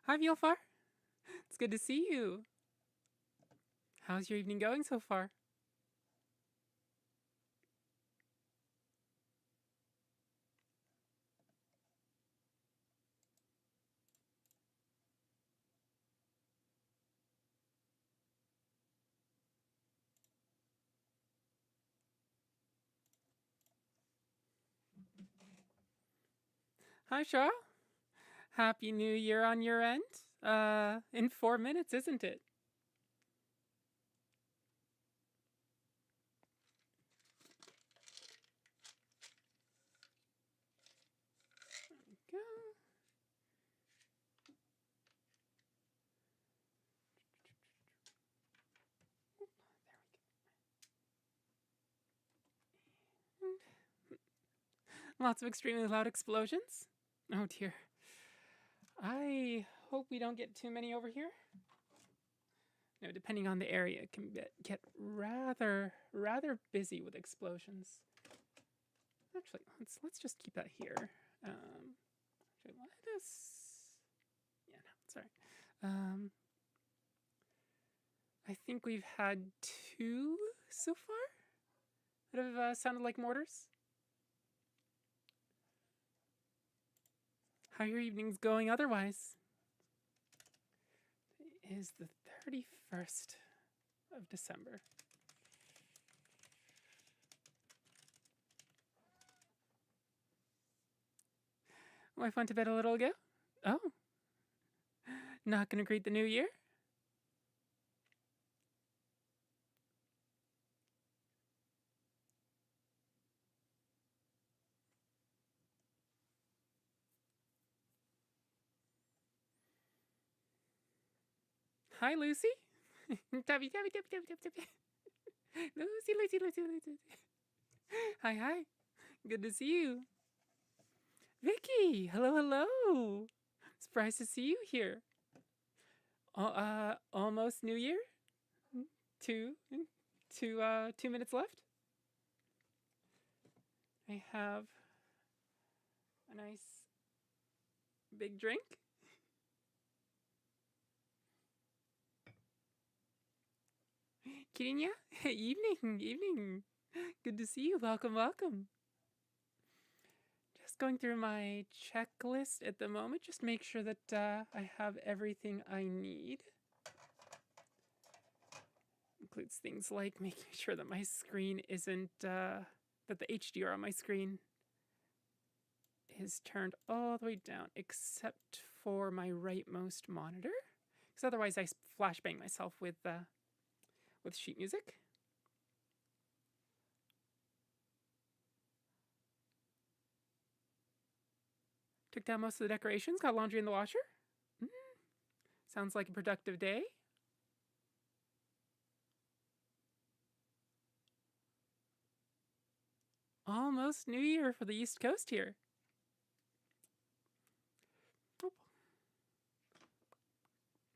Hi, Vielfar. It's good to see you. How's your evening going so far? Hi, Shaw. Happy New Year on your end. In 4 minutes, isn't it? There we go. There we go. Lots of extremely loud explosions. Oh dear. I hope we don't get too many over here. No, depending on the area, it can get rather busy with explosions. Actually, let's just keep that here. Actually, let us. Yeah, no, sorry. I think we've had 2 so far that have sounded like mortars. How are your evenings going otherwise? It is the 31st of December. Wife went to bed a little ago? Oh. Not gonna greet the new year? Hi, Lucy. Tabby. Lucy. Hi. Good to see you. Vicky, hello. Surprised to see you here. Almost New Year? 2 minutes left. I have a nice big drink. Kirinya, evening. Good to see you. Welcome. Just going through my checklist at the moment. Just make sure that I have everything I need. Includes things like making sure that my screen isn't, that the HDR on my screen is turned all the way down, except for my rightmost monitor. Because otherwise I flashbang myself with sheet music. Took down most of the decorations, got laundry in the washer. Sounds like a productive day. Almost New Year for the East Coast here.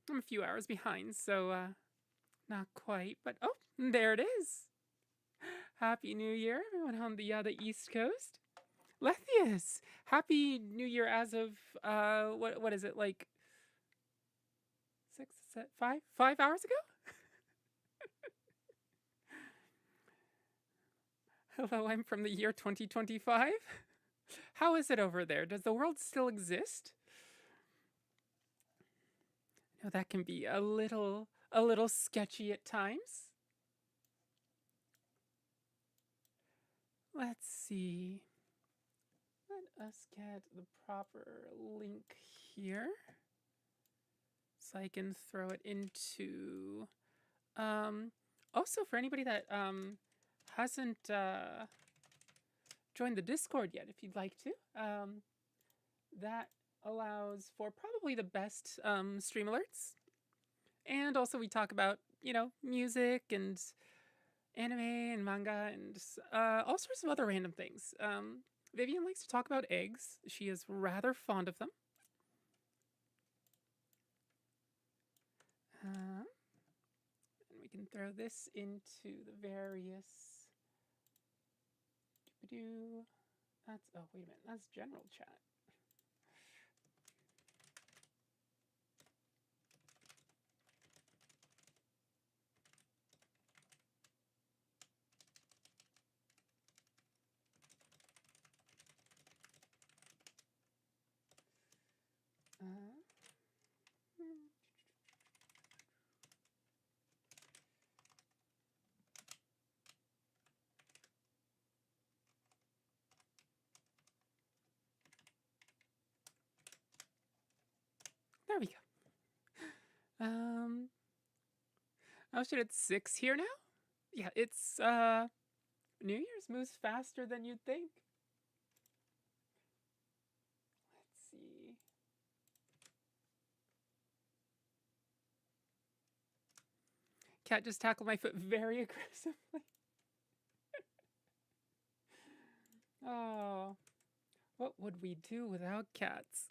I'm a few hours behind, so not quite, but oh, there it is. Happy New Year, everyone on the East Coast. Lethius, Happy New Year as of what is it, like 5 hours ago? Hello, I'm from the year 2025. How is it over there? Does the world still exist? No, that can be a little sketchy at times. Let's see. Let us get the proper link here so I can throw it into. Also, for anybody that hasn't joined the Discord yet, if you'd like to, that allows for probably the best stream alerts. And also we talk about, music and anime and manga and all sorts of other random things. Vivian likes to talk about eggs. She is rather fond of them. And we can throw this into the various. That's, oh, wait a minute. That's general chat. Oh shit, it's 6 here now? Yeah, it's, New Year's moves faster than you'd think. Let's see. Cat just tackled my foot very aggressively. Oh, what would we do without cats?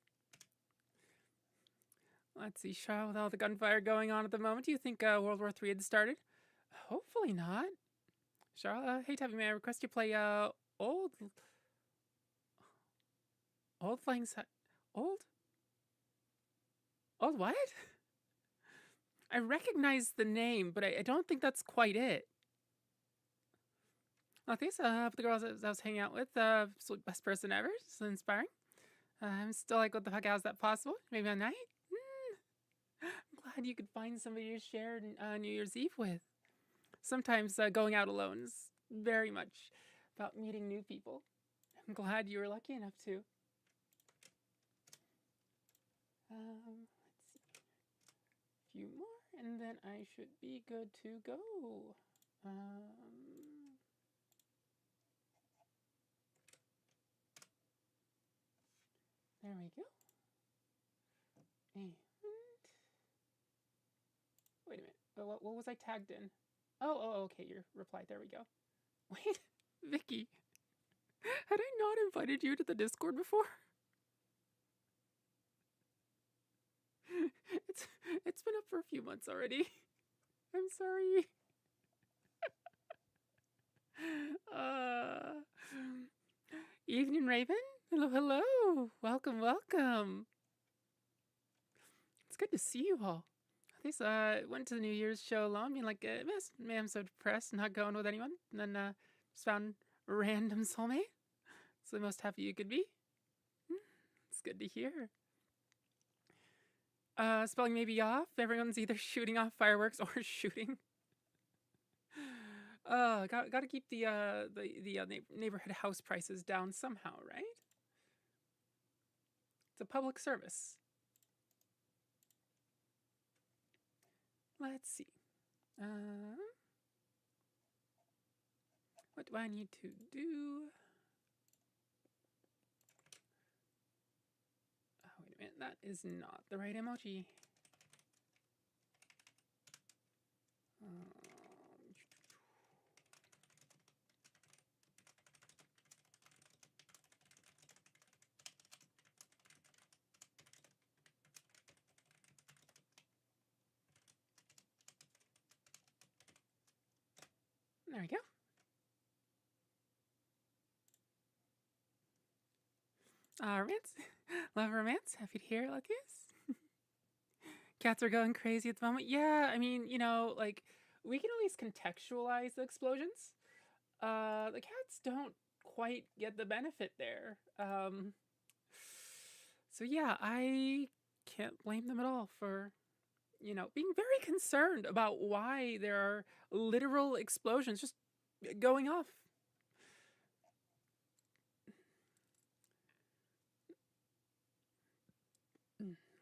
Let's see, Charlotte, with all the gunfire going on at the moment, do you think World War III had started? Hopefully not. Charlotte, hey Tabby, may I request you play old Lang Syne, old what? I recognize the name, but I don't think that's quite it. Well, thanks, the girls I was hanging out with, absolute best person ever, so inspiring. I'm still like, what the fuck, how's that possible? Maybe a night? I'm glad you could find somebody to share New Year's Eve with. Sometimes going out alone is very much about meeting new people. I'm glad you were lucky enough to. Let's see. A few more, and then I should be good to go. There we go. And wait a minute. What was I tagged in? Oh, okay, your reply. There we go. Wait, Vicky, had I not invited you to the Discord before? It's been up for a few months already. I'm sorry. Evening, Raven. Hello. Welcome. It's good to see you all. I went to the New Year's show alone, being like, man, I'm so depressed, not going with anyone. And then just found a random soulmate. It's the most happy you could be. It's good to hear. Spelling may be off. Everyone's either shooting off fireworks or shooting. Gotta keep the neighborhood house prices down somehow, right? It's a public service. Let's see. What do I need to do? Oh, wait a minute. That is not the right emoji. There we go. Romance. Love romance. Happy to hear it like this. Cats are going crazy at the moment. Yeah, I mean, you know, like, we can at least contextualize the explosions. The cats don't quite get the benefit there. So yeah, I can't blame them at all for, you know, being very concerned about why there are literal explosions just going off.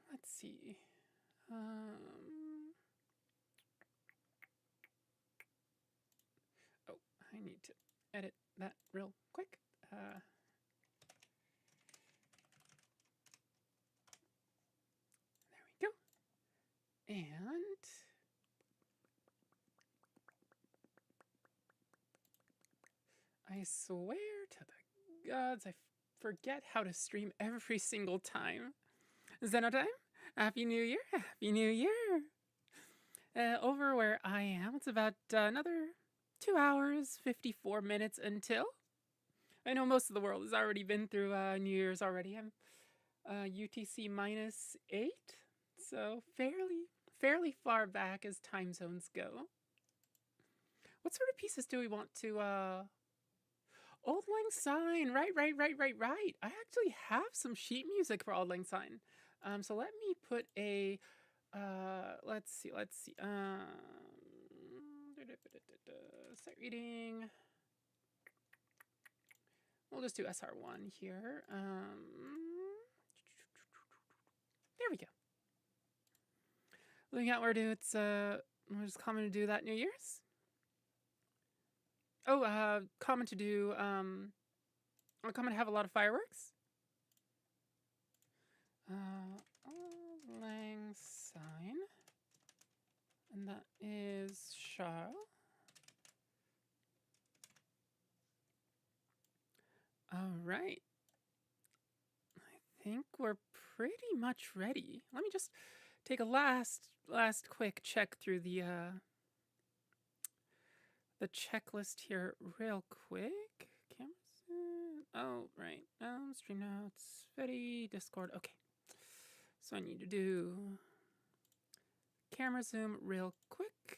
Let's see. Oh, I need to edit that real quick. There we go. And I swear to the gods, I forget how to stream every single time. Xenotime, Happy New Year, Happy New Year. Over where I am, it's about another 2 hours, 54 minutes until. I know most of the world has already been through New Year's already. I'm UTC -8, so fairly far back as time zones go. What sort of pieces do we want to Auld Lang Syne, right. I actually have some sheet music for Auld Lang Syne. So let me put a let's see. Sight reading. We'll just do SR1 here. There we go. Looking at where to, it's just common to do that New Year's. Oh, common to do, common to have a lot of fireworks. Lang sign. And that is Charles. All right. I think we're pretty much ready. Let me just take a last quick check through the checklist here real quick. Cameras. Oh, right. Stream notes. Ready. Discord. Okay. So I need to do camera zoom real quick.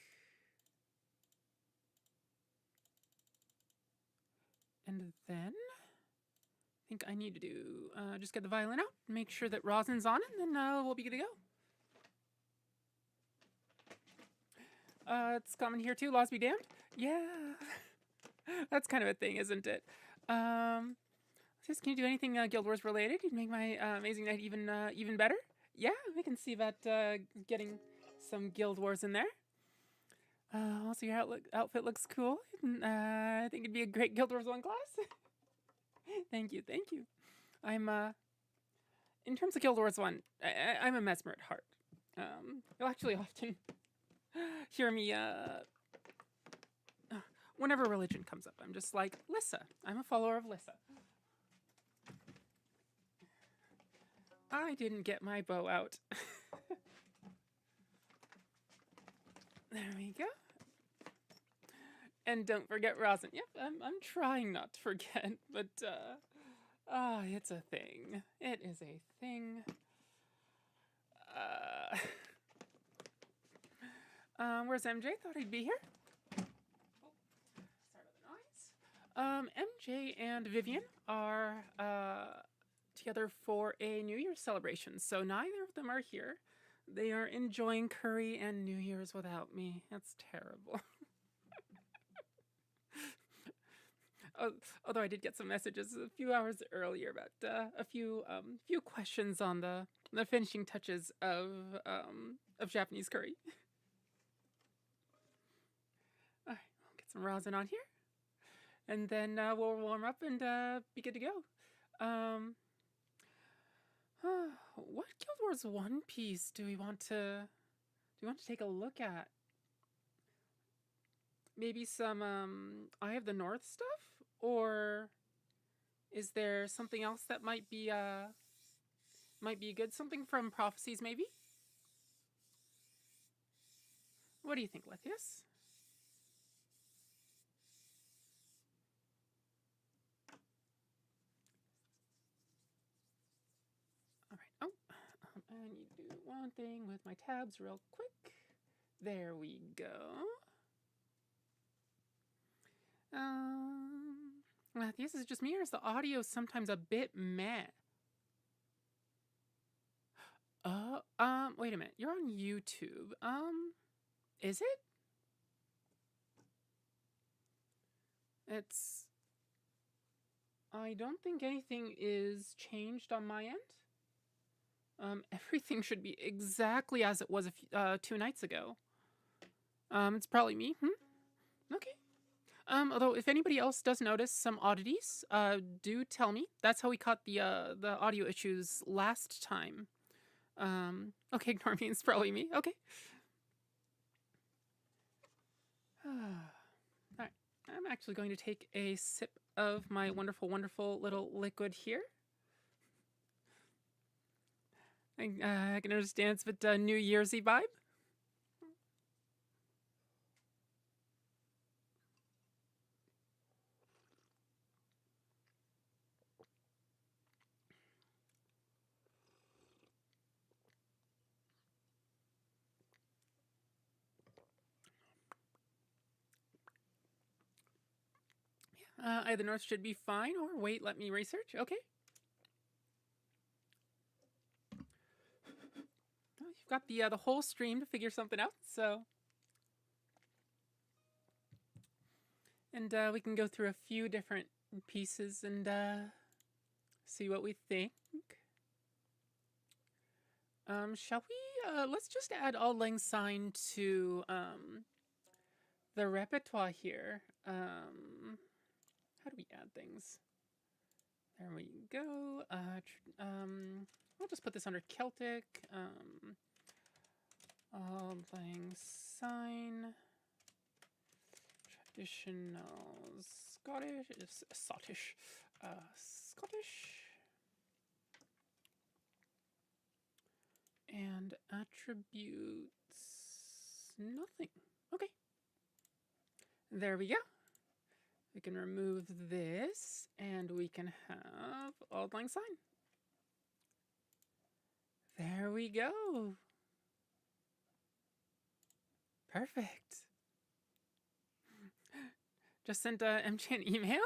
And then I think I need to do just get the violin out, make sure that rosin's on it, and then we'll be good to go. It's common here too, laws be damned. Yeah. That's kind of a thing, isn't it? Just can you do anything Guild Wars related? You'd make my amazing night even better. Yeah, we can see about getting some Guild Wars in there. Also, your outfit looks cool. I think it'd be a great Guild Wars 1 class. Thank you. I'm, in terms of Guild Wars 1, I'm a mesmer at heart. You'll actually often hear me, whenever religion comes up, I'm just like, Lissa. I'm a follower of Lissa. I didn't get my bow out. There we go. And don't forget rosin. Yep, I'm trying not to forget, but it's a thing. It is a thing. Where's MJ? Thought he'd be here. Oh, sorry about the noise. MJ and Vivian are together for a New Year's celebration, so neither of them are here. They are enjoying curry and New Year's without me. That's terrible. Although I did get some messages a few hours earlier about a few questions on the finishing touches of Japanese curry. All right, we'll get some rosin on here, and then we'll warm up and be good to go. What Guild Wars 1 piece do we want to take a look at? Maybe some Eye of the North stuff? Or is there something else that might be good? Something from Prophecies, maybe? What do you think, Lethius? All right. Oh, I need to do one thing with my tabs real quick. There we go. This is just me, or is the audio sometimes a bit meh? Wait a minute. You're on YouTube. Is it? I don't think anything is changed on my end. Everything should be exactly as it was 2 nights ago. It's probably me. Okay. Although if anybody else does notice some oddities, do tell me. That's how we caught the audio issues last time. Okay, ignore me. It's probably me. Okay. Alright. I'm actually going to take a sip of my wonderful, wonderful little liquid here. I can understand it's a bit New Year's-y vibe. Either North should be fine, or wait, let me research. Okay. Well, you've got the whole stream to figure something out, so. And we can go through a few different pieces and see what we think. Shall we let's just add auld lang syne to the repertoire here. How do we add things? There we go. We'll just put this under Celtic. Auld lang syne. Traditional Scottish. And attributes nothing. Okay. There we go. We can remove this and we can have auld lang syne. There we go. Perfect. Just sent MJ an email.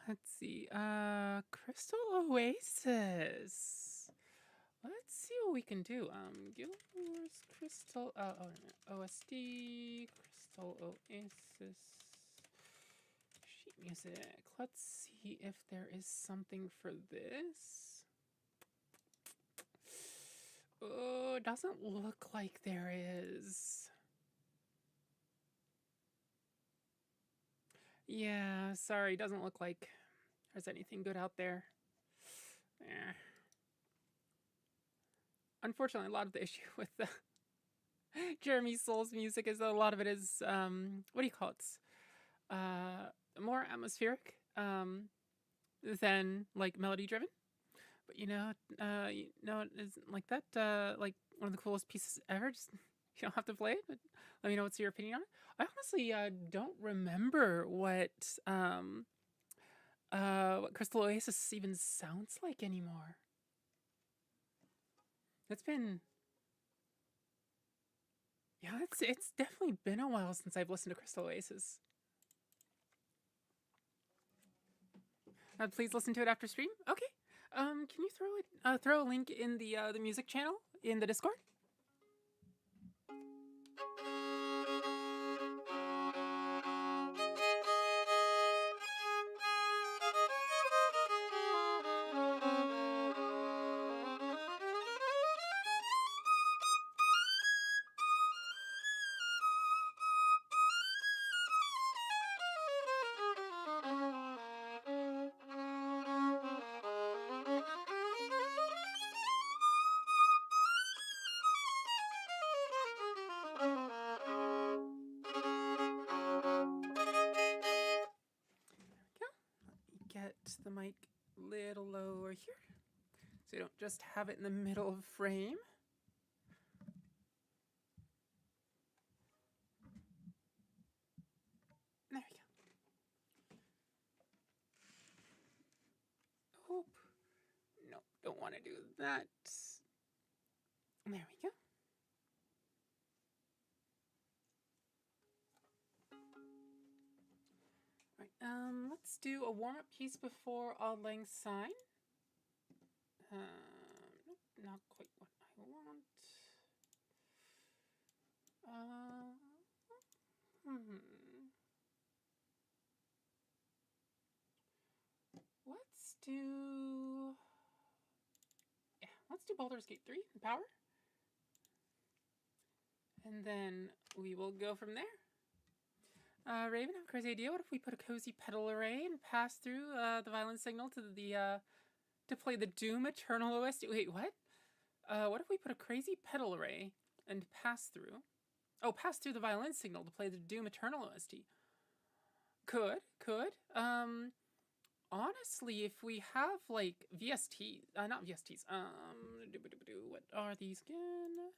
Let's see. Crystal Oasis. Let's see what we can do. Guild Wars Crystal. Oh, wait a minute. OSD. Crystal Oasis. Sheet music. Let's see if there is something for this. Oh, it doesn't look like there is. Yeah, sorry, doesn't look like there's anything good out there. Unfortunately, a lot of the issue with the Jeremy Soul's music is that a lot of it is, what do you call it? More atmospheric than like melody driven. But it isn't like that. Like one of the coolest pieces ever. Just you don't have to play it, but let me know what's your opinion on it. I honestly don't remember what Crystal Oasis even sounds like anymore. It's been, yeah, it's definitely been a while since I've listened to Crystal Oasis. Please listen to it after stream. Okay. Can you throw a link in the music channel in the Discord? The mic a little lower here so you don't just have it in the middle of the frame. There we go. Oh, no, don't want to do that. There we go. Right, let's do a warm-up piece before auld lang syne. Not quite what I want. Let's do Baldur's Gate 3, the power. And then we will go from there. Raven, I have a crazy idea. What if we put a cozy pedal array and pass through the violin signal to to play the Doom Eternal OST? Wait, what? What if we put a crazy pedal array and pass through the violin signal to play the Doom Eternal OST? Could. Honestly, if we have like VST, not VSTs. What are these again?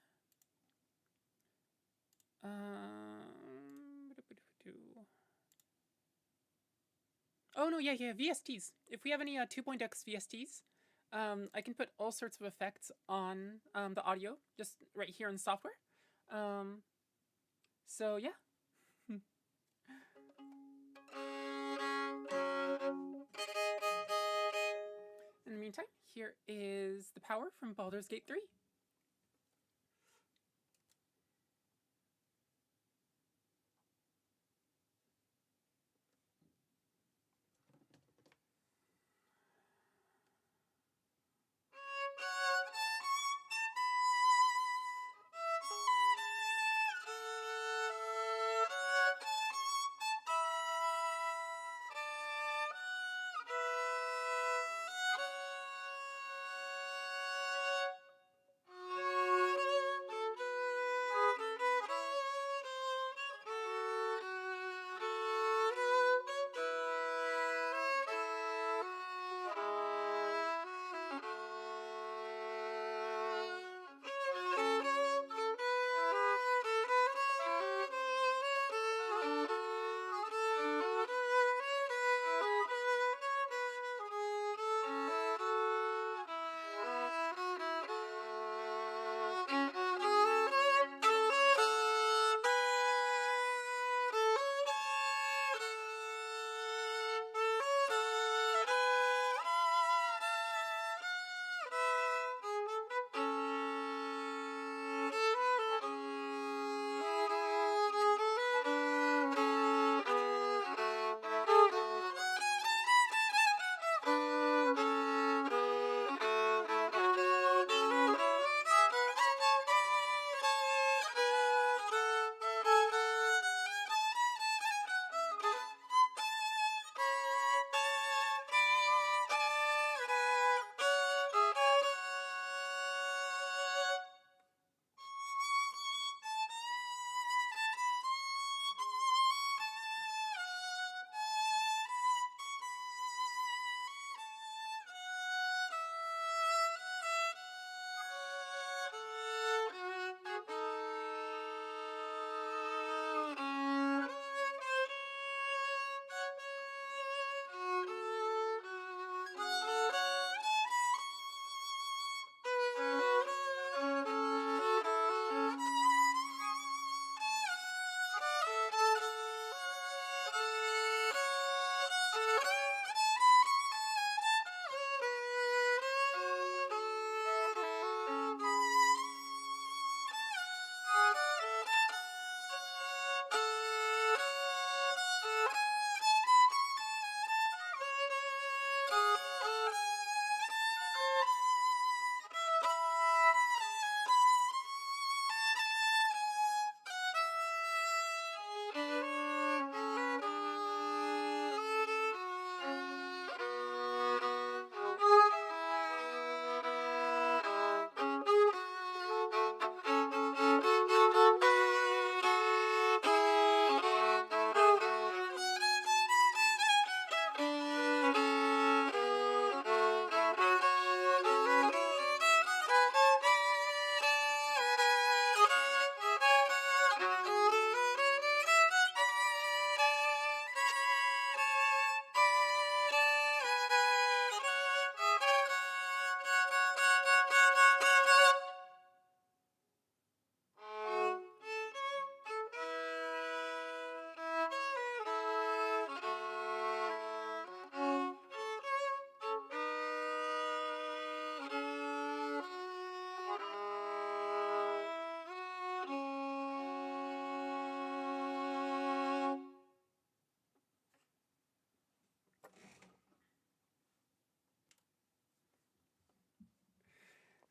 Oh no, yeah, VSTs. If we have any 2.x VSTs, I can put all sorts of effects on the audio just right here in the software. So yeah. In the meantime, here is the power from Baldur's Gate 3.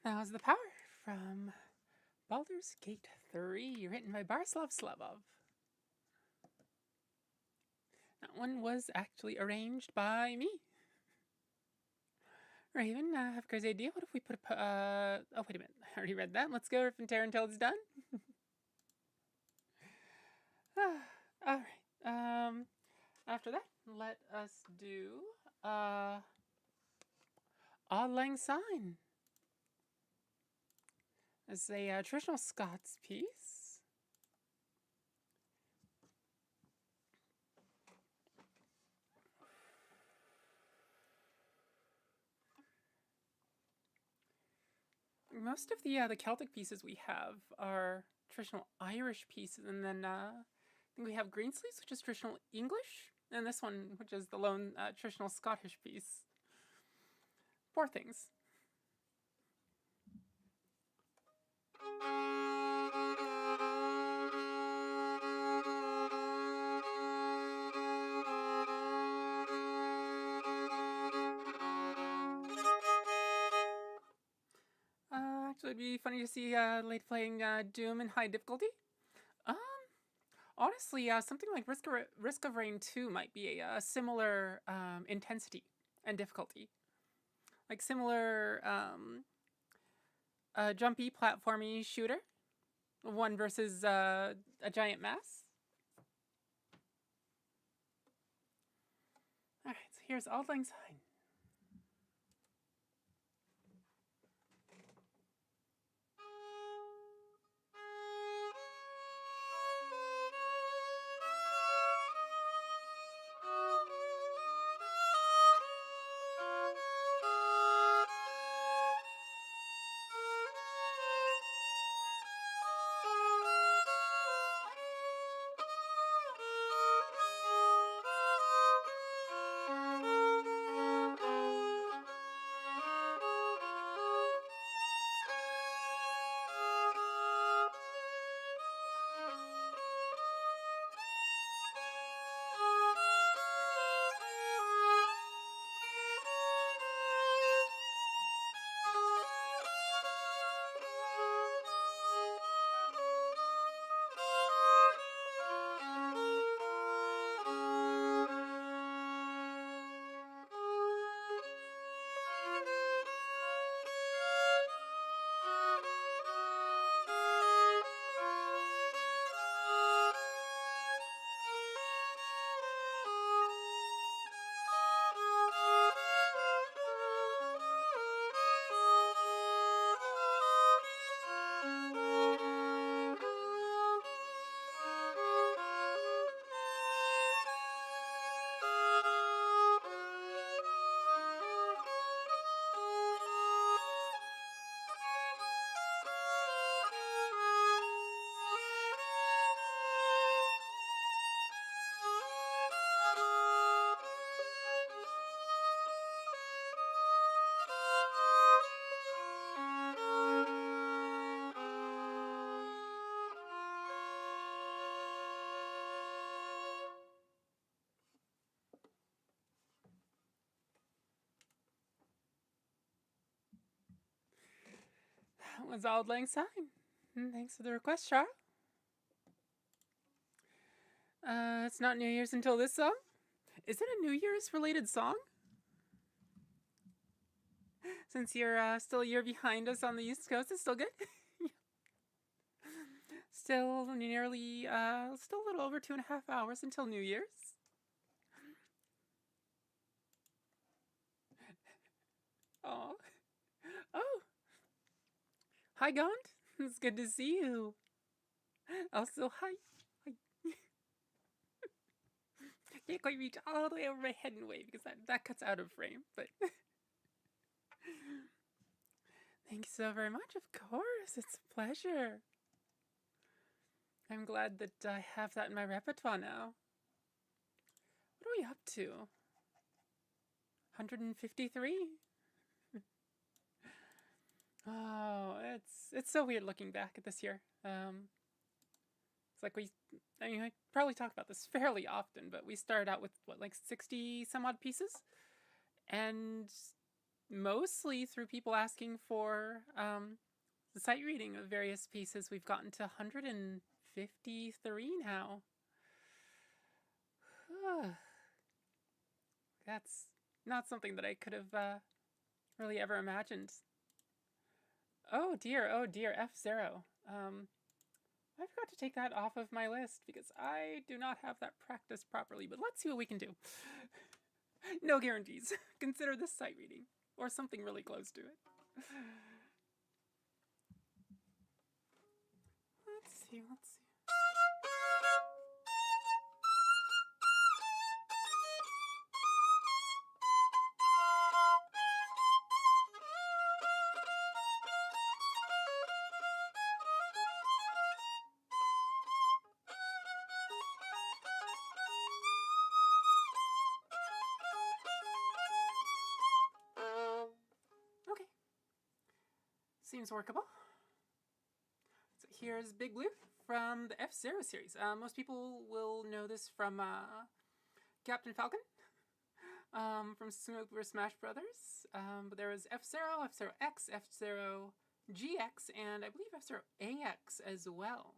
That was The Power from Baldur's Gate 3, written by Barislav Slavov. That one was actually arranged by me. Raven, I have a crazy idea. What if we put a... oh, wait a minute. I already read that. Let's go Repertoire until it's done. Alright. After that, let us do... Auld Lang Syne. It's a traditional Scots piece. Most of the Celtic pieces we have are traditional Irish pieces, and then I think we have Greensleeves, which is traditional English, and this one, which is the lone traditional Scottish piece. Poor things. Actually, it'd be funny to see Late playing Doom in high difficulty. Honestly, something like Risk of Rain 2 might be a similar intensity and difficulty. Like similar jumpy platformy shooter. One versus a giant mass. Alright, so here's Auld Lang Syne. That was Auld Lang Syne. Thanks for the request, Char. It's not New Year's until this song. Is it a New Year's related song? Since you're still a year behind us on the East Coast, it's still good. Still nearly, still a little over 2.5 hours until New Year's. Oh. Oh. Hi, Gaunt. It's good to see you. Also, hi. Hi. Can't quite reach all the way over my head and wave because that cuts out of frame, but... Thank you so very much, of course. It's a pleasure. I'm glad that I have that in my repertoire now. What are we up to? 153? Oh, it's so weird looking back at this year. It's like I probably talk about this fairly often, but we started out with, what, like 60 some odd pieces? And mostly through people asking for the sight reading of various pieces. We've gotten to 153 now. That's not something that I could have really ever imagined. Oh dear, F0. I forgot to take that off of my list because I do not have that practiced properly, but let's see what we can do. No guarantees. Consider this sight reading, or something really close to it. Let's see. Okay. Seems workable. So here's Big Blue from the F0 series. Most people will know this from Captain Falcon, from Super Smash Brothers. But there was F0, F0X, F0 GX, and I believe F0 AX as well.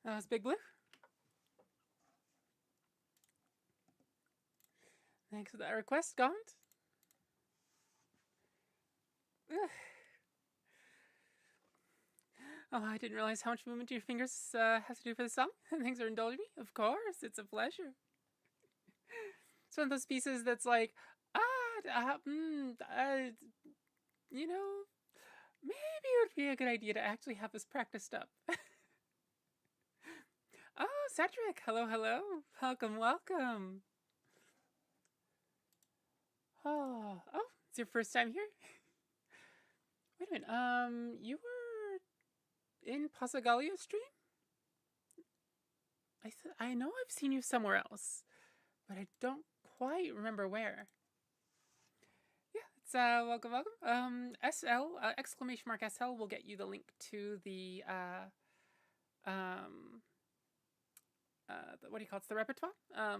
That was Big Blue. Thanks for that request, Gaunt. Oh, I didn't realize how much movement your fingers has to do for the song. Thanks for indulging me. Of course, it's a pleasure. It's one of those pieces that's like, you know, maybe it would be a good idea to actually have this practiced up. Oh, Cedric. Hello, hello. Welcome, welcome. Oh, it's your first time here? Wait a minute. You were in Pasagalia's stream? I know I've seen you somewhere else, but I don't quite remember where. Yeah, it's welcome, welcome. SL exclamation mark SL will get you the link to the what do you call it? It's the repertoire.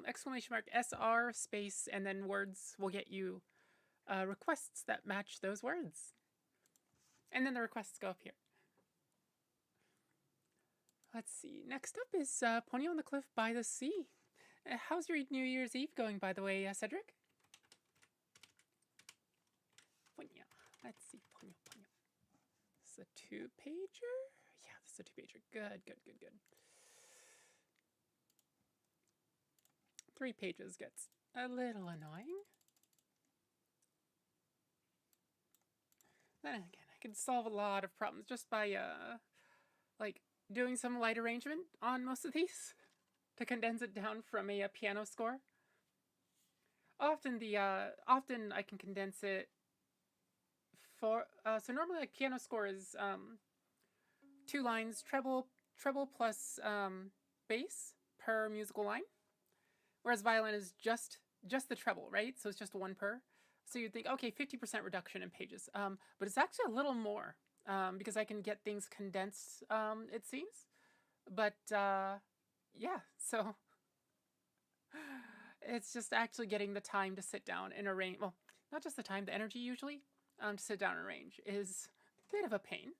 Exclamation mark SR space and then words will get you requests that match those words, and then the requests go up here. Let's see. Next up is Pony on the Cliff by the Sea. How's your New Year's Eve going, by the way, Cedric? Ponyo. Let's see. Ponyo, ponyo. This is a 2-pager? Yeah, this is a 2-pager. Good, good, good, good. 3 pages gets a little annoying. Then again, I can solve a lot of problems just by, like, doing some light arrangement on most of these to condense it down from a piano score. Often I can condense it for, so normally like piano score is 2 lines, treble plus bass per musical line, whereas violin is just the treble, right? So it's just 1 per. So you'd think, okay, 50% reduction in pages, but it's actually a little more because I can get things condensed, it seems. But yeah, so it's just actually getting the time to sit down and arrange. Well, not just the time, the energy usually to sit down and arrange is a bit of a pain.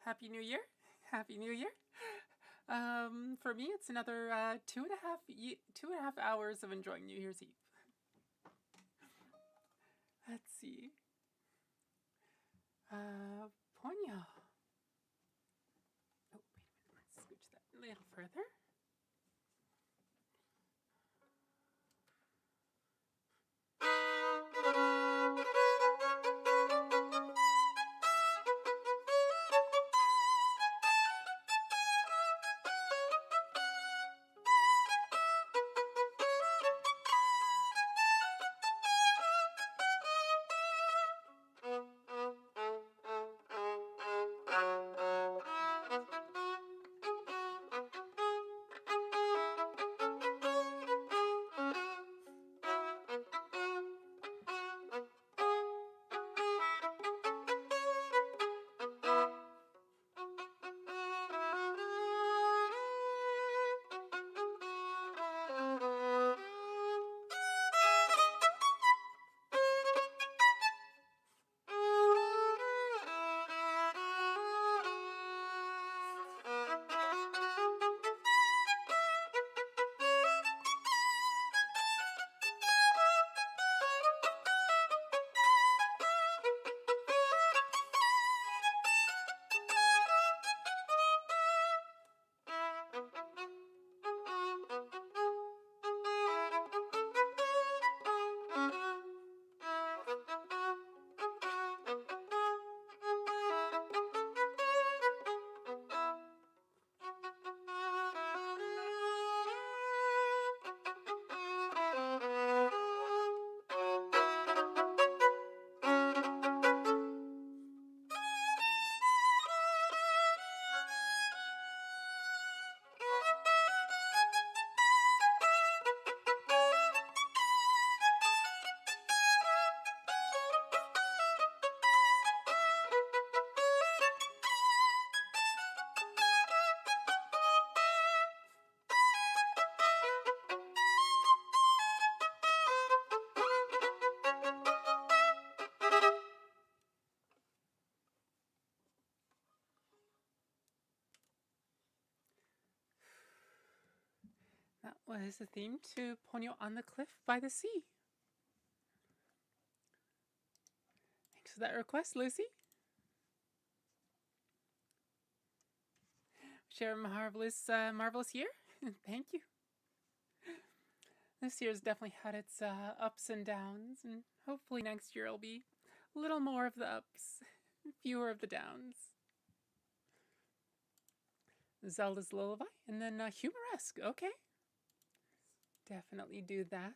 Happy New Year. Happy New Year. For me, it's another 2.5 hours of enjoying New Year's Eve. Let's see. Ponya. Oh, wait a minute. Let's scooch that a little further. That was the theme to Ponyo on the Cliff by the Sea. Thanks for that request, Lucy. share a marvelous year. Thank you. This year's definitely had its ups and downs, and hopefully next year will be a little more of the ups, fewer of the downs. Zelda's Lullaby, and then Humoresque. Okay. Definitely do that.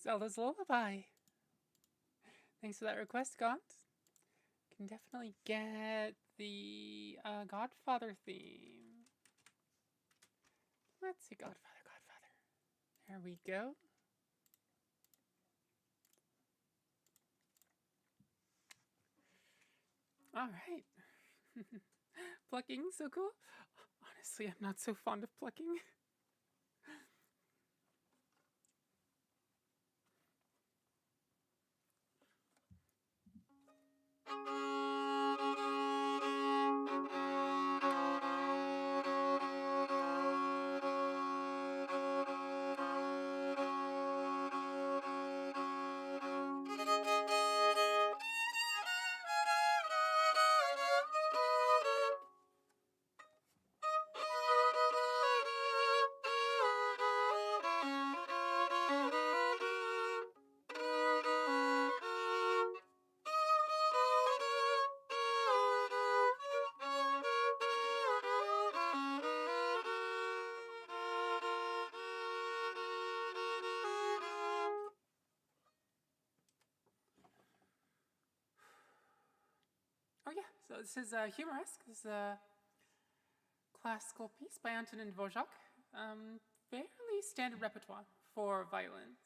Zelda's Lullaby. Thanks for that request, Gaunt. Can definitely get the Godfather theme. Let's see, Godfather. There we go. All right. Plucking, so cool. Honestly, I'm not so fond of plucking. Oh yeah, so this is Humoresque. This is a classical piece by Antonin Dvorak. Fairly standard repertoire for violins.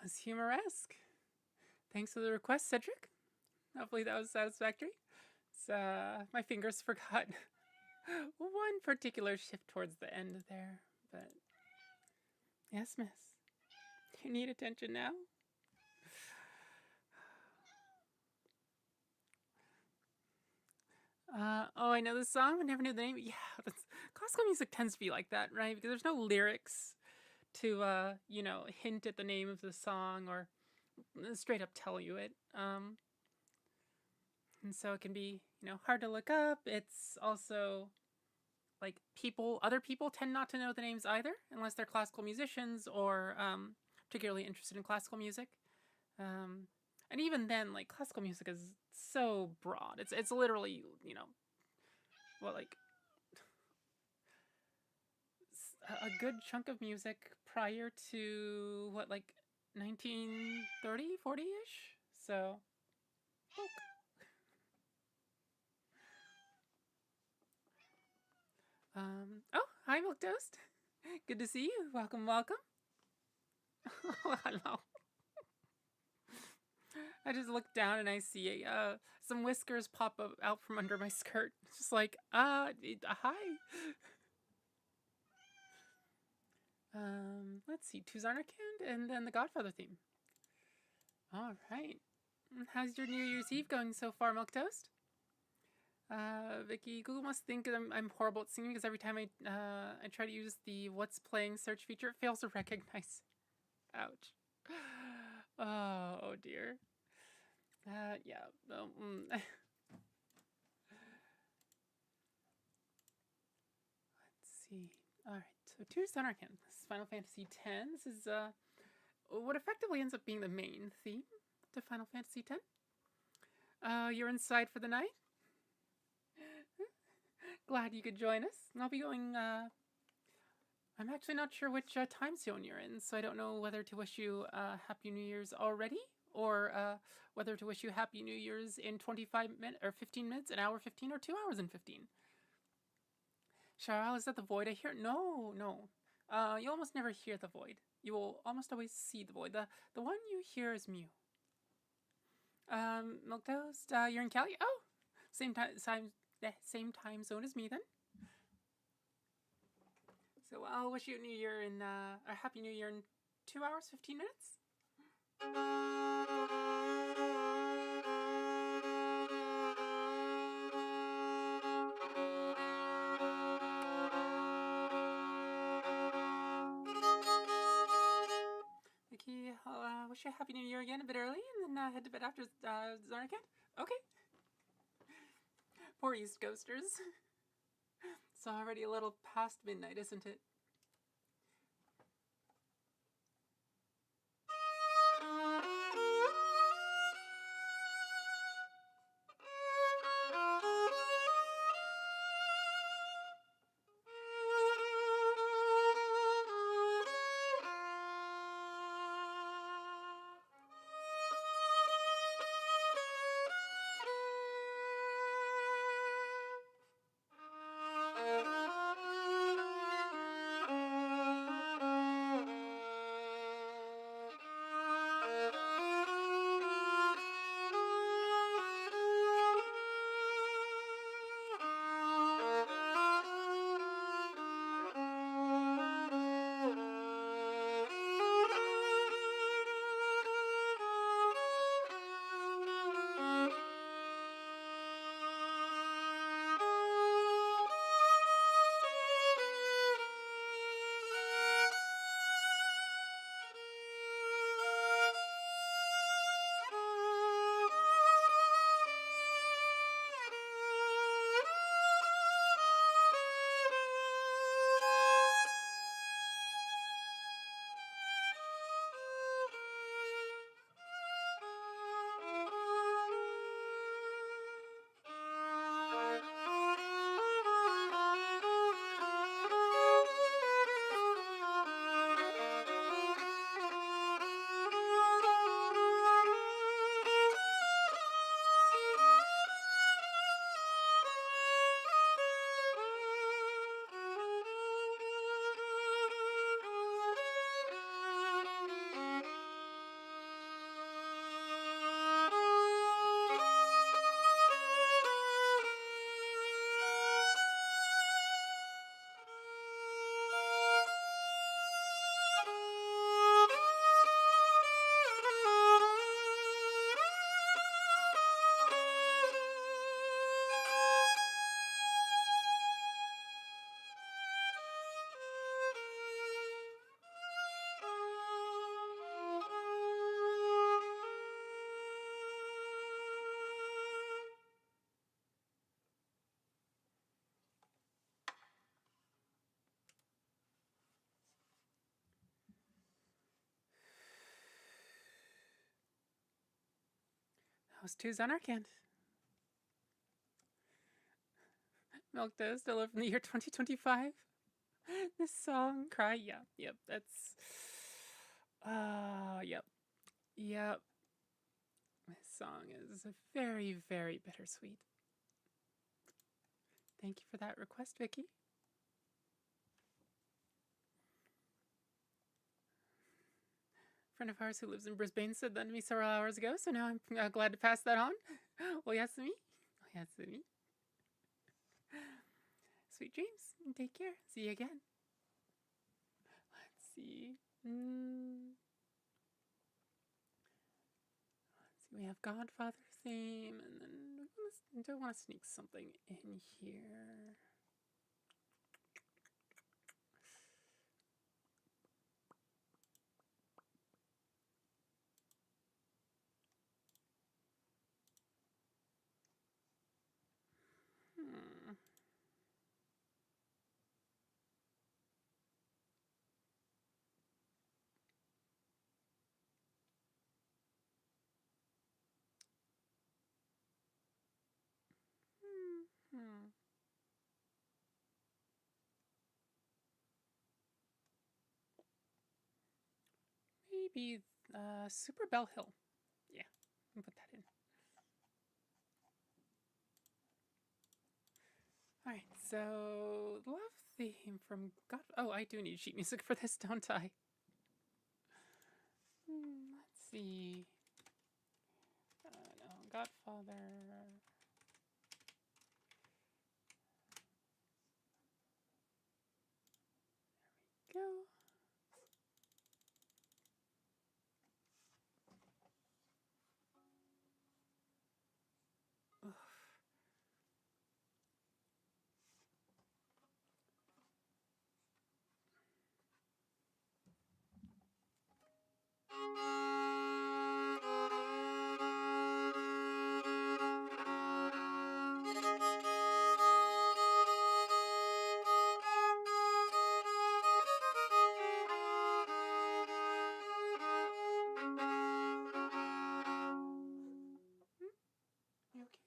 Was humoresque. Thanks for the request, Cedric. Hopefully that was satisfactory. My fingers forgot one particular shift towards the end there, but yes, miss. You need attention now? Oh, I know this song, but never knew the name. Yeah, classical music tends to be like that, right? Because there's no lyrics to, you know, hint at the name of the song or straight up tell you it. And so it can be, you know, hard to look up. It's also like other people tend not to know the names either, unless they're classical musicians or particularly interested in classical music. And even then, like, classical music is so broad. It's literally, you know, what, like a good chunk of music prior to what, like 1930, 40-ish. So, oh, hi, Milk Toast. Good to see you. Welcome, welcome. Oh, hello. I just look down and I see some whiskers pop up out from under my skirt. It's just like, hi. Let's see, Two Zarnarkand and then the Godfather theme. All right. How's your New Year's Eve going so far, Milk Toast? Vicky, Google must think I'm horrible at singing because every time I try to use the what's playing search feature, it fails to recognize. Ouch. Oh dear. Yeah. Let's see. All right. So Two Zarnarkand. This is Final Fantasy X. This is what effectively ends up being the main theme to Final Fantasy X. You're inside for the night? Glad you could join us. I'll be going, I'm actually not sure which time zone you're in, so I don't know whether to wish you Happy New Year's already, or whether to wish you Happy New Year's in 25 minutes, or 15 minutes, an hour 15, or 2 hours and 15. Charles, is that the void I hear? No, no. You almost never hear the void. You will almost always see the void. The one you hear is Mew. Milk Toast, you're in Cali? Oh! Same time zone as me then. So I'll wish you a New Year in a Happy New Year in 2 hours 15 minutes. Vicky, I'll wish you a Happy New Year again a bit early, and then head to bed after Zarnarkand. Okay. Poor East Coasters. It's already a little past midnight, isn't it? House 2's on our hand. Milk Does, delivered from the year 2025. This song, Cry, yeah, yep, that's... yep. Yep. This song is very, very bittersweet. Thank you for that request, Vicky. A friend of ours who lives in Brisbane said that to me several hours ago, so now I'm glad to pass that on. Oyasumi. Oyasumi. Sweet dreams. Take care. See you again. Let's see. Let's see. We have Godfather theme, and then do I want to sneak something in here? Maybe Super Bell Hill. Yeah, I'll put that in. Alright, so love theme from God. Oh, I do need sheet music for this, don't I? Let's see. No, Godfather. There we go. You okay?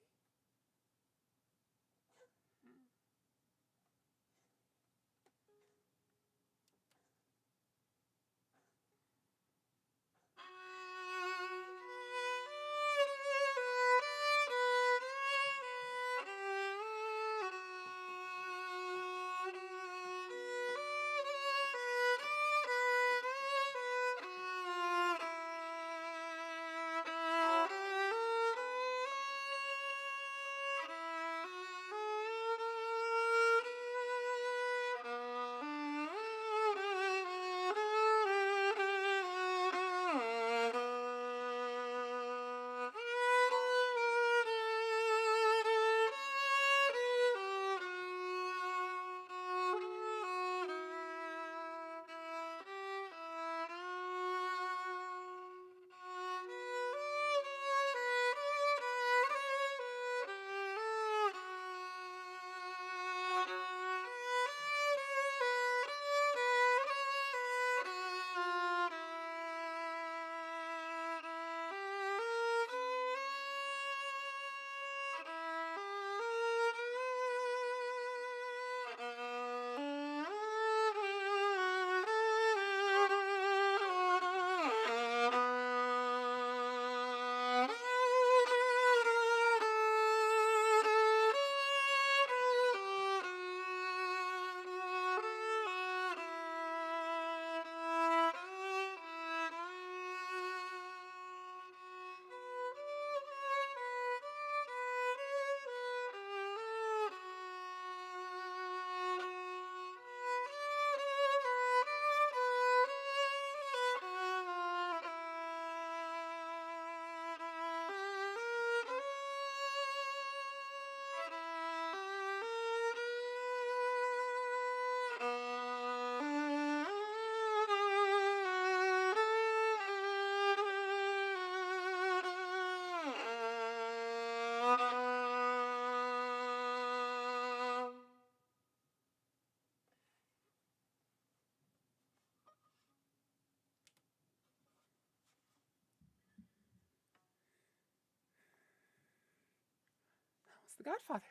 It's the Godfather.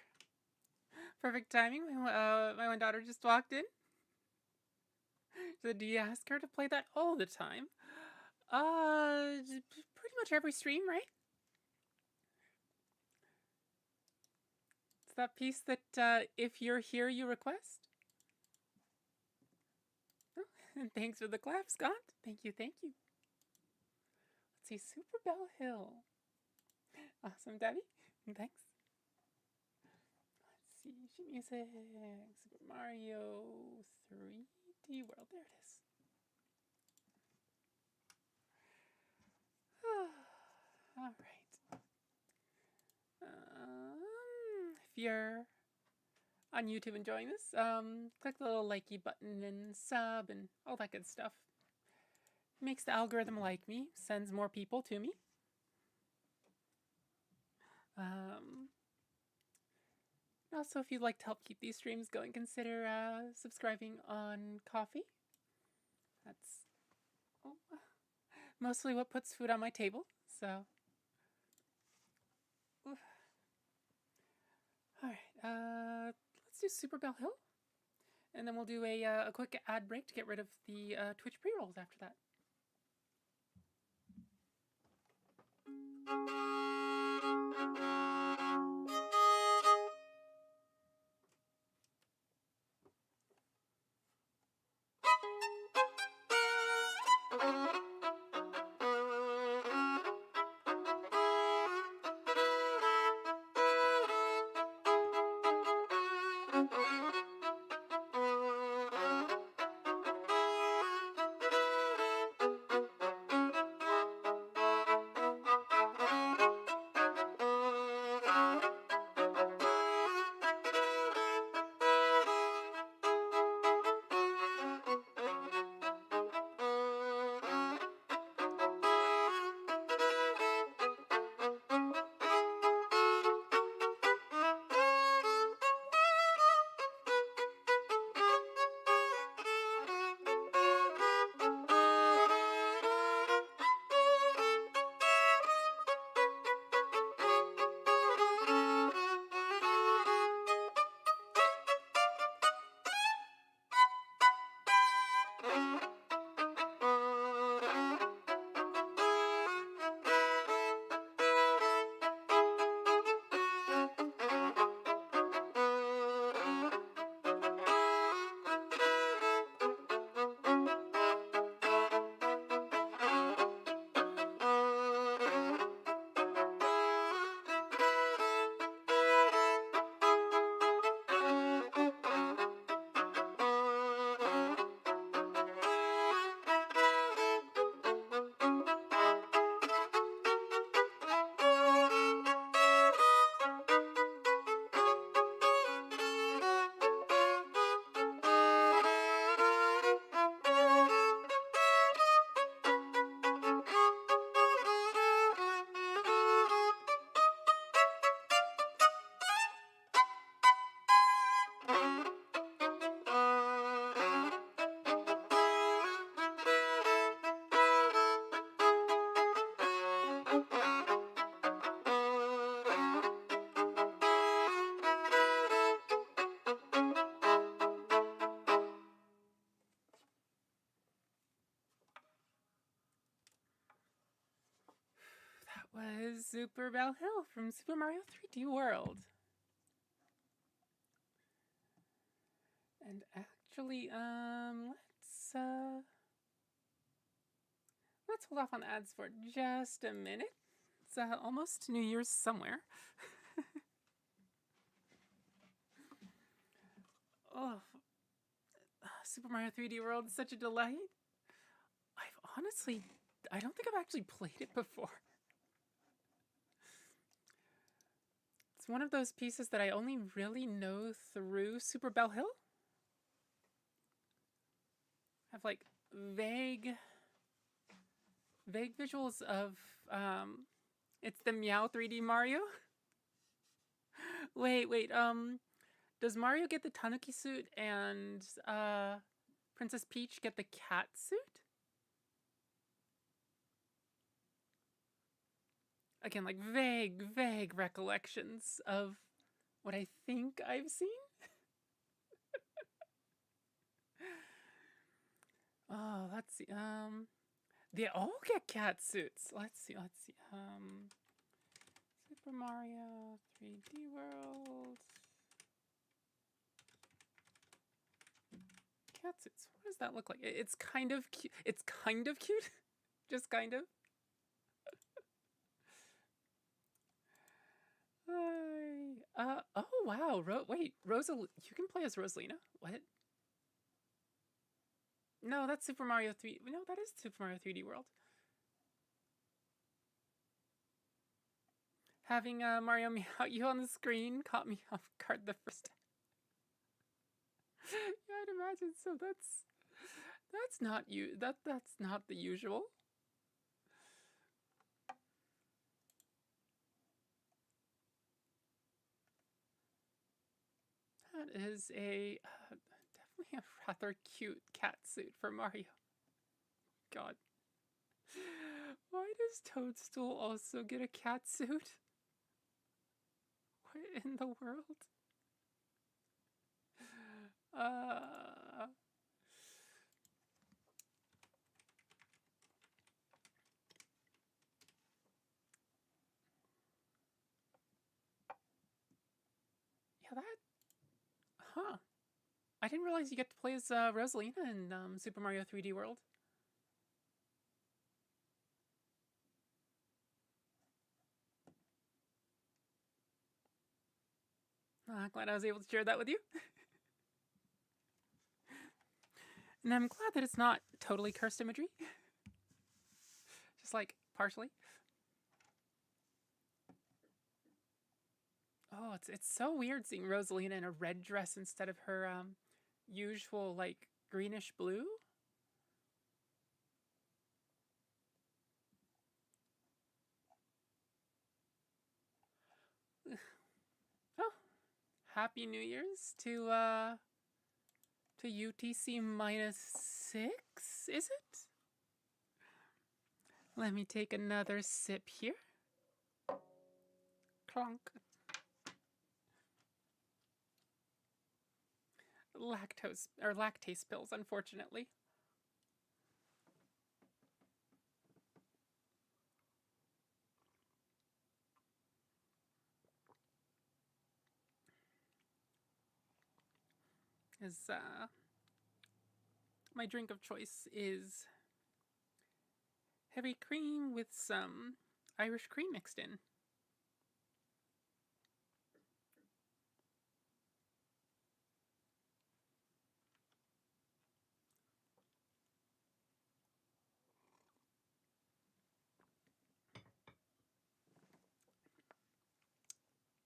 Perfect timing. My one daughter just walked in. So do you ask her to play that all the time? Pretty much every stream, right? It's that piece that if you're here, you request. Oh, and thanks for the clap, Scott. Thank you, thank you. Let's see, Super Bell Hill. Awesome, Debbie. Thanks. Let's see, sheet music, Super Mario 3D World. There it is. All right. If you're on YouTube enjoying this, click the little likey button and sub and all that good stuff. Makes the algorithm like me, sends more people to me. Also, if you'd like to help keep these streams going, consider subscribing on Coffee. That's mostly what puts food on my table, so. Alright, let's do Super Bell Hill. And then we'll do a quick ad break to get rid of the Twitch pre-rolls after that. Was Super Bell Hill from Super Mario 3D World. And actually, let's hold off on ads for just a minute. It's almost New Year's somewhere. Oh, Super Mario 3D World is such a delight. I don't think I've actually played it before. It's one of those pieces that I only really know through Super Bell Hill. I have like vague visuals of it's the Meow 3D Mario. Wait, does Mario get the Tanuki suit and Princess Peach get the cat suit? Again, like vague recollections of what I think I've seen. Oh, let's see. They all get cat suits. Let's see. Super Mario 3D World. Cat suits. What does that look like? It's kind of cute. It's kind of cute. Just kind of. Oh wow. Wait, Rosalina. You can play as Rosalina. What? No, that's Super Mario 3. No, that is Super Mario 3D World. Having Mario meow you on the screen caught me off guard the first time. Yeah, I'd imagine so. That's not you. That's not the usual. That is a definitely a rather cute cat suit for Mario. God. Why does Toadstool also get a cat suit? What in the world? Yeah, that... Huh. I didn't realize you get to play as Rosalina in Super Mario 3D World. Glad I was able to share that with you. And I'm glad that it's not totally cursed imagery. Just like partially. Oh, it's so weird seeing Rosalina in a red dress instead of her usual like greenish blue. Oh, Happy New Year's to UTC -6, is it? Let me take another sip here. Clunk. Lactase pills, unfortunately. My drink of choice is heavy cream with some Irish cream mixed in.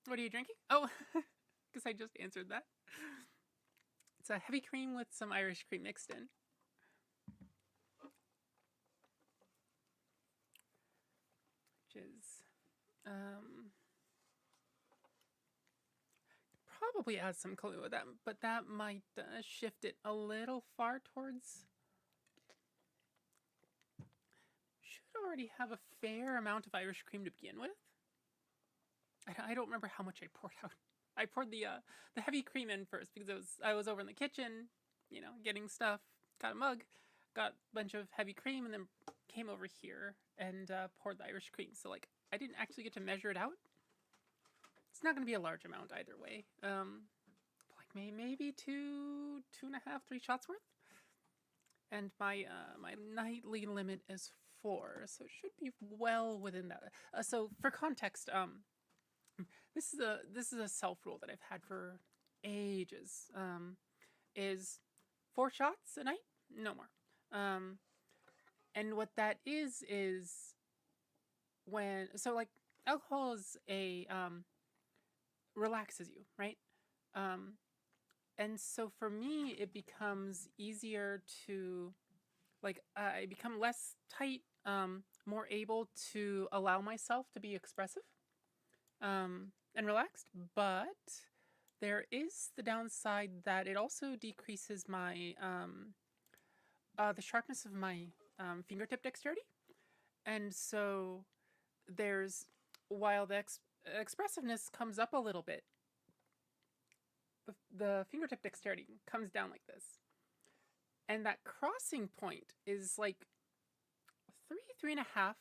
What are you drinking? Oh, because I just answered that. It's a heavy cream with some Irish cream mixed in. Which is, probably add some Kahlua with that, but that might shift it a little far towards. Should already have a fair amount of Irish cream to begin with. I don't remember how much I poured out. I poured the heavy cream in first because I was over in the kitchen, you know, getting stuff. Got a mug, got a bunch of heavy cream, and then came over here and poured the Irish cream. So like I didn't actually get to measure it out. It's not going to be a large amount either way. Like maybe 2.5, 3 shots worth. And my my nightly limit is 4, so it should be well within that. So for context, this is a self rule that I've had for ages. Is 4 shots a night, no more. And what that is when like alcohol is a relaxes you, right? And so for me, it becomes easier to, like, I become less tight, more able to allow myself to be expressive and relaxed. But there is the downside that it also decreases my, the sharpness of my fingertip dexterity. And so there's, while the expressiveness comes up a little bit, the fingertip dexterity comes down like this. And that crossing point is like 3.5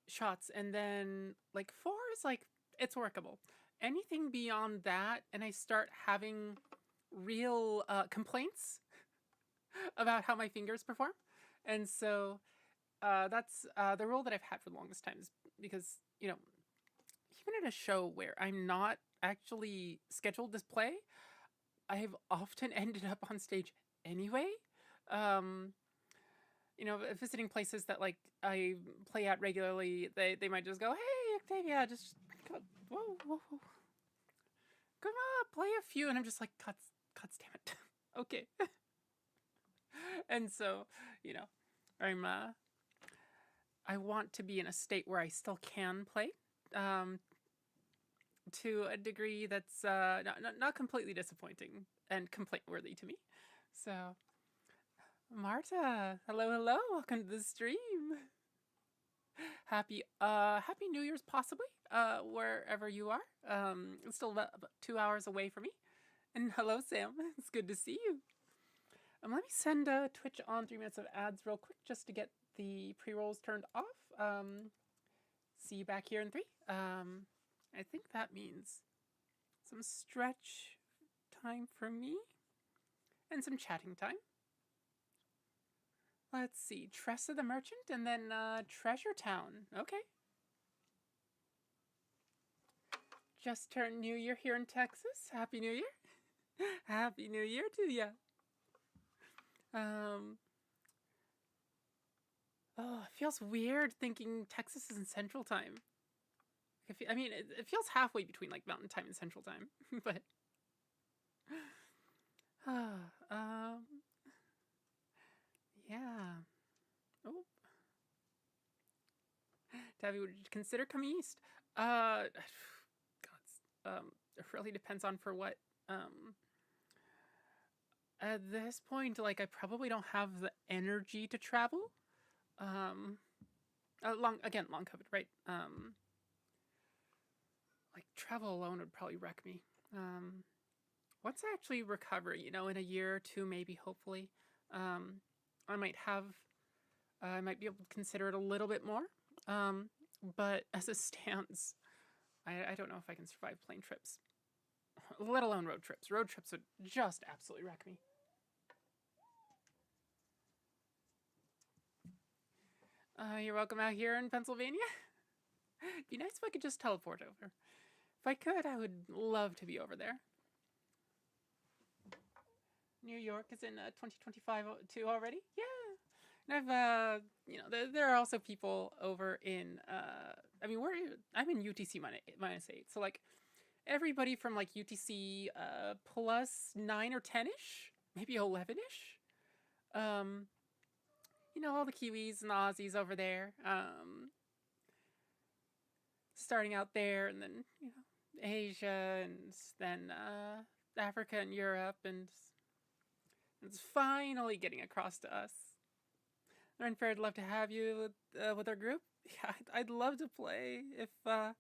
shots. And then like 4 is like, it's workable. Anything beyond that, and I start having real complaints about how my fingers perform. And so that's the rule that I've had for the longest time, is because, you know, even at a show where I'm not actually scheduled to play, I've often ended up on stage anyway. You know, visiting places that like I play at regularly, they might just go, "Hey, Octavia, just go, whoa, whoa, whoa, come on, play a few," and I'm just like, "God damn it, okay." And so, you know, I want to be in a state where I still can play, to a degree that's not completely disappointing and complaint worthy to me. So, Marta, hello, welcome to the stream. Happy New Year's, possibly, wherever you are. It's still about 2 hours away from me. And hello, Sam. It's good to see you. Let me send Twitch on 3 minutes of ads real quick just to get the pre-rolls turned off. See you back here in 3. I think that means some stretch time for me and some chatting time. Let's see, Tressa the Merchant and then Treasure Town. Okay. Just turned New Year here in Texas. Happy New Year. Happy New Year to ya. Oh, it feels weird thinking Texas is in Central Time. I mean, it feels halfway between like Mountain Time and Central Time, but yeah. Oh, Tabby, would you consider coming east? God, it really depends on for what. At this point, like, I probably don't have the energy to travel. Long COVID, right? Like, travel alone would probably wreck me. Once I actually recover, you know, in a year or 2, maybe, hopefully, I might be able to consider it a little bit more. But as it stands, I don't know if I can survive plane trips, let alone road trips. Road trips would just absolutely wreck me. You're welcome out here in Pennsylvania. It'd be nice if I could just teleport over. If I could, I would love to be over there. New York is in 2025 too already. Yeah. And I've, you know, there are also people over in, I mean, I'm in UTC -8. So like everybody from like UTC plus 9 or 10-ish, maybe 11-ish. You know, all the Kiwis and the Aussies over there. Starting out there, and then, you know, Asia, and then Africa and Europe, and it's finally getting across to us. Renfair, I'd love to have you with our group. Yeah, I'd love to play if I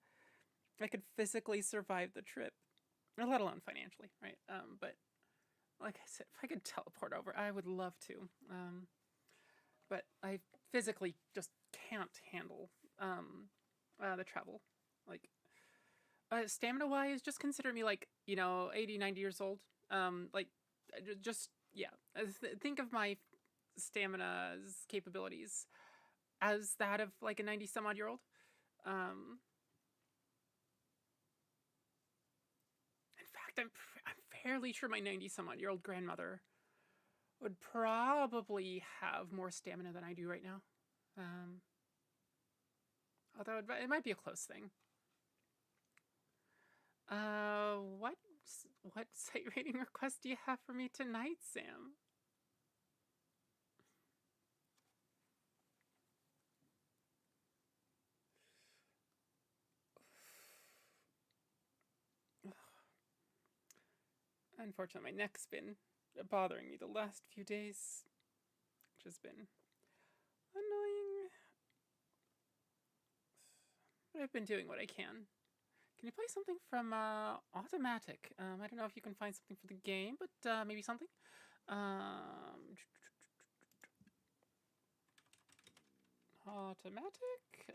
could physically survive the trip, or let alone financially, right? But like I said, if I could teleport over, I would love to. But I physically just can't handle the travel. Like, stamina-wise, just consider me like, you know, 80, 90 years old. Like, just, yeah. Think of my stamina's capabilities as that of like a 90-some-odd-year-old. In fact, I'm fairly sure my 90-some-odd-year-old grandmother would probably have more stamina than I do right now. Although it might be a close thing. What site rating request do you have for me tonight, Sam? Unfortunately, my neck's been bothering me the last few days, which has been annoying. But I've been doing what I can. Can you play something from Automatic? I don't know if you can find something for the game, but maybe something. Automatic.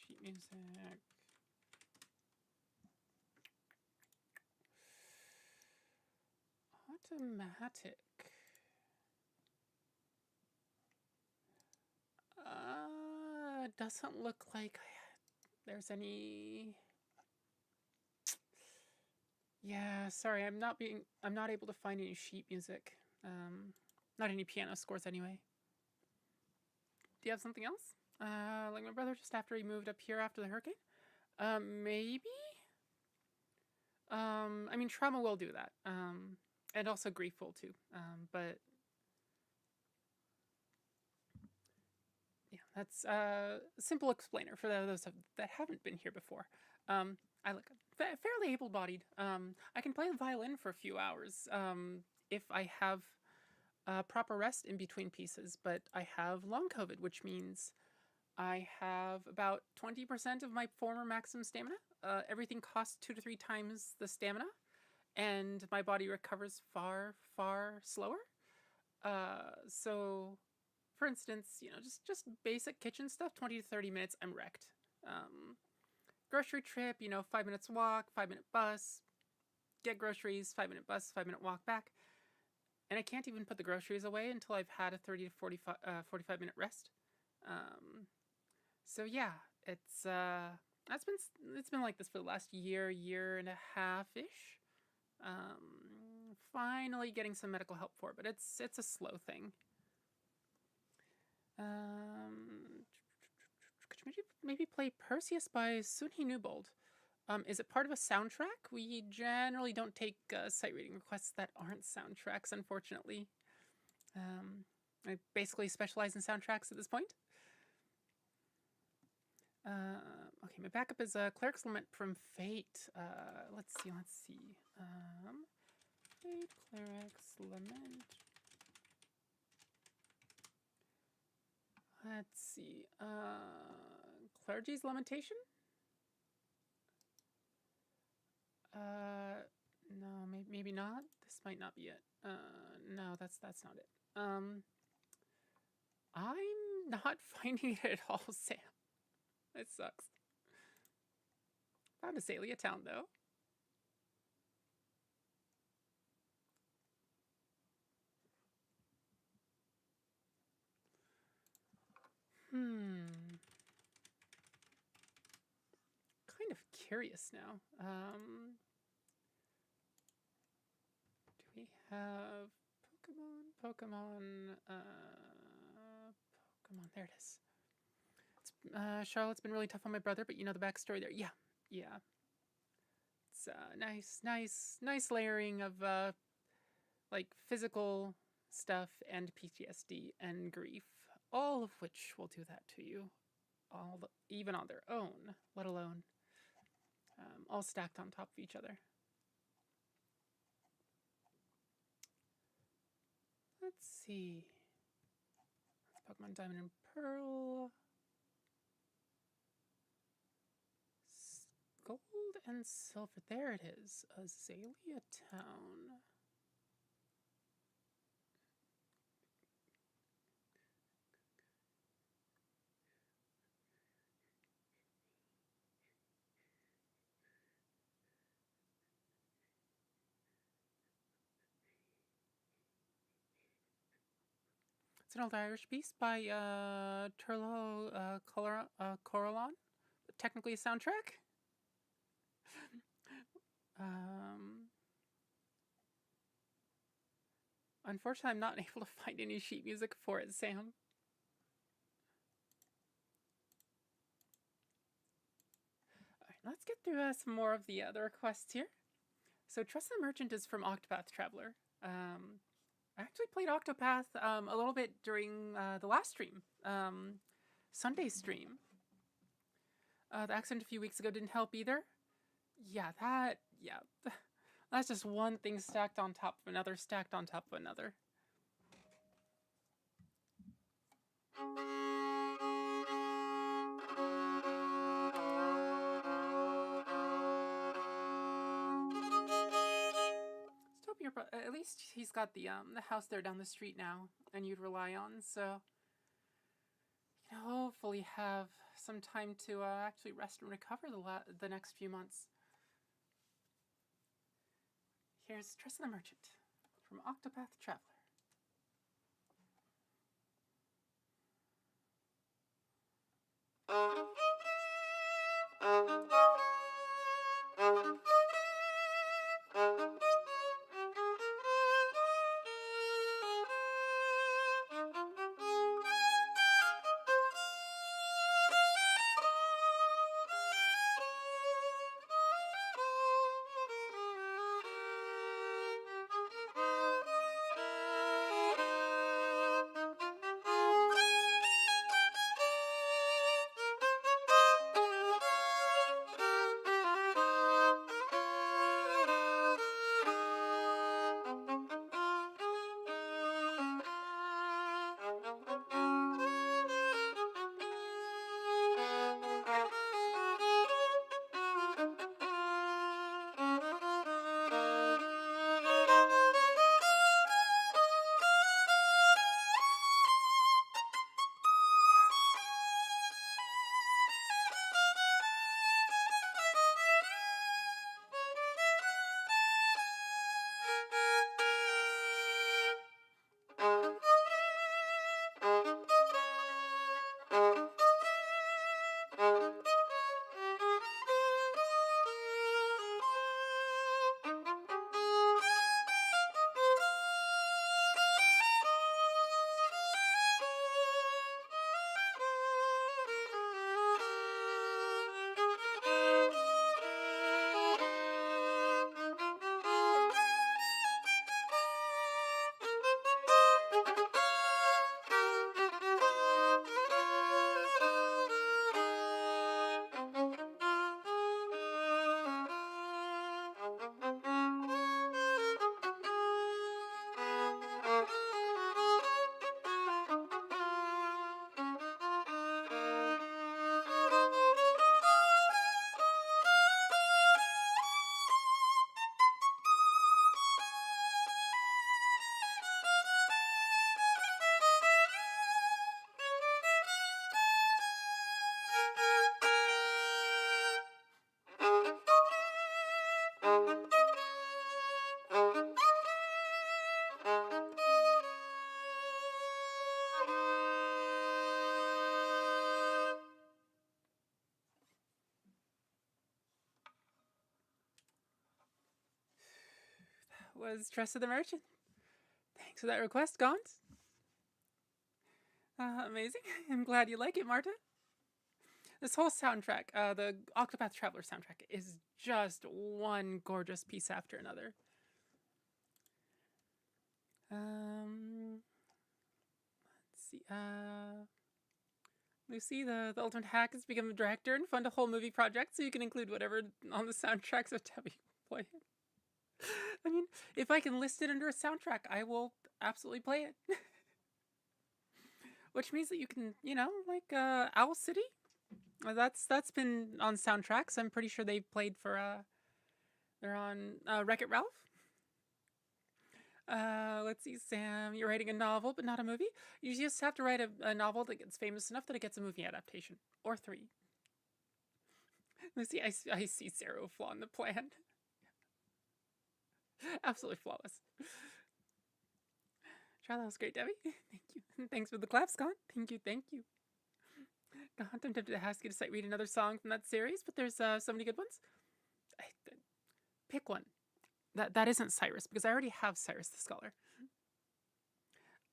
Sheet music. Automatic. Doesn't look like there's any. Yeah, sorry, I'm not able to find any sheet music. Not any piano scores anyway. Do you have something else? Like my brother just after he moved up here after the hurricane? Maybe? I mean, trauma will do that. And also grief will too. But yeah, that's a simple explainer for those that haven't been here before. I look fairly able-bodied. I can play the violin for a few hours if I have proper rest in between pieces, but I have long COVID, which means I have about 20% of my former maximum stamina. Everything costs 2 to 3 times the stamina, and my body recovers far, far slower. So, for instance, just basic kitchen stuff, 20 to 30 minutes, I'm wrecked. Grocery trip, 5 minutes walk, 5-minute bus, get groceries, 5-minute bus, 5-minute walk back. And I can't even put the groceries away until I've had a 30 to 45-minute rest. So yeah, it's been like this for the last year and a half-ish. Finally getting some medical help for it, but it's a slow thing. Could you maybe play Perseus by Sunhee Newbold? Is it part of a soundtrack? We generally don't take sight reading requests that aren't soundtracks, unfortunately. I basically specialize in soundtracks at this point. Okay, my backup is Cleric's Lament from Fate. Let's see. Fate, Cleric's Lament. Let's see. Clergy's Lamentation? No, maybe not. This might not be it. No, that's not it. I'm not finding it at all, Sam. It sucks. Found Azalea Town, though. Kind of curious now. Do we have Pokemon, there it is. Charlotte's been really tough on my brother, but you know the backstory there. Yeah. It's nice layering of like physical stuff and PTSD and grief, all of which will do that to you, even on their own, let alone all stacked on top of each other. Let's see. Pokemon Diamond and Pearl. Gold and Silver. There it is. Azalea Town. It's an old Irish piece by Turlo Coralon. Technically a soundtrack. Unfortunately, I'm not able to find any sheet music for it, Sam. Alright, let's get through some more of the other requests here. So, Trust the Merchant is from Octopath Traveler. I actually played Octopath a little bit during the last stream, Sunday's stream. The accident a few weeks ago didn't help either. Yeah, that's just one thing stacked on top of another, stacked on top of another. at least he's got the house there down the street now, and you'd rely on, so you can hopefully have some time to actually rest and recover the next few months. Here's Trust the Merchant from Octapath Traveler. Was Trust of the Merchant. Thanks for that request, Gaunt. Amazing. I'm glad you like it, Marta. This whole soundtrack, the Octopath Traveler soundtrack, is just one gorgeous piece after another. Let's see. Lucy, the ultimate hack, has become a director and fund a whole movie project, so you can include whatever on the soundtracks of Debbie play it. I mean, if I can list it under a soundtrack, I will absolutely play it. Which means that you can, you know, like Owl City. That's been on soundtracks. I'm pretty sure they've played for they're on Wreck-It Ralph. Let's see, Sam, you're writing a novel, but not a movie. You just have to write a novel that gets famous enough that it gets a movie adaptation. Or 3. Lucy, I see zero flaw in the plan. Absolutely flawless. Try that was great, Debbie. Thank you. Thanks for the claps, Gaunt. Thank you, thank you. Gaunt, I'm tempted to ask you to read another song from that series, but there's so many good ones. Pick one. That isn't Cyrus, because I already have Cyrus the Scholar.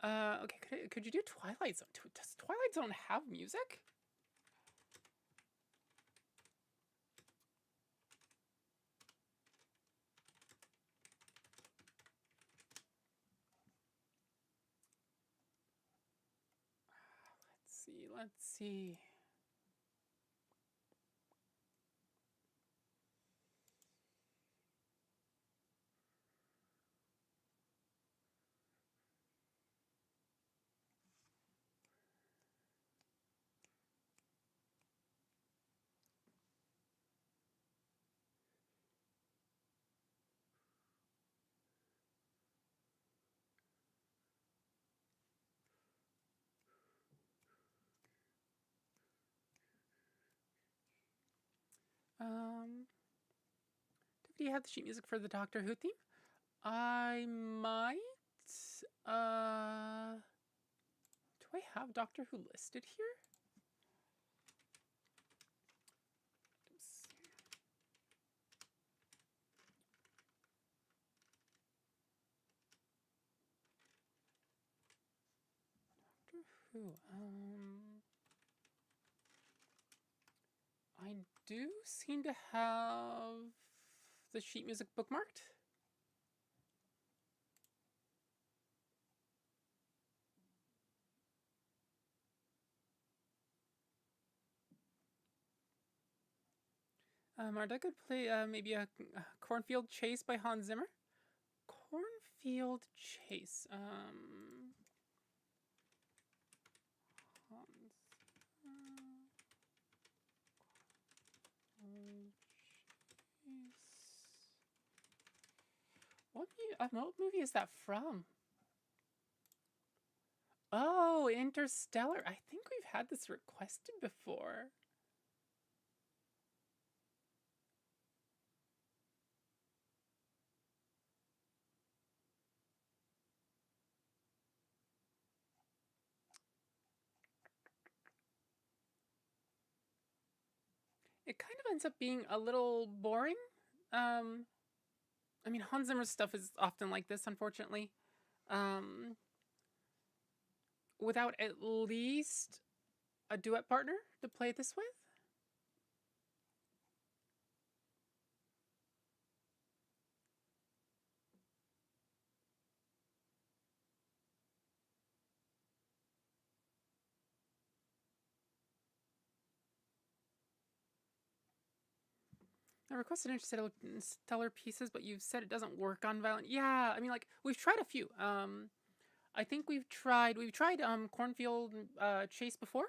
Okay, could you do Twilight Zone? Does Twilight Zone have music? Let's see. Do you have the sheet music for the Doctor Who theme? I might. Do I have Doctor Who listed here? Oops. Doctor Who. I do seem to have the sheet music bookmarked. Marta could play maybe a Cornfield Chase by Hans Zimmer. Cornfield Chase. What movie is that from? Oh, Interstellar. I think we've had this requested before. It kind of ends up being a little boring. I mean, Hans Zimmer's stuff is often like this, unfortunately. Without at least a duet partner to play this with. I requested Interstellar pieces, but you've said it doesn't work on violin. Yeah, I mean, like, we've tried a few. I think we've tried Cornfield Chase before.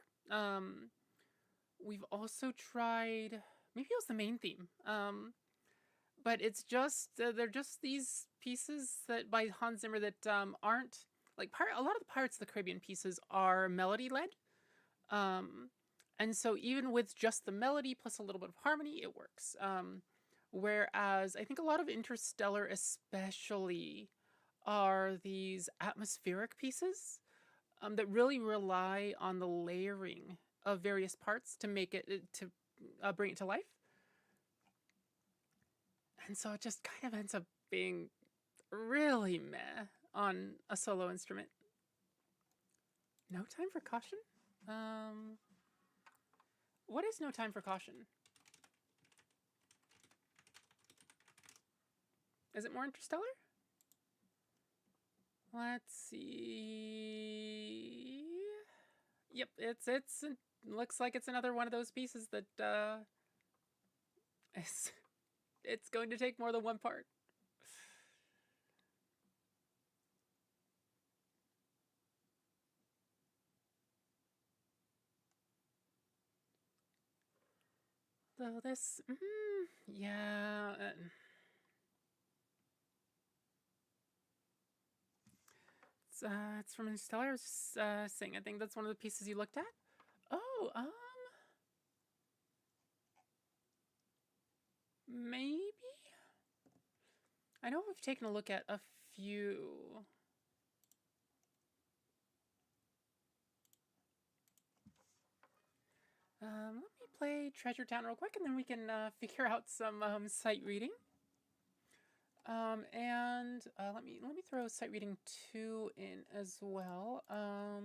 We've also tried, maybe it was the main theme. But it's just, they're just these pieces that by Hans Zimmer that aren't, like, a lot of the Pirates of the Caribbean pieces are melody-led. And so even with just the melody plus a little bit of harmony, it works. Whereas I think a lot of Interstellar especially are these atmospheric pieces that really rely on the layering of various parts to make it, to bring it to life. And so it just kind of ends up being really meh on a solo instrument. No Time for Caution? What is No Time for Caution? Is it more Interstellar? Let's see. Yep, it's looks like it's another one of those pieces that it's going to take more than one part. Though this, yeah. It's from Interstellar. I was just saying, I think that's one of the pieces you looked at. Oh, maybe? I know we've taken a look at a few. Let me play Treasure Town real quick, and then we can figure out some sight reading. And let me throw sight reading 2 in as well. There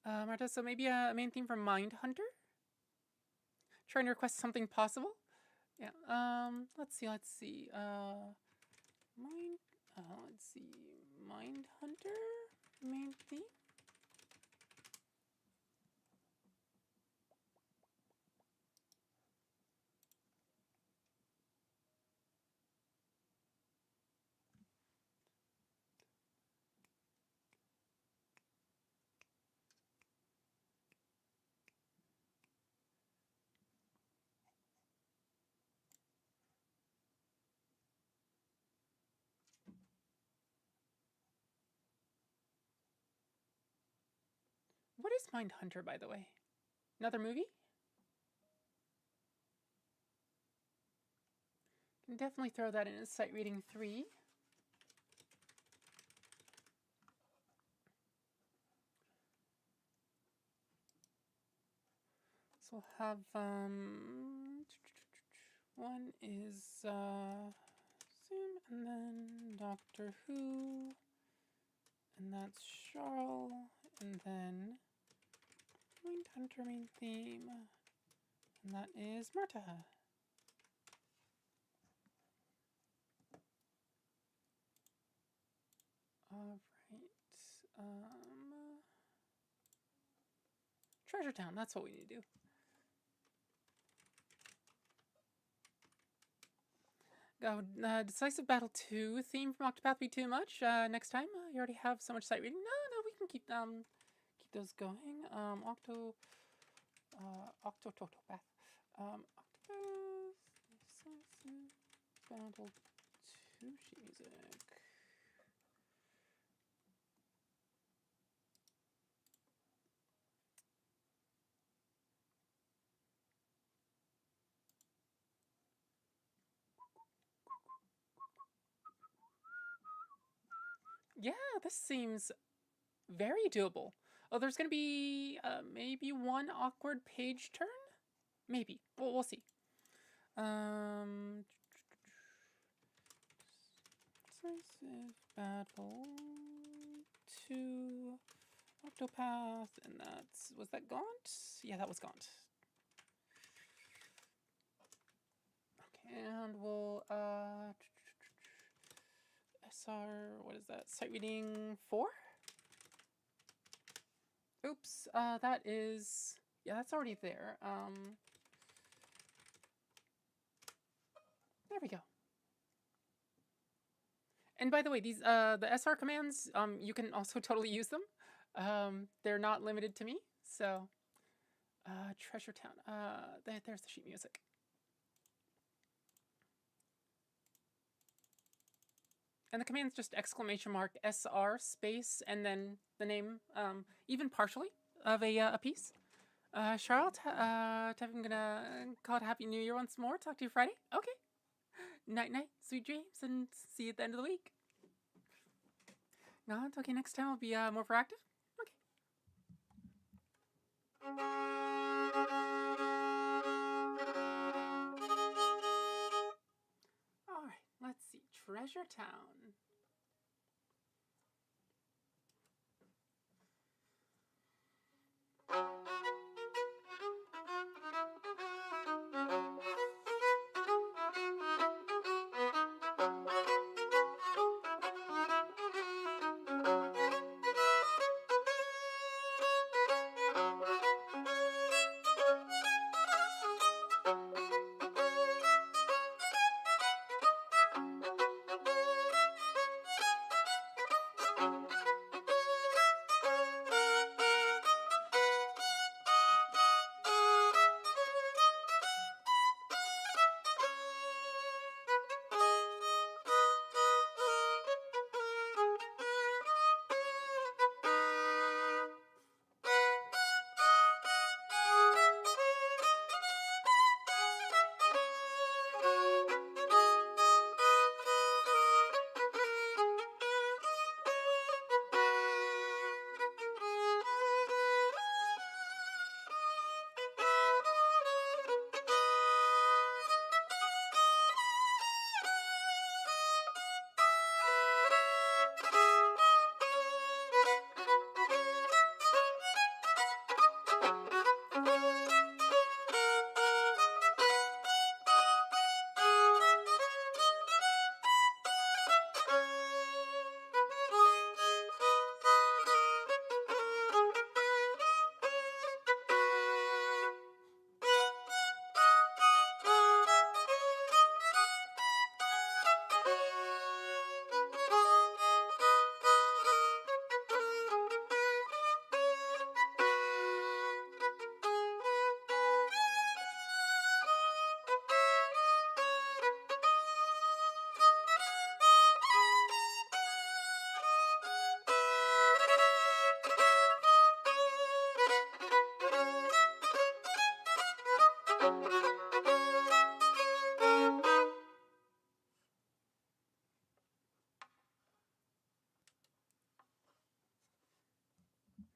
we go. Marta, so maybe a main theme from Mindhunter? Trying to request something possible? Yeah. Let's see. Let's see. Mindhunter main theme. What is Mindhunter, by the way? Another movie? Can definitely throw that in as sight reading 3. So we'll have one is Zoom, and then Doctor Who, and that's Charles, and then Mindhunter main theme, and that is Marta. All right. Treasure Town, that's what we need to do. Decisive Battle 2 theme from Octopath be too much. Next time, you already have so much sight reading. No, we can keep those going. Octopath. Octopath Decisive Battle 2 sheet music. Yeah, this seems very doable. Oh, there's going to be maybe one awkward page turn? Maybe. Well, we'll see. Decisive Battle 2 Octopath, and that's... was that Gaunt? Yeah, that was Gaunt. Okay, and we'll... SR... what is that? Sight reading 4? Oops, that is... yeah, that's already there. There we go. And by the way, these the SR commands, you can also totally use them. They're not limited to me. So, Treasure Town. There's the sheet music. And the command's just exclamation mark SR space and then the name, even partially, of a piece. Charlotte, I'm gonna call it Happy New Year once more. Talk to you Friday. Okay. Night night, sweet dreams, and see you at the end of the week. No, it's okay. Next time I'll be more proactive. Okay. All right. Let's see. Treasure Town.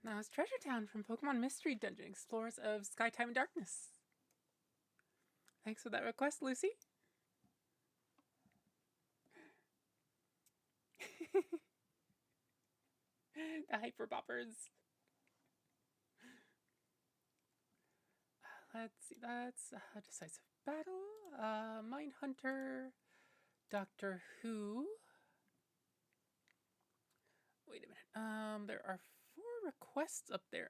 Now it's Treasure Town from Pokemon Mystery Dungeon, Explorers of Sky, Time, and Darkness. Thanks for that request, Lucy. The Hyper Boppers. Let's see, that's Decisive Battle, Mindhunter, Doctor Who. Wait a minute. There are 4 requests up there.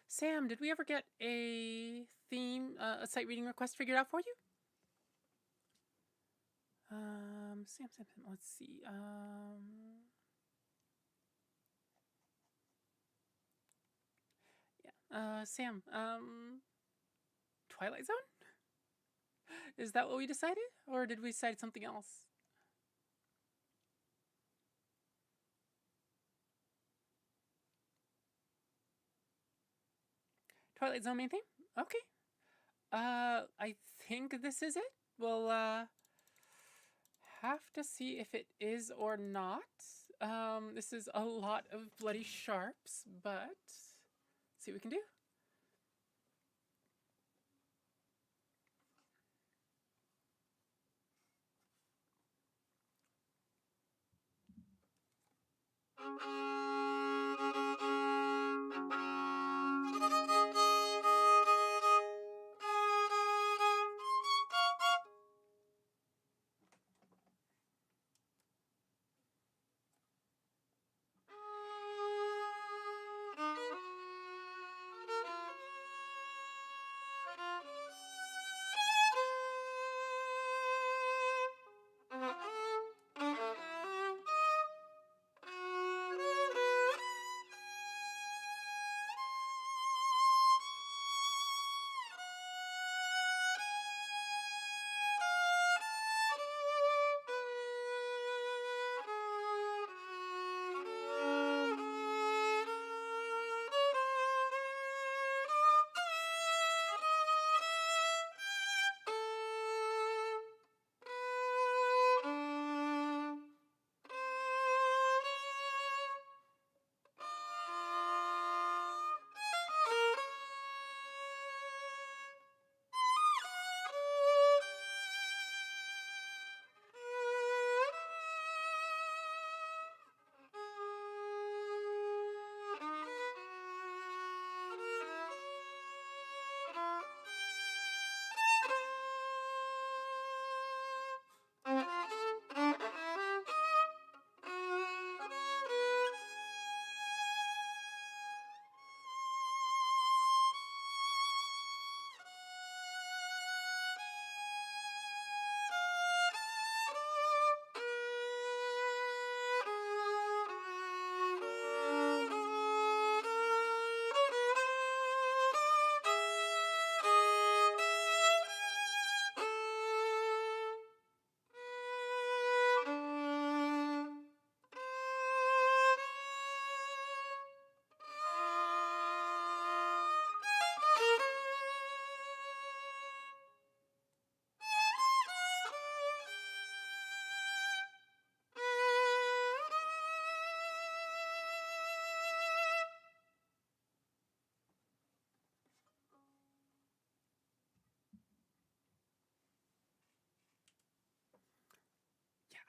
Sam, did we ever get a theme, a sight reading request figured out for you? Sam, let's see. Yeah. Sam, Twilight Zone? Is that what we decided? Or did we decide something else? Twilight Zone main theme? Okay. I think this is it. We'll, have to see if it is or not. This is a lot of bloody sharps, but see what we can do.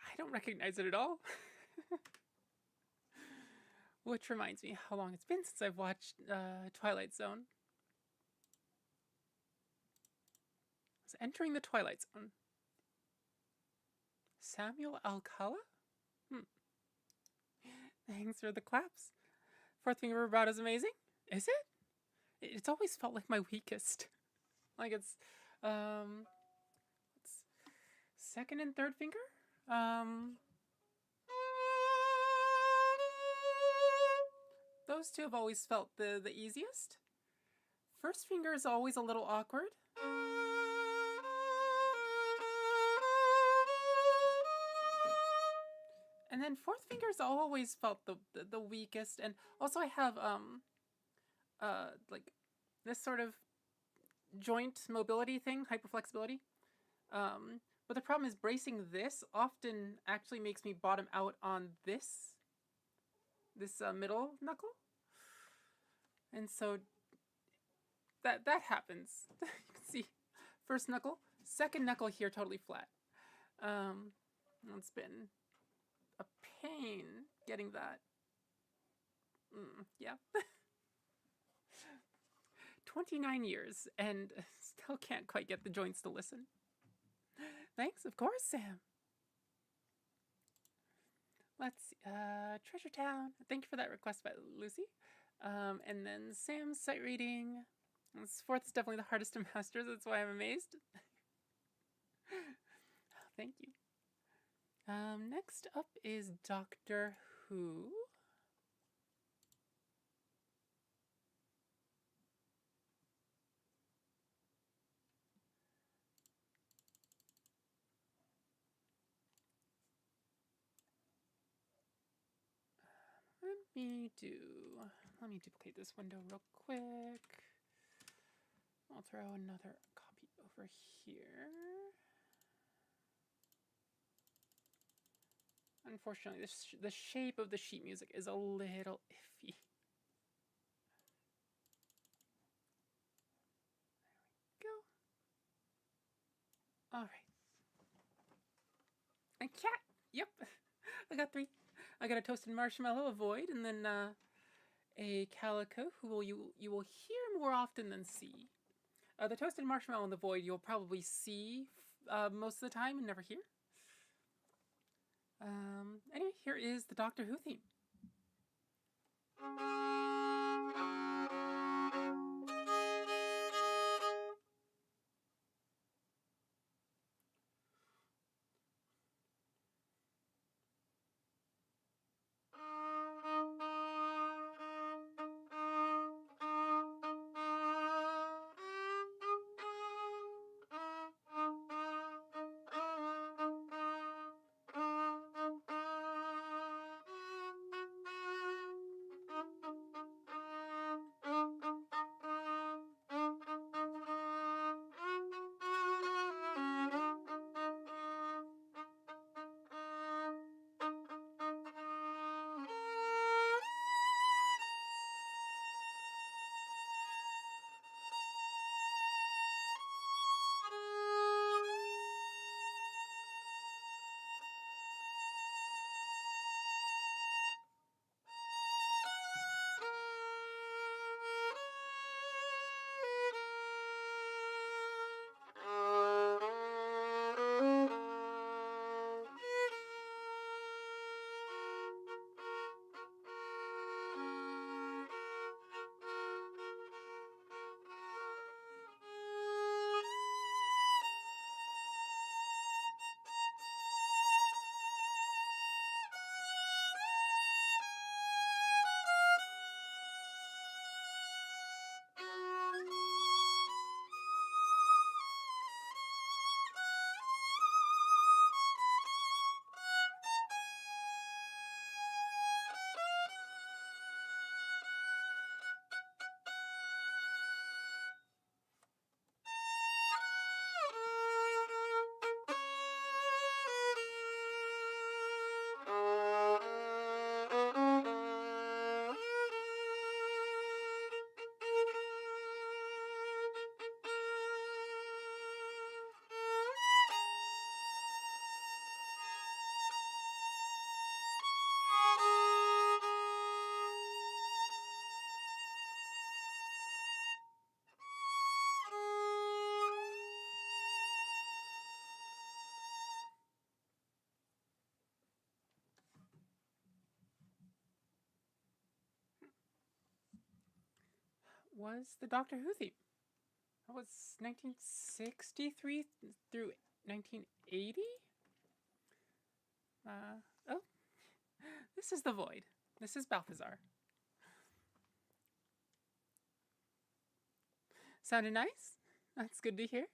I don't recognize it at all. Which reminds me how long it's been since I've watched Twilight Zone. I was entering the Twilight Zone. Samuel Alcala? Thanks for the claps. 4th finger vibrato is amazing. Is it? It's always felt like my weakest. Like it's 2nd and 3rd finger? Those 2 have always felt the easiest. 1st finger is always a little awkward. And then 4th finger's always felt the weakest. And also I have like this sort of joint mobility thing, hyperflexibility. But the problem is bracing this often actually makes me bottom out on this middle knuckle. And so that happens. You can see first knuckle, second knuckle here totally flat. It's been a pain getting that. Yeah. 29 years and still can't quite get the joints to listen. Thanks, of course, Sam. Let's see. Treasure Town. Thank you for that request by Lucy. And then Sam's sight reading. This fourth is definitely the hardest to master. That's why I'm amazed. Thank you. Next up is Doctor Who. Let me duplicate this window real quick. I'll throw another copy over here. Unfortunately, the shape of the sheet music is a little iffy. There we go. All right. A cat. Yep. I got 3. I got a toasted marshmallow, a void, and then a calico who you will hear more often than see. The toasted marshmallow and the void you'll probably see most of the time and never hear. Anyway, here is the Doctor Who theme. Was the Doctor Who theme. That was 1963 through 1980? Oh, this is the Void. This is Balthazar. Sounded nice? That's good to hear.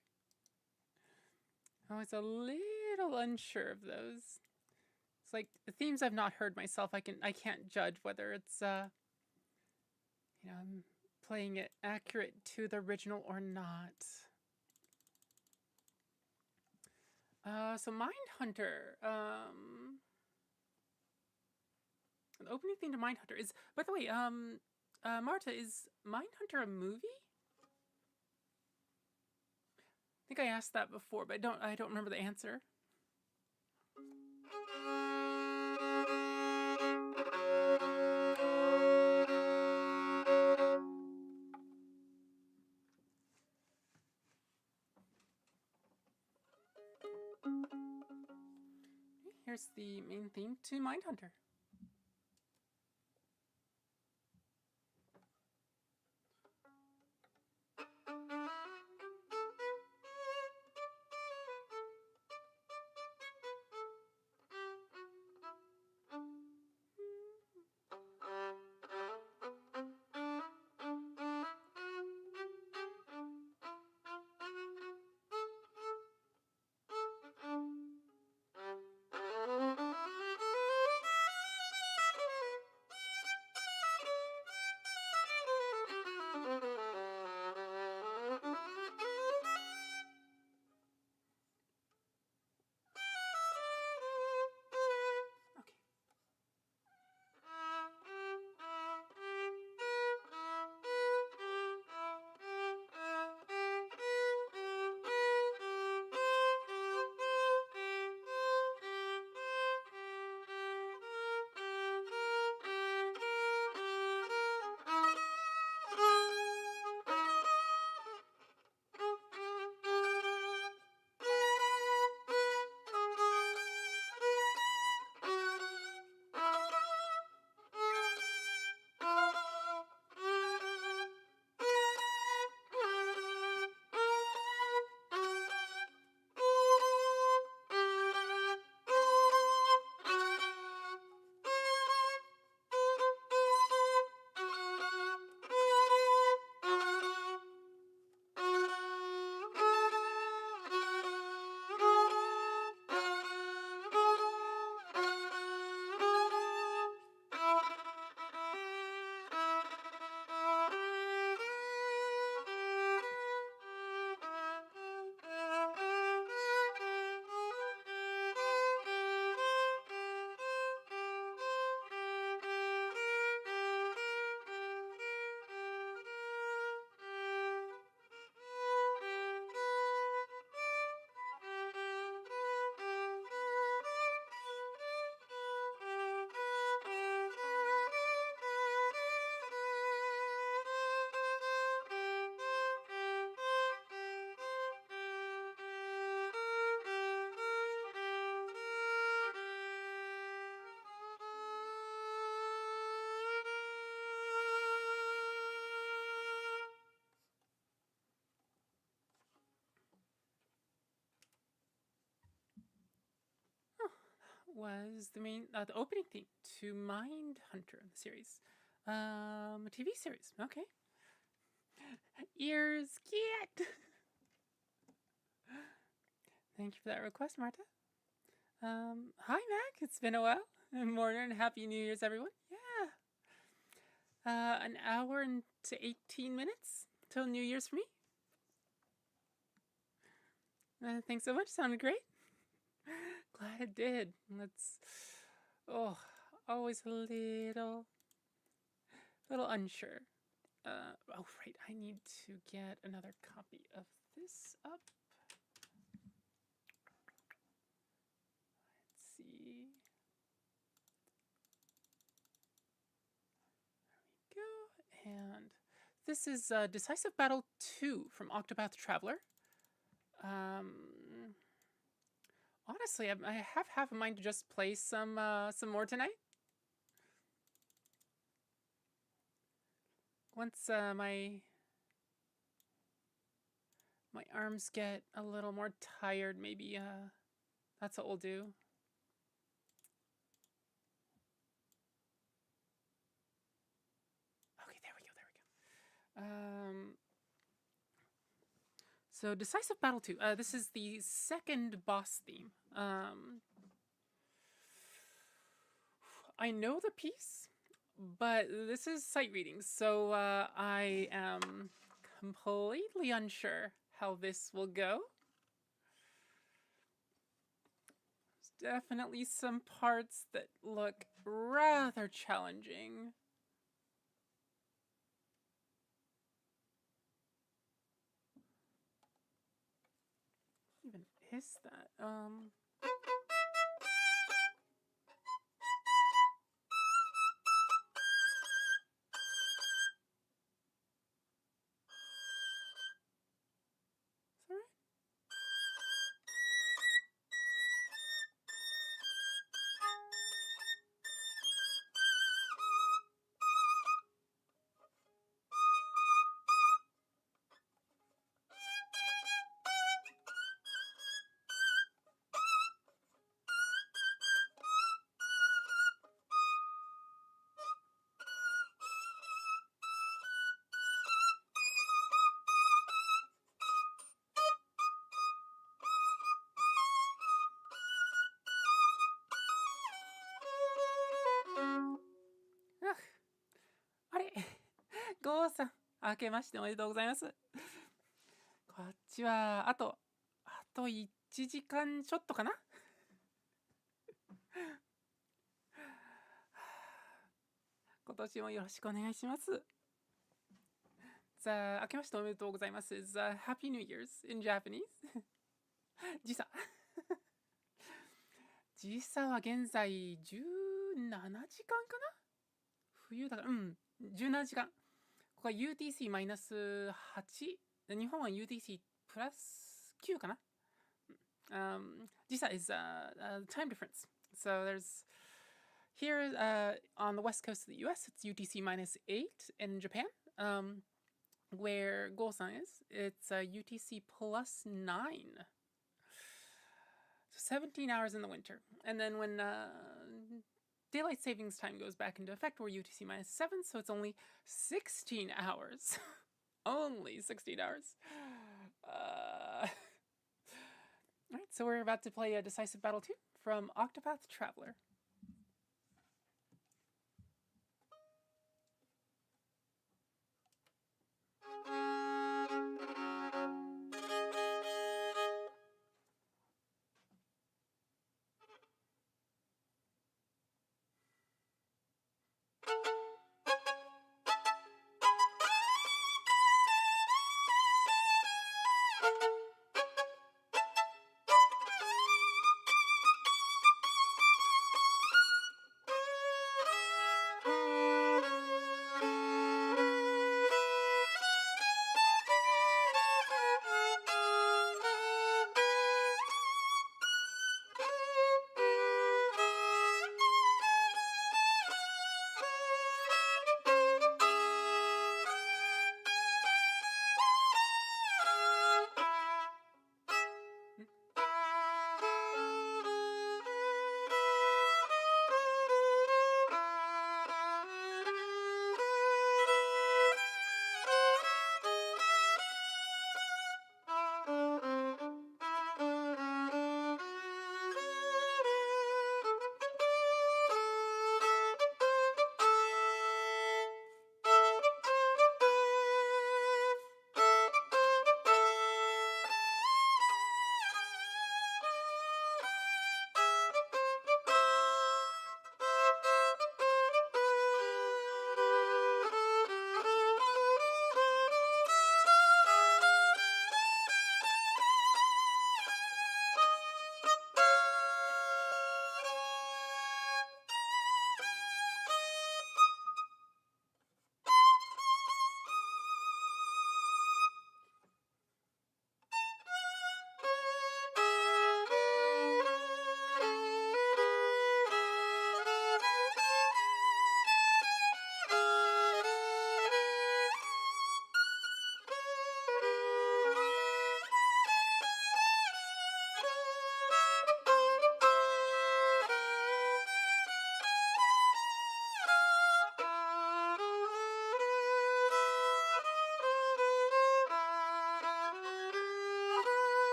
I was a little unsure of those. It's like the themes I've not heard myself. I can't judge whether it's I'm playing it accurate to the original or not. So Mindhunter, the opening theme to Mindhunter is, by the way, Marta, is Mindhunter a movie? I think I asked that before, but I don't remember the answer. Here's the main theme to Mindhunter. Was the opening theme to Mindhunter, the series, a TV series. Okay. Ears, get. Thank you for that request, Marta. Hi, Mac. It's been a while. Morning, happy New Year's, everyone. Yeah. An hour and 18 minutes till New Year's for me. Thanks so much. Sounded great. Glad it did. Always a little unsure. Right, I need to get another copy of this up. Let's see. There we go. And this is Decisive Battle 2 from Octopath Traveler. Honestly, I have half a mind to just play some more tonight. Once my arms get a little more tired, maybe that's what we'll do. Okay, there we go. So Decisive Battle 2. This is the second boss theme. I know the piece. but this is sight reading, so I am completely unsure how this will go. There's definitely some parts that look rather challenging. What even is that? Is that right? Ugh. あれゴーさん、明けましておめでとうございます。こっちは、あと1時間ちょっとかな今年もよろしくお願いします。明けましておめでとうございます。Happy New Year's in Japanese. 時差。時差は現在17時間かな冬だから、17時間。ここは UTC-8。日本は UTC プラス9かな時差 is time difference. So there's here on the west coast of the US, it's UTC-8, and in Japan, where Go-san is, it's UTC plus 9. So 17 hours in the winter. And then when daylight savings time goes back into effect, we're UTC-7, so it's only 16 hours. Only 16 hours. Alright, so we're about to play a Decisive Battle 2 from Octopath Traveler.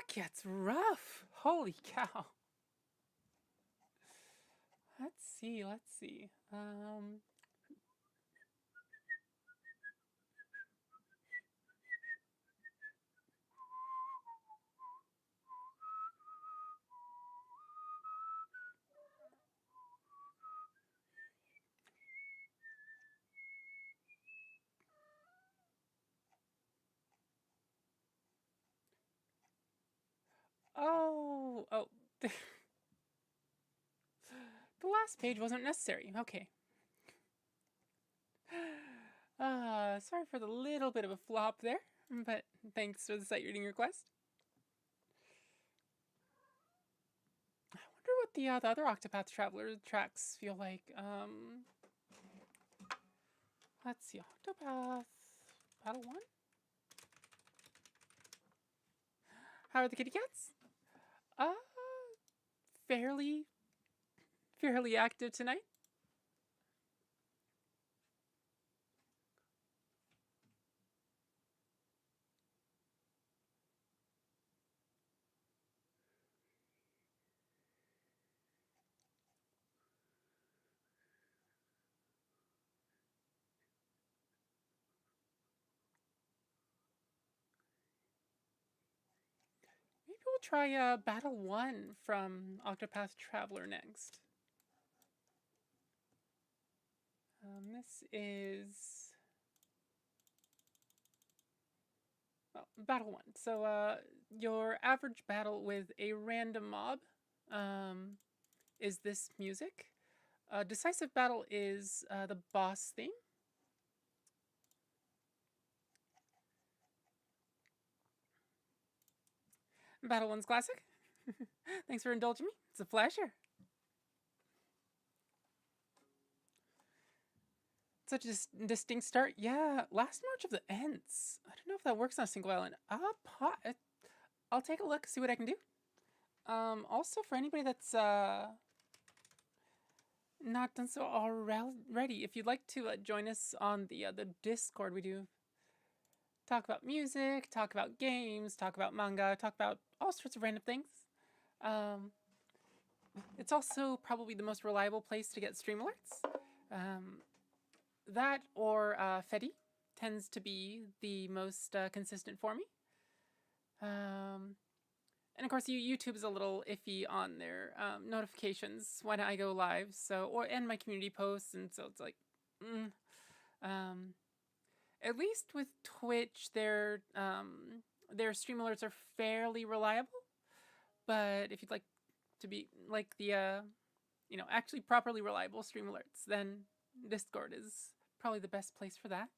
Heck yeah, it's rough. Holy cow. Let's see. Oh. The last page wasn't necessary. Okay. Sorry for the little bit of a flop there, but thanks for the sight reading request. I wonder what the other Octopath Traveler tracks feel like. Let's see, Octopath Battle 1? How are the kitty cats? Fairly active tonight. Maybe we'll try Battle 1 from Octopath Traveler next. This is... well, Battle 1. So, your average battle with a random mob is this music. Decisive battle is the boss theme. Battle 1's classic. Thanks for indulging me. It's a pleasure. Such a distinct start. Yeah, last March of the Ents. I don't know if that works on a single island. I'll take a look, see what I can do. Also, for anybody that's not done so already, if you'd like to join us on the Discord, we do talk about music, talk about games, talk about manga, talk about all sorts of random things. It's also probably the most reliable place to get stream alerts. That or Fedi tends to be the most consistent for me. And of course, YouTube is a little iffy on their notifications when I go live. And my community posts, and so it's like, at least with Twitch, their stream alerts are fairly reliable. But if you'd like to be like the actually properly reliable stream alerts, then Discord is probably the best place for that.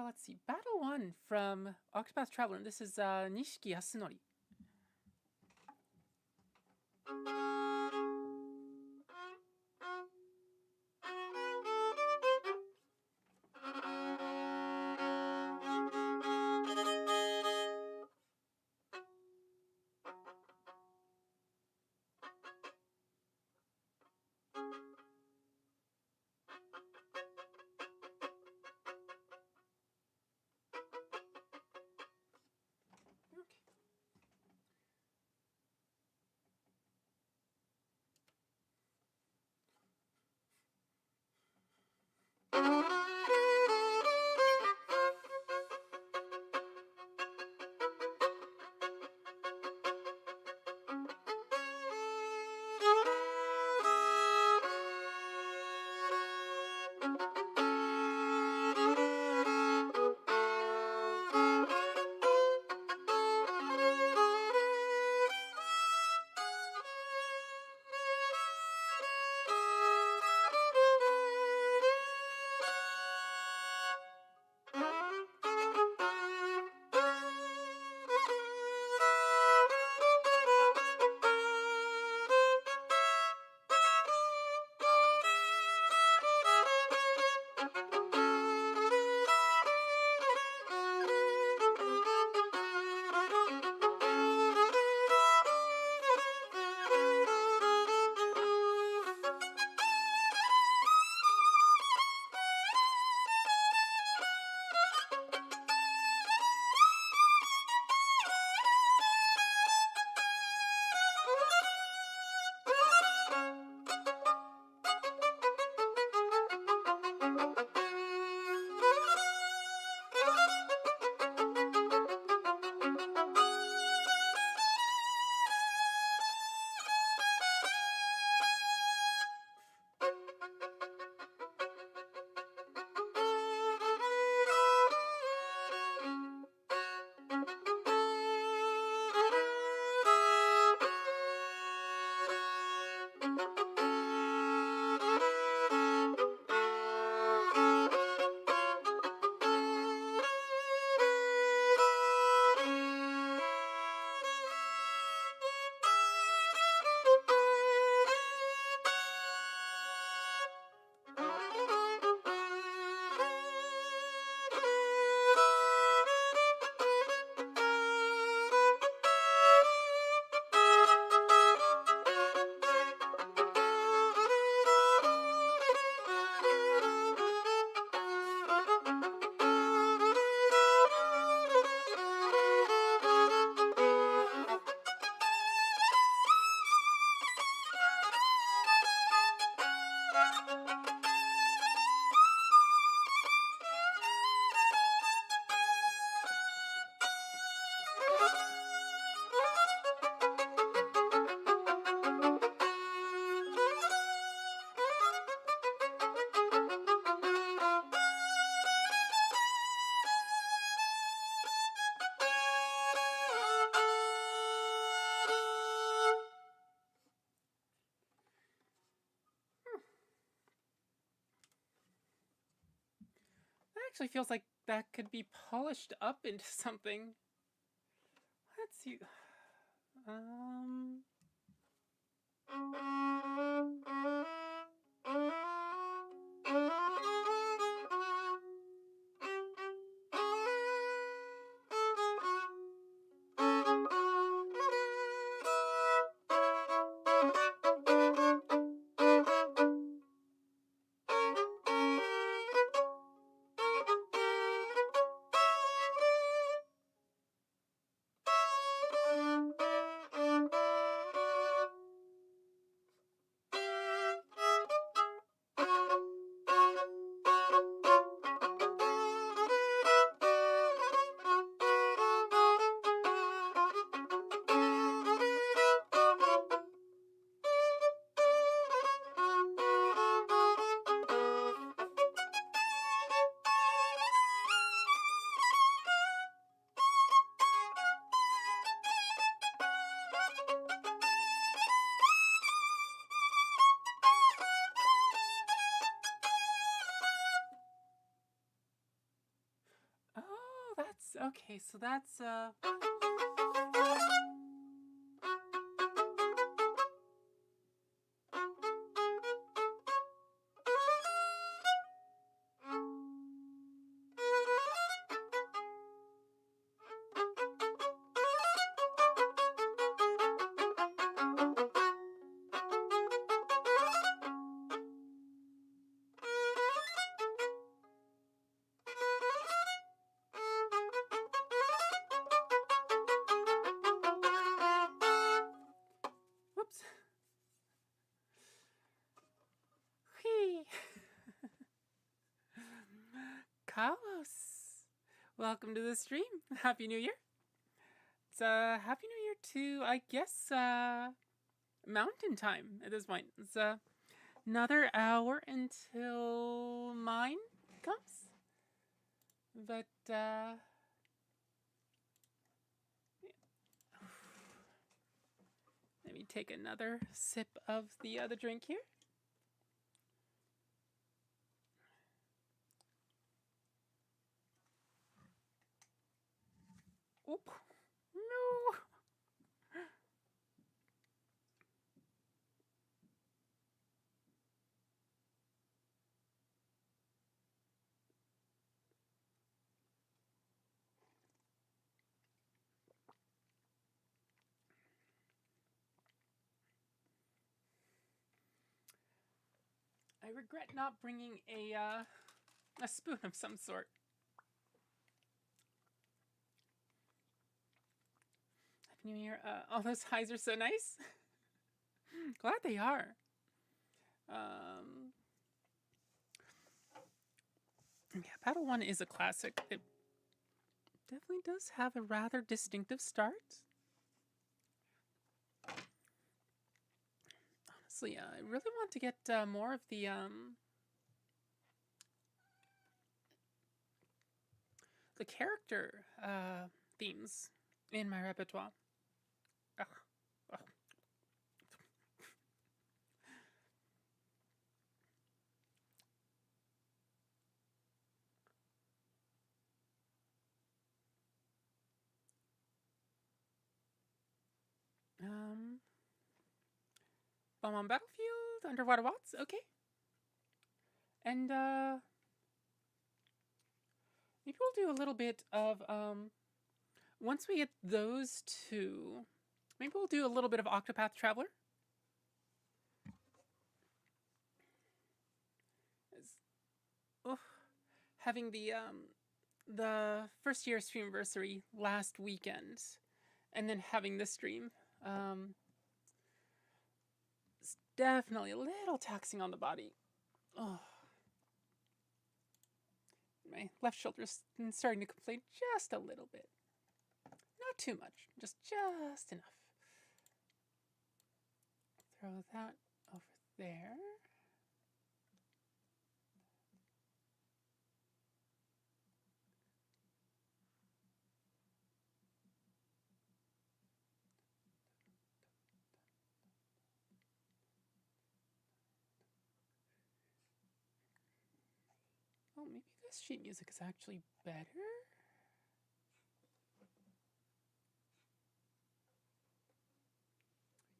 Let's see, Battle 1 from Octopath Traveler. This is Nishiki Yasunori. actually feels like that could be polished up into something. Let's see. Oh, that's okay. So that's whoops. Whee. Carlos, welcome to the stream. Happy New Year. It's Happy New Year to, I guess, Mountain Time at this point. It's another hour until mine comes. But let me take another sip of the other drink here. Oop. No. I regret not bringing a spoon of some sort. Happy New Year. All those highs are so nice. Glad they are. Yeah, Battle 1 is a classic. It definitely does have a rather distinctive start. Honestly, I really want to get more of the character themes in my repertoire. Ugh. Ugh. Bomb on Battlefield, Underwater Waltz, okay. And maybe we'll do a little bit of once we get those two, maybe we'll do a little bit of Octopath Traveler. Having the first year streamiversary last weekend, and then having this stream, it's definitely a little taxing on the body. Oh. My left shoulder's starting to complain just a little bit. Not too much, just enough. Throw that over there. Oh, maybe this sheet music is actually better.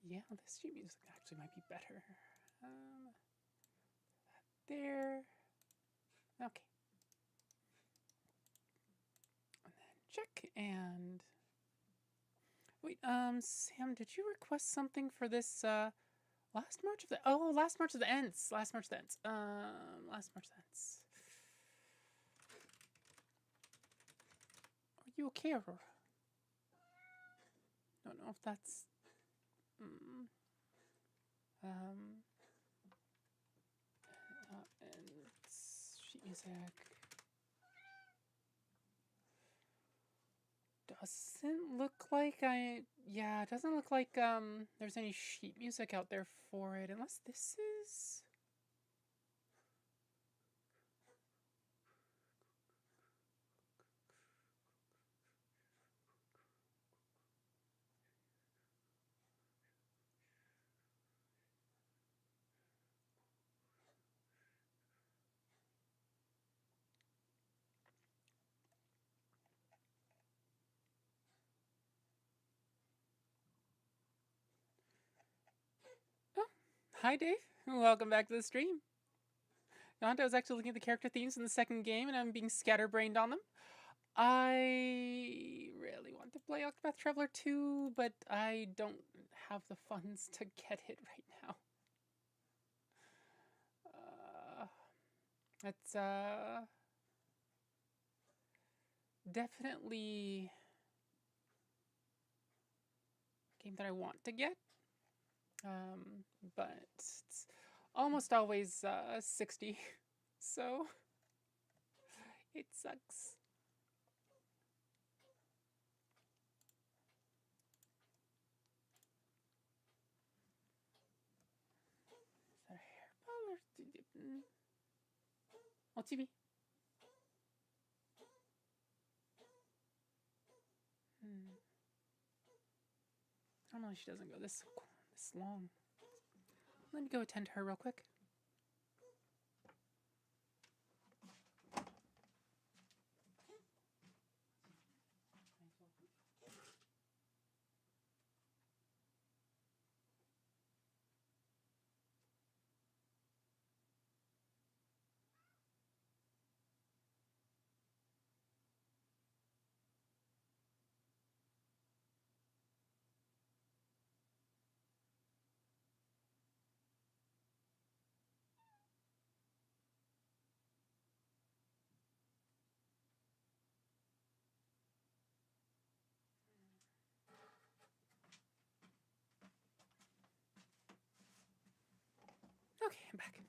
Yeah, this sheet music actually might be better. That there. Okay. And then check and... Wait, Sam, did you request something for this, last March of the... Oh, last March of the Ents. Last March of the Ents. Last March of the Ents. Are you okay, Aurora? Don't know if that's... and sheet music. Doesn't look like yeah, it doesn't look like there's any sheet music out there for it, unless this is... Oh, hi Dave. Welcome back to the stream. I was actually looking at the character themes in the second game and I'm being scatterbrained on them. I really want to play Octopath Traveler 2, but I don't have the funds to get it right now. It's definitely a game that I want to get, but it's almost always 60, so it sucks. Is that a hairball or... Oh, TV. Normally she doesn't go this long. Let me go attend to her real quick. Okay, I'm back.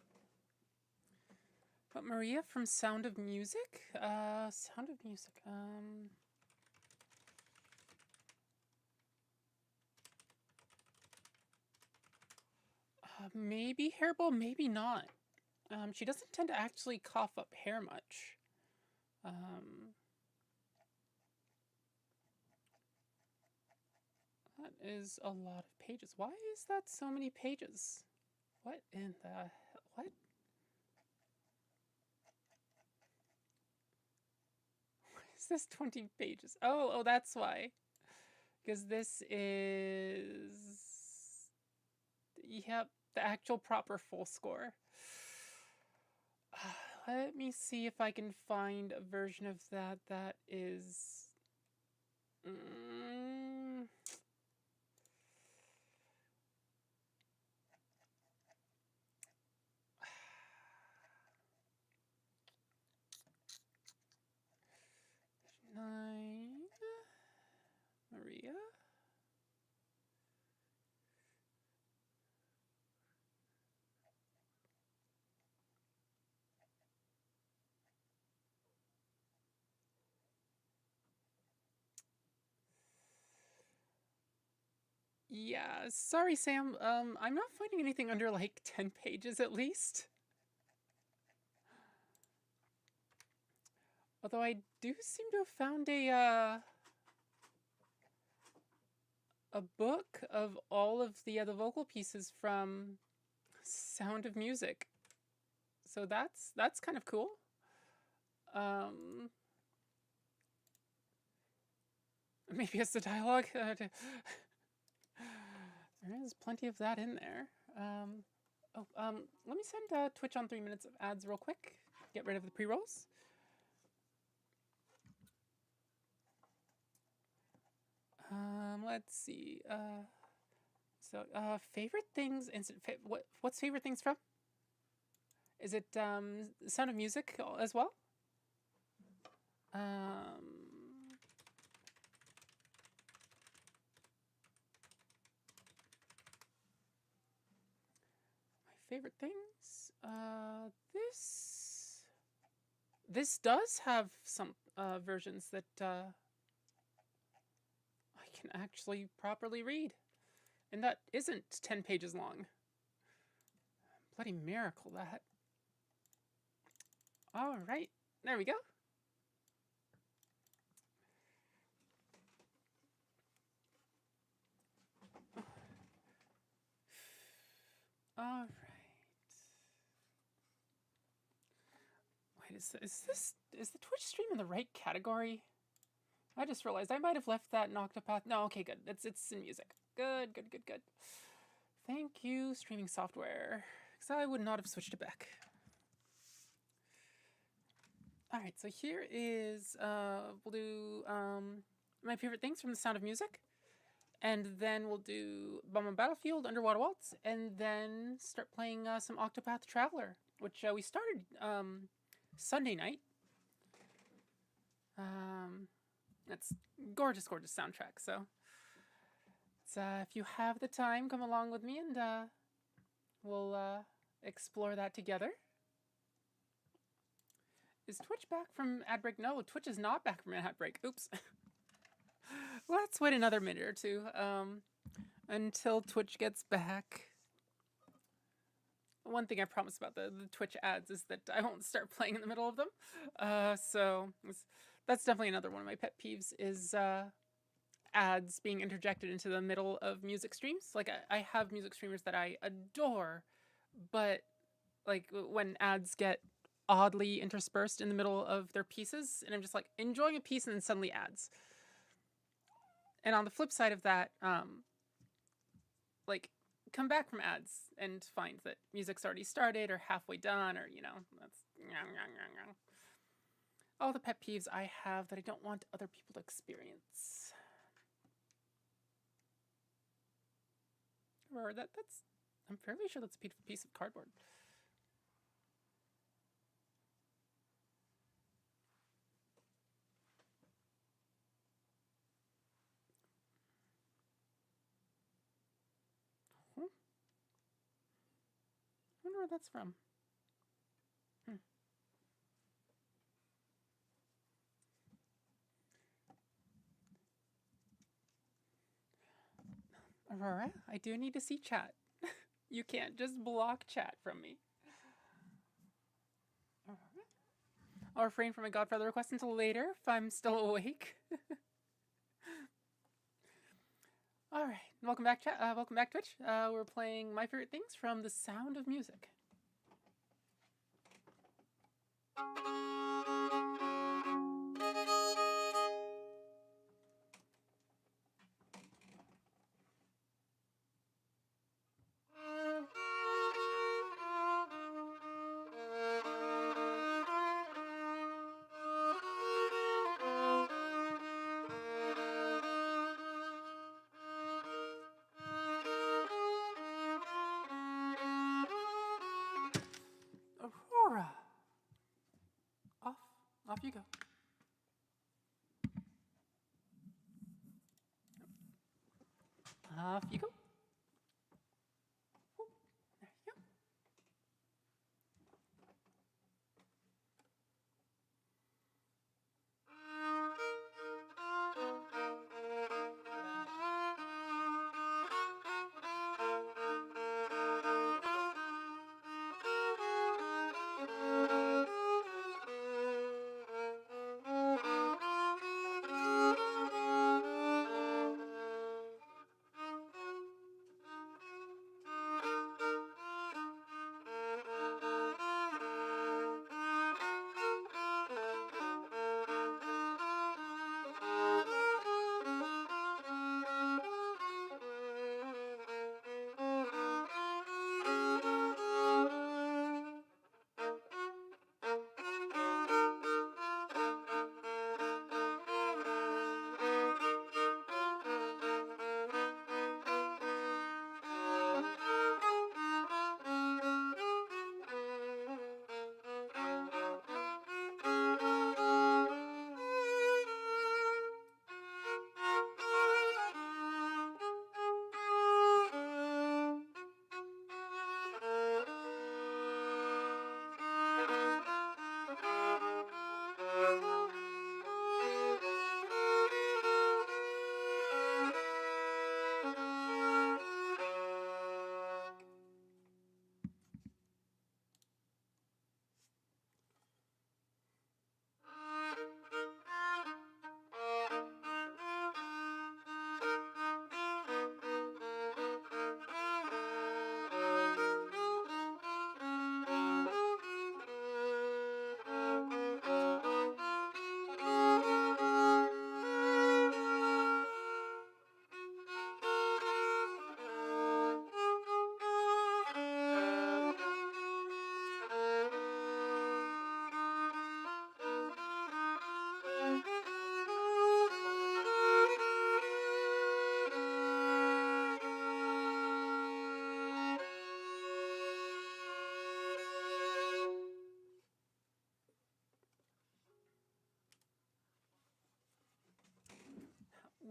But Maria from Sound of Music? Sound of Music, maybe hairball, maybe not. She doesn't tend to actually cough up hair much. That is a lot of pages. Why is that so many pages? What in the hell? What? Why is this 20 pages? Oh, that's why. Because this is... Yep, the actual proper full score. Let me see if I can find a version of that that is... Maria? Yeah, sorry, Sam. I'm not finding anything under like 10 pages at least. Although I do seem to have found a book of all of the vocal pieces from Sound of Music. So that's kind of cool. Maybe it's the dialogue. There is plenty of that in there. Let me send Twitch on 3 minutes of ads real quick. Get rid of the pre-rolls. Let's see. Favorite things. What's favorite things from? Is it Sound of Music as well? My favorite things. This does have some versions that I can actually properly read, and that isn't 10 pages long. Bloody miracle, that. All right, there we go. All right. Wait, is the Twitch stream in the right category? I just realized I might have left that in Octopath. No, okay, good. It's in music. Good. Thank you, streaming software, because I would not have switched it back. All right, so here is we'll do my favorite things from The Sound of Music, and then we'll do Bomb on Battlefield, Underwater Waltz, and then start playing some Octopath Traveler, which we started Sunday night. That's gorgeous soundtrack. So if you have the time, come along with me, and we'll explore that together. Is Twitch back from ad break? No, Twitch is not back from ad break. Oops. Let's wait another minute or two until Twitch gets back. One thing I promise about the Twitch ads is that I won't start playing in the middle of them. So that's definitely another one of my pet peeves is ads being interjected into the middle of music streams. Like I have music streamers that I adore, but like when ads get oddly interspersed in the middle of their pieces, and I'm just like enjoying a piece and then suddenly ads. And on the flip side of that, like come back from ads and find that music's already started or halfway done, or that's all the pet peeves I have that I don't want other people to experience. Or I'm fairly sure that's a piece of cardboard. I wonder where that's from. Aurora, I do need to see chat. You can't just block chat from me. Aurora? I'll refrain from a Godfather request until later if I'm still awake. All right, welcome back, chat. Welcome back, Twitch. We're playing my favorite things from The Sound of Music. Aurora! Off you go. Off you go. Oh, there you go.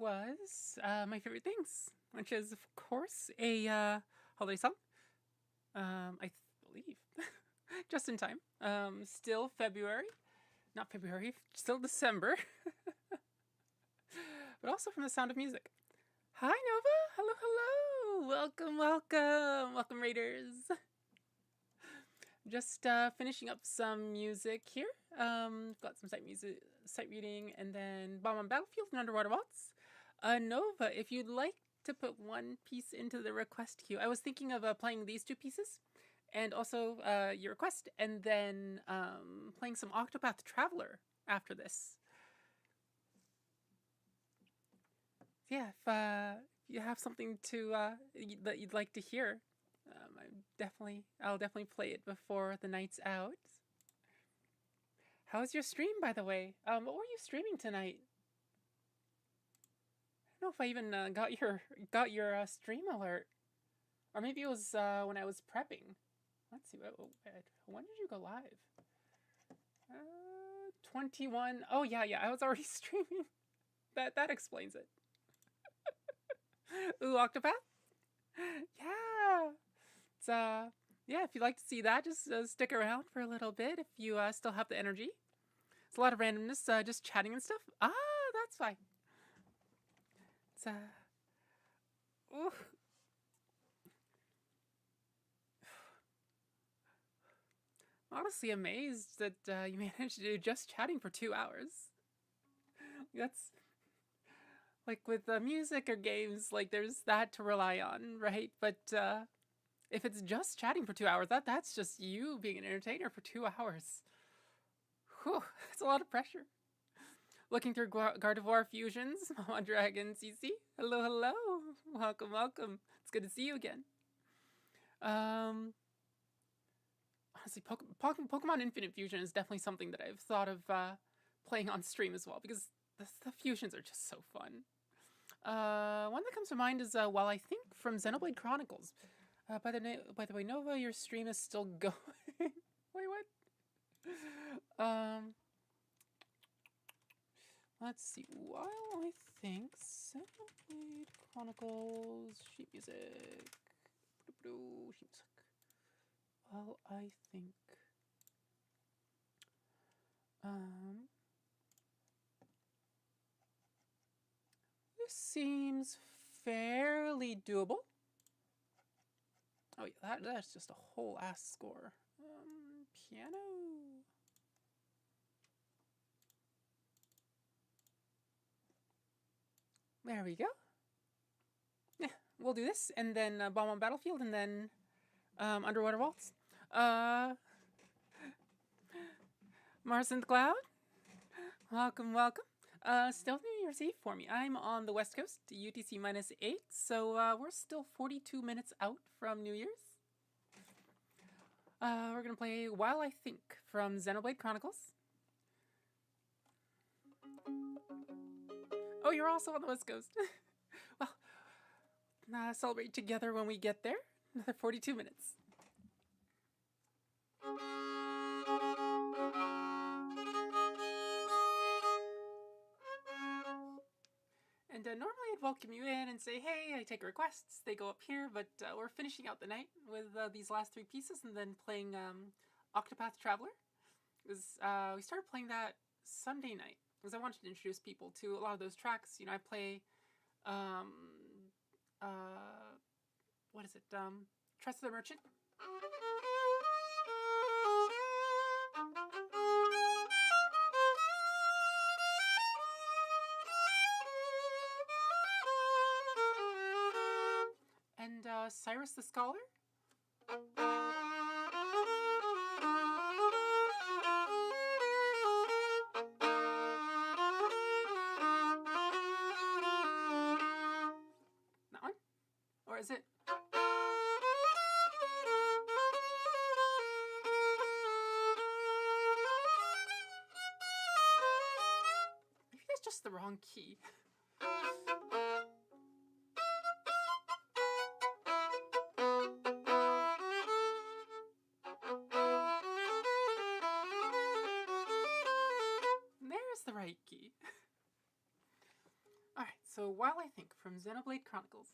was my favorite things, which is, of course, a holiday song. I believe. Just in time. Still February. Not February, still December. But also from The Sound of Music. Hi, Nova! Hello, hello! Welcome, welcome! Welcome, Raiders! Just finishing up some music here. Got some sight reading, and then Bomb on Battlefield and Underwater Waltz. Nova, if you'd like to put one piece into the request queue, I was thinking of playing these two pieces, and also your request, and then playing some Octopath Traveler after this. Yeah, if you have something to that you'd like to hear, I'll definitely play it before the night's out. How's your stream, by the way? What were you streaming tonight? I don't know if I even got your stream alert, or maybe it was when I was prepping. Let's see. When did you go live? 21. Oh yeah. I was already streaming. That explains it. Ooh, Octopath. Yeah. It's yeah. If you'd like to see that, just stick around for a little bit. If you still have the energy. It's a lot of randomness, just chatting and stuff. Ah, that's fine. It's ooh. Honestly amazed that you managed to do just chatting for 2 hours. That's like with music or games, like there's that to rely on, right? But if it's just chatting for 2 hours, that's just you being an entertainer for 2 hours. Whew, that's a lot of pressure. Looking through Gardevoir Fusions, Mama Dragon CC. Hello, hello. Welcome, welcome. It's good to see you again. Honestly, Pokemon Infinite Fusion is definitely something that I've thought of playing on stream as well, because the fusions are just so fun. One that comes to mind is Well, I think from Xenoblade Chronicles. By the way, Nova, your stream is still going. Wait, what? Let's see. While I think Xenoblade Chronicles sheet music. Sheet music. Well, I think. This seems fairly doable. Oh yeah, that's just a whole ass score. Piano. There we go. Yeah, we'll do this, and then Bomb on Battlefield, and then Underwater Waltz. Mars in the Cloud. Welcome, welcome. Still New Year's Eve for me. I'm on the West Coast, UTC -8, so we're still 42 minutes out from New Year's. We're gonna play While I Think from Xenoblade Chronicles. Oh, you're also on the West Coast. Well, celebrate together when we get there. Another 42 minutes. And normally I'd welcome you in and say, hey, I take requests, they go up here, but we're finishing out the night with these last 3 pieces and then playing Octopath Traveler. We started playing that Sunday night because I wanted to introduce people to a lot of those tracks. You know, I play, what is it, Trust the Merchant. And Cyrus the Scholar. That one? Or is it? Maybe that's just the wrong key. There's the right key. Alright, So While I Think from Xenoblade Chronicles.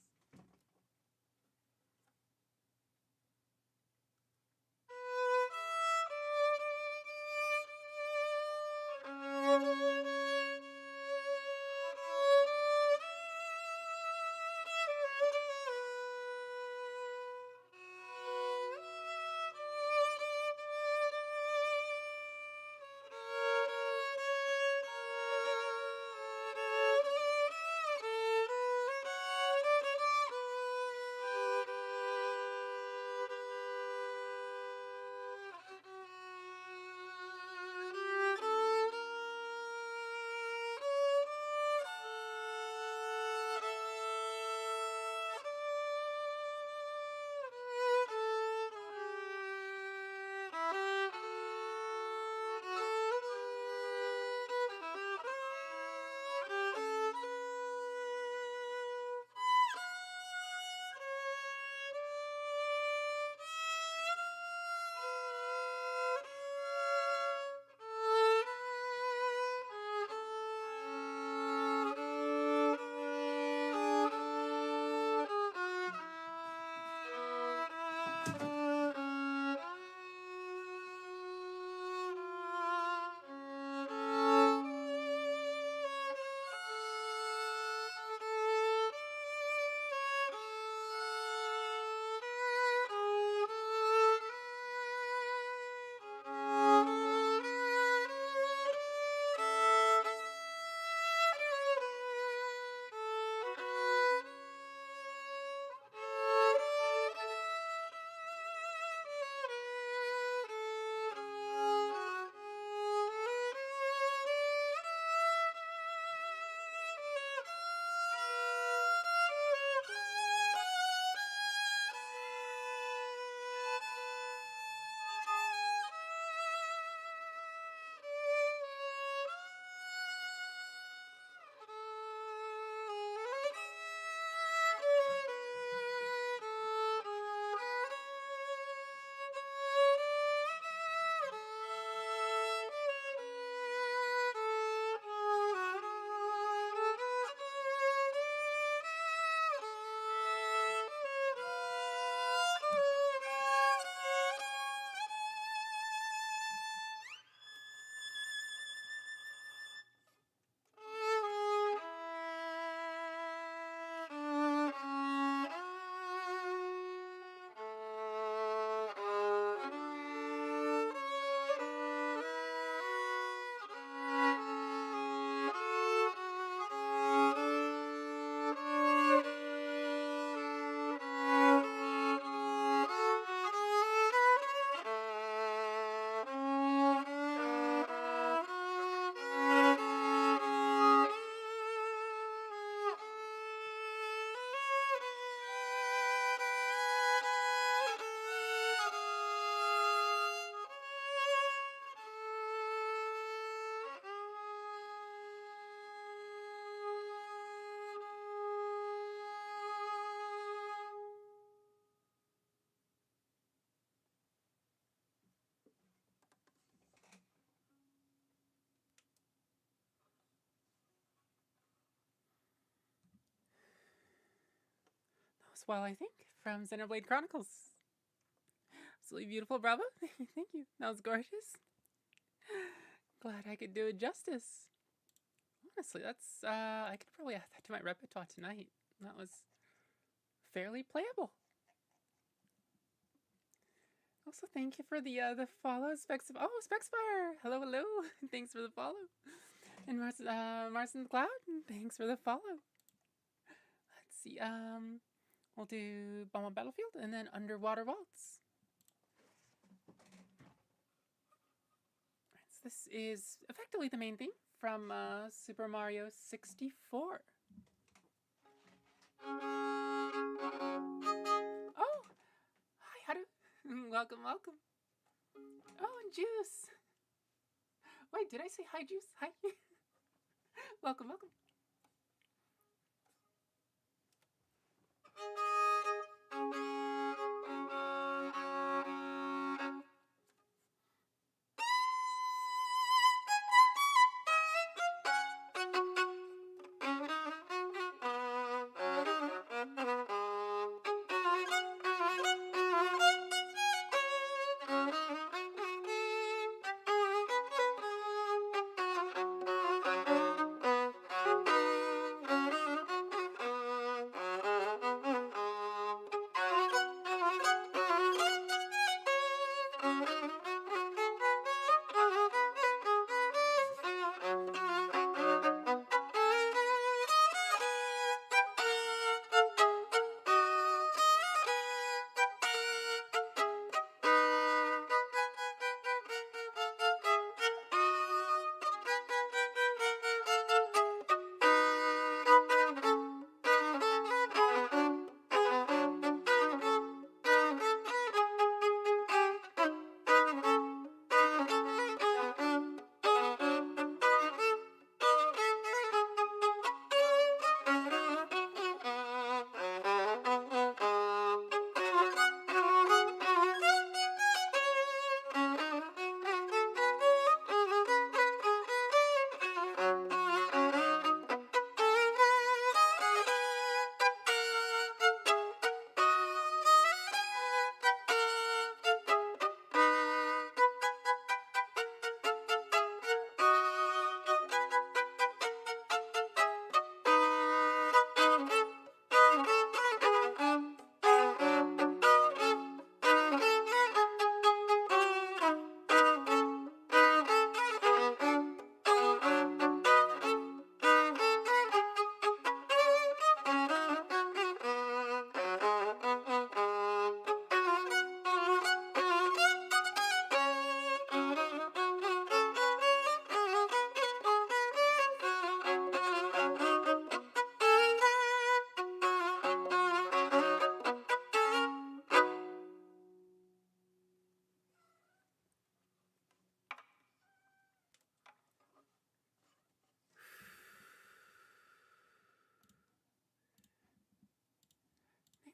While I Think from Xenoblade Chronicles. Absolutely beautiful, bravo. Thank you. That was gorgeous. Glad I could do it justice. Honestly, that's, I could probably add that to my repertoire tonight. That was fairly playable. Also, thank you for the follow, Spexfire. Hello, hello. Thanks for the follow. And Marson the Cloud, thanks for the follow. Let's see, we'll do Bomb on Battlefield and then Underwater Waltz. So this is effectively the main theme from Super Mario 64. Oh, hi, Haru. Welcome, welcome. Oh, and Juice. Wait, did I say hi, Juice? Hi. Welcome, welcome.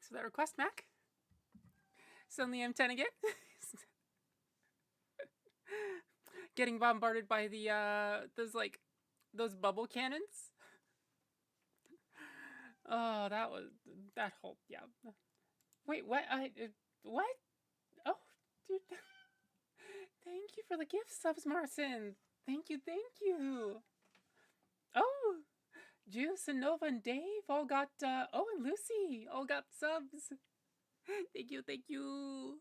Thanks for that request, Mac. Suddenly M10 again. Getting bombarded by the those bubble cannons. Oh, that whole, yeah. Wait, what? What? Oh, dude. Thank you for the gift subs, Marcin. Thank you, thank you. Oh, Juice and Nova and Dave all got, oh, and Lucy all got subs. Thank you, thank you.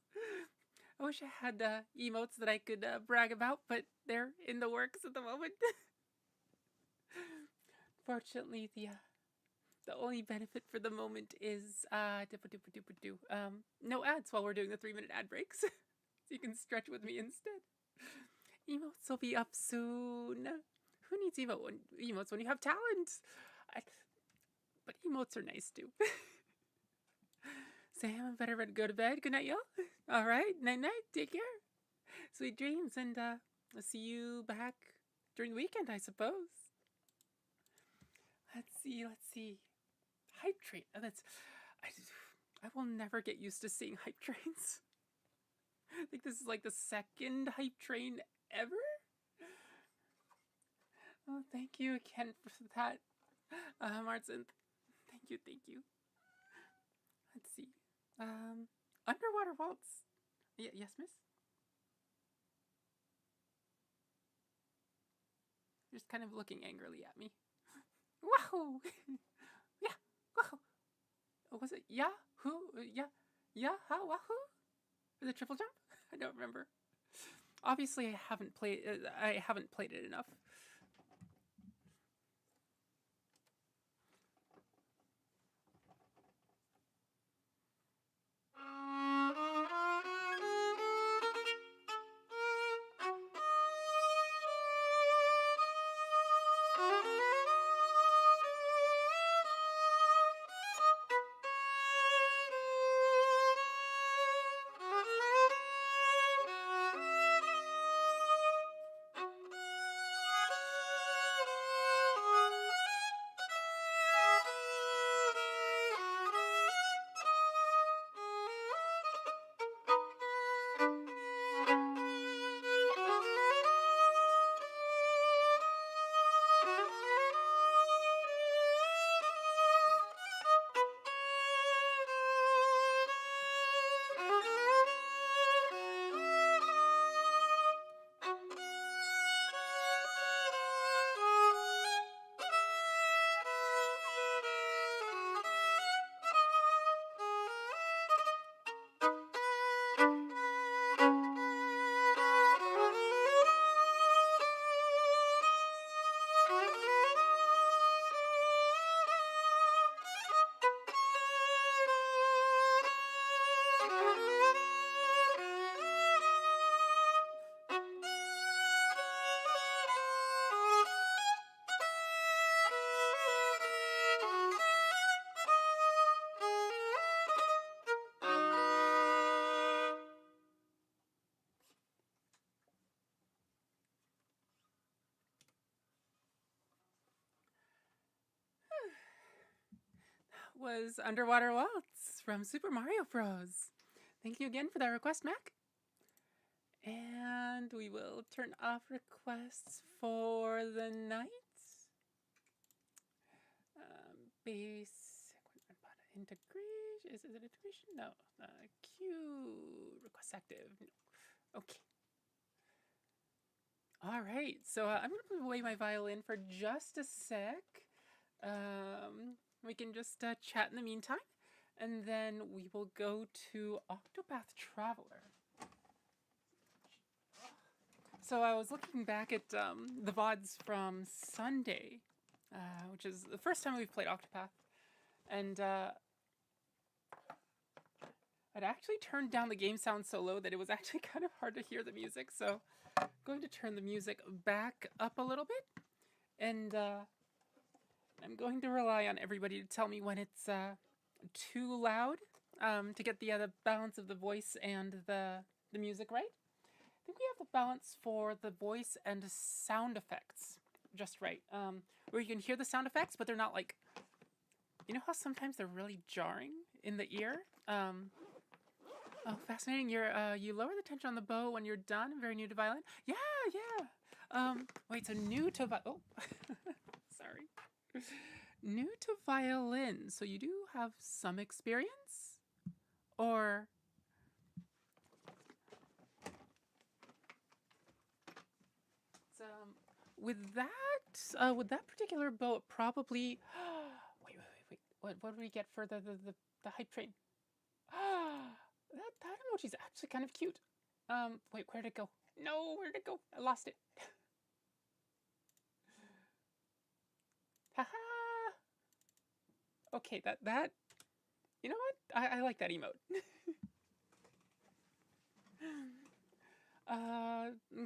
I wish I had emotes that I could brag about, but they're in the works at the moment. Fortunately, the only benefit for the moment is no ads while we're doing the 3-minute ad breaks. So you can stretch with me instead. Emotes will be up soon. Who needs emotes when you have talent? But emotes are nice too. Sam, I better go to bed. Good night, y'all. All right, night night. Take care. Sweet dreams, and I'll see you back during the weekend, I suppose. Let's see. Hype train. Oh, I will never get used to seeing hype trains. I think this is like the second hype train ever. Oh, thank you again for that, Martin. Thank you. Let's see. Underwater waltz. Yes, miss? Just kind of looking angrily at me. Wahoo! Yeah, wahoo! Oh, was it Yahoo? Wahoo? For the triple jump? I don't remember. Obviously, I haven't played it enough. Was Underwater Waltz from Super Mario Bros. Thank you again for that request, Mac. And we will turn off requests for the night. Basic integration. Is it integration? No. Queue request active. No. Okay. All right. So I'm going to put away my violin for just a sec. We can just chat in the meantime, and then we will go to Octopath Traveler. So I was looking back at the VODs from Sunday, which is the first time we've played Octopath, and I'd actually turned down the game sound so low that it was actually kind of hard to hear the music, so I'm going to turn the music back up a little bit, and I'm going to rely on everybody to tell me when it's too loud to get the balance of the voice and the music right. I think we have the balance for the voice and sound effects just right, where you can hear the sound effects, but they're not like, you know how sometimes they're really jarring? in the ear. Oh, fascinating. You lower the tension on the bow when you're done. Very new to violin. Yeah, yeah. Wait, so new to oh, sorry. New to violin. So you do have some experience, or with that particular bow, it probably. Wait. What did we get for the hype train? That emoji's actually kind of cute. Wait, where'd it go? No, where'd it go? I lost it. Haha. Okay, that. You know what? I like that emote.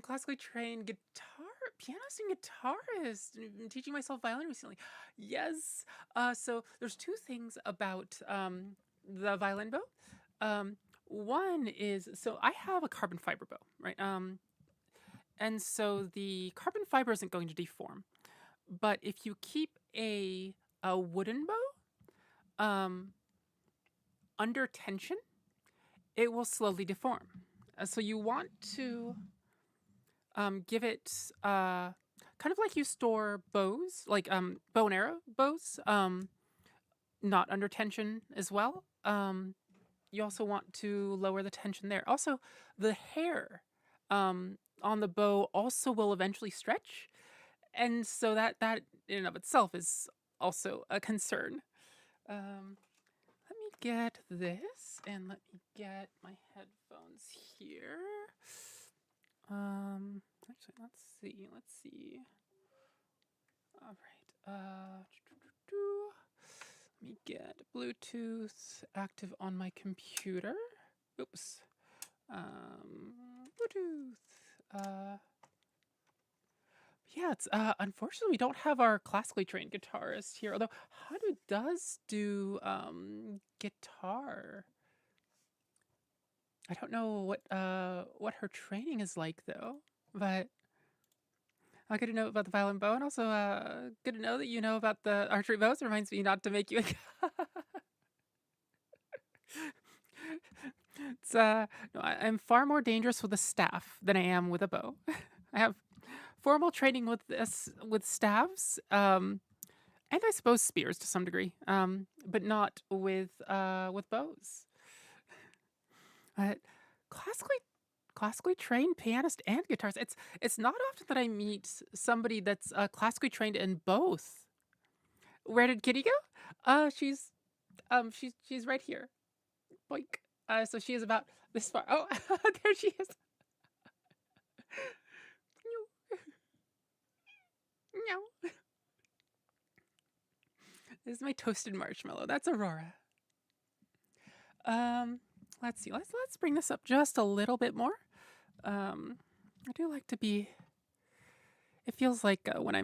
Classically trained pianist and guitarist. I'm teaching myself violin recently. Yes. So there's two things about the violin bow. One is, so I have a carbon fiber bow, right? And so the carbon fiber isn't going to deform, but if you keep a wooden bow under tension, it will slowly deform. So you want to give it kind of like you store bows, like bow and arrow bows, not under tension as well. You also want to lower the tension there. Also, the hair on the bow also will eventually stretch, and so that in and of itself is also a concern. Let me get this, and let me get my headphones here. Actually, let's see. All right. Let me get Bluetooth active on my computer. Oops. Bluetooth. Yeah, it's unfortunately we don't have our classically trained guitarist here, although Hadu does do guitar. I don't know what her training is like though, but good to know about the violin bow, and also good to know that you know about the archery bows. It reminds me not to make you. It's no, I'm far more dangerous with a staff than I am with a bow. I have formal training with staves, and I suppose spears to some degree, but not with bows. Classically trained pianist and guitarist. It's not often that I meet somebody that's classically trained in both. Where did Kitty go? She's right here. Boink. So she is about this far. Oh, there she is. No. This is my toasted marshmallow. That's Aurora. Let's see. Let's bring this up just a little bit more. I do like to be. It feels like when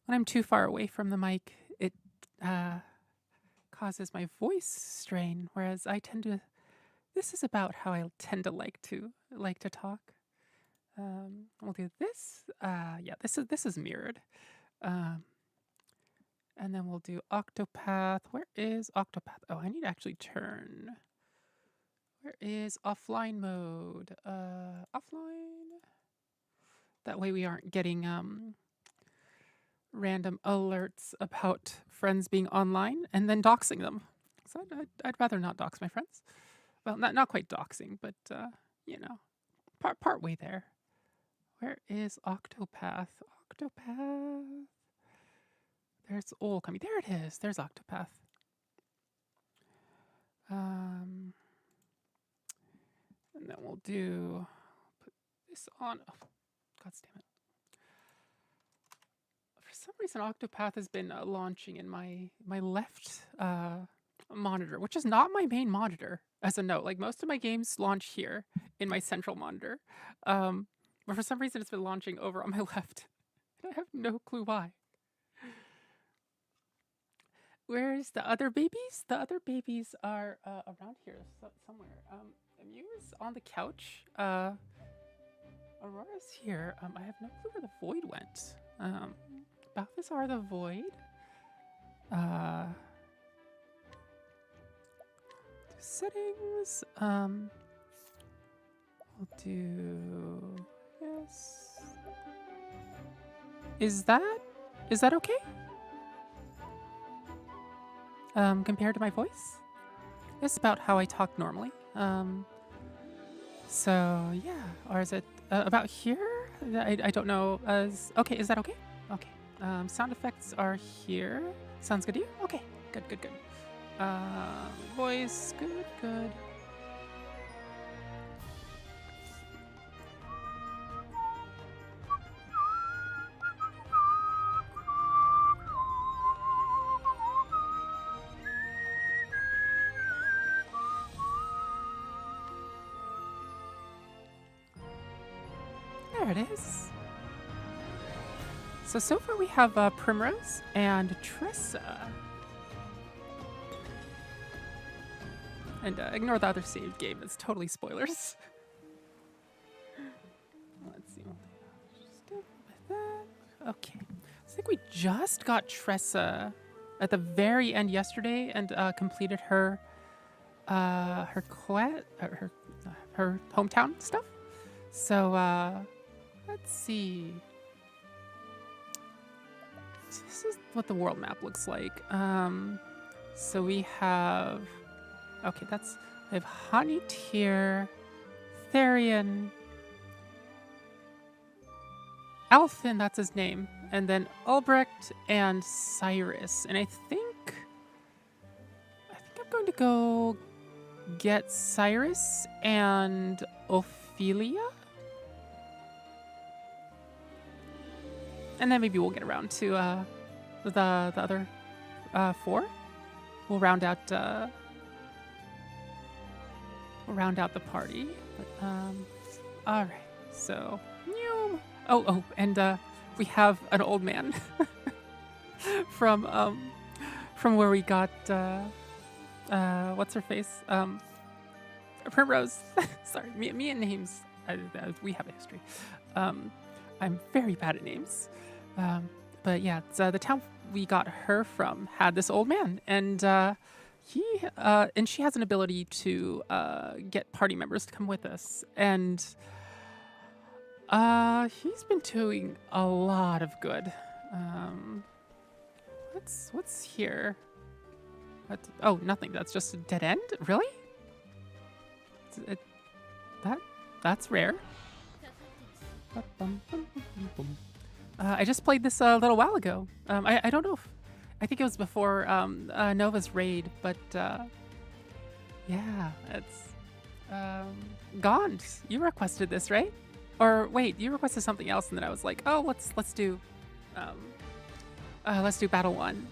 I'm too far away from the mic, it causes my voice strain. Whereas I tend to. This is about how I tend to like to talk. We'll do this. Yeah, this is mirrored. And then we'll do Octopath. Where is Octopath? Oh, I need to actually turn. Where is offline mode? Offline. That way we aren't getting random alerts about friends being online and then doxing them. So I'd rather not dox my friends. Well, not quite doxing, but you know, part way there. Where is Octopath? Octopath. There's coming. There it is. There's Octopath. And then we'll put this on. Oh, God damn it. For some reason, Octopath has been launching in my left monitor, which is not my main monitor, as a note. Like, most of my games launch here in my central monitor. But for some reason, it's been launching over on my left. I have no clue why. Where's the other babies? The other babies are around here somewhere. Amu's on the couch. Aurora's here. I have no clue where the void went. Balthazar the void. Settings. We'll do yes. Is that okay? Compared to my voice? It's about how I talk normally. So yeah, or is it about here? I don't know. Okay, is that okay? Okay. Sound effects are here. Sounds good to you? Okay. Good. Voice, good. There it is. So far we have Primrose and Tressa. And ignore the other saved game. It's totally spoilers. Let's see what just did with that. Okay. I think we just got Tressa at the very end yesterday and completed her her hometown stuff. So let's see. This is what the world map looks like. So we have. Okay, we have Honey Tier, Therian, Alfin, that's his name, and then Albrecht and Cyrus. And I think I'm going to go get Cyrus and Ophelia. And then maybe we'll get around to the other 4. We'll round out the party. But, all right. So, and we have an old man from where we got what's her face? Primrose. Sorry, me and names. We have a history. I'm very bad at names. But yeah, it's, the town we got her from had this old man, and she has an ability to get party members to come with us, and he's been doing a lot of good. What's here? Oh, nothing. That's just a dead end. Really? That's rare. I just played this a little while ago. I don't know if... I think it was before Nova's raid, but yeah, it's... Gond, you requested this, right? Or wait, you requested something else, and then I was like, oh, let's do Battle 1.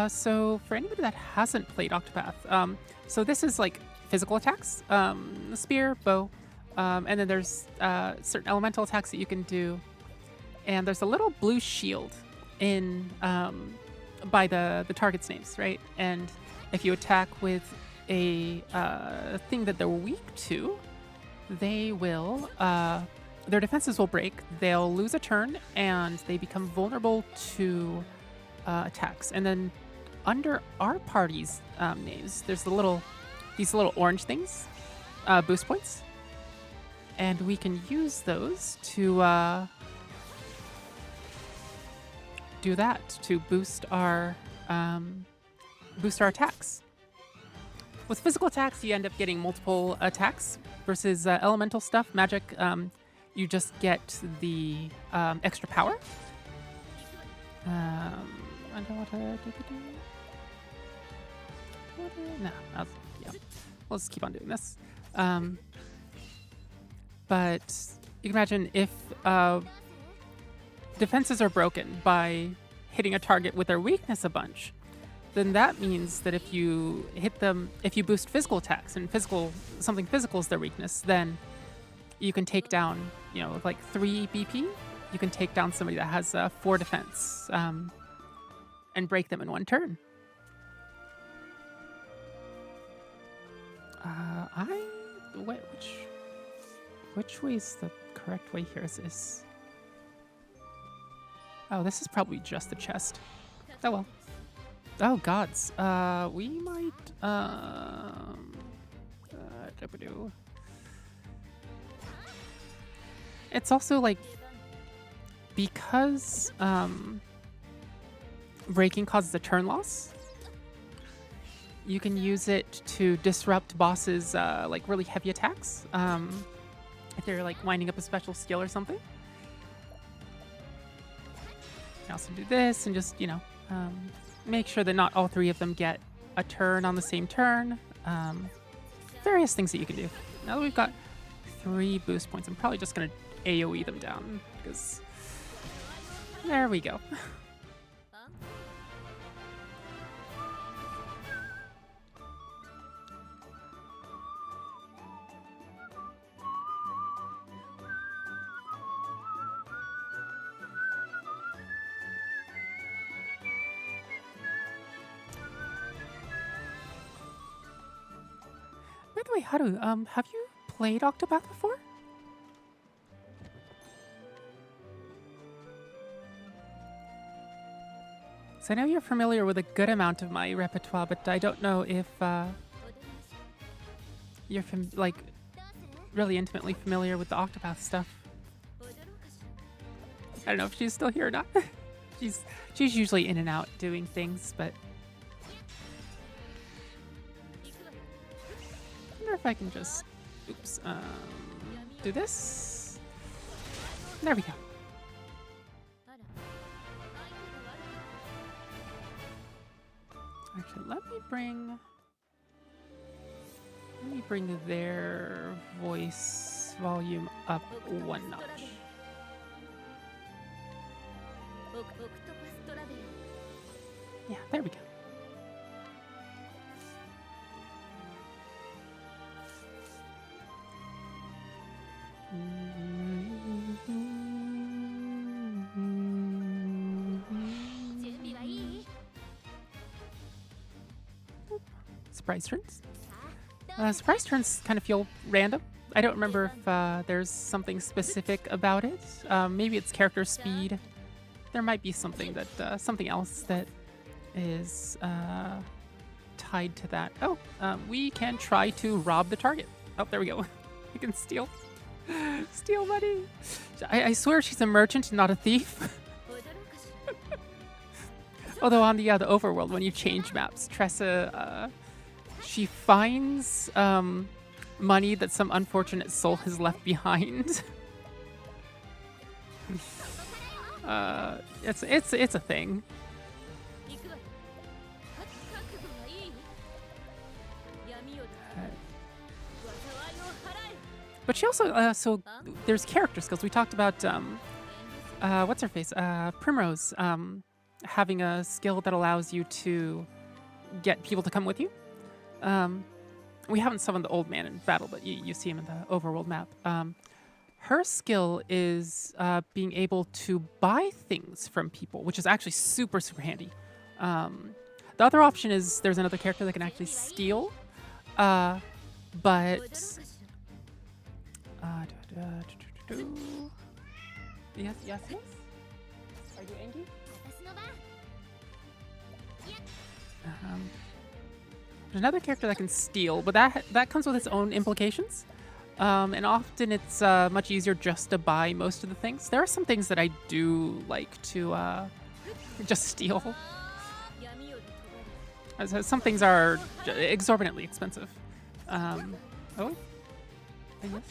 So for anybody that hasn't played Octopath, so this is like physical attacks, spear, bow, and then there's certain elemental attacks that you can do, and there's a little blue shield in by the target's names, right? And if you attack with a thing that they're weak to, they will their defenses will break. They'll lose a turn, and they become vulnerable to attacks. And then under our party's names, there's these little orange things, boost points, and we can use those to do that, to boost our attacks. With physical attacks, you end up getting multiple attacks versus elemental stuff, magic. You just get the extra power. I don't want to no, yeah. We'll just keep on doing this. But you can imagine if defenses are broken by hitting a target with their weakness a bunch, then that means that if you hit them, if you boost physical attacks and something physical is their weakness, then you can take down, with like 3 BP, you can take down somebody that has 4 defense and break them in 1 turn. Which way is the correct way here? Is this? Oh, this is probably just the chest. Oh well. Oh gods. We might it's also like because breaking causes a turn loss. You can use it to disrupt bosses' like really heavy attacks. If they're like winding up a special skill or something. You can also do this and just, you know, make sure that not all three of them get a turn on the same turn. Various things that you can do. Now that we've got 3 boost points, I'm probably just going to AoE them down because there we go. By the way, Haru, have you played Octopath before? So I know you're familiar with a good amount of my repertoire, but I don't know if you're like really intimately familiar with the Octopath stuff. I don't know if she's still here or not. she's usually in and out doing things, but I wonder if I can just do this. There we go. Actually, let me bring their voice volume up 1 notch. Yeah, there we go. Surprise turns. Surprise turns kind of feel random. I don't remember if there's something specific about it. Maybe it's character speed. There might be something that something else that is tied to that. Oh, we can try to rob the target. Oh, there we go. We can steal money. I swear she's a merchant, not a thief. Although on the overworld, when you change maps, Tressa, she finds money that some unfortunate soul has left behind. It's a thing. But she also so there's character skills. We talked about what's her face? Primrose having a skill that allows you to get people to come with you. We haven't summoned the old man in battle, but you see him in the overworld map. Her skill is being able to buy things from people, which is actually super, super handy. The other option is there's another character that can actually steal, but yes. Are you angry? There's another character that can steal, but that comes with its own implications. And often it's much easier just to buy most of the things. There are some things that I do like to just steal. As some things are exorbitantly expensive. Oh? Yes.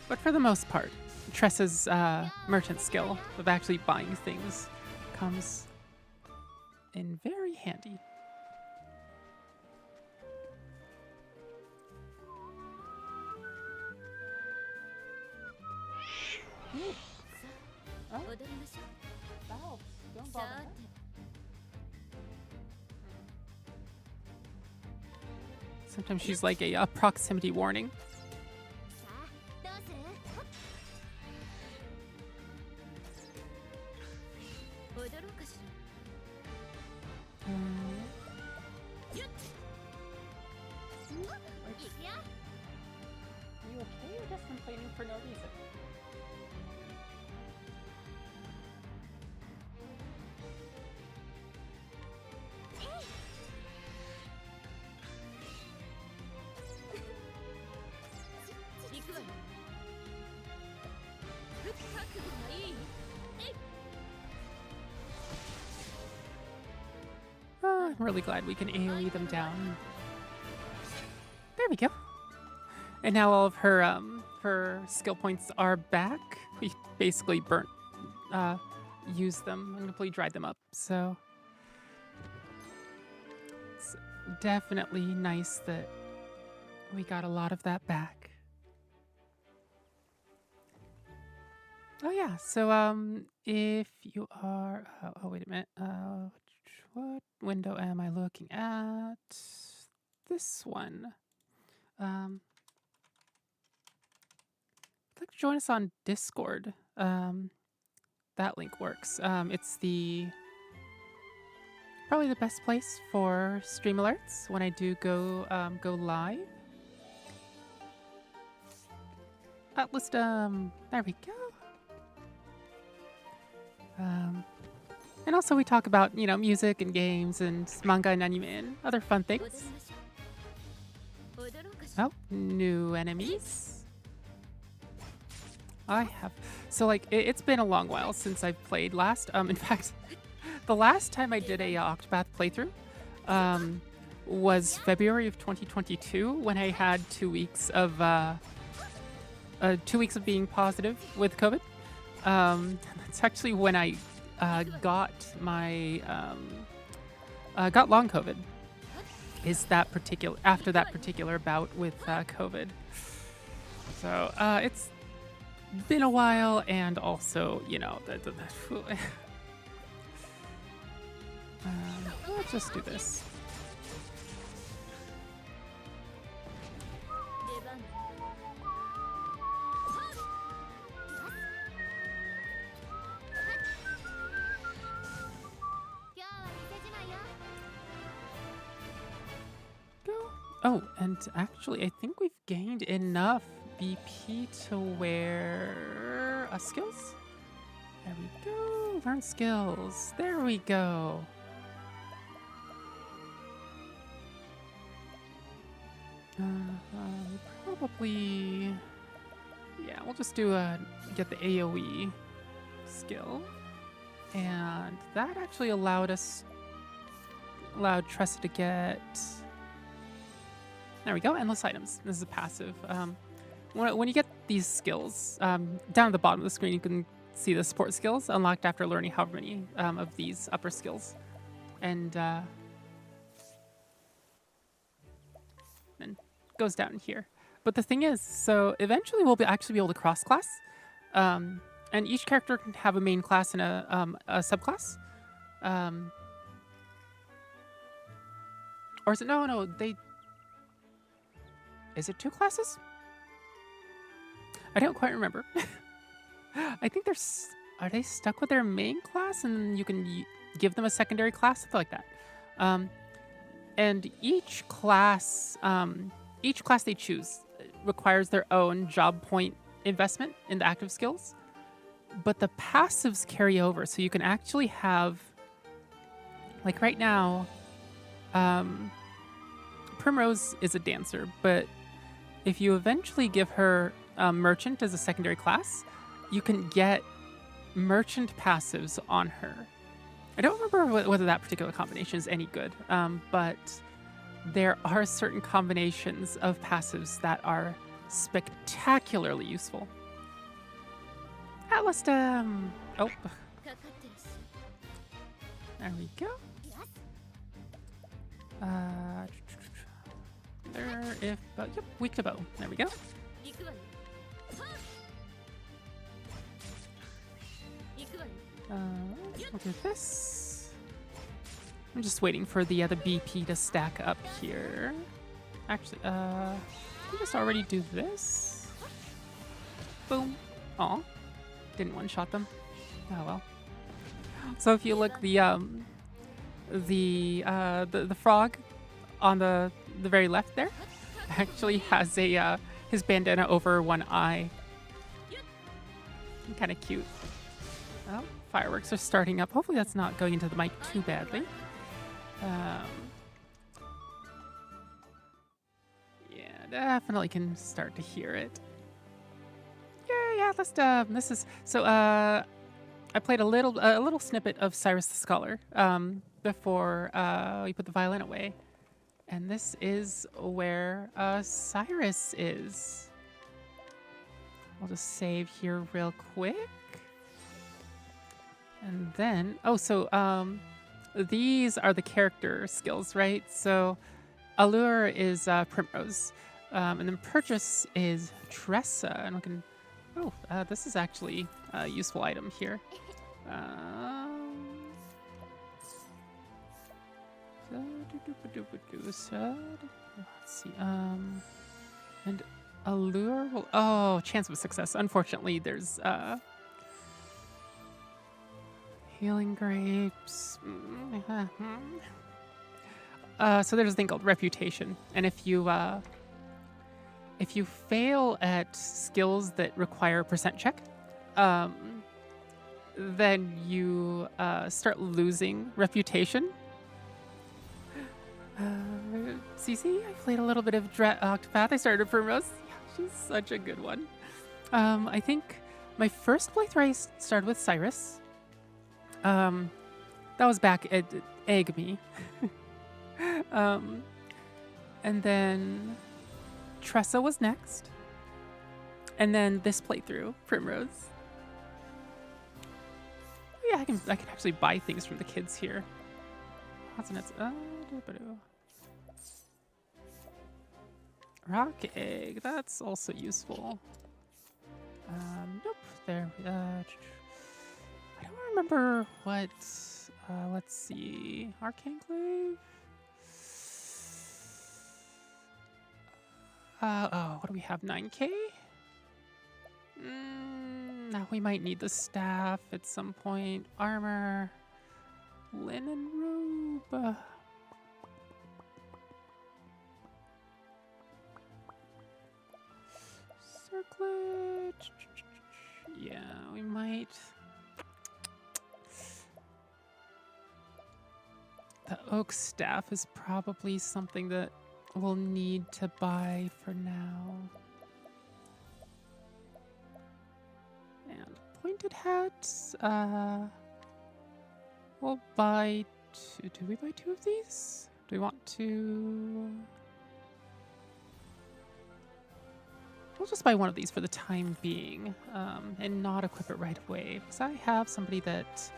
But for the most part, Tressa's merchant skill of actually buying things comes in very handy. Ooh. Oh. Valve. Don't bother her. Sometimes she's like a proximity warning. you okay or just complaining for no reason? Oh, I'm really glad we can AoE them down. There we go. And now all of her skill points are back. We basically used them and completely dried them up. So it's definitely nice that we got a lot of that back. Oh yeah, so if you are, oh wait a minute, what window am I looking at? This one. Click join us on Discord. That link works. It's probably the best place for stream alerts when I do go live. List there we go. And also we talk about, you know, music and games and manga and anime and other fun things. Oh, new enemies. I have. So, like, it's been a long while since I've played last. In fact, the last time I did a Octopath playthrough was February of 2022 when I had 2 weeks of 2 weeks of being positive with COVID. That's actually when I got my got long COVID. Is that particular after that particular bout with COVID? So it's been a while, and also, you know, let's just do this. Oh, and actually, I think we've gained enough BP to wear skills. There we go. Learn skills. There we go. Probably. Yeah, we'll just do get the AoE skill, and that actually allowed Tressa to get. There we go, endless items. This is a passive. When you get these skills, down at the bottom of the screen, you can see the support skills unlocked after learning however many of these upper skills. And then goes down here. But the thing is, so eventually we'll actually be able to cross-class. And each character can have a main class and a subclass. Or is it, no, is it 2 classes? I don't quite remember. I think are they stuck with their main class and you can give them a secondary class? Something like that. And each class they choose requires their own job point investment in the active skills. But the passives carry over, so you can actually have, like right now, Primrose is a dancer, but if you eventually give her Merchant as a secondary class, you can get Merchant passives on her. I don't remember whether that particular combination is any good, but there are certain combinations of passives that are spectacularly useful. Atlas, oh. There we go. Yep, weak to bow. There we go. We'll do this. I'm just waiting for the other BP to stack up here. Actually, can we just already do this? Boom. Aw. Didn't one-shot them. Oh well. So if you look, the frog on the very left there actually has a his bandana over one eye. Kind of cute. Oh, fireworks are starting up. Hopefully that's not going into the mic too badly. Yeah, definitely can start to hear it. Yeah. This is so. I played a little snippet of Cyrus the Scholar before we put the violin away, and this is where Cyrus is. I'll just save here real quick. And then, these are the character skills, right? So Allure is Primrose, and then Purchase is Tressa. And we can, this is actually a useful item here. Let's see, and Allure will, chance of success. Unfortunately, there's, healing grapes. So there's a thing called reputation, and if you fail at skills that require a percent check, then you start losing reputation. CC, I played a little bit of Octopath. I started Primrose. Yeah, she's such a good one. I think my first playthrough I started with Cyrus. That was back at Egg Me. And then Tressa was next. And then this playthrough, Primrose. Yeah, I can actually buy things from the kids here. What's next? Rock egg, that's also useful. Nope, there. I don't remember what. Let's see. Arcane Clave. What do we have? 9K? Now we might need the staff at some point. Armor. Linen robe. Circlet. Yeah, we might. The oak staff is probably something that we'll need to buy for now. And pointed hats. We'll buy two. Do we buy 2 of these? Do we want to? We'll just buy one of these for the time being, and not equip it right away, because I have somebody that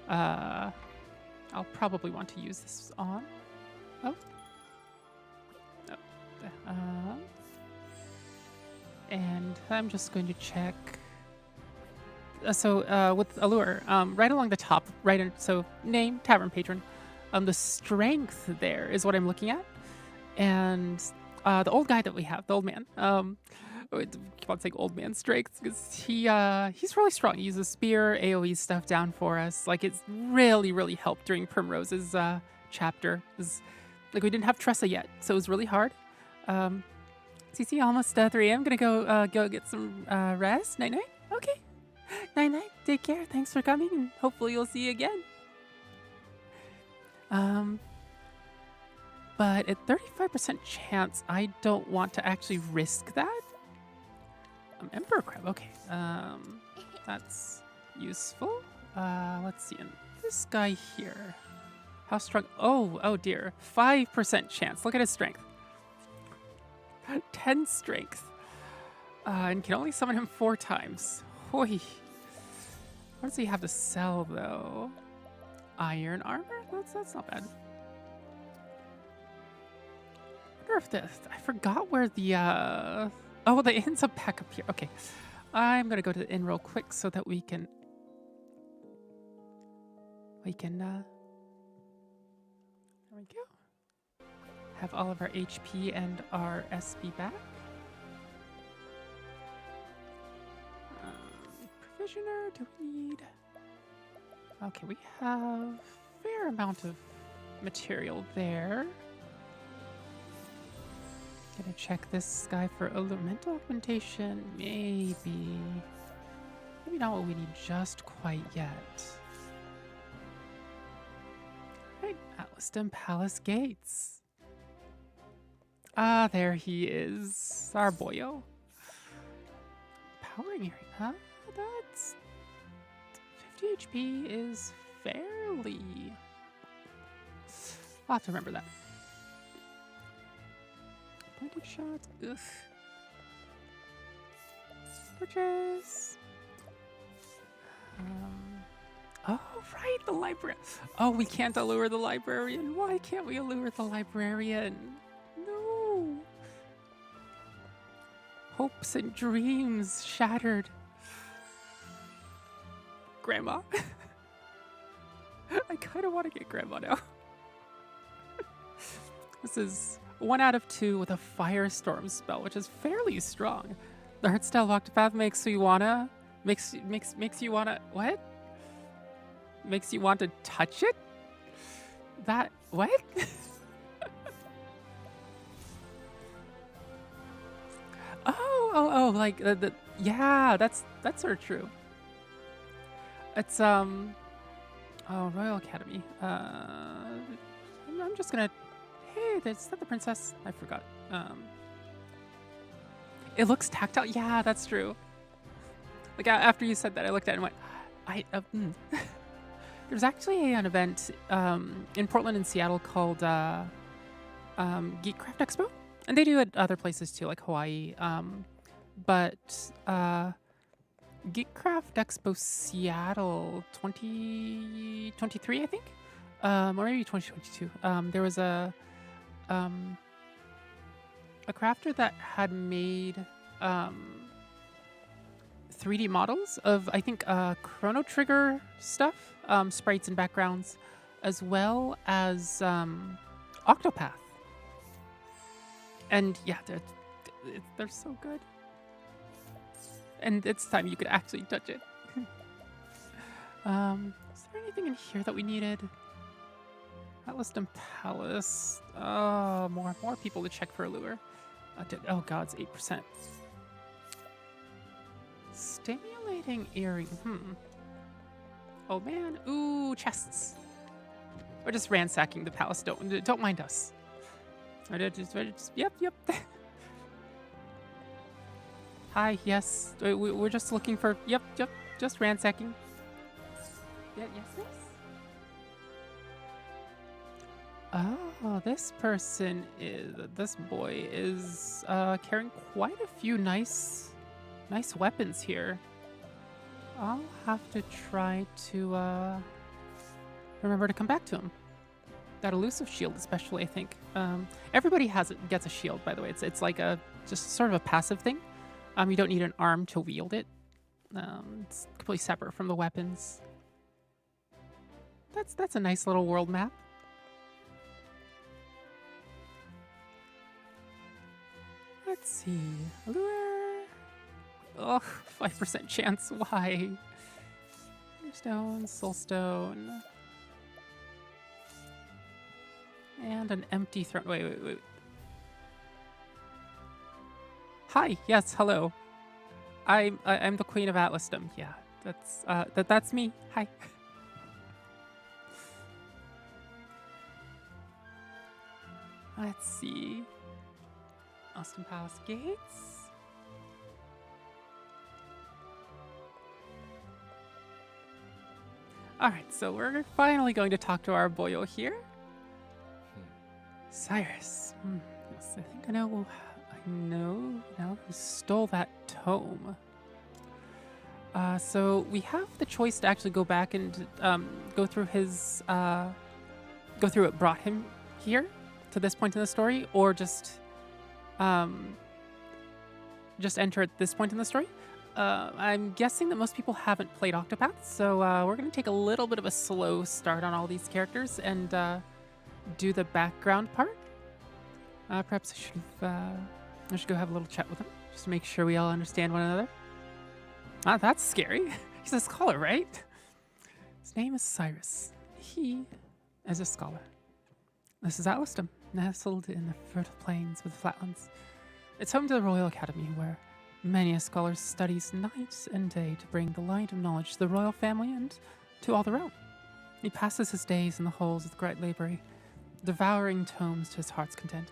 I'll probably want to use this on. And I'm just going to check. With Allure, right along the top, so name, tavern patron, the strength there is what I'm looking at, and the old guy that we have, the old man, I keep on saying old man strength because he's really strong. He uses spear, AoE stuff down for us. Like, it's really helped during Primrose's chapter. Like, we didn't have Tressa yet, so it was really hard. CC, almost 3 a.m. Gonna go get some rest. Night. Okay. Night. Take care. Thanks for coming, and hopefully you'll see you again. But at 35% chance, I don't want to actually risk that. Emperor Crab. Okay. That's useful. Let's see. And this guy here. How strong? Oh dear. 5% chance. Look at his strength. 10 strength. And can only summon him 4 times. Hoi. What does he have to sell, though? Iron armor? That's not bad. I wonder if I forgot where the the inn's up back up here. Okay. I'm gonna go to the inn real quick so that we can there we go. Have all of our HP and our SP back. Provisioner, do we need? Okay, we have a fair amount of material there. Gonna check this guy for mental augmentation. Maybe not what we need just quite yet. Right, Atlaston Palace Gates. Ah, there he is, our boyo. Powering area, huh? That's 50 HP is fairly. I'll have to remember that. Pointed shots. Ugh. Purchase. Oh, right, the library. Oh, we can't allure the librarian. Why can't we allure the librarian? No. Hopes and dreams shattered. Grandma. I kind of want to get Grandma now. This is 1 out of 2 with a Firestorm spell, which is fairly strong. The Heartstyle of Octapath makes you wanna what? Makes you want to touch it? That what? oh, like the yeah, that's sort of true. It's oh, Royal Academy. I'm just gonna. Hey, is that the princess? I forgot. It looks tactile. Yeah, that's true. Like after you said that, I looked at it and went, There's actually an event in Portland and Seattle called Geekcraft Expo, and they do it other places too, like Hawaii. But Geekcraft Expo Seattle 2023, I think, or maybe 2022. There was a crafter that had made 3D models of, I think, Chrono Trigger stuff, sprites and backgrounds, as well as Octopath. And yeah, they're so good. And it's time you could actually touch it. Is there anything in here that we needed? Atlaston Palace. More people to check for a lure. Oh god, it's 8%. Stimulating earring. Oh man. Ooh, chests. We're just ransacking the palace. Don't mind us. Yep. Hi. Yes. We're just looking for. Yep. Just ransacking. Yeah. Yes. Oh, this boy is carrying quite a few nice weapons here. I'll have to try to remember to come back to him. That elusive shield, especially, I think. Everybody gets a shield, by the way. It's like just sort of a passive thing. You don't need an arm to wield it. It's completely separate from the weapons. That's a nice little world map. Let's see. Allure. Oh, 5% chance. Why? Stone, soulstone. And an empty throne. Wait. Hi. Yes. Hello. I'm the Queen of Atlaston. Yeah. That's me. Hi. Let's see. Atlaston Palace Gates. Alright, so we're finally going to talk to our boyo here. Cyrus. Yes, I think I know now who stole that tome. So we have the choice to actually go back and go through what brought him here to this point in the story, or just enter at this point in the story. I'm guessing that most people haven't played Octopath, so we're going to take a little bit of a slow start on all these characters and do the background part. Perhaps I should go have a little chat with him, just to make sure we all understand one another. Ah, that's scary. He's a scholar, right? His name is Cyrus. He is a scholar. This is Atlaston. nestled in the fertile plains with flatlands. It's home to the Royal Academy, where many a scholar studies night and day to bring the light of knowledge to the royal family and to all the realm. He passes his days in the halls of the great library, devouring tomes to his heart's content.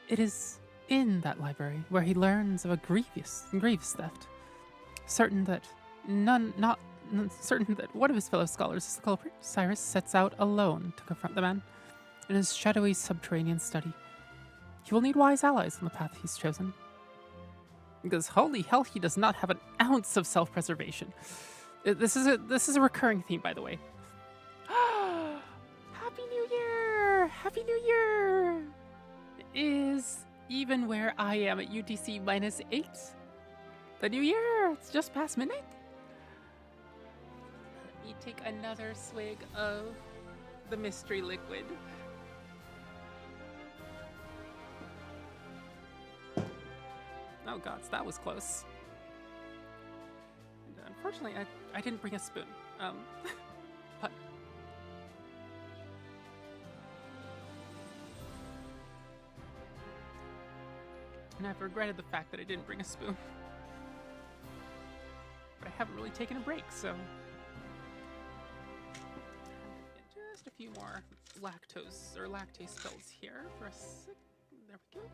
It is in that library where he learns of a grievous theft, certain that one of his fellow scholars is the culprit. Cyrus sets out alone to confront the man in his shadowy subterranean study. He will need wise allies on the path he's chosen, because holy hell, he does not have an ounce of self-preservation. This is a recurring theme, by the way. Happy New Year! Happy New Year! Is even where I am at UTC -8. The new year, it's just past midnight. Let me take another swig of the mystery liquid. Oh gods, that was close. And unfortunately, I didn't bring a spoon. But and I've regretted the fact that I didn't bring a spoon. But I haven't really taken a break, so just a few more lactase pills here for a sec. There we go.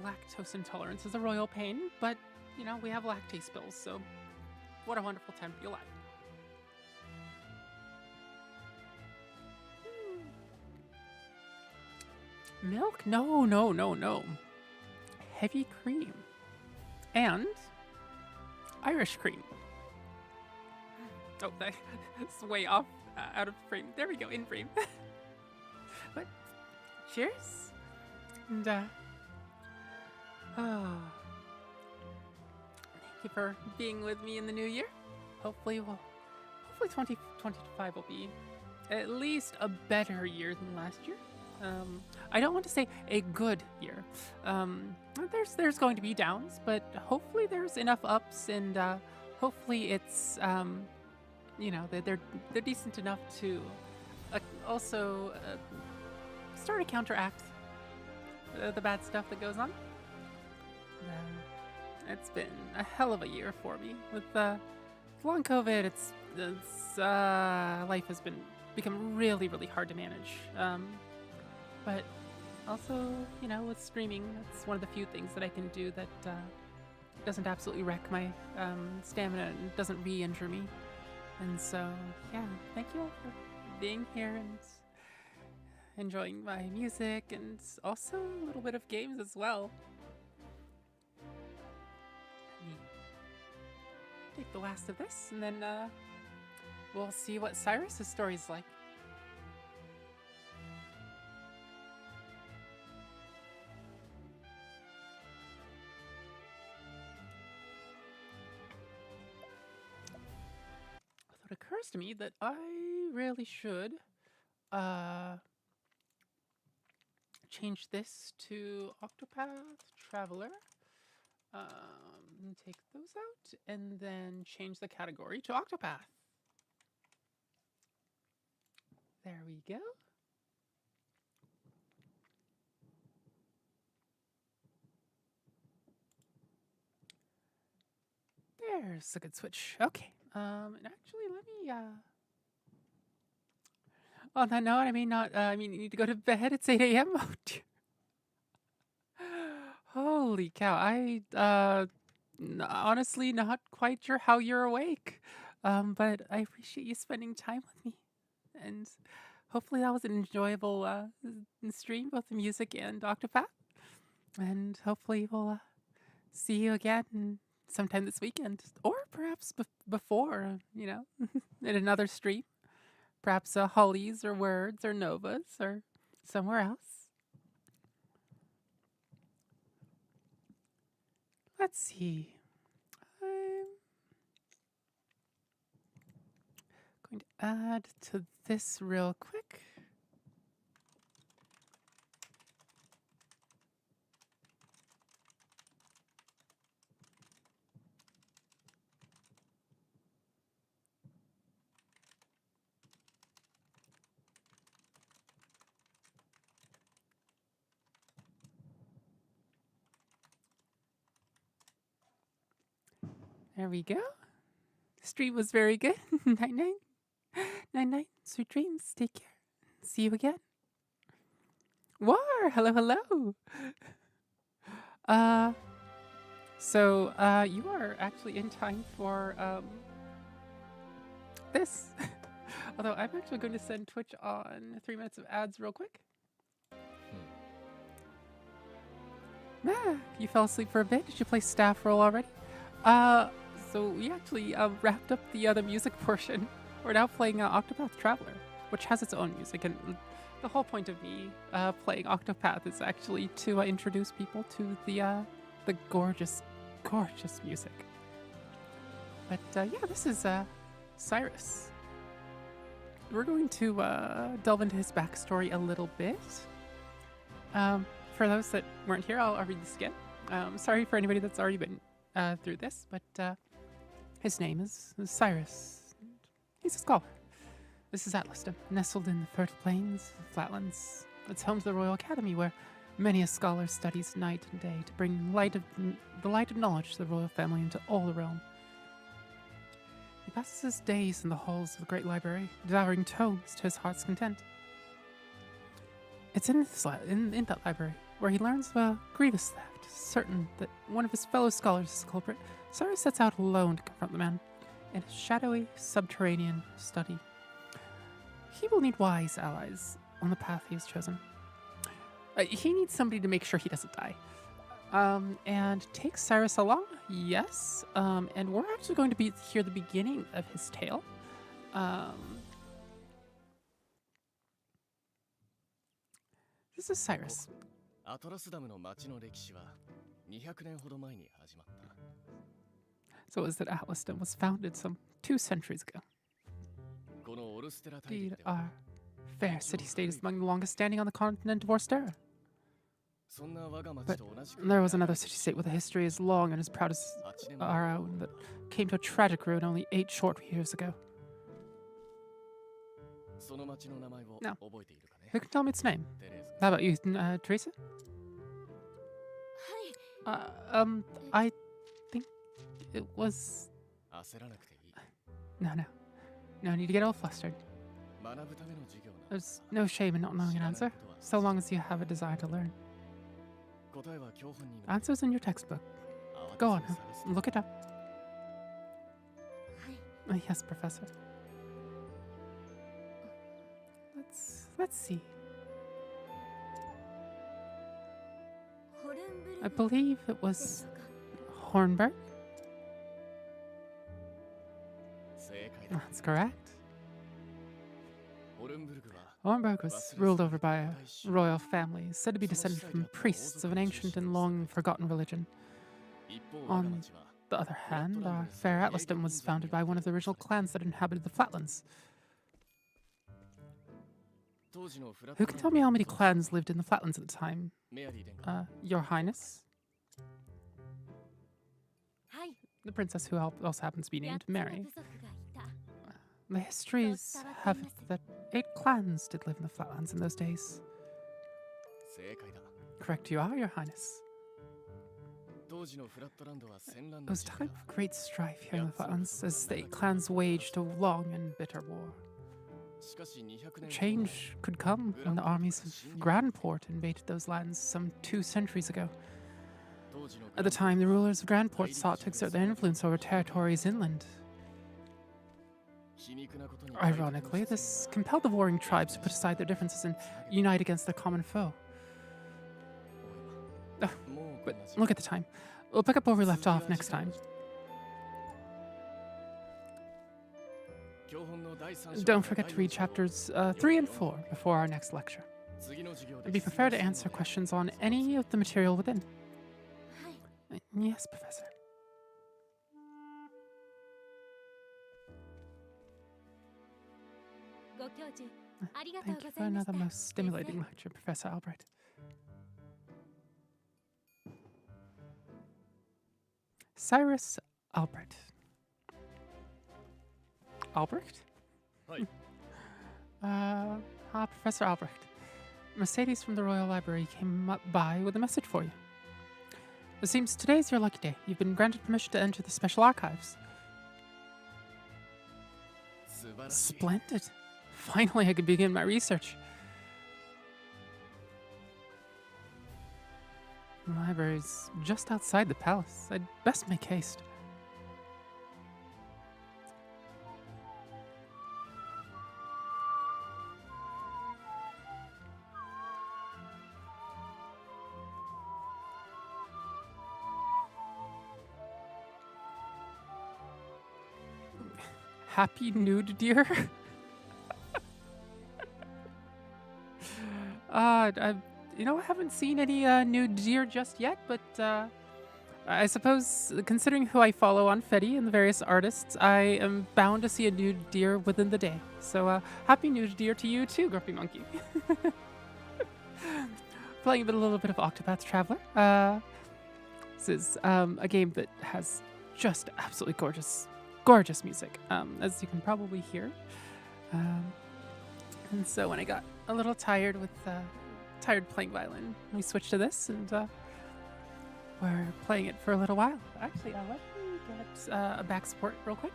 Lactose intolerance is a royal pain, but, you know, we have lactase pills, so what a wonderful time to be alive. Milk? No. Heavy cream. And Irish cream. Oh, that's way off, out of frame. There we go, in frame. But cheers. And, thank you for being with me in the new year. Hopefully 2025 will be at least a better year than last year. I don't want to say a good year. There's going to be downs, but hopefully there's enough ups, and hopefully it's you know, they're decent enough to also start to counteract the bad stuff that goes on. It's been a hell of a year for me with long COVID. It's life has become really hard to manage. But also, you know, with streaming, it's one of the few things that I can do that doesn't absolutely wreck my stamina and doesn't re-injure me. And so, yeah, thank you all for being here and enjoying my music and also a little bit of games as well. Let me take the last of this, and then we'll see what Cyrus's story's like. It occurs to me that I really should change this to Octopath Traveler. Take those out and then change the category to Octopath. There we go. There's a good switch. Okay. And actually, let me, on that note, I mean, you need to go to bed. It's 8 a.m. Oh, dear. Holy cow. Honestly, not quite sure how you're awake. But I appreciate you spending time with me. And hopefully that was an enjoyable, stream, both the music and Octopath. And hopefully we'll, see you again sometime this weekend, or perhaps before, you know, in another stream, perhaps Hollies or Words or Novas or somewhere else. Let's see. I'm going to add to this real quick. There we go. The stream was very good. Night night. Night night. Sweet dreams. Take care. See you again. War. Hello, hello. So you are actually in time for this. Although I'm actually going to send Twitch on 3 minutes of ads real quick. You fell asleep for a bit. Did you play staff role already? So we actually wrapped up the other music portion. We're now playing Octopath Traveler, which has its own music, and the whole point of me playing Octopath is actually to introduce people to the gorgeous, gorgeous music. But yeah, this is Cyrus. We're going to delve into his backstory a little bit. For those that weren't here, I'll read this again. Sorry for anybody that's already been through this, but his name is Cyrus. He's a scholar. This is Atlaston, nestled in the fertile plains of Flatlands. It's home to the Royal Academy, where many a scholar studies night and day to bring the light of knowledge to the royal family and to all the realm. He passes his days in the halls of the great library, devouring tomes to his heart's content. It's in that library where he learns of a grievous theft. Certain that one of his fellow scholars is the culprit, Cyrus sets out alone to confront the man in his shadowy, subterranean study. He will need wise allies on the path he has chosen. He needs somebody to make sure he doesn't die. And take Cyrus along, yes. And we're actually going to hear the beginning of his tale. This is Cyrus. So it was that Atlaston was founded some 2 centuries ago. Indeed, our fair city-state is among the longest standing on the continent of Orstera. But there was another city-state with a history as long and as proud as our own that came to a tragic ruin only 8 short years ago. Now, who can tell me its name? How about you, Teresa? I think it was... No need to get all flustered. There's no shame in not knowing an answer, so long as you have a desire to learn. Answers in your textbook. Go on, look it up. Yes, Professor. Let's see. I believe it was Hornberg. That's correct. Hornberg was ruled over by a royal family, said to be descended from priests of an ancient and long forgotten religion. On the other hand, our fair Atlaston was founded by one of the original clans that inhabited the Flatlands. Who can tell me how many clans lived in the Flatlands at the time? Your Highness? The princess who also happens to be named Mary. The histories have it that 8 clans did live in the Flatlands in those days. Correct you are, Your Highness. It was a time of great strife here in the Flatlands as the 8 clans waged a long and bitter war. Change could come when the armies of Grandport invaded those lands some 2 centuries ago. At the time, the rulers of Grandport sought to exert their influence over territories inland. Ironically, this compelled the warring tribes to put aside their differences and unite against their common foe. But look at the time. We'll pick up where we left off next time. Don't forget to read chapters 3 and 4 before our next lecture. And be prepared to answer questions on any of the material within. Yes, Professor. Thank you for another most stimulating lecture, Professor Albrecht. Cyrus Albrecht. Albrecht? Professor Albrecht. Mercedes from the Royal Library came up by with a message for you. It seems today's your lucky day. You've been granted permission to enter the special archives. Splendid. Finally, I can begin my research. The library's just outside the palace. I'd best make haste. Happy nude deer? I haven't seen any nude deer just yet, but I suppose, considering who I follow on Fetty and the various artists, I am bound to see a nude deer within the day. So, happy nude deer to you too, Grumpy Monkey. Playing a little bit of Octopath Traveler. This is a game that has just absolutely gorgeous music, as you can probably hear. And so when I got a little tired playing violin, we switched to this, and we're playing it for a little while. Actually, let me get a back support real quick.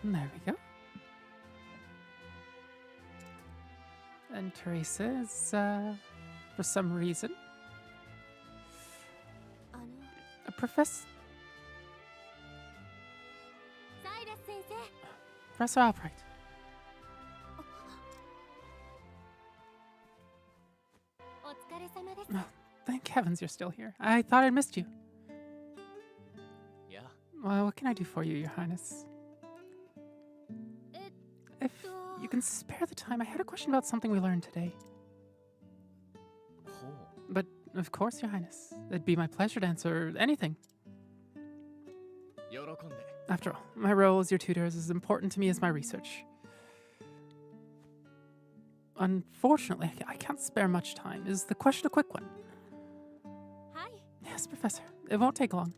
And there we go. And Teresa is, for some reason, a Professor Albright. Oh, thank heavens you're still here. I thought I'd missed you. Yeah. Well, what can I do for you, Your Highness? If you can spare the time, I had a question about something we learned today. But, of course, Your Highness. It'd be my pleasure to answer anything. After all, my role as your tutor is as important to me as my research. Unfortunately, I can't spare much time. Is the question a quick one? Hi. Yes, Professor. It won't take long.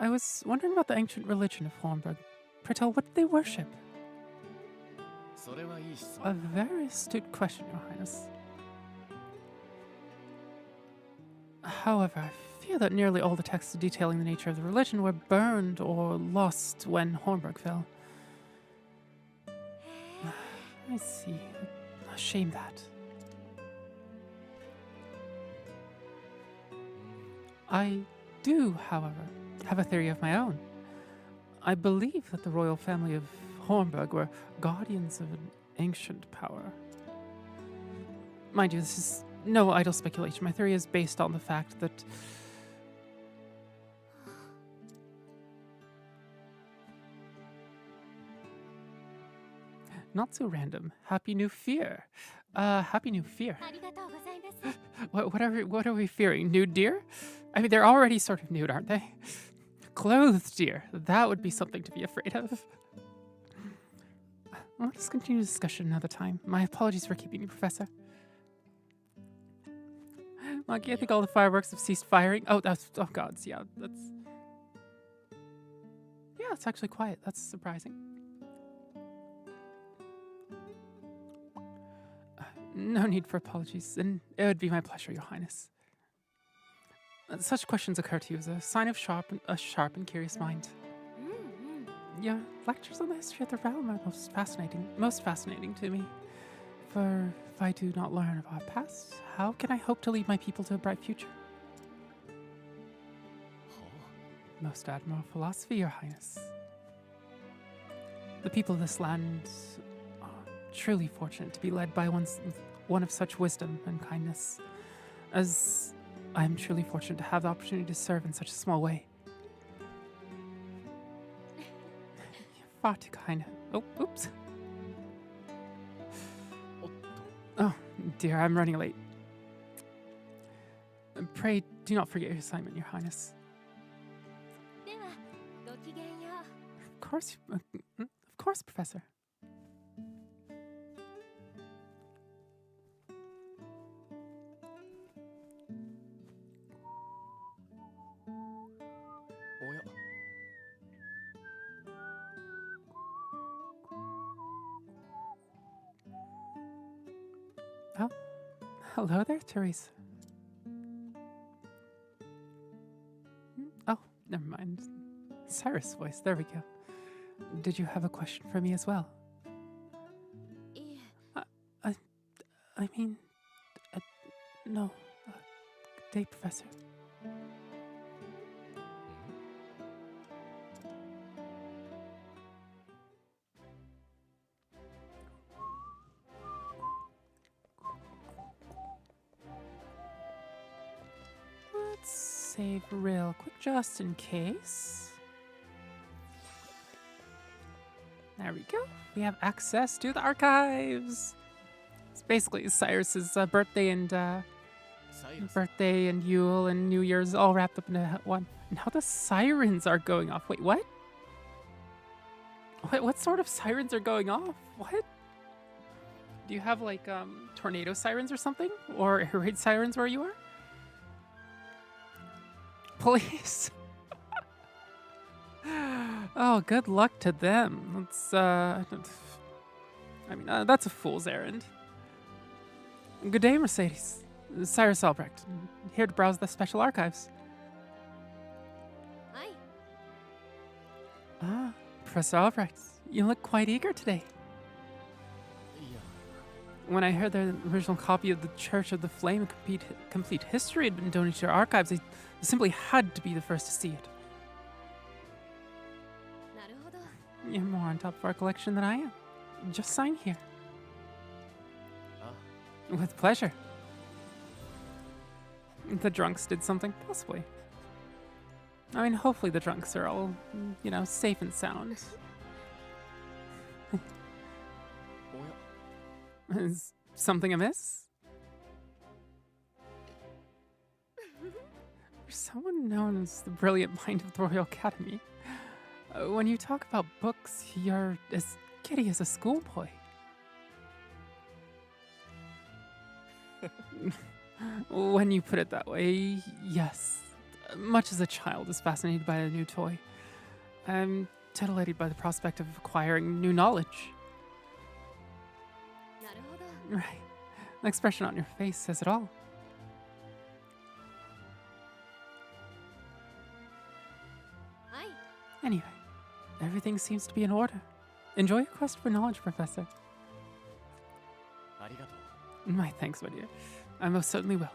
I was wondering about the ancient religion of Hornburg. Pray tell, what did they worship? A very astute question, Your Highness. However, I fear that nearly all the texts detailing the nature of the religion were burned or lost when Hornburg fell. I see. A shame that. I do, however, have a theory of my own. I believe that the royal family of Hornburg were guardians of an ancient power. Mind you, this is no idle speculation. My theory is based on the fact that not so random. Happy New Fear. Happy New Fear. What are we fearing? Nude deer? I mean, they're already sort of nude, aren't they? Clothed deer. That would be something to be afraid of. Well, let's continue the discussion another time. My apologies for keeping you, Professor. Monkey, I think all the fireworks have ceased firing. Oh, gods, yeah, it's actually quiet. That's surprising. No need for apologies, and it would be my pleasure, Your Highness. Such questions occur to you as a sign of a sharp and curious mind. Your lectures on the history of the realm are most fascinating to me. For if I do not learn of our past, how can I hope to lead my people to a bright future? Most admirable philosophy, Your Highness. The people of this land are truly fortunate to be led by one of such wisdom and kindness, as I am truly fortunate to have the opportunity to serve in such a small way. You're far too kind. Oh, oops. Oh, dear, I'm running late. Pray do not forget your assignment, Your Highness. Of course, Professor. Oh, hello there, Teresa. Oh, never mind. Cyrus' voice, there we go. Did you have a question for me as well? いえ I mean, no. Good day, Professor. Let's save real quick just in case. There we go. We have access to the archives. It's basically Cyrus's birthday and Yule and New Year's all wrapped up into one. Now the sirens are going off. Wait, what? What sort of sirens are going off? What? Do you have like tornado sirens or something? Or air raid sirens where you are? Police. Oh, good luck to them. That's I mean, that's a fool's errand. Good day, Mercedes. Cyrus Albrecht, here to browse the special archives. はい Ah, Professor Albrecht, you look quite eager today. When I heard the original copy of the Church of the Flame and complete history had been donated to our archives, I simply had to be the first to see it. なるほど You're more on top of our collection than I am. Just sign here. With pleasure. The drunks did something, possibly. I mean, hopefully the drunks are all, you know, safe and sound. Is something amiss? For someone known as the brilliant mind of the Royal Academy, when you talk about books, you're as giddy as a schoolboy. When you put it that way, yes. Much as a child is fascinated by a new toy, I'm titillated by the prospect of acquiring new knowledge. なるほど Right. The expression on your face says it all. はい Anyway, everything seems to be in order. Enjoy your quest for knowledge, Professor. ありがとう My thanks, my dear. I most certainly will.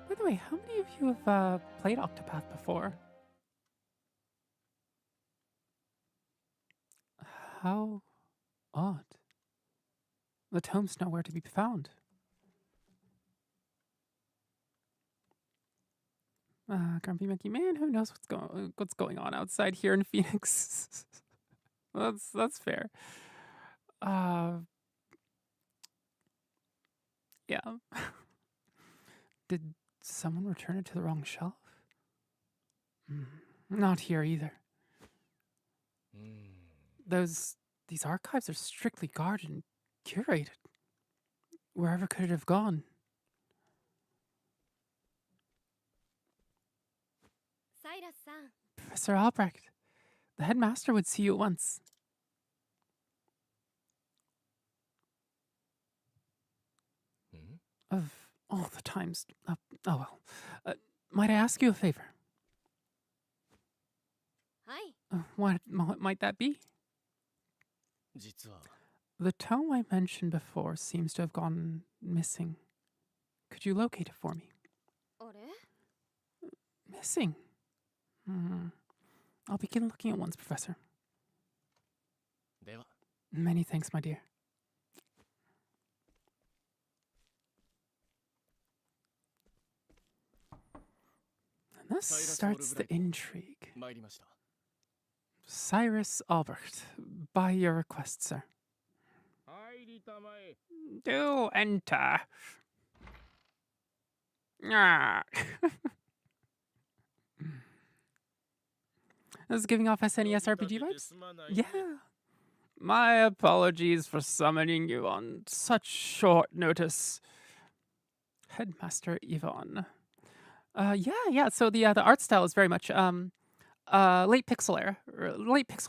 By the way, how many of you have played Octopath before? How odd. The tome's nowhere to be found. Grumpy Monkey Man, who knows what's going on outside here in Phoenix? That's fair. Yeah. Did someone return it to the wrong shelf? Not here either. These archives are strictly guarded and curated. Wherever could it have gone? サイラスさん Professor Albrecht, the headmaster would see you at once. Of all the times. Oh well. Might I ask you a favor? はい What might that be? 実は The tome I mentioned before seems to have gone missing. Could you locate it for me? あれ Missing? I'll begin looking at once, Professor. では Many thanks, my dear. And this starts the intrigue. 参りました Cyrus Albrecht, by your request, sir. 入りたまえ Do enter. Ah. This is giving off SNES RPG vibes? Yeah. My apologies for summoning you on such short notice. Headmaster Yvonne. Yeah. So the art style is very much late pixel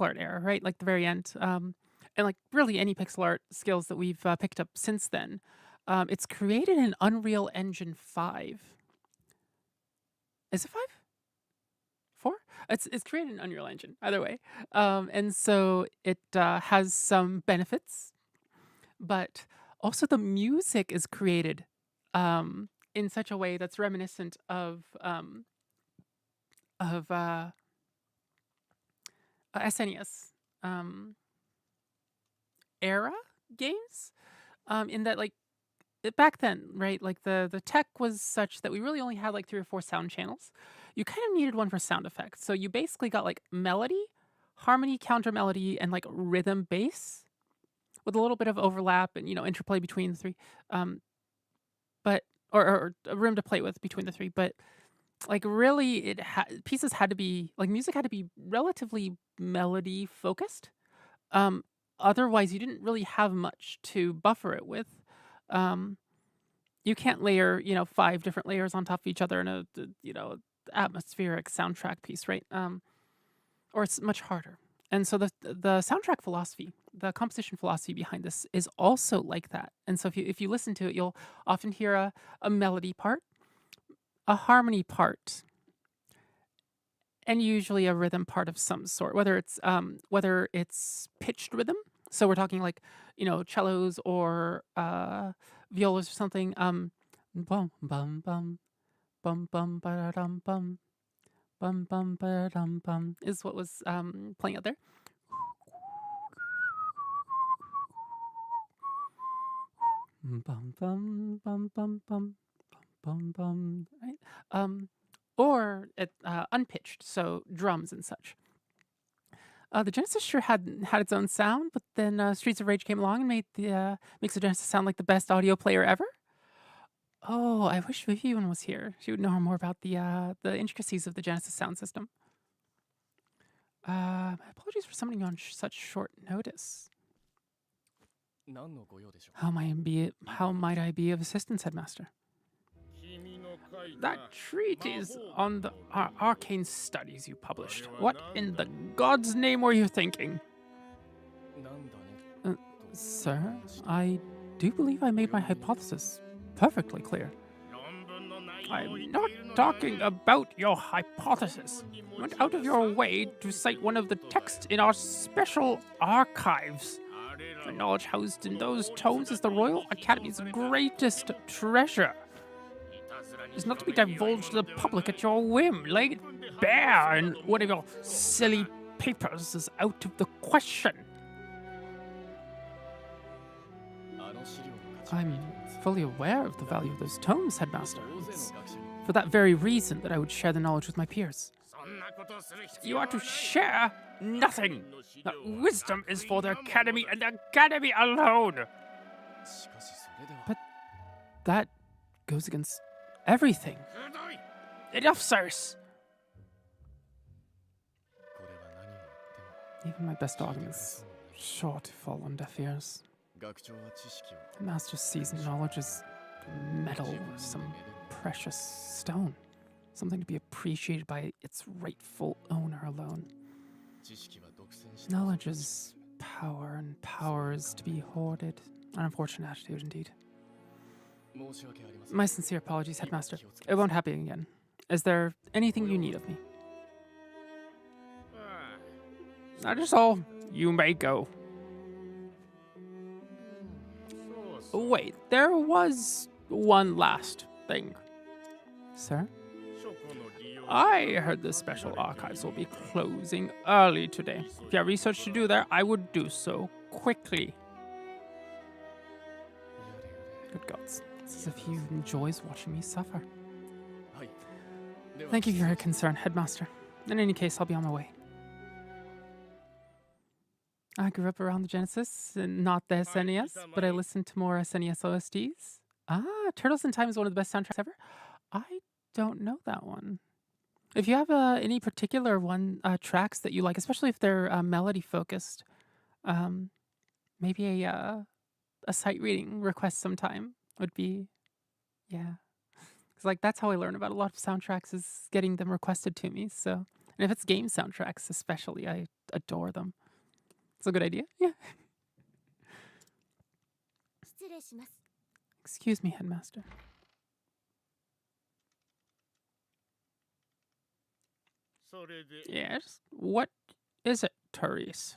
art era, right? Like the very end. and like really any pixel art skills that we've picked up since then. It's created in Unreal Engine 5. Is it 5? 4? It's created in Unreal Engine, either way. And so it has some benefits, but also the music is created in such a way that's reminiscent of SNES era games. In that, like, back then, right? Like the tech was such that we really only had like 3 or 4 sound channels. You kind of needed one for sound effects. So you basically got like melody, harmony, counter melody, and like rhythm bass with a little bit of overlap and interplay between the 3. But or a room to play with between the 3. But like really, pieces had to be like music had to be relatively melody focused. Otherwise, you didn't really have much to buffer it with. You can't layer 5 different layers on top of each other in a atmospheric soundtrack piece, right? Or it's much harder. And so the soundtrack philosophy, the composition philosophy behind this is also like that. And so if you listen to it, you'll often hear a melody part, a harmony part, and usually a rhythm part of some sort, whether it's pitched rhythm. So we're talking like cellos or violas or something. Bum bum bum bum bum ba dum bum bum bum ba dum bum is what was playing out there. Bum bum bum bum bum bum bum. Right. Or unpitched, so drums and such. The Genesis sure had its own sound, but then Streets of Rage came along and makes the Genesis sound like the best audio player ever. Oh, I wish Vivian was here. She would know more about the intricacies of the Genesis sound system. My apologies for summoning you on such short notice. How might I be of assistance, Headmaster? That treatise on the arcane studies you published. What in the God's name were you thinking? Sir, I do believe I made my hypothesis perfectly clear. I'm not talking about your hypothesis. You went out of your way to cite one of the texts in our special archives. The knowledge housed in those tomes is the Royal Academy's greatest treasure. It's not to be divulged to the public at your whim. Lay it bare, and one of your silly papers is out of the question. I'm fully aware of the value of those tomes, Headmaster. It's for that very reason that I would share the knowledge with my peers. You are to share nothing. That wisdom is for the Academy and the Academy alone. But that goes against everything. Enough, sirs. Even my best arguments sure to fall on deaf ears. The master sees knowledge as metal or some precious stone, something to be appreciated by its rightful owner alone. Knowledge is power, and power is to be hoarded. An unfortunate attitude indeed. My sincere apologies, Headmaster. It won't happen again. Is there anything you need of me? That is all. You may go. Wait, there was one last thing. Sir? I heard the special archives will be closing early today. If you have research to do there, I would do so quickly. Good gods. It's as if he enjoys watching me suffer. Thank you for your concern, Headmaster. In any case, I'll be on my way. I grew up around the Genesis, and not the SNES, but I listened to more SNES OSTs. Turtles in Time is one of the best soundtracks ever. I don't know that one. If you have any particular tracks that you like, especially if they're melody focused, maybe a sight reading request sometime would be, yeah. Because like that's how I learn about a lot of soundtracks, is getting them requested to me. So, and if it's game soundtracks especially, I adore them. It's a good idea. Yeah. 礼します。 Excuse me, headmaster. Yes? What is it, Therese?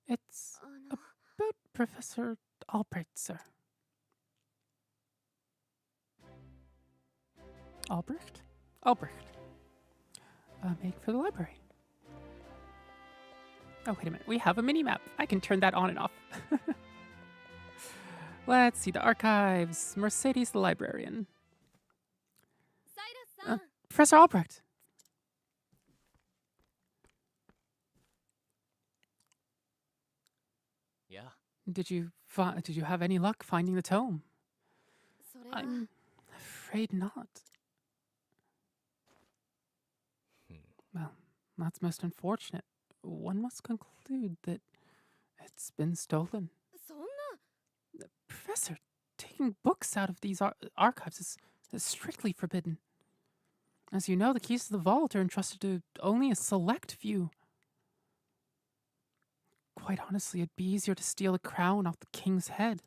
It's about Professor Albrecht, sir. Albrecht? Albrecht. Make for the library. Oh, wait a minute. We have a mini-map. I can turn that on and off. Let's see the archives. Mercedes the librarian. サイラスさん、 Professor Albrecht. Yeah. Did you have any luck finding the tome? それは I'm afraid not. Well, that's most unfortunate. One must conclude that it's been stolen. そんな。 Professor, taking books out of these archives is strictly forbidden. As you know, the keys to the vault are entrusted to only a select few. Quite honestly, it'd be easier to steal the crown off the king's head.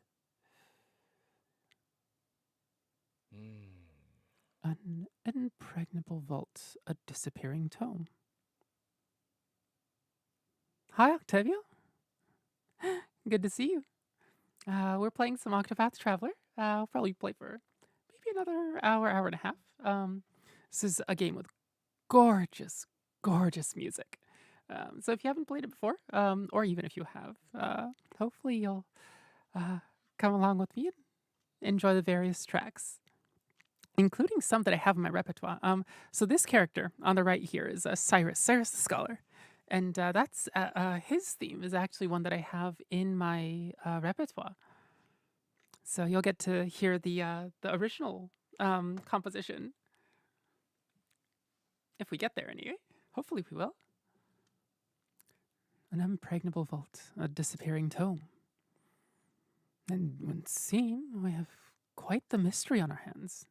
An impregnable vault, a disappearing tome. Hi, Octavia. Good to see you. We're playing some Octopath Traveler. I'll probably play for maybe another hour and a half. This is a game with gorgeous, gorgeous music. So if you haven't played it before, or even if you have, hopefully you'll come along with me and enjoy the various tracks, including some that I have in my repertoire. So this character on the right here is Cyrus the Scholar. And that's his theme is actually one that I have in my repertoire. So you'll get to hear the original composition. If we get there anyway. Hopefully we will. An impregnable vault, a disappearing tome. And it would seem we have quite the mystery on our hands.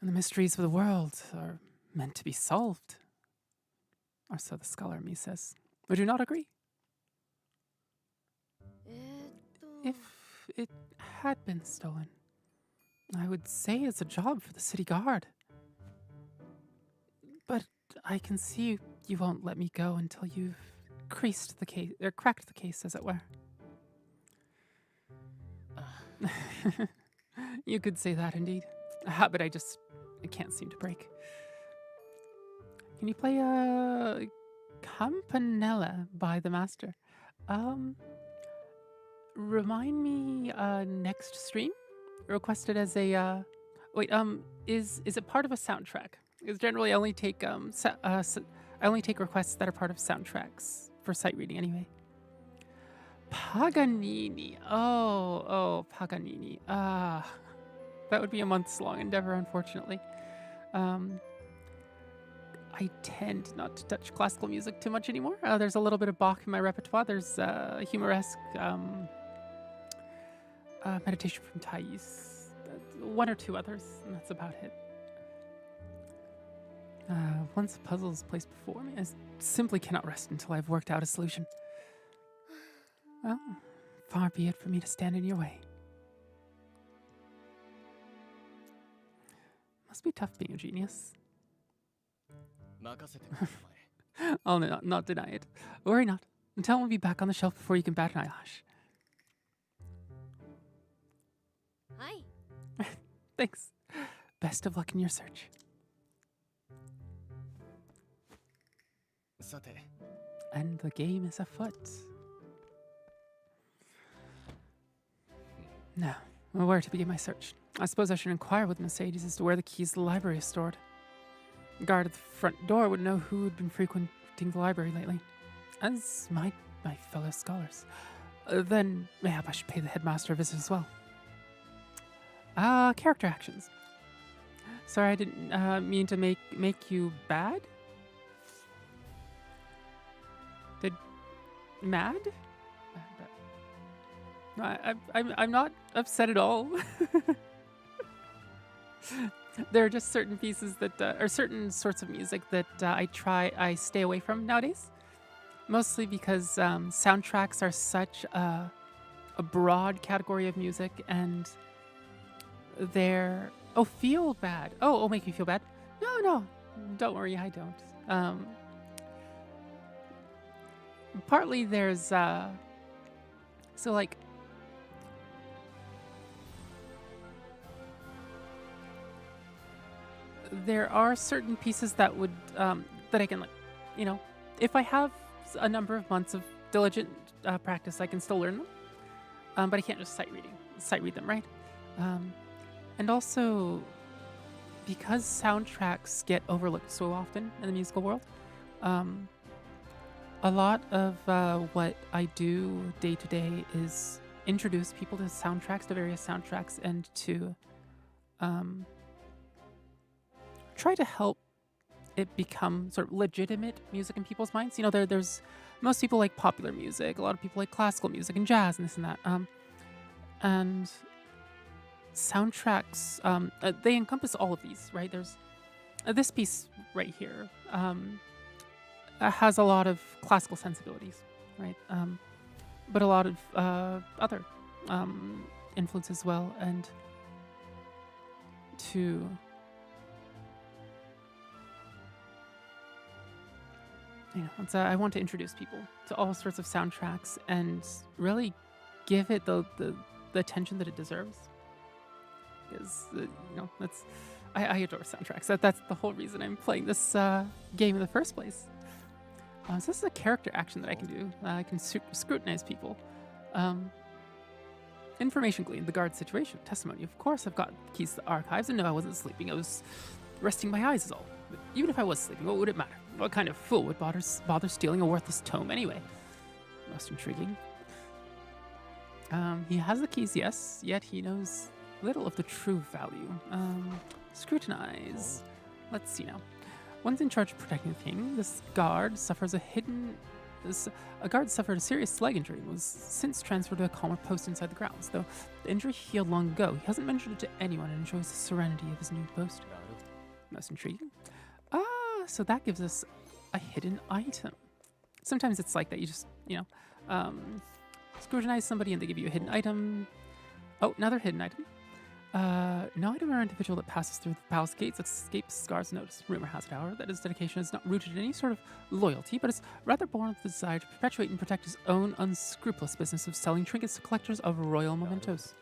And the mysteries of the world are meant to be solved. Or so the scholar in me says. Would you not agree? If it had been stolen, I would say it's a job for the city guard. But I can see you won't let me go until you've cracked the case, as it were. You could say that indeed. A habit I can't seem to break. Can you play a Campanella by the Master? Remind me next stream. Requested as a is it part of a soundtrack? Because generally I only take I only take requests that are part of soundtracks for sight reading anyway. Paganini. Oh, Paganini. That would be a months long endeavor, unfortunately. I tend not to touch classical music too much anymore. There's a little bit of Bach in my repertoire. There's humoresque meditation from Thais, one or two others, and that's about it. Once a puzzle is placed before me, I simply cannot rest until I've worked out a solution. Well, far be it for me to stand in your way. Must be tough being a genius. I'll not deny it. Worry not. The tome will be back on the shelf before you can bat an eyelash. Hi. Thanks. Best of luck in your search. And the game is afoot. Now, where to begin my search? I suppose I should inquire with Mercedes as to where the keys to the library are stored. The guard at the front door would know who had been frequenting the library lately, as might my fellow scholars. Then mayhap I should pay the headmaster a visit as well. Character actions. Sorry, I didn't mean to make you bad. Mad? I'm not upset at all. there are just certain pieces that, or certain sorts of music that I stay away from nowadays. Mostly because soundtracks are such a broad category of music, and they're feel bad. Oh, make you feel bad? No, don't worry, I don't. Partly there's so like there are certain pieces that would that I can, like, if I have a number of months of diligent practice, I can still learn them. But I can't just sight read them, right? And also, because soundtracks get overlooked so often in the musical world, a lot of what I do day to day is introduce people to soundtracks, to various soundtracks, and to try to help it become sort of legitimate music in people's minds. There's most people like popular music, a lot of people like classical music and jazz and this and that. And soundtracks, they encompass all of these, right? There's this piece right here has a lot of classical sensibilities, right? But a lot of other influence as well. And I want to introduce people to all sorts of soundtracks and really give it the attention that it deserves. Because I adore soundtracks. That's the whole reason I'm playing this game in the first place. So this is a character action that I can do. I can scrutinize people. Information gleaned, the guard situation, testimony. Of course, I've got keys to the archives, and no, I wasn't sleeping. I was resting my eyes is all. But even if I was sleeping, what would it matter? What kind of fool would bother stealing a worthless tome anyway? Most intriguing. He has the keys, yes, yet he knows little of the true value. Scrutinize. Let's see now. One's in charge of protecting the king. This guard suffers a guard suffered a serious leg injury and was since transferred to a calmer post inside the grounds. Though the injury healed long ago, he hasn't mentioned it to anyone and enjoys the serenity of his new post. Most intriguing. So that gives us a hidden item. Sometimes it's like that. You just, scrutinize somebody and they give you a hidden item. Oh, another hidden item. No item or individual that passes through the palace gates escapes Scar's notice. Rumor has it, however, that his dedication is not rooted in any sort of loyalty, but is rather born of the desire to perpetuate and protect his own unscrupulous business of selling trinkets to collectors of royal mementos.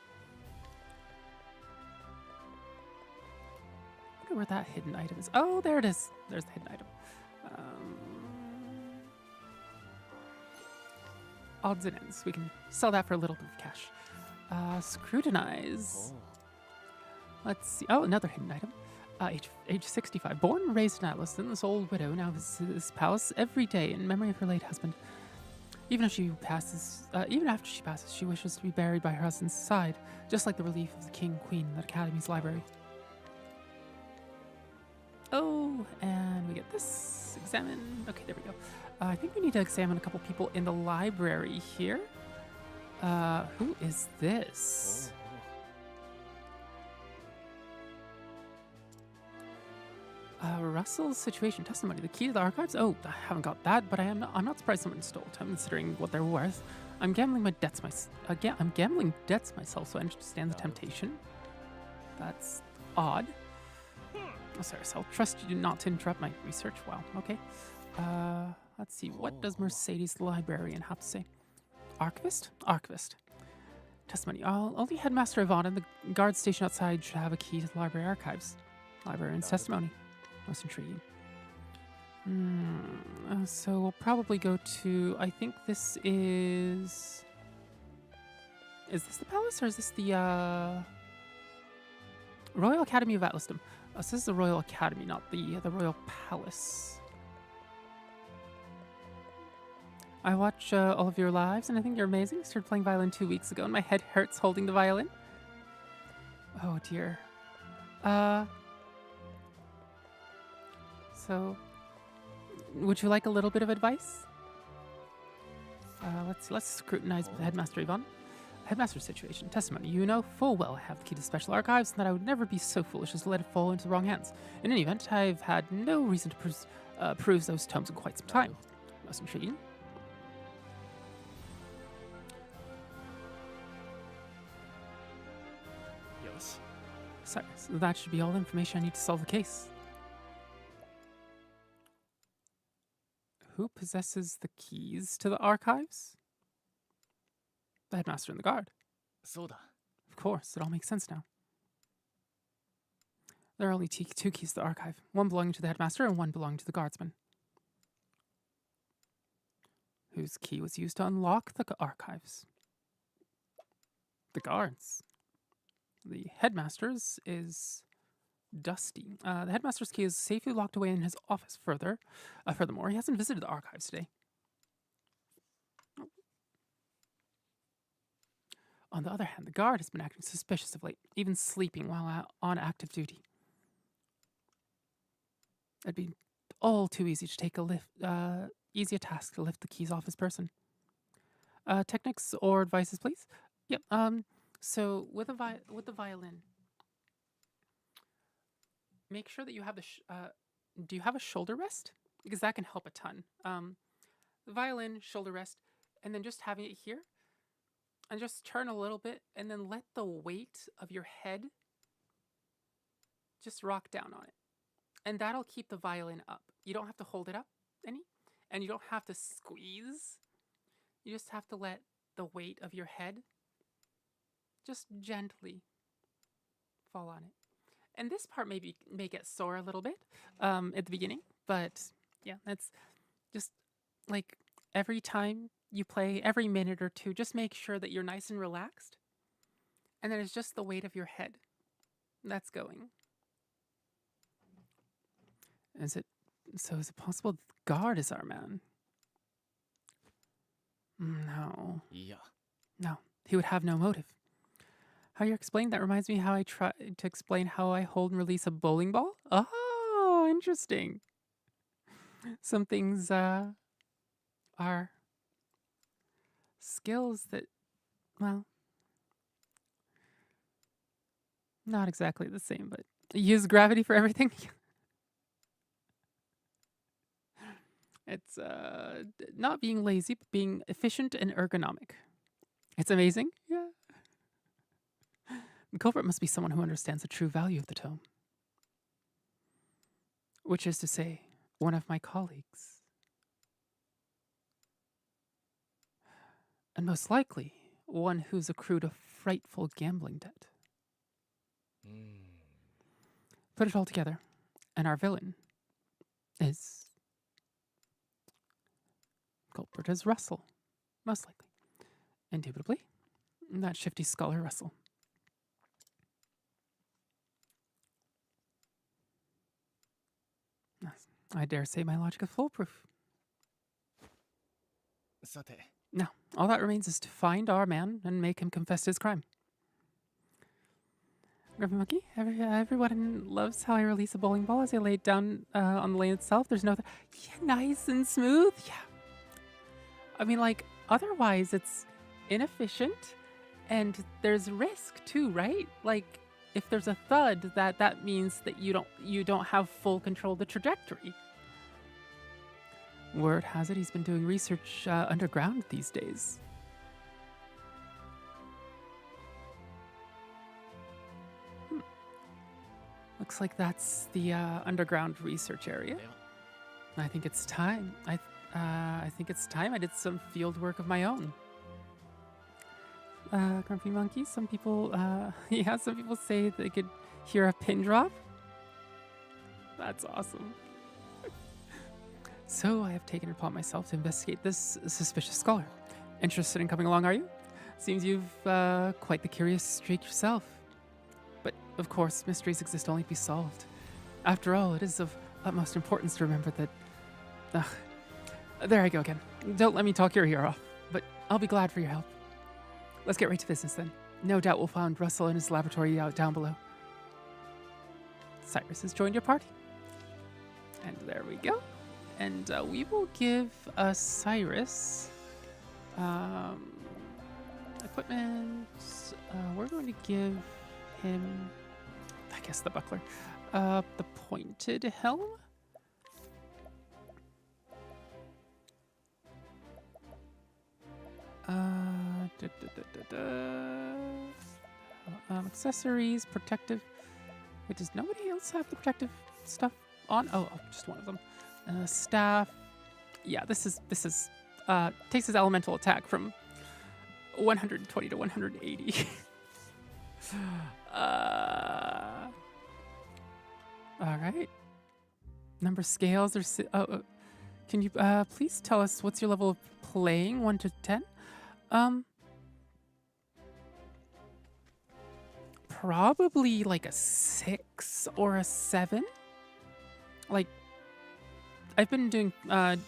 I wonder where that hidden item is. Oh, there it is. There's the hidden item. Odds and ends. We can sell that for a little bit of cash. Scrutinize. Let's see. Oh, another hidden item. Age 65. Born and raised in Atlaston, this old widow now visits this palace every day in memory of her late husband. Even after she passes, she wishes to be buried by her husband's side, just like the relief of the king, queen, in the Academy's library. Oh, and we get this. Examine. Okay, there we go. I think we need to examine a couple people in the library here. Who is this? Russell's situation testimony. The key to the archives? Oh, I haven't got that, but I'm not surprised someone stole it, considering what they're worth. I'm gambling debts myself, so I understand the temptation. That's odd. Oh, sorry, so I'll trust you not to interrupt my research. Wow, okay. Let's see. What does Mercedes the librarian have to say? Archivist? Archivist. Testimony. Only Headmaster Yvonne and the guard station outside should have a key to the library archives. Librarian's testimony. Most intriguing. So we'll probably go to, I think this is this the palace or is this the Royal Academy of Atlaston? So this is the Royal Academy, not the Royal Palace. I watch all of your lives and I think you're amazing. I started playing violin 2 weeks ago and my head hurts holding the violin. Oh dear. So, would you like a little bit of advice? Let's scrutinize Headmaster Yvonne. Headmaster's situation. Testimony. You know full well I have the key to special archives and that I would never be so foolish as to let it fall into the wrong hands. In any event, I've had no reason to peruse those tomes in quite some time. Most intriguing. Yosh. Cyrus, that should be all the information I need to solve the case. Who possesses the keys to the archives? The headmaster and the guard. そうだ。 Of course, it all makes sense now. There are only two keys to the archive, one belonging to the headmaster and one belonging to the guardsman. Whose key was used to unlock the archives? The guards. The headmaster's is dusty. The headmaster's key is safely locked away in his office. Furthermore, he hasn't visited the archives today. On the other hand, the guard has been acting suspicious of late, even sleeping while on active duty. It'd be all too easy to take easy a task to lift the keys off his person. Techniques or advices, please? Yep. So with the violin, make sure that you have do you have a shoulder rest? Because that can help a ton. The violin, shoulder rest, and then just having it here, and just turn a little bit, and then let the weight of your head just rock down on it. And that'll keep the violin up. You don't have to hold it up any, and you don't have to squeeze. You just have to let the weight of your head just gently fall on it. And this part may get sore a little bit at the beginning, but yeah, that's just like every time you play, every minute or two, just make sure that you're nice and relaxed. And then it's just the weight of your head that's going. Is it possible the guard is our man? No. いや。 No, he would have no motive. How you explain that reminds me how I try to explain how I hold and release a bowling ball. Oh, interesting. Some things are skills that, well, not exactly the same, but use gravity for everything. It's not being lazy, but being efficient and ergonomic. It's amazing. Yeah. The culprit must be someone who understands the true value of the tome. Which is to say, one of my colleagues. And most likely, one who's accrued a frightful gambling debt. Put it all together, and our villain is... culprit is Russell, most likely. Indubitably, that shifty scholar Russell. I dare say my logic is foolproof. さて。 Now, all that remains is to find our man and make him confess his crime. Grumpy Monkey, everyone loves how I release a bowling ball as I lay it down on the lane itself. There's no... yeah, nice and smooth. Yeah. I mean, like, otherwise it's inefficient and there's risk too, right? Like, if there's a thud, that means that you don't have full control of the trajectory. Word has it he's been doing research underground these days. Looks like that's the underground research area. I think it's time. I think it's time I did some field work of my own. Grumpy Monkey, some people say they could hear a pin drop. That's awesome. So I have taken it upon myself to investigate this suspicious scholar. Interested in coming along, are you? Seems you've quite the curious streak yourself. But of course, mysteries exist only to be solved. After all, it is of utmost importance to remember that... there I go again. Don't let me talk your ear off, but I'll be glad for your help. Let's get right to business then. No doubt we'll find Russell in his laboratory out down below. Cyrus has joined your party. And there we go. And we will give Cyrus Equipment. We're going to give him, I guess, the buckler. The pointed helm. Accessories, protective. Wait, does nobody else have the protective stuff on? Oh, just one of them. Staff. Yeah, this is takes his elemental attack from 120 to 180. All right. Number scales are. Can you please tell us what's your level of playing, 1 to 10? Probably like a 6 or a 7. Like, I've been doing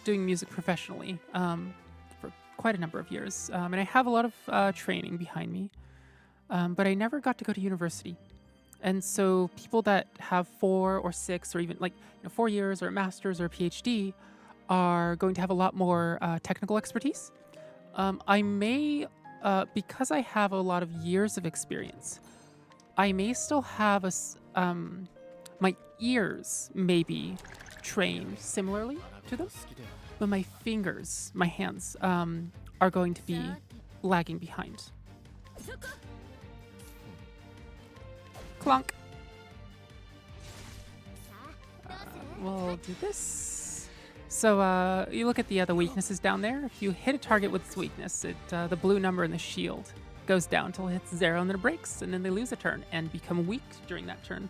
music professionally for quite a number of years, and I have a lot of training behind me, but I never got to go to university. And so people that have 4 or 6 or even 4 years or a master's or a PhD are going to have a lot more technical expertise. I may, because I have a lot of years of experience, I may still have my ears may be trained similarly to them, but my fingers, my hands, are going to be lagging behind. Clunk. We'll do this. So you look at the weaknesses down there. If you hit a target with its weakness, the blue number in the shield goes down until it hits 0, and then it breaks, and then they lose a turn and become weak during that turn.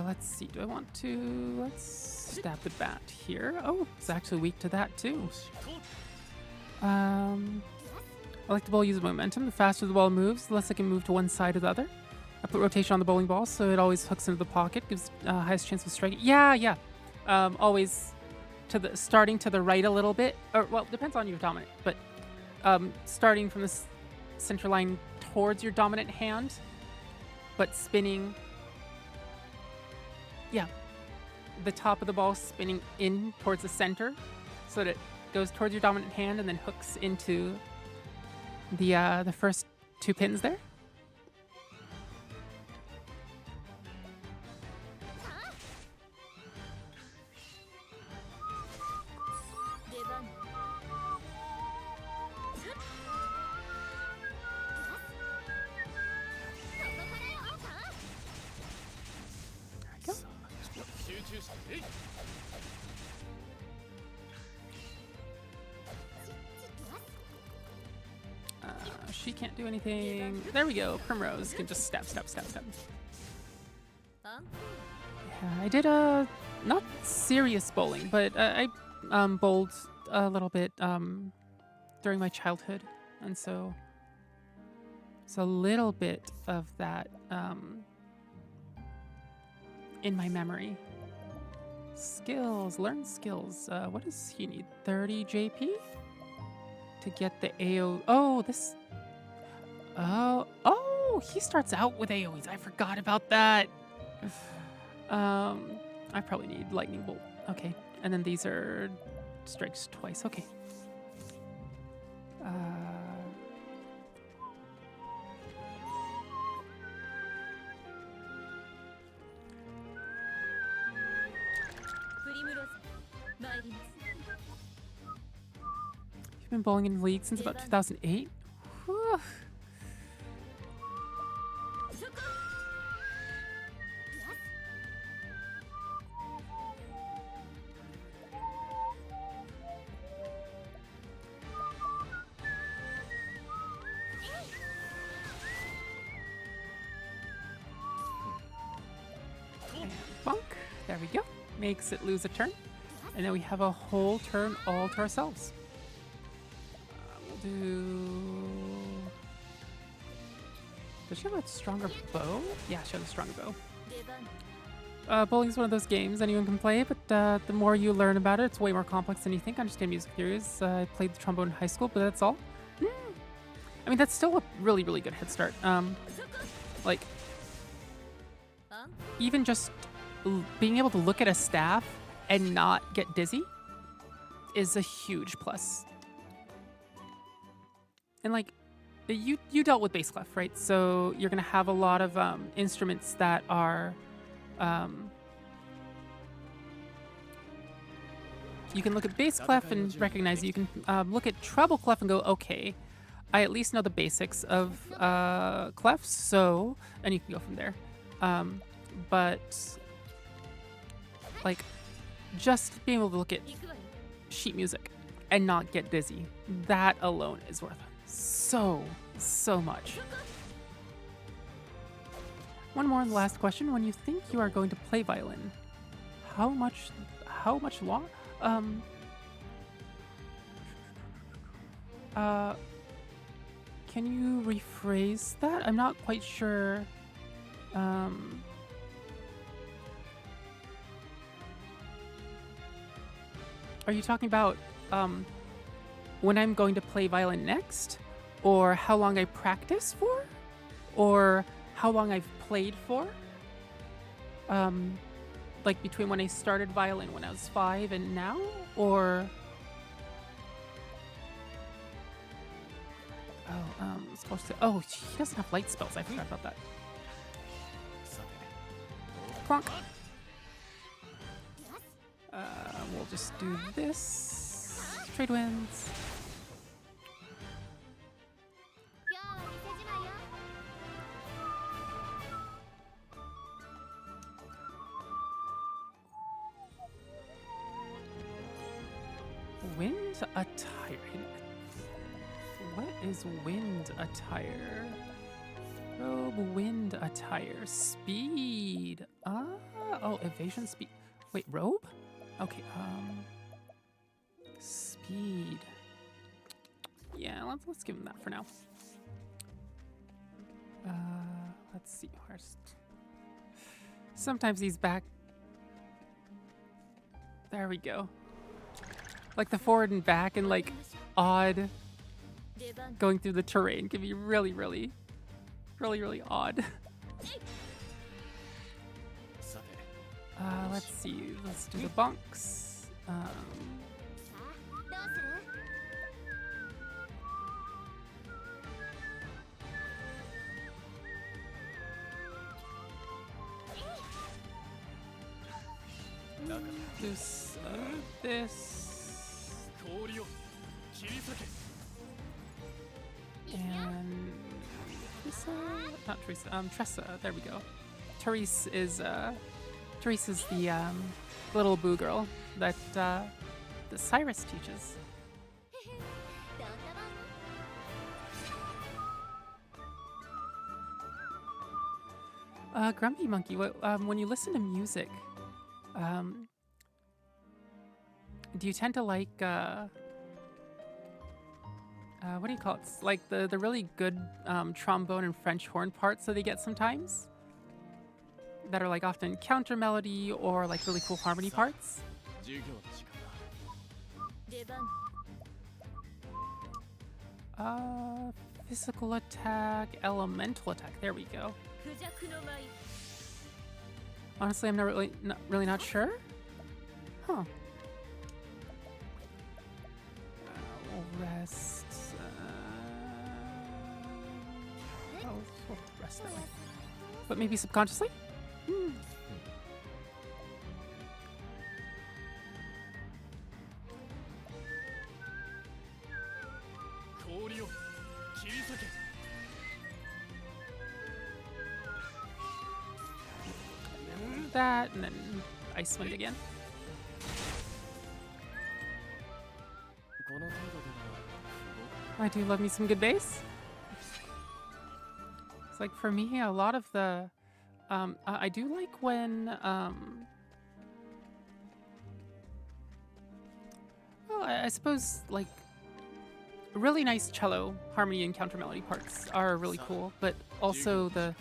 Let's see. Do I want to? Let's stab the bat here. Oh, it's actually weak to that too. I like the ball uses momentum. The faster the ball moves, the less it can move to one side or the other. I put rotation on the bowling ball so it always hooks into the pocket, gives highest chance of striking. Yeah. Always starting to the right a little bit, or well, depends on your dominant, but starting from the center line towards your dominant hand, but spinning. Yeah, the top of the ball spinning in towards the center, so that it goes towards your dominant hand and then hooks into the first 2 pins there. She can't do anything. There we go. Primrose can just stab. Yeah, I did not serious bowling, but I bowled a little bit during my childhood, and so it's a little bit of that in my memory. Skills, learn skills. What does he need? 30 JP to get the AO. Oh, this. Oh, he starts out with AoEs. I forgot about that. I probably need lightning bolt. Okay, and then these are strikes twice. Okay. You've been bowling in league since about 2008? Whew. Bonk. There we go. Makes it lose a turn. And then we have a whole turn all to ourselves. We'll do... Does she have a stronger bow? Yeah, she has a stronger bow. Bowling is one of those games anyone can play, but the more you learn about it, it's way more complex than you think. I understand music theories. I played the trombone in high school, but that's all. I mean, that's still a really, really good head start. Like, even just being able to look at a staff and not get dizzy is a huge plus. And like, you dealt with bass clef, right? So you're gonna have a lot of instruments that are, you can look at bass clef and recognize it. You can look at treble clef and go, okay, I at least know the basics of clefs, so, and you can go from there. But like, just being able to look at 行くわよ sheet music and not get dizzy, that alone is worth so much. One more and last question. When you think you are going to play violin, how much long? Can you rephrase that? I'm not quite sure. Are you talking about when I'm going to play violin next? Or how long I practice for? Or how long I've played for? Like between when I started violin when I was 5 and now? Or... Oh, it's supposed to... Oh, he doesn't have light spells. I forgot about that. さて Clonk. We'll just do this. Trade winds. 今日は店じまいよ Wind attire. What is wind attire? Robe wind attire. Speed. Oh, evasion speed. Wait, robe? Okay, speed. Yeah, let's give him that for now. Let's see. Where's... Sometimes he's back. There we go. Like the forward and back and like odd 出番 going through the terrain can be really odd. さて Let's see. Let's do the bunks. さあどうする だから This, this, 氷を切り裂け and Teresa, not Teresa, Tressa. There we go. Therese is the little boo girl that Cyrus teaches. どんなもん Grumpy Monkey. When you listen to music, do you tend to like what do you call it? It's like the really good trombone and French horn parts that they get sometimes, that are like often counter melody or like really cool harmony parts. 授業の時間だ 出番 Physical attack, elemental attack. There we go. クジャクの舞 Honestly, I'm not really sure. Huh. We'll rest. We'll rest that way. But maybe subconsciously? Hmm. 氷を切り裂け That, and then Ice Wind again. この程度では I do love me some good bass. It's like for me, a lot of the, I do like when, well, I suppose like really nice cello harmony and counter melody parts are really cool, but also the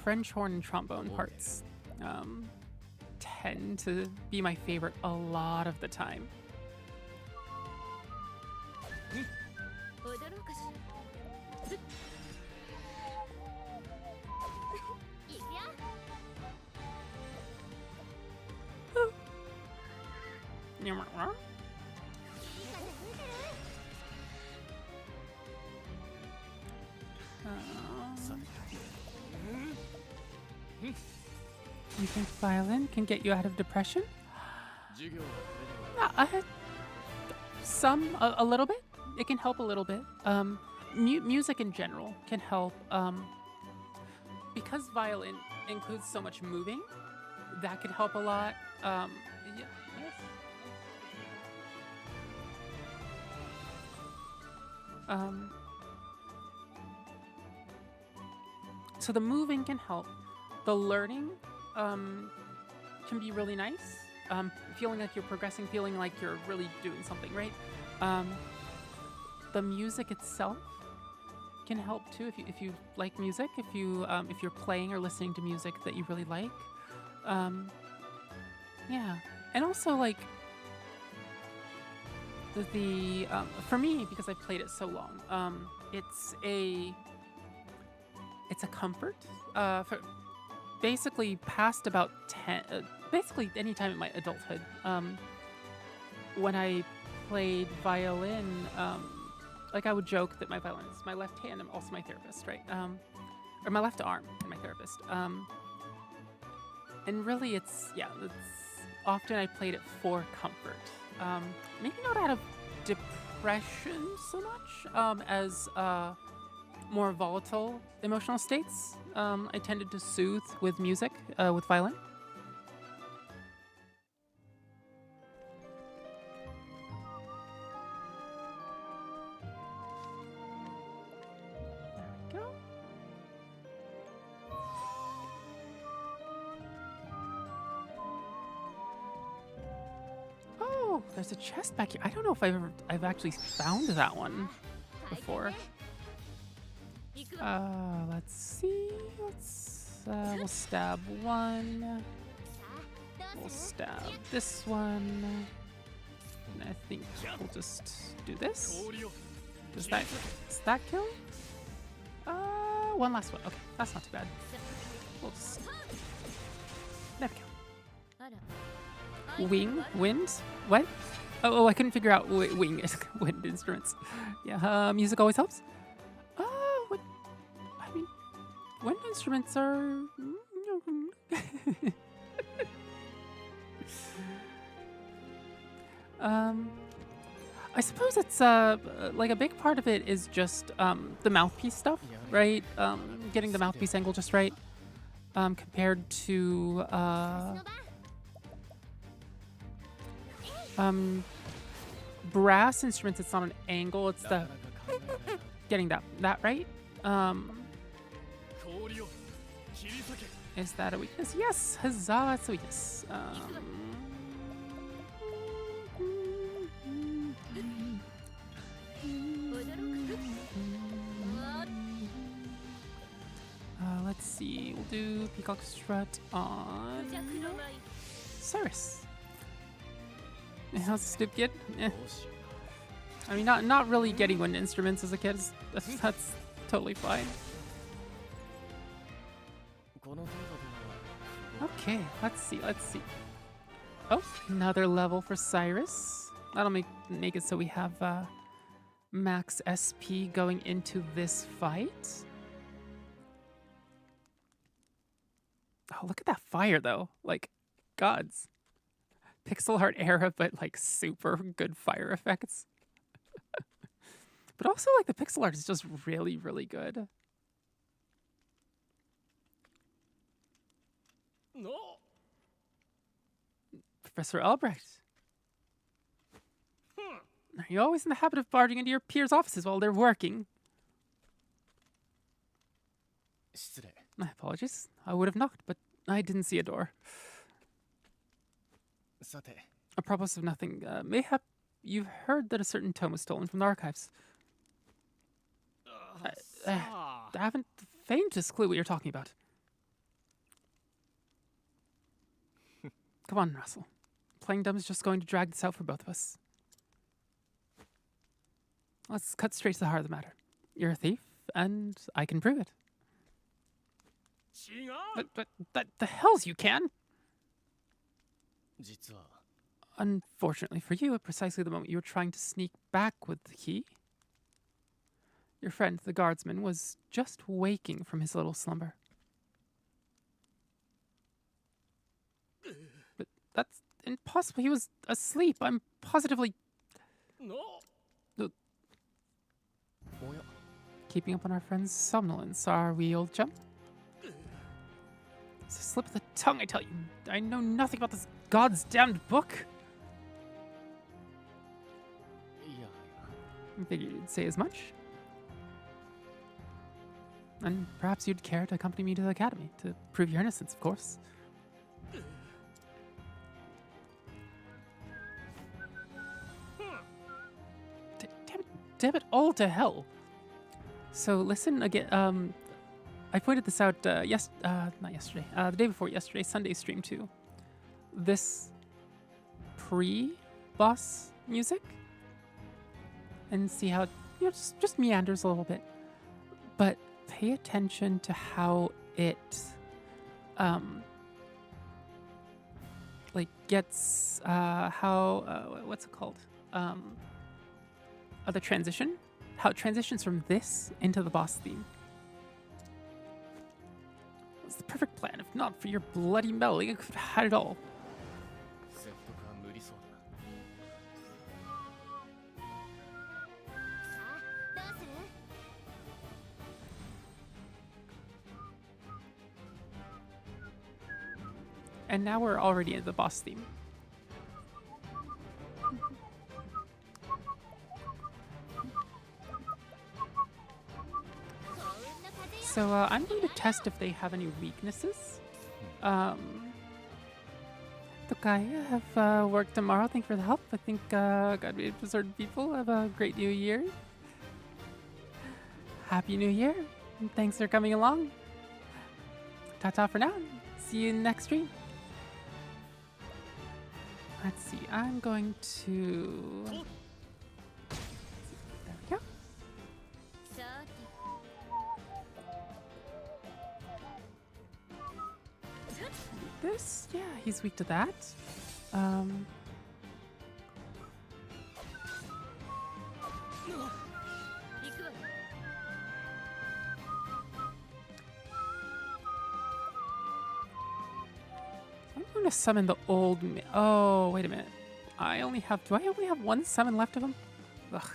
French horn and trombone parts tend to be my favorite a lot of the time. 踊ろうかしらふっいくよ You think violin can get you out of depression? A little bit. It can help a little bit. Music in general can help. Because violin includes so much moving, that could help a lot. Yeah. So the moving can help. The learning can be really nice. Feeling like you're progressing, feeling like you're really doing something, right? The music itself can help too if you like music, if you're playing or listening to music that you really like. Yeah. And also like the for me, because I've played it so long, it's a comfort for basically past about 10 basically any time in my adulthood. When I played violin, like I would joke that my violin is my left hand and also my therapist, right? Or my left arm and my therapist. And really it's often I played it for comfort. Maybe not out of depression so much as more volatile emotional states. I tended to soothe with music, with violin. There we go. Oh, there's a chest back here. I don't know if I've actually found that one before. Let's see. We'll stab one. We'll stab this one. And I think we'll just do this. Does that kill? One last one. Okay, that's not too bad. We'll just... There we go. Wind? What? Oh, I couldn't figure out wind instruments. Yeah, music always helps. Wind instruments are... I suppose it's like a big part of it is just the mouthpiece stuff, right? Getting the mouthpiece angle just right, compared to brass instruments. It's not an angle; it's the getting that right. Is that a weakness? Yes, huzzah! That's a weakness. Let's see. We'll do Peacock Strut on Cyrus. How's the Snoop kid? Eh. I mean, not really getting wind instruments as a kid. That's totally fine. Okay, let's see. Oh, another level for Cyrus. That'll make it so we have max SP going into this fight. Oh, look at that fire, though. Like, gods. Pixel art era, but, like, super good fire effects. But also, like, the pixel art is just really, really good. No. Professor Albrecht. Are you always in the habit of barging into your peers' offices while they're working? My apologies. I would have knocked, but I didn't see a door. Apropos of nothing, mayhap you've heard that a certain tome was stolen from the archives. I haven't the faintest clue what you're talking about. Come on, Russell. Playing dumb is just going to drag this out for both of us. Let's cut straight to the heart of the matter. You're a thief, and I can prove it. But the hells you can? Unfortunately for you, at precisely the moment you were trying to sneak back with the key, your friend, the guardsman, was just waking from his little slumber. But that's impossible. He was asleep. I'm positively keeping up on our friend's somnolence, are we, old chum? It's a slip of the tongue, I tell you. I know nothing about this God's damned book. I figured you'd say as much. And perhaps you'd care to accompany me to the academy, to prove your innocence, of course. Damn it all to hell. So listen again, I pointed this out not yesterday, the day before yesterday, Sunday stream too. This pre-boss music, and see how it, just meanders a little bit, but pay attention to how it like gets what's it called, the transition, how it transitions from this into the boss theme. It's the perfect plan. If not for your bloody meddling, I could have had it all. And now we're already in the boss theme. So I'm going to test if they have any weaknesses. Look, I have work tomorrow. Thank you for the help. I think God made certain people have a great new year. Happy New Year. And thanks for coming along. Ta-ta for now. See you next stream. Let's see. I'm going to... There we go. This? Yeah, he's weak to that. I'm going to summon the old... Oh, wait a minute. Do I only have one summon left of him? Ugh.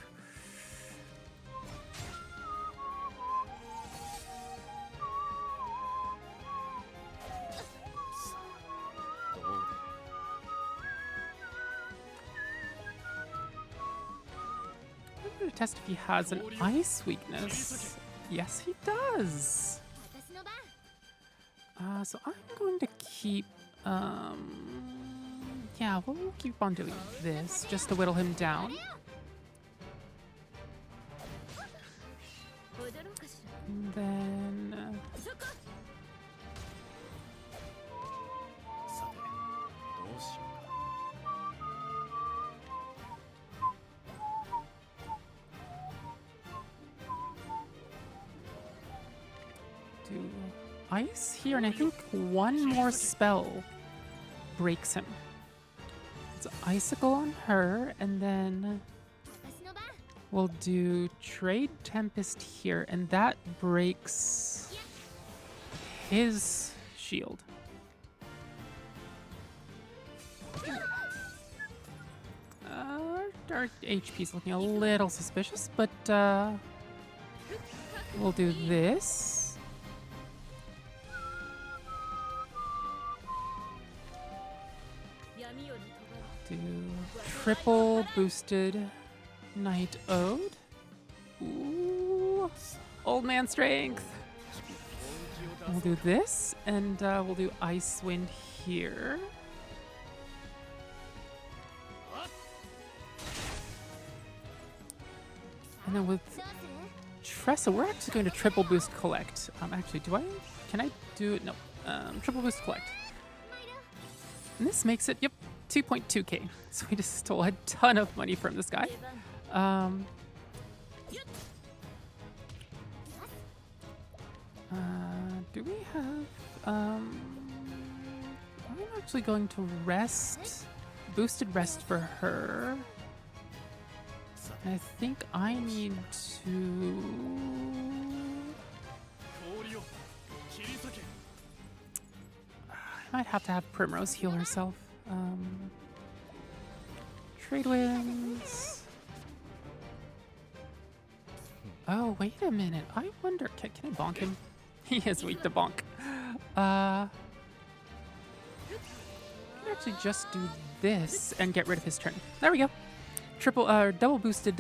I'm going to test if he has an ice weakness. Yes, he does. So I'm going to keep... yeah, we'll keep on doing this just to whittle him down. And then... do ice here, and I think one more spell breaks him. It's icicle on her, and then we'll do Trade Tempest here, and that breaks his shield. Our HP's looking a little suspicious, but we'll do this. Do triple boosted Night Ode. Ooh, old man strength. We'll do this, and we'll do Ice Wind here. And then with Tressa, we're actually going to triple boost collect. Actually, can I do it? No. Triple boost collect. And this makes it, 2.2k. So we just stole a ton of money from this guy. Do we have... I'm actually going to rest boosted rest for her. And I think I need to... I might have to have Primrose heal herself. Trade winds. Oh, wait a minute. I wonder, can I bonk him? He is weak to bonk. I can actually just do this and get rid of his turn. There we go. Double boosted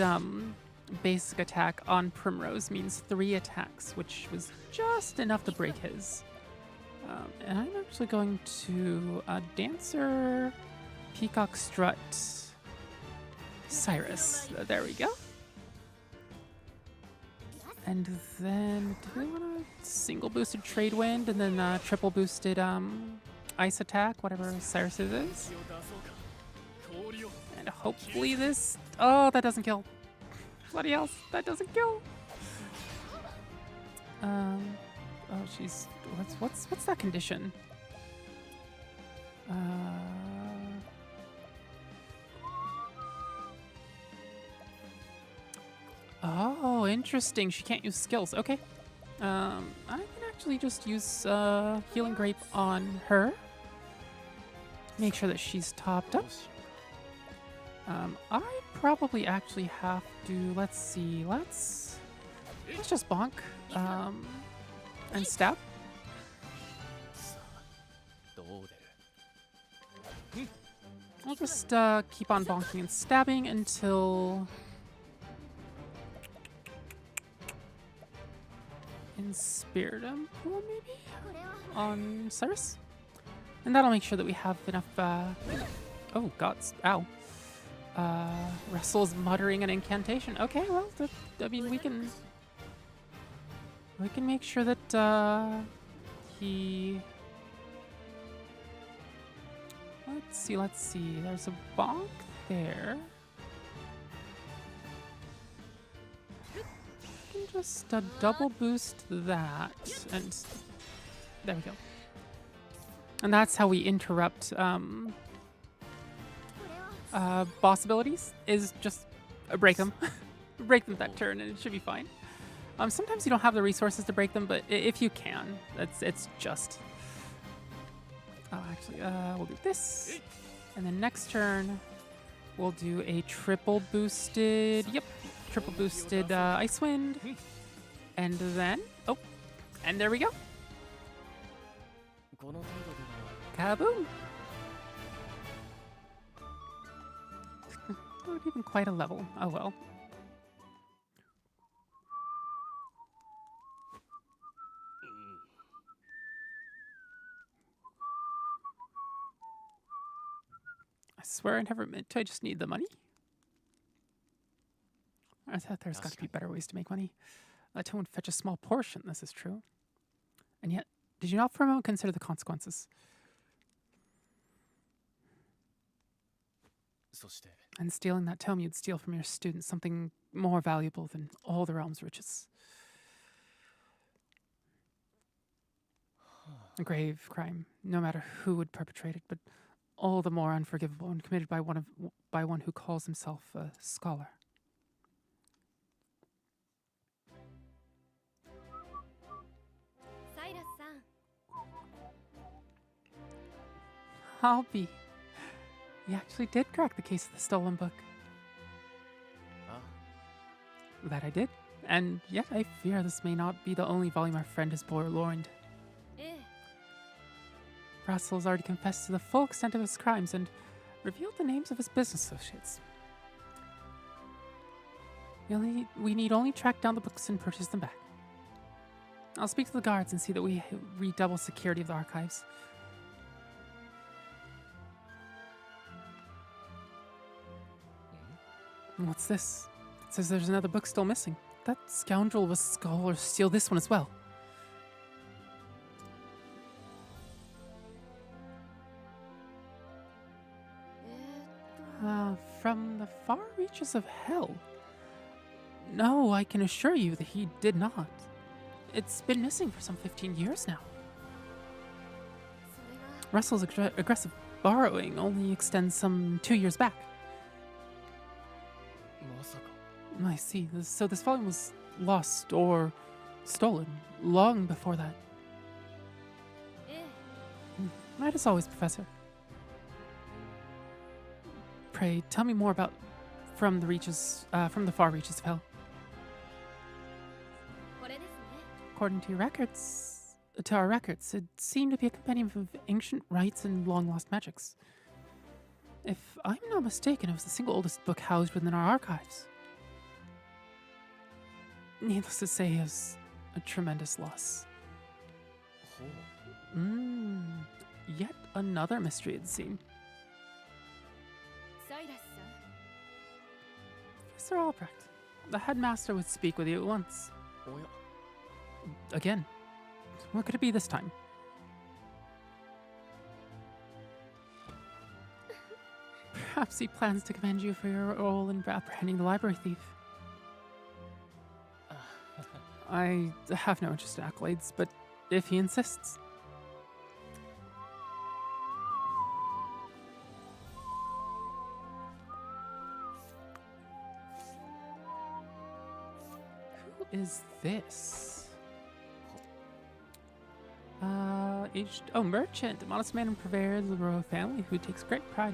basic attack on Primrose means 3 attacks, which was just enough to break his. And I'm actually going to Dancer, Peacock Strut, Cyrus. There we go. And then, do we want a single boosted Trade Wind and then triple boosted Ice Attack, whatever Cyrus's is? And hopefully this... Oh, that doesn't kill. Bloody hell, that doesn't kill. Oh, she's... What's that condition? Oh, interesting. She can't use skills. Okay. I can actually just use Healing Grape on her. Make sure that she's topped up. I probably actually have to... Let's see. Let's just bonk and stab. I'll just keep on bonking and stabbing until... Inspiritum Pool, maybe? On Cyrus? And that'll make sure that we have enough, oh, gods. Ow. Russell's muttering an incantation. Okay, well, I mean, we can make sure that, he... Let's see. There's a bonk there. Just double boost that, and there we go. And that's how we interrupt boss abilities, is just break them. Break them that turn and it should be fine. Sometimes you don't have the resources to break them, but if you can, it's just... Oh, actually, we'll do this. And then next turn, we'll do a triple boosted... Yep. Triple boosted Ice Wind, and then, oh, and there we go. Kaboom! Not even quite a level. Oh well. I swear I never meant to. I just need the money. I thought there's got to be better ways to make money. That would fetch a small portion, this is true. And yet, did you not for a moment consider the consequences? And stealing that tome, you'd steal from your students something more valuable than all the realm's riches. A grave crime, no matter who would perpetrate it, but all the more unforgivable and committed by one who calls himself a scholar. I'll be. You actually did crack the case of the stolen book. That I did. And yet I fear this may not be the only volume our friend has purloined. Russell's already confessed to the full extent of his crimes and revealed the names of his business associates. We need only track down the books and purchase them back. I'll speak to the guards and see that we redouble security of the archives. What's this? It says there's another book still missing. That scoundrel was skull or steal this one as well. From the far reaches of hell. No, I can assure you that he did not. It's been missing for some 15 years now. Russell's aggressive borrowing only extends some 2 years back. まさか I see. So this volume was lost or stolen long before that. え Right as always, Professor. Pray, tell me more about from the far reaches of hell. これですね According to our records, it seemed to be a compendium of ancient rites and long-lost magics. If I'm not mistaken, it was the single oldest book housed within our archives. Needless to say, it was a tremendous loss. ほう Yet another mystery it seemed. サイラス Professor Albrecht, the headmaster would speak with you at once. おや Again. What could it be this time? Perhaps he plans to commend you for your role in apprehending the library thief. I have no interest in accolades, but if he insists. Who is this? Merchant, a modest man and purveyor of the royal family who takes great pride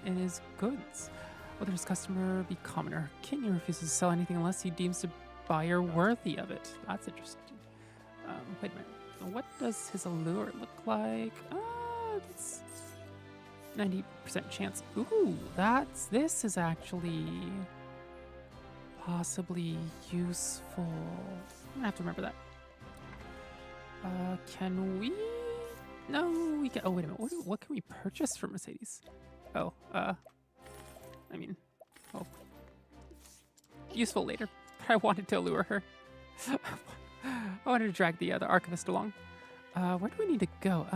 in his goods. Whether his customer be common or king, he refuses to sell anything unless he deems the buyer worthy of it. That's interesting. Wait a minute. What does his allure look like? It's 90% chance. Ooh, this is actually possibly useful. I'm gonna have to remember that. Can we? No, we can. Oh, wait a minute. What can we purchase from Mercedes? Oh, I mean, oh, useful later. But I wanted to lure her. I wanted to drag the archivist along. Where do we need to go?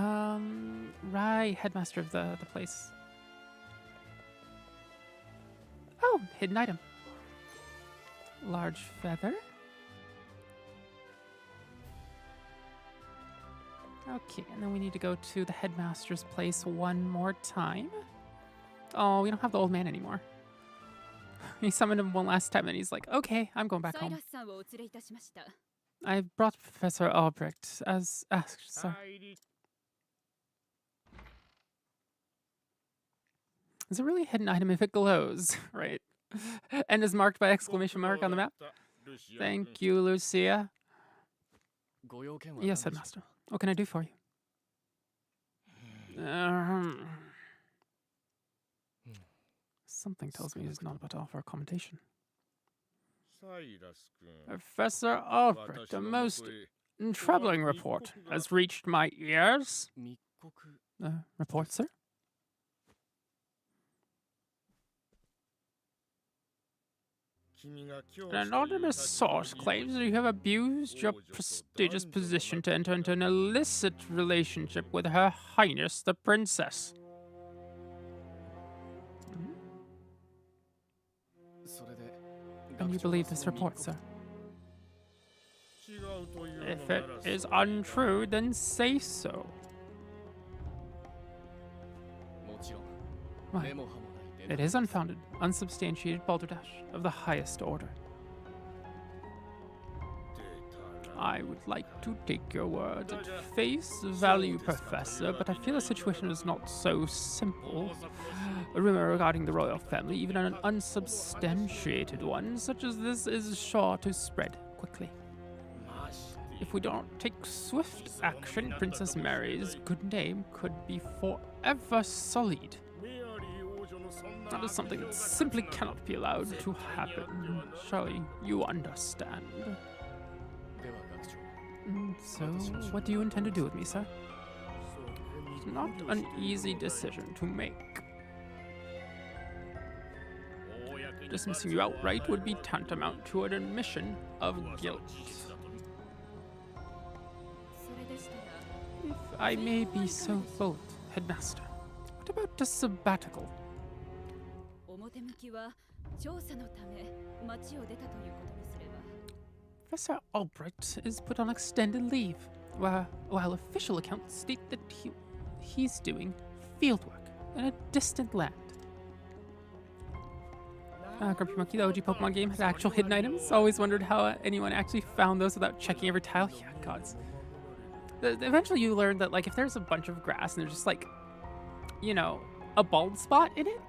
Right, headmaster of the place. Oh, hidden item. Large feather. Okay, and then we need to go to the headmaster's place one more time. Oh, we don't have the old man anymore. He summoned him one last time and he's like, okay, I'm going back サイ home. ラスさんをお連れいたしました I brought Professor Albrecht as asked, sir. Is it really a hidden item if it glows, right? And is marked by exclamation mark on the map? Thank you, Lucia. ご用件は Yes, 何でしょう headmaster. What can I do for you? Something tells me he's not about to offer a commentation. Professor Albrecht, a most troubling report has reached my ears. 密告 Report, sir? An anonymous source claims that you have abused your prestigious position to enter into an illicit relationship with Her Highness the Princess. それで And you believe this report, sir? 違うというの If な it ら is untrue, then say so. もちろん Why? 根も葉もない It is unfounded, unsubstantiated balderdash of the highest order. I would like to take your words at face value, Professor, but I feel the situation is not so simple. A rumor regarding the royal family, even an unsubstantiated one such as this, is sure to spread quickly. If we don't take swift action, Princess Mary's good name could be forever sullied. That is something that simply cannot be allowed to happen. Surely you understand. では学長 So, what do you intend to do with me, sir? It's not an easy decision to make. Dismissing you outright would be tantamount to an admission of guilt. それでしたら If I may be so bold, Headmaster, what about a sabbatical? 表向きは調査のため町を出たということにすれば Professor Albrecht is put on extended leave, while official accounts state that he's doing fieldwork in a distant land. Grumpy Monkey, the OG Pokemon game, has actual hidden items. Always wondered how anyone actually found those without checking every tile. Yeah, gods. Eventually you learn that, like, if there's a bunch of grass and there's just, like, you know, a bald spot in it,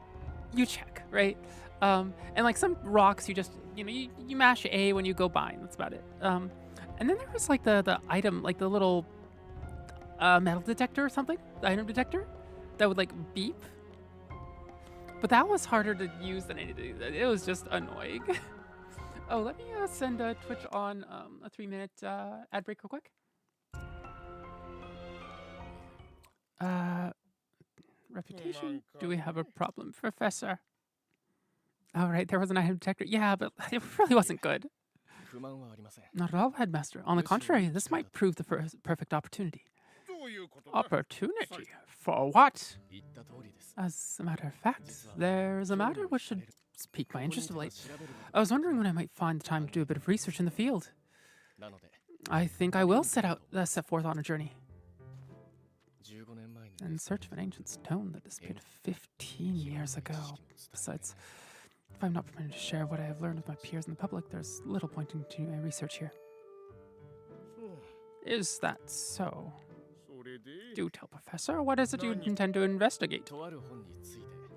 you check, right? And, like, some rocks you just, you know, you mash A when you go by, and that's about it. And then there was, like, the item, like, the little metal detector or something, the item detector, that would, like, beep. But that was harder to use than anything. It was just annoying. Oh, let me send Twitch on a 3-minute ad break real quick. Reputation. Do we have a problem, Professor? All right, there was an item detector. Yeah, but it really wasn't good. Not at all, Headmaster. On the contrary, this might prove the perfect opportunity. Opportunity? For what? As a matter of fact, there's a matter which should pique my interest of late. I was wondering when I might find the time to do a bit of research in the field. I think I will set forth on a journey. In search of an ancient stone that disappeared 15 years ago. Besides, if I'm not permitted to share what I have learned with my peers in the public, there's little point in continuing my research here. Is that so? Do tell, Professor. What is it you intend to investigate?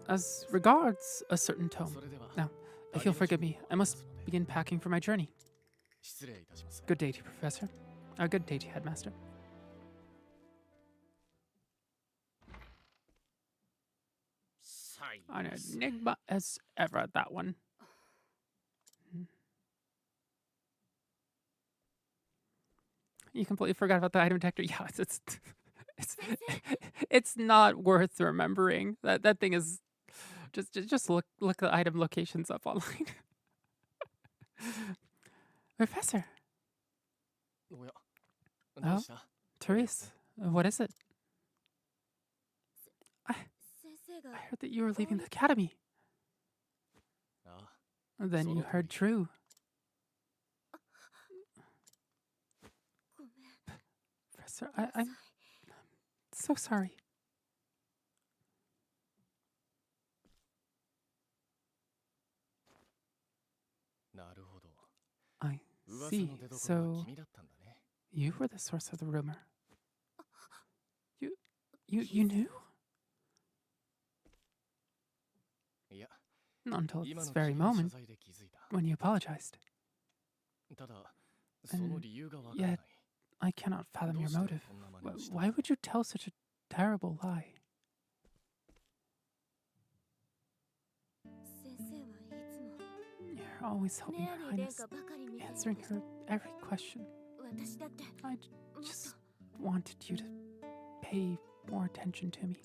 As regards a certain tome. Now, if you'll forgive me, I must begin packing for my journey. Good day to you, Professor. Good day to you, Headmaster. An enigma as ever, that one. You completely forgot about the item detector. Yeah, it's not worth remembering. That thing is just look the item locations up online. Professor. Oh, Therese, what is it? I heard that you were leaving the academy. Then you heard true. Professor, I'm so sorry. I see. So you were the source of the rumor. You knew? Until this very moment, when you apologized. And yet, I cannot fathom your motive. Why would you tell such a terrible lie? You're always helping Her Highness, answering her every question. I just wanted you to pay more attention to me.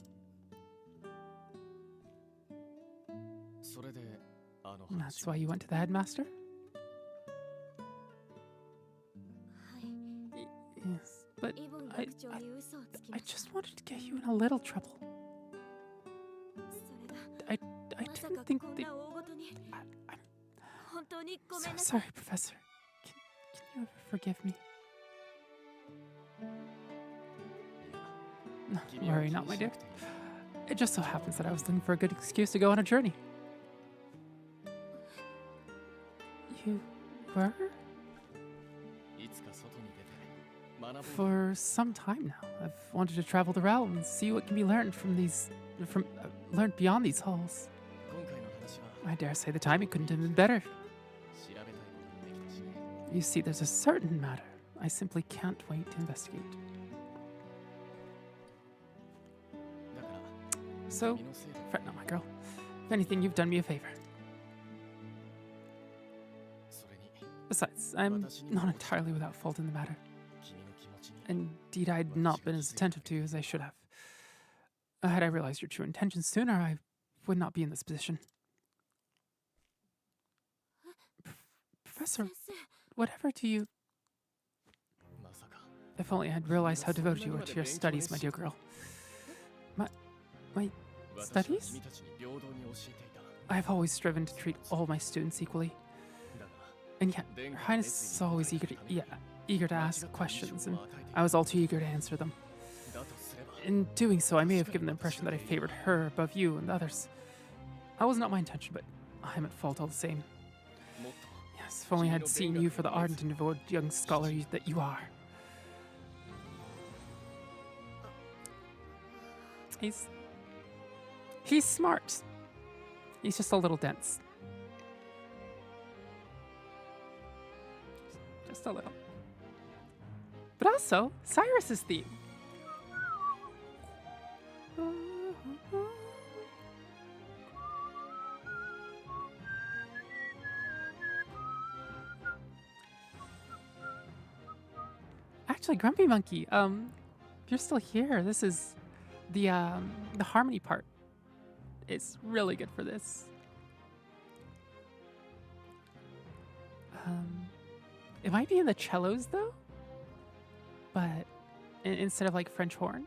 And that's why you went to the headmaster? Yes, but I just wanted to get you in a little trouble. I didn't think that... I'm so sorry, Professor. Can you ever forgive me? No, worry not, my dear. It just so happens that I was looking for a good excuse to go on a journey. You were? For some time now, I've wanted to travel the realm and see what can be learned learned beyond these halls. I dare say the timing couldn't have been better. You see, there's a certain matter I simply can't wait to investigate. So, fret not, my girl. If anything, you've done me a favor. Besides, I'm not entirely without fault in the matter. Indeed, I'd not been as attentive to you as I should have. Had I realized your true intentions sooner, I would not be in this position. Professor, whatever do you... If only I had realized how devoted you were to your studies, my dear girl. My studies? I've always striven to treat all my students equally. And yet, Her Highness is always eager to ask questions, and I was all too eager to answer them. In doing so, I may have given the impression that I favored her above you and the others. That was not my intention, but I'm at fault all the same. Yes, if only I had seen you for the ardent and devoted young scholar that you are. He's smart. He's just a little dense. Just a little. But also, Cyrus's theme. Actually, Grumpy Monkey, if you're still here, this is the harmony part. It's really good for this. It might be in the cellos though, but instead of like French horn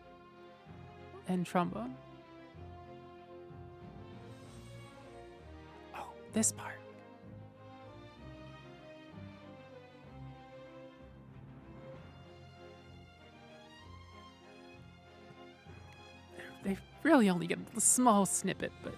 and trombone. Oh, this part. They really only get a small snippet, but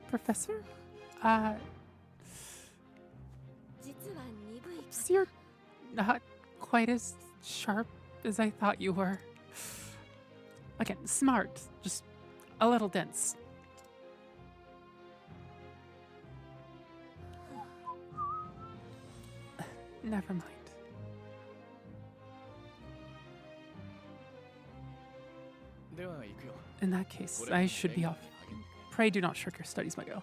Professor? You're not quite as sharp as I thought you were. Again, smart, just a little dense. Never mind. In that case, I should be off. Pray do not shirk your studies, my girl.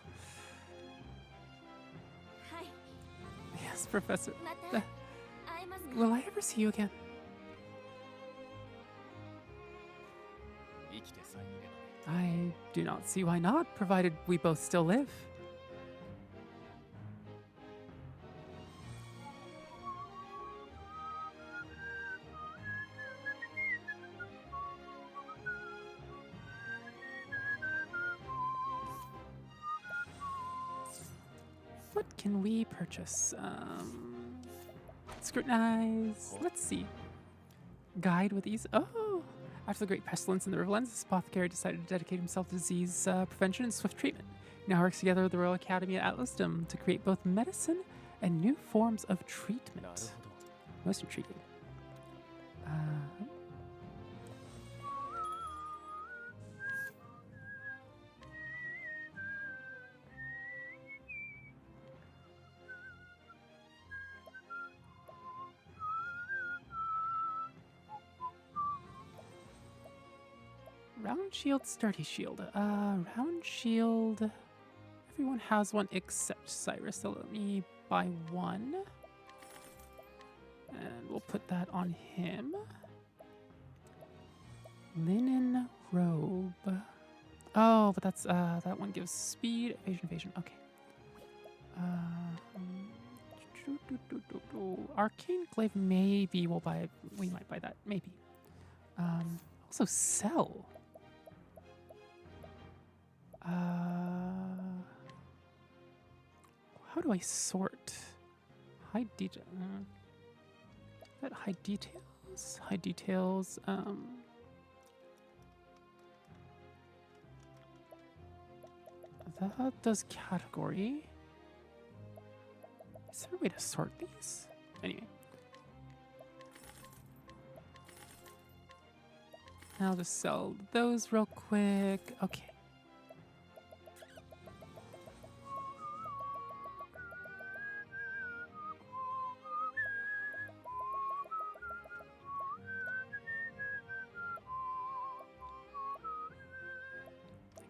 Yes, Professor. Will I ever see you again? I do not see why not, provided we both still live. What can we purchase? Scrutinize. Let's see. Guide with ease. Oh! After the great pestilence in the Riverlands, this apothecary decided to dedicate himself to disease prevention and swift treatment. He now works together with the Royal Academy at Atlasdom to create both medicine and new forms of treatment. Most intriguing. Round shield, sturdy shield. Round shield. Everyone has one except Cyrus, so let me buy one. And we'll put that on him. Linen robe. Oh, but that's that one gives speed, evasion. Okay. Arcane glaive, maybe we'll buy. We might buy that, maybe. Also sell. How do I sort? High detail. Is that high details? High details. That does category. Is there a way to sort these? Anyway. I'll just sell those real quick. Okay.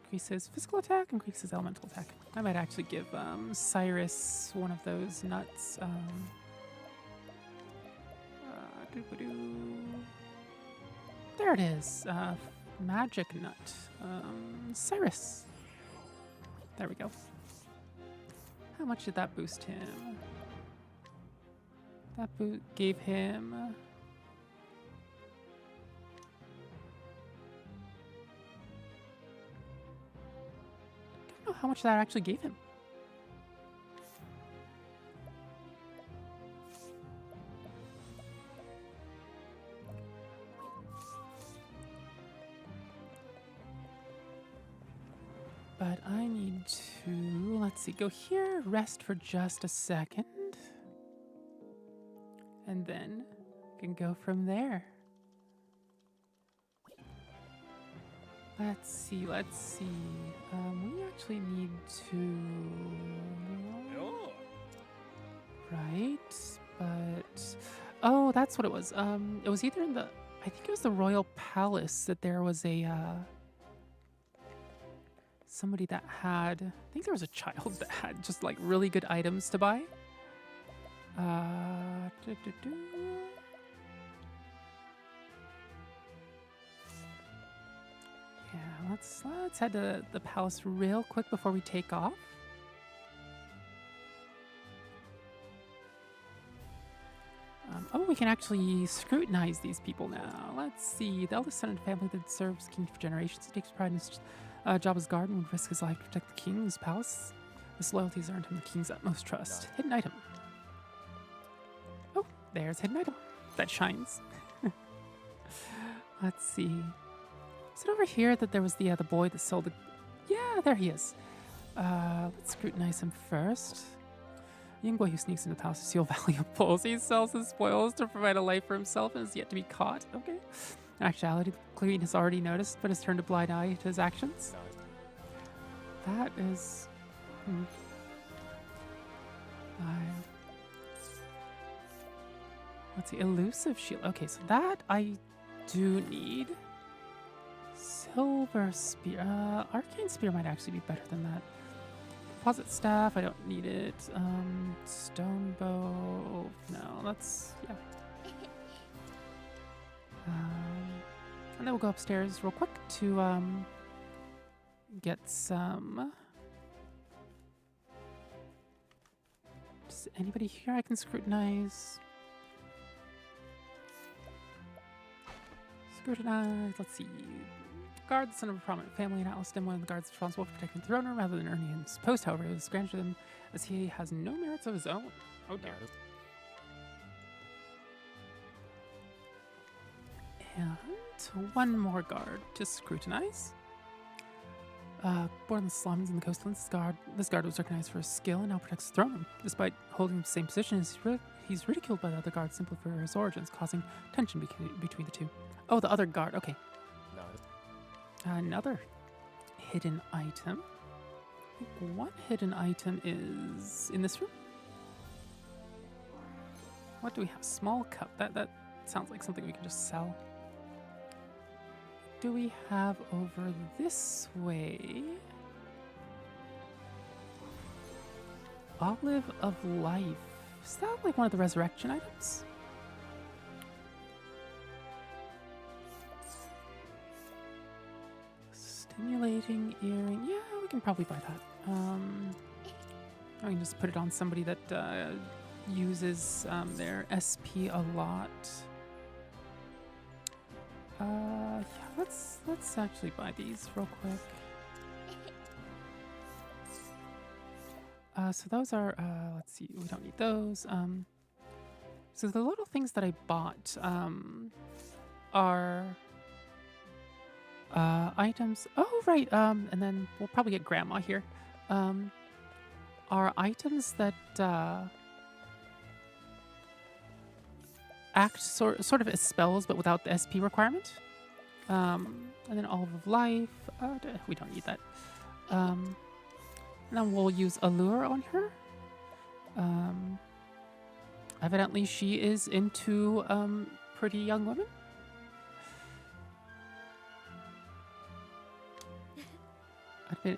Increases physical attack, increases elemental attack. I might actually give Cyrus one of those nuts. there it is. Magic nut. Cyrus. There we go. How much did that boost him? That gave him... I don't know how much that actually gave him. But I need to, let's see, go here, rest for just a second. And then we can go from there. Let's see. We actually need to... Right, but... Oh, that's what it was. It was either in the... I think it was the Royal Palace that there was a... somebody that had... I think there was a child that had just, like, really good items to buy. Yeah, let's head to the palace real quick before we take off. Oh, we can actually scrutinize these people now. Let's see. The eldest son of the family that serves king for generations. He takes pride in his job as guard and would risk his life to protect the king's palace. This loyalty has earned him the king's utmost trust. Hidden item. Oh, there's hidden item. That shines. Let's see. Is it over here that there was the boy that sold the... Yeah, there he is. Let's scrutinize him first. A young boy who sneaks into the palace to steal valuables. He sells his spoils to provide a life for himself and is yet to be caught. Okay. In actuality, the queen has already noticed, but has turned a blind eye to his actions. That is... Let's see. Elusive shield. Okay, so that I do need. Silver spear. Arcane spear might actually be better than that. Composite staff, I don't need it. Stone bow, no, that's, yeah. And then we'll go upstairs real quick to get some... Is anybody here I can scrutinize? Scrutinize, let's see. Guard, the son of a prominent family in Atlaston, one of the guards responsible for protecting the throne room rather than earning his post, however, it was granted to him as he has no merits of his own. Oh dear. And one more guard to scrutinize. Born in the slums in the coastlands, this guard was recognized for his skill and now protects the throne room. Despite holding the same position, he's ridiculed by the other guards simply for his origins, causing tension between the two. Oh, the other guard, okay. Another hidden item. I think one hidden item is in this room. What do we have? Small cup. That sounds like something we can just sell. What do we have over this way? Olive of Life. Is that like one of the resurrection items? Stimulating earring. Yeah, we can probably buy that. I can just put it on somebody that uses their SP a lot. Yeah, let's actually buy these real quick. So those are let's see, we don't need those. So the little things that I bought are items. Oh, right. And then we'll probably get grandma here. Are items that act sort of as spells, but without the SP requirement. And then Olive of Life. We don't need that. And then we'll use Allure on her. Evidently, she is into pretty young women.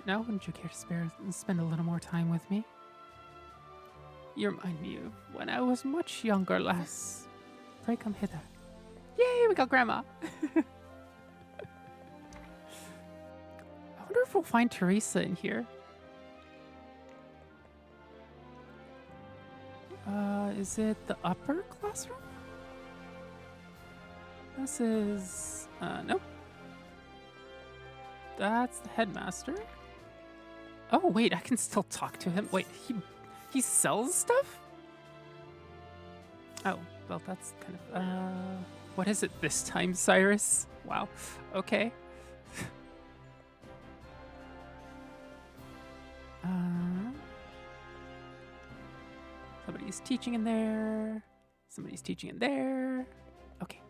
Now, wouldn't you care to spend a little more time with me? You remind me of when I was much younger, lass. Pray come hither. Yay, we got grandma. we'll find Teresa in here. Is it the upper classroom? This is... nope. That's the headmaster. Oh, wait, I can still talk to him. Wait, he sells stuff? Oh, well, that's kind of... what is it this time, Cyrus? Wow, okay. Somebody's teaching in there. Somebody's teaching in there. Okay.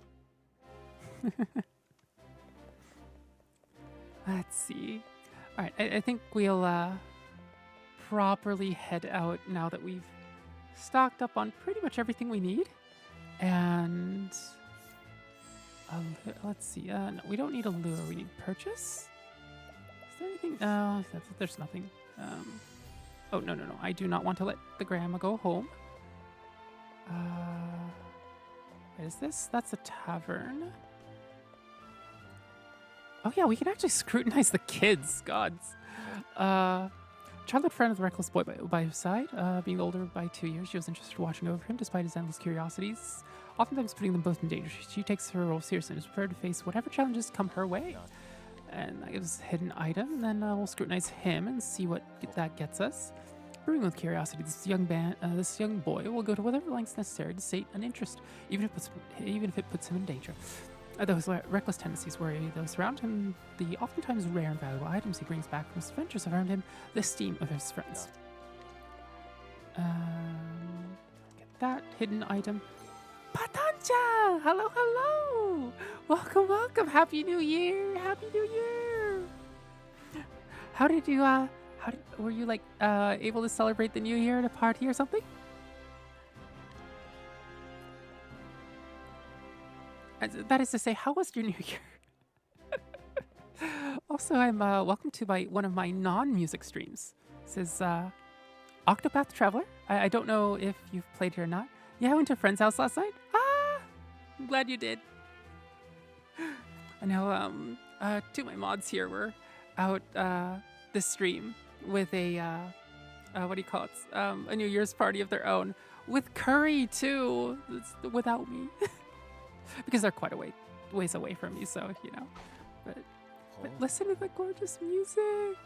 Let's see. All right, I think we'll properly head out now that we've stocked up on pretty much everything we need. And let's see. No, we don't need a lure. We need purchase. Is there anything? No, there's nothing. Oh, no. I do not want to let the grandma go home. What is this? That's a tavern. Oh, yeah, we can actually scrutinize the kids. Gods. Childhood friend of the reckless boy by his side. Being older by 2 years, she was interested in watching over him despite his endless curiosities, oftentimes putting them both in danger. She takes her role seriously and is prepared to face whatever challenges come her way. And that gives us a hidden item. And then we'll scrutinize him and see what that gets us. Brewing with curiosity, this young boy will go to whatever lengths necessary to sate an interest, even if it puts him in danger. Those reckless tendencies worry those around him. The oftentimes rare and valuable items he brings back from his adventures have earned him the esteem of his friends. Get that hidden item. Patancha! Hello! Welcome! Happy New Year! Happy New Year! How did you, were you, like, able to celebrate the New Year at a party or something? That is to say, how was your New Year? Also, I'm welcome to one of my non-music streams. This is Octopath Traveler. I don't know if you've played here or not. Yeah, I went to a friend's house last night. I'm glad you did. I know two of my mods here were out this stream with a what do you call it? A New Year's party of their own with curry too. It's without me. Because they're quite a ways away from me, so, you know. But listen to the gorgeous music.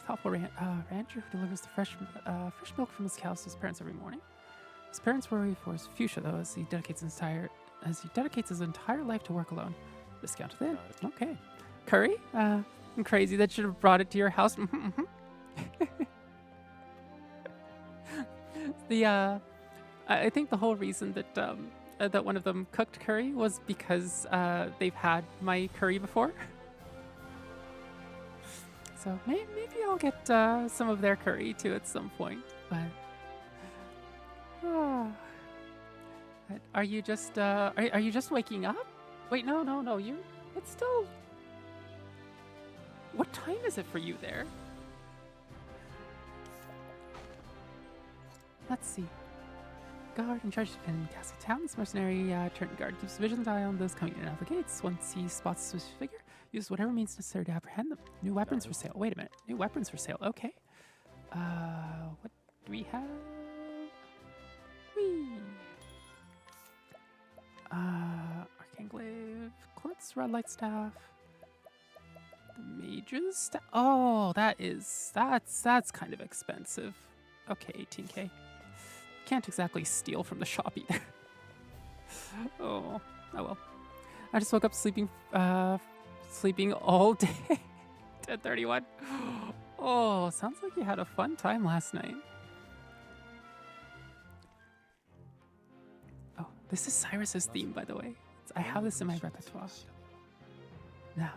Thoughtful rancher who delivers the fresh milk from his cows to his parents every morning. His parents worry for his future, though, as he dedicates his entire life to work alone. Discounted in. Okay. Curry? I'm crazy that should have brought it to your house. I think the whole reason that that one of them cooked curry was because they've had my curry before. So maybe I'll get some of their curry too at some point. But are you just are you just waking up? Wait, no. It's still. What time is it for you there? Let's see. Guard in charge in Castle Town. This mercenary turned guard keeps a vigilant eye on those coming in and out of the gates. Once he spots a suspicious figure, uses whatever means necessary to apprehend them. New weapons for sale. Wait a minute. New weapons for sale. Okay. What do we have? Whee! Arcane Glaive. Quartz Rod Light Staff. The Mage's Staff. Oh, that's kind of expensive. Okay, 18k. Can't exactly steal from the shop either. Oh well. I just woke up sleeping all day. 10:31. Oh, sounds like you had a fun time last night. Oh, this is Cyrus's theme, by the way. I have this in my repertoire. Now,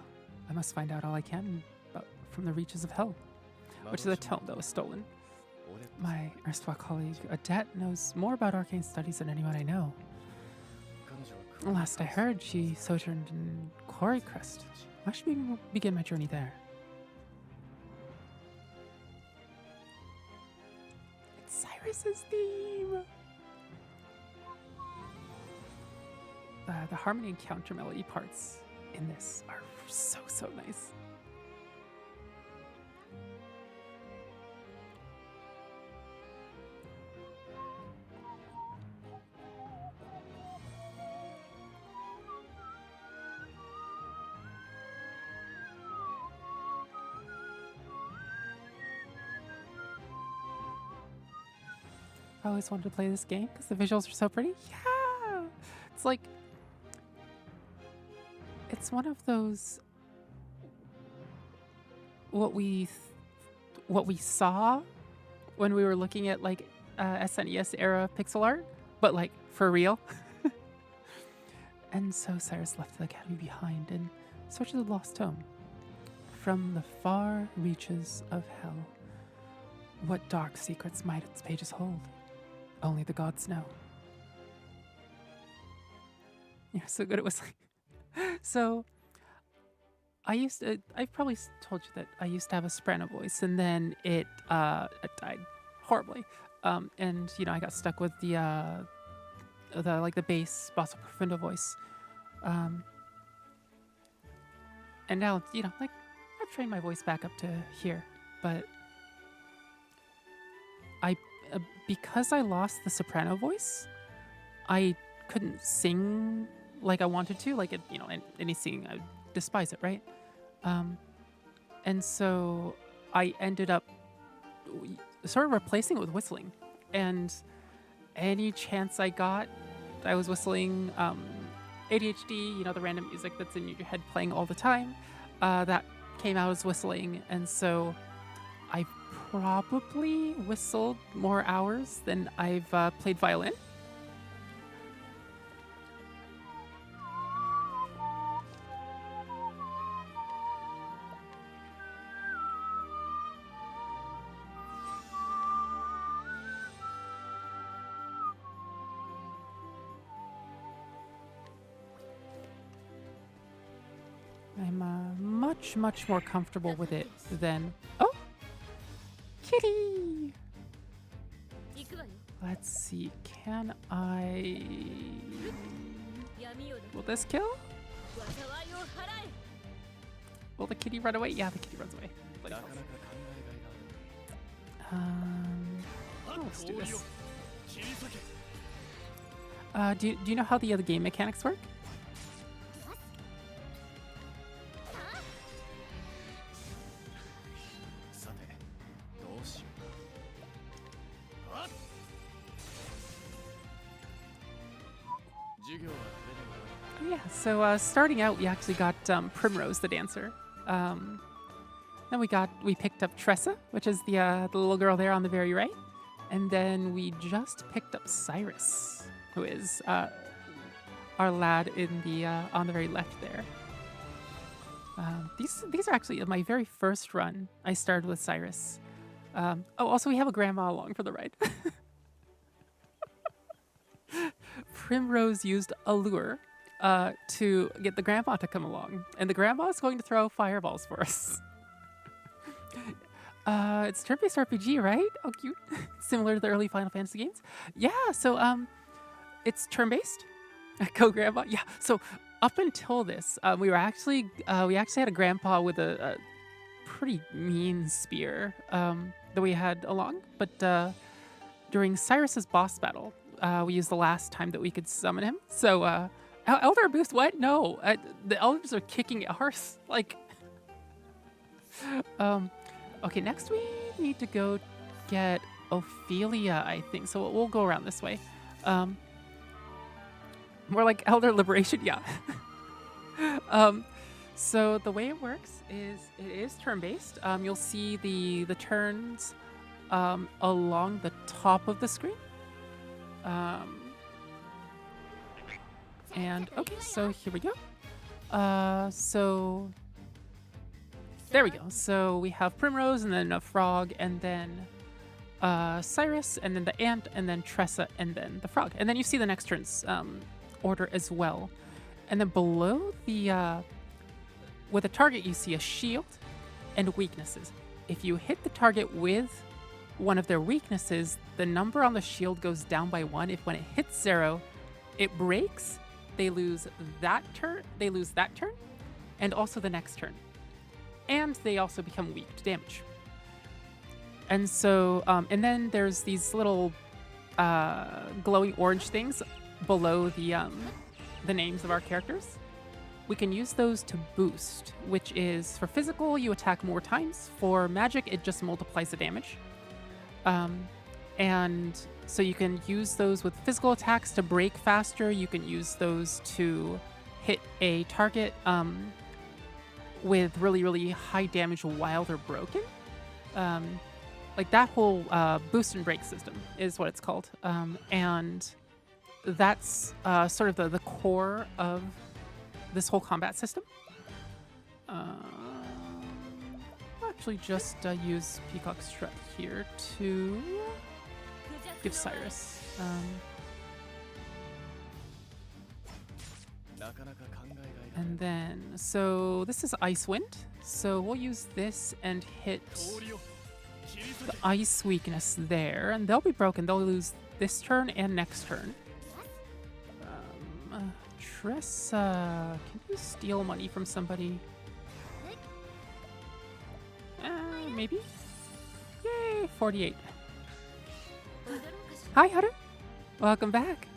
I must find out all I can from the reaches of hell, which is a tome that was stolen. My erstwhile colleague, Odette, knows more about arcane studies than anyone I know. Last I heard, she sojourned in Quarry Crest. I should begin my journey there. It's Cyrus's theme! The harmony and counter melody parts in this are so, so nice. I always wanted to play this game because the visuals are so pretty. Yeah! It's like... It's one of those... What we saw when we were looking at, like, SNES era pixel art, but, like, for real. And so Cyrus left the academy behind in search of the lost tome. From the far reaches of hell, what dark secrets might its pages hold? Only the gods know. You're so good at whistling. So, I've probably told you that I used to have a soprano voice, and then it died horribly. And, you know, I got stuck with the bass, basso profundo voice. And now, you know, like, I've trained my voice back up to here, but because I lost the soprano voice, I couldn't sing like I wanted to. Like, you know, any singing, I despise it, right? And so I ended up sort of replacing it with whistling. And any chance I got, I was whistling ADHD, you know, the random music that's in your head playing all the time. That came out as whistling. And so I probably whistled more hours than I've played violin. I'm much more comfortable with it than... Oh! Kitty! Let's see, can I... Will this kill? Will the kitty run away? Yeah, the kitty runs away. Let's do this. Do you know how the other game mechanics work? Yeah, so starting out, we actually got Primrose the dancer. Then we picked up Tressa, which is the little girl there on the very right, and then we just picked up Cyrus, who is our lad in the on the very left there. These are actually my very first run. I started with Cyrus. Also we have a grandma along for the ride. Primrose used a lure to get the grandma to come along, and the grandma is going to throw fireballs for us. It's turn-based RPG, right? Oh, cute. Similar to the early Final Fantasy games. Yeah, so it's turn-based. Go grandma. Yeah. So up until this, we actually had a grandpa with a pretty mean spear that we had along, but during Cyrus's boss battle, we used the last time that we could summon him. So, Elder boost, what? No, the elders are kicking arse. Like, okay, next we need to go get Ophelia, I think. So we'll go around this way. More like Elder Liberation, yeah. So the way it works is it is turn-based. You'll see the turns along the top of the screen. And okay, so here we go. So there we go. So we have Primrose, and then a frog, and then Cyrus, and then the ant, and then Tressa, and then the frog. And then you see the next turn's order as well. And then below the with a target, you see a shield and weaknesses. If you hit the target with one of their weaknesses, the number on the shield goes down by 1. If when it hits 0, it breaks. They lose that turn. and also the next turn. And they also become weak to damage. And so, and then there's these little glowing orange things below the names of our characters. We can use those to boost, which is for physical, you attack more times. For magic, it just multiplies the damage. And so you can use those with physical attacks to break faster. You can use those to hit a target with really, really high damage while they're broken. Like that whole boost and break system is what it's called. And that's sort of the core of this whole combat system. I'll actually just use Peacock Strut here to give Cyrus. And then, so this is Ice Wind. So we'll use this and hit the ice weakness there, and they'll be broken. They'll lose this turn and next turn. Tressa, can you steal money from somebody? Maybe? Yay, 48. Hi, Hutter. Welcome back.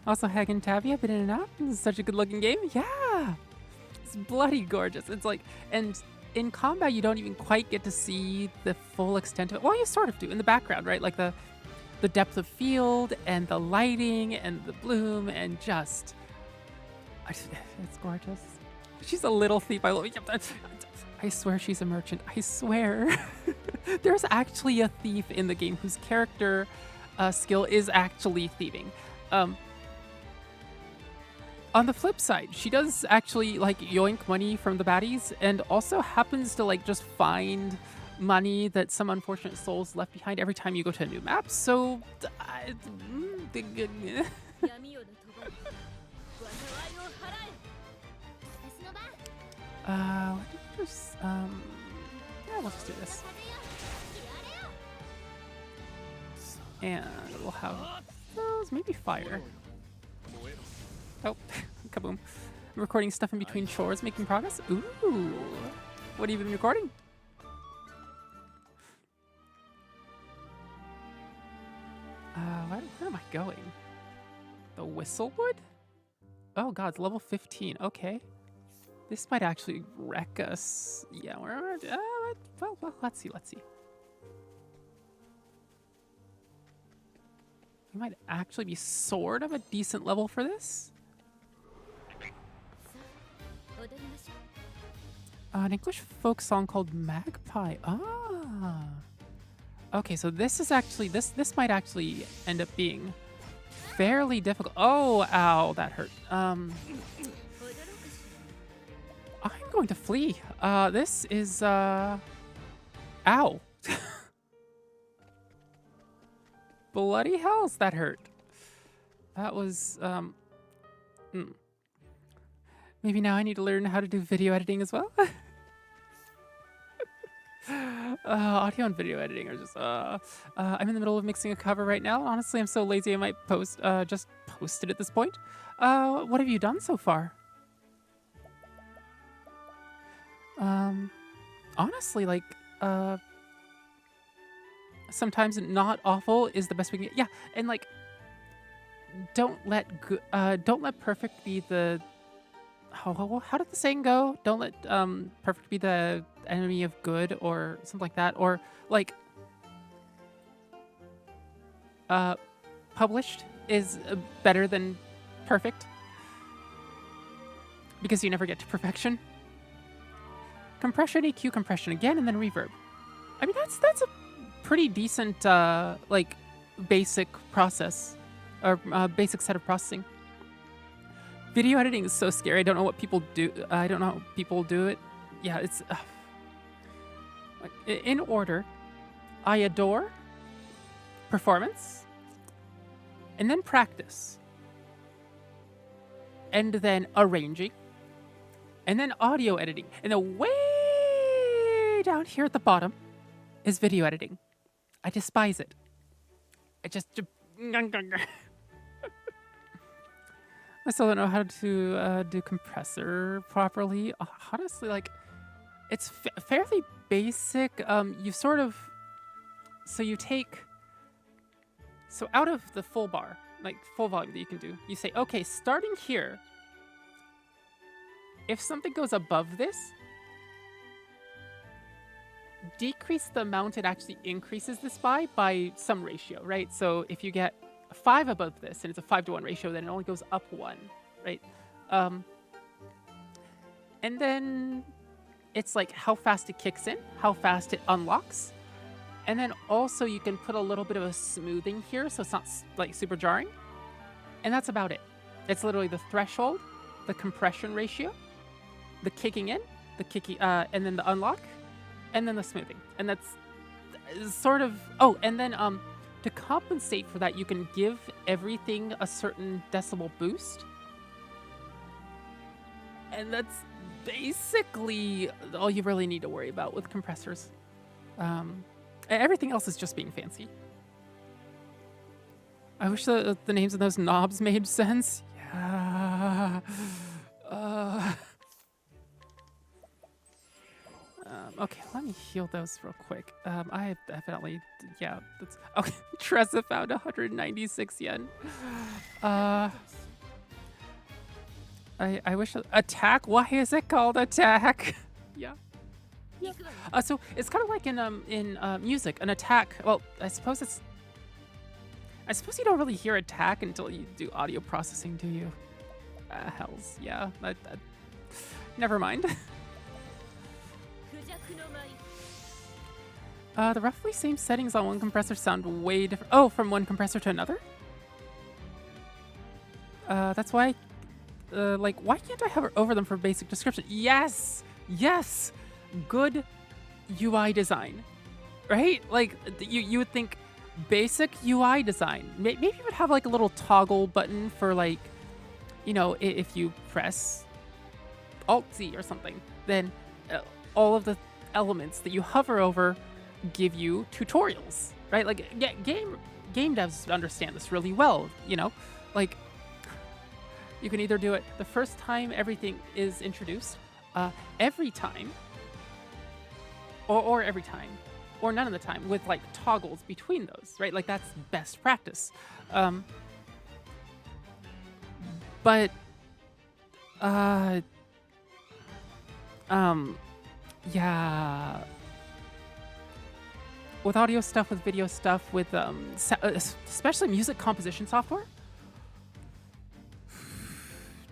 Also, Hag and Tavia, been in and out. This is such a good looking game. Yeah, it's bloody gorgeous. It's like, and in combat, you don't even quite get to see the full extent of it. Well, you sort of do in the background, right? Like the depth of field and the lighting and the bloom and just, it's gorgeous. She's a little thief. I swear she's a merchant. I swear. There's actually a thief in the game whose character skill is actually thieving. On the flip side, she does actually like yoink money from the baddies and also happens to like just find money that some unfortunate souls left behind every time you go to a new map. So yeah, we'll just do this. And we'll have those, maybe fire. Oh, kaboom. I'm recording stuff in between chores, making progress. Ooh, what have you been recording? Where am I going? The Whistlewood? Oh god, it's level 15. Okay. This might actually wreck us. Yeah, well, let's see. We might actually be sort of a decent level for this. An English folk song called Magpie. Ah. Okay, so this is actually, this might actually end up being fairly difficult. Oh, ow, that hurt. I'm going to flee. This is, ow. Bloody hells, that hurt. That was, Maybe now I need to learn how to do video editing as well. Audio and video editing are just, I'm in the middle of mixing a cover right now. Honestly, I'm so lazy I might just post it at this point. What have you done so far? Honestly, like, sometimes not awful is the best we can get. Yeah, and like, don't let perfect be the, how did the saying go? Don't let perfect be the enemy of good, or something like that. Or like, published is better than perfect, because you never get to perfection. Compression, EQ compression again, and then reverb. I mean, that's a pretty decent like basic process, or basic set of processing. Video editing is so scary. I don't know what people do. I don't know how people do it. Yeah, it's in order. I adore, performance, and then practice, and then arranging, and then audio editing, and then way down here at the bottom is video editing. I despise it. I just I still don't know how to do compressor properly. Honestly, like, it's fairly basic. You sort of, so you take, so out of the full bar, like full volume that you can do, you say, okay, starting here, if something goes above this, decrease the amount it actually increases this by some ratio, right? So if you get 5 above this and it's a 5-to-1 ratio, then it only goes up 1, right? And then it's like how fast it kicks in, how fast it unlocks. And then also you can put a little bit of a smoothing here so it's not like super jarring. And that's about it. It's literally the threshold, the compression ratio, the kicking in, and then the unlock, and then the smoothing. And that's sort of, oh, and then to compensate for that, you can give everything a certain decibel boost. And that's basically all you really need to worry about with compressors. Everything else is just being fancy. I wish the names of those knobs made sense. Yeah. Okay, let me heal those real quick. I have definitely, yeah, that's, okay, Tressa found 196 yen. I wish, attack? Why is it called attack? Yeah. Yeah. So it's kind of like in music, an attack. Well, I suppose you don't really hear attack until you do audio processing, do you? Hells, yeah. Never mind. The roughly same settings on one compressor sound way different. Oh, from one compressor to another? That's why, like, why can't I hover over them for basic description? Yes! Yes! Good UI design, right? Like, you would think basic UI design. Maybe you would have, like, a little toggle button for, like, you know, if you press Alt-Z or something, then all of the elements that you hover over give you tutorials, right? Like, game devs understand this really well, you know? Like, you can either do it the first time everything is introduced, every time, or every time, or none of the time, with, like, toggles between those, right? Like, that's best practice. But, yeah. With audio stuff, with video stuff, with especially music composition software.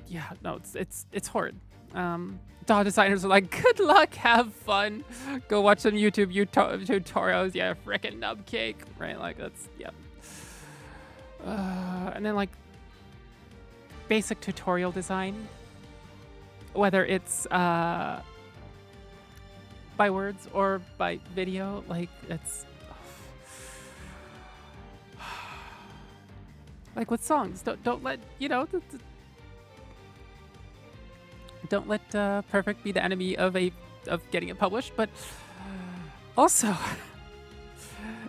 Yeah, no, it's horrid. DAW designers are like, good luck, have fun, go watch some YouTube tutorials. Yeah, frickin' nub cake, right? Like that's yeah. And then like basic tutorial design, whether it's by words or by video, like it's like with songs. Don't let you know. Don't let perfect be the enemy of getting it published. But also,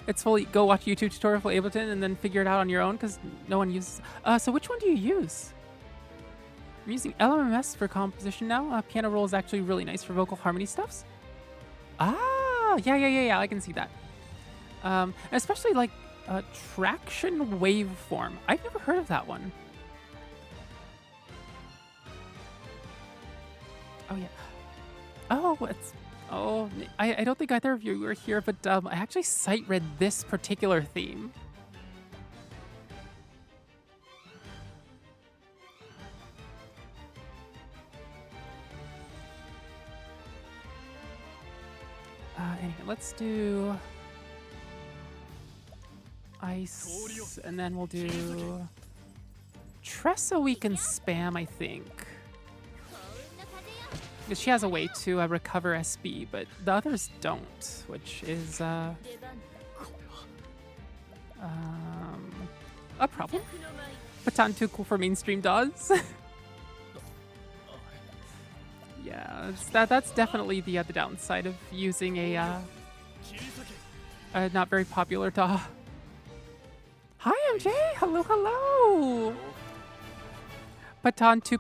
it's fully go watch YouTube tutorial for Ableton and then figure it out on your own because no one uses. So which one do you use? I'm using LMMS for composition now. Piano roll is actually really nice for vocal harmony stuffs. Ah, yeah. I can see that. Especially like traction waveform. I've never heard of that one. Oh yeah. Oh, it's. Oh, I don't think either of you were here, but I actually sight read this particular theme. Anyway, let's do ice, and then we'll do Tressa. We can spam, I think. Because she has a way to recover SB, but the others don't, which is a problem. Patan too cool for mainstream DAWs. Yeah, that's definitely the downside of using a not very popular DAW. Hi, MJ. Hello. Patan 2.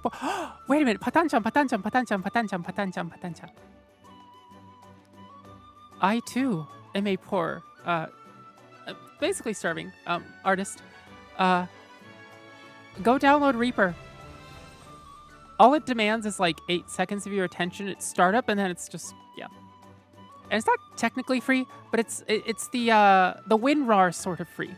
Wait a minute. Patanchan, Patanchan, Patanchan, Patanchan, Patanchan, Patanchan. I too am a poor, basically starving artist. Go download Reaper. All it demands is like 8 seconds of your attention at startup, and then it's just, yeah. And it's not technically free, but it's the WinRAR sort of free.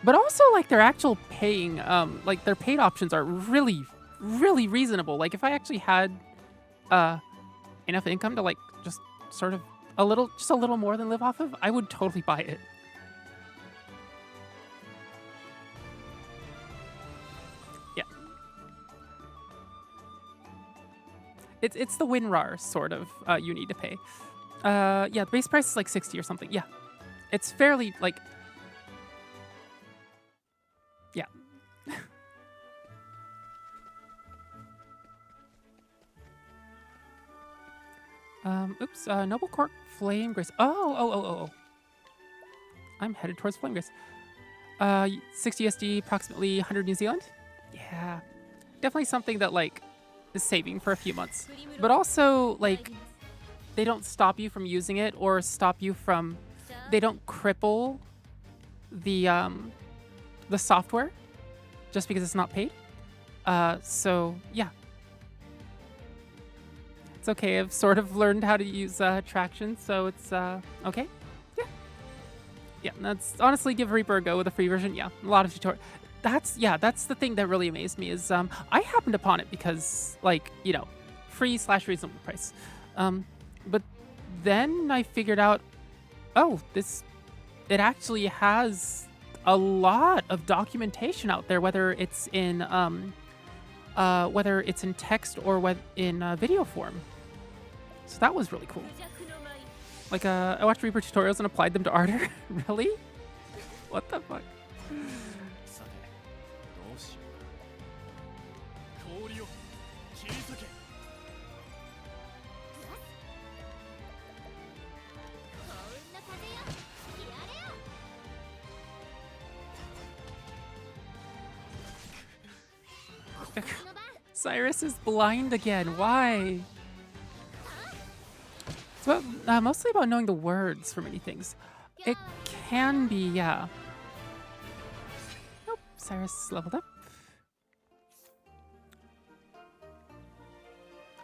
But also, like, their actual paying, like, their paid options are really, really reasonable. Like, if I actually had enough income to, like, just sort of a little more than live off of, I would totally buy it. Yeah. It's the WinRAR, sort of, you need to pay. Yeah, the base price is like 60 or something. Yeah. It's fairly, like... Yeah. Oops, Noble Court, Flame Grace. Oh. I'm headed towards Flame Grace. 60 USD, approximately 100 New Zealand. Yeah. Definitely something that, like, is saving for a few months. But also, like, they don't stop you from using it or stop you from... They don't cripple the software just because it's not paid. So, yeah. It's okay. I've sort of learned how to use Traction, so it's okay. Yeah. Yeah, that's honestly, give Reaper a go with a free version. Yeah, a lot of tutorial. That's the thing that really amazed me is I happened upon it because, like, you know, free/reasonable price. But then I figured out, oh, it actually has a lot of documentation out there, whether it's in text or in video form. So that was really cool. Like, I watched Reaper tutorials and applied them to Ardor. Really? What the fuck? Cyrus is blind again. Why? It's mostly about knowing the words for many things. It can be, yeah. Nope, Cyrus leveled up.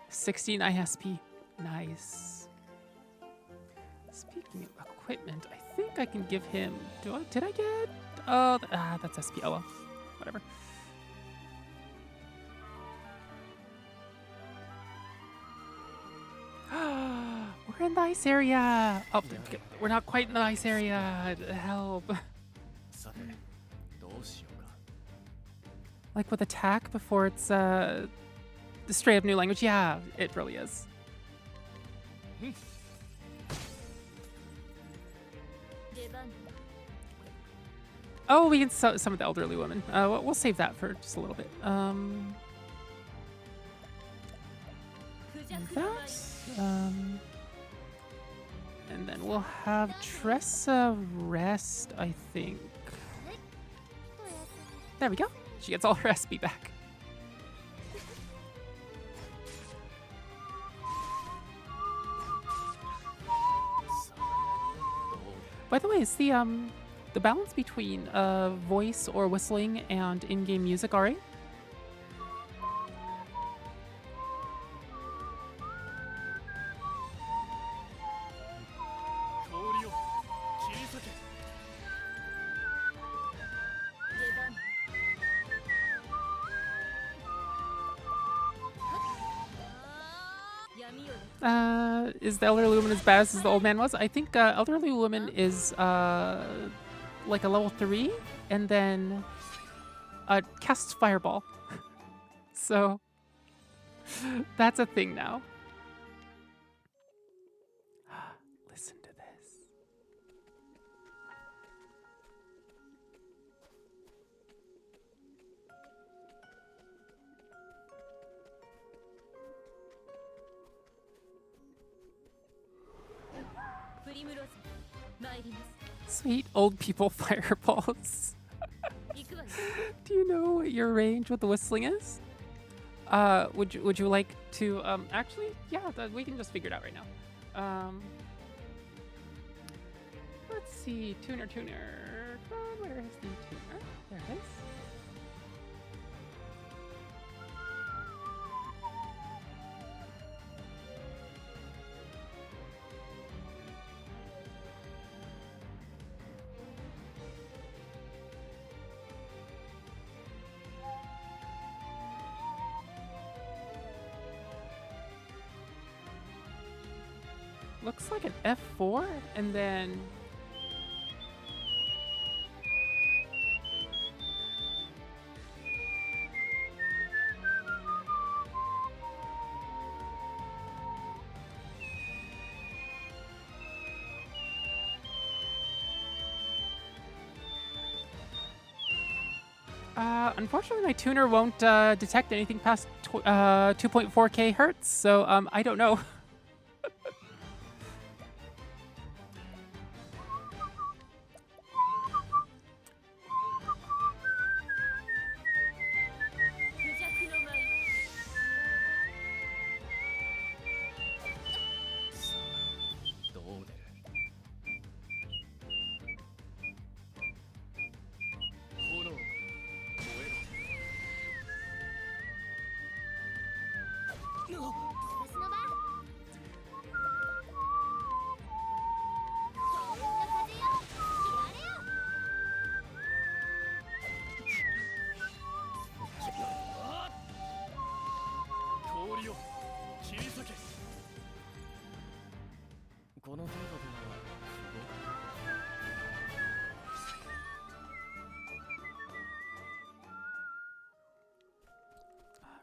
16 ISP. Nice. Speaking of equipment, I think I can give him... Did I get... Oh, that's SP. Oh, well. Whatever. We're in the ice area. Oh, we're not quite in the ice area. Help. Like with attack before it's the straight up new language. Yeah, it really is. Oh, we can summon the elderly woman. We'll save that for just a little bit. And then we'll have Tressa rest, I think. There we go. She gets all her SP back. By the way, is the balance between voice or whistling and in-game music alright? Is the elderly woman as badass as the old man was? I think elderly woman is like a level 3 and then casts fireball. So that's a thing now. Listen to this. Sweet old people fireballs. Do Do you know what your range with the whistling is? Would you like to actually, yeah, we can just figure it out right now. Let's see, tuner. Come on, where is the tuner? There it is. Looks like an F4, and then unfortunately, my tuner won't detect anything past 2.4K hertz, so I don't know.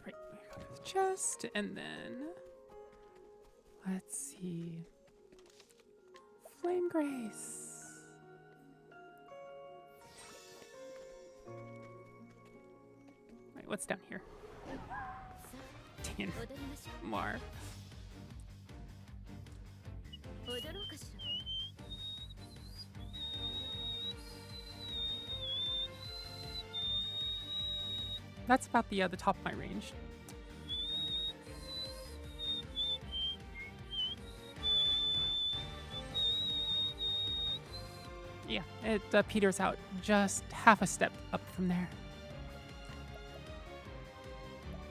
Right, we got his chest, and then let's see, Flame Grace. Right, what's down here? Dang, Mar. That's about the top of my range. Yeah, it peters out just half a step up from there.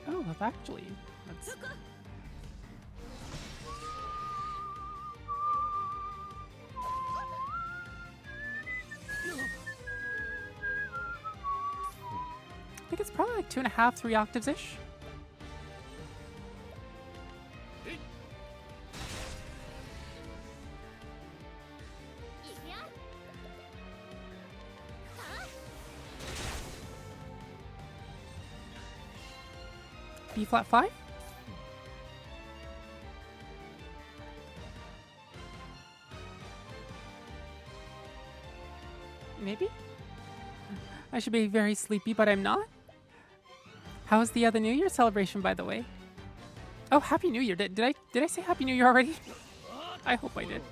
Oh, well, actually, that's... I think it's probably like 2.5, 3 octaves-ish. B flat 5? Maybe? I should be very sleepy, but I'm not. How was the New Year celebration, by the way? Oh, Happy New Year. Did I say Happy New Year already? I hope I did.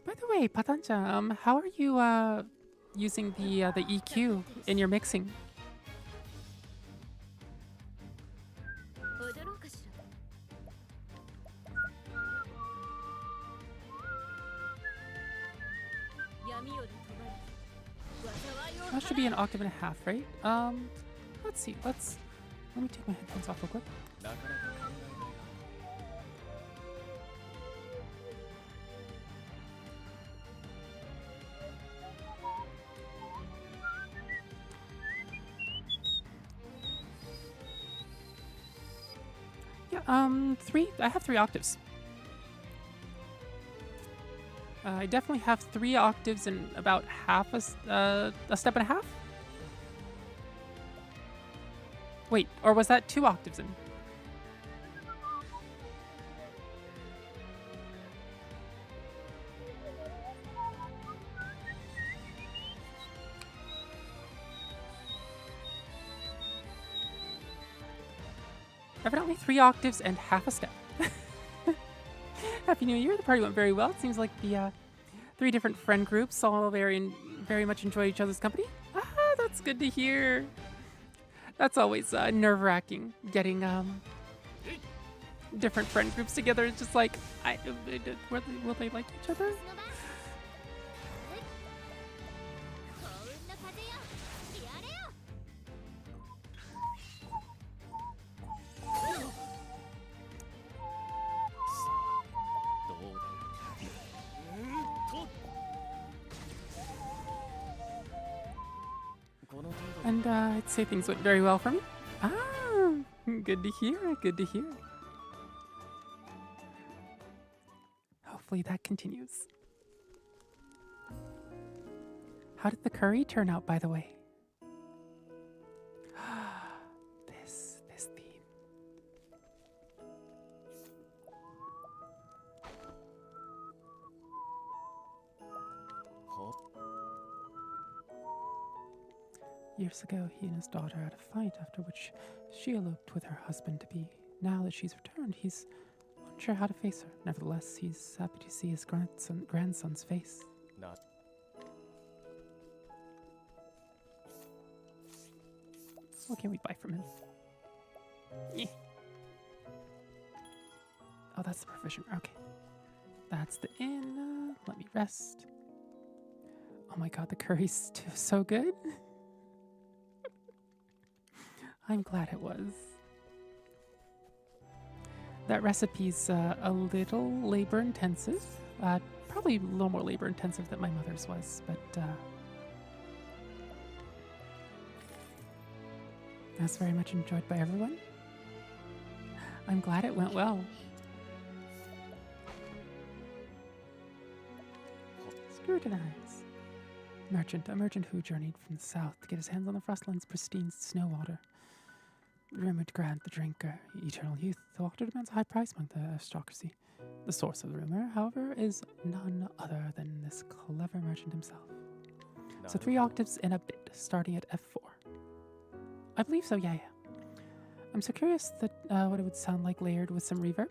By the way, Patancha, how are you using the EQ in your mixing? That should be an octave and a half, right? Let's see. Let me take my headphones off real quick. Yeah, 3. I have 3 octaves. I definitely have 3 octaves and about half a step and a half. Wait, or was that 2 octaves in? Evidently 3 octaves and half a step. Happy New Year. The party went very well. It seems like the 3 different friend groups all very much enjoyed each other's company. Ah, that's good to hear. That's always nerve-wracking, getting different friend groups together. It's just like, will they like each other? And I'd say things went very well for me. Ah, good to hear, good to hear. Hopefully that continues. How did the curry turn out, by the way? This theme. Years ago, he and his daughter had a fight, after which she eloped with her husband-to-be. Now that she's returned, he's unsure how to face her. Nevertheless, he's happy to see his grandson's face. Not. What can we buy from him? Yeah. Oh, that's the provision. Okay. That's the inn. Let me rest. Oh my god, the curry's so good. I'm glad it was. That recipe's a little labor intensive. Probably a little more labor intensive than my mother's was, but that's very much enjoyed by everyone. I'm glad it went well. Scrutinize. A merchant who journeyed from the south to get his hands on the Frostland's pristine snow water. Rumored to grant the drinker eternal youth, the water demands a high price among the aristocracy. The source of the rumor, however, is none other than this clever merchant himself. So 3 octaves in a bit, starting at F4. I believe so, yeah. I'm so curious that what it would sound like layered with some reverb.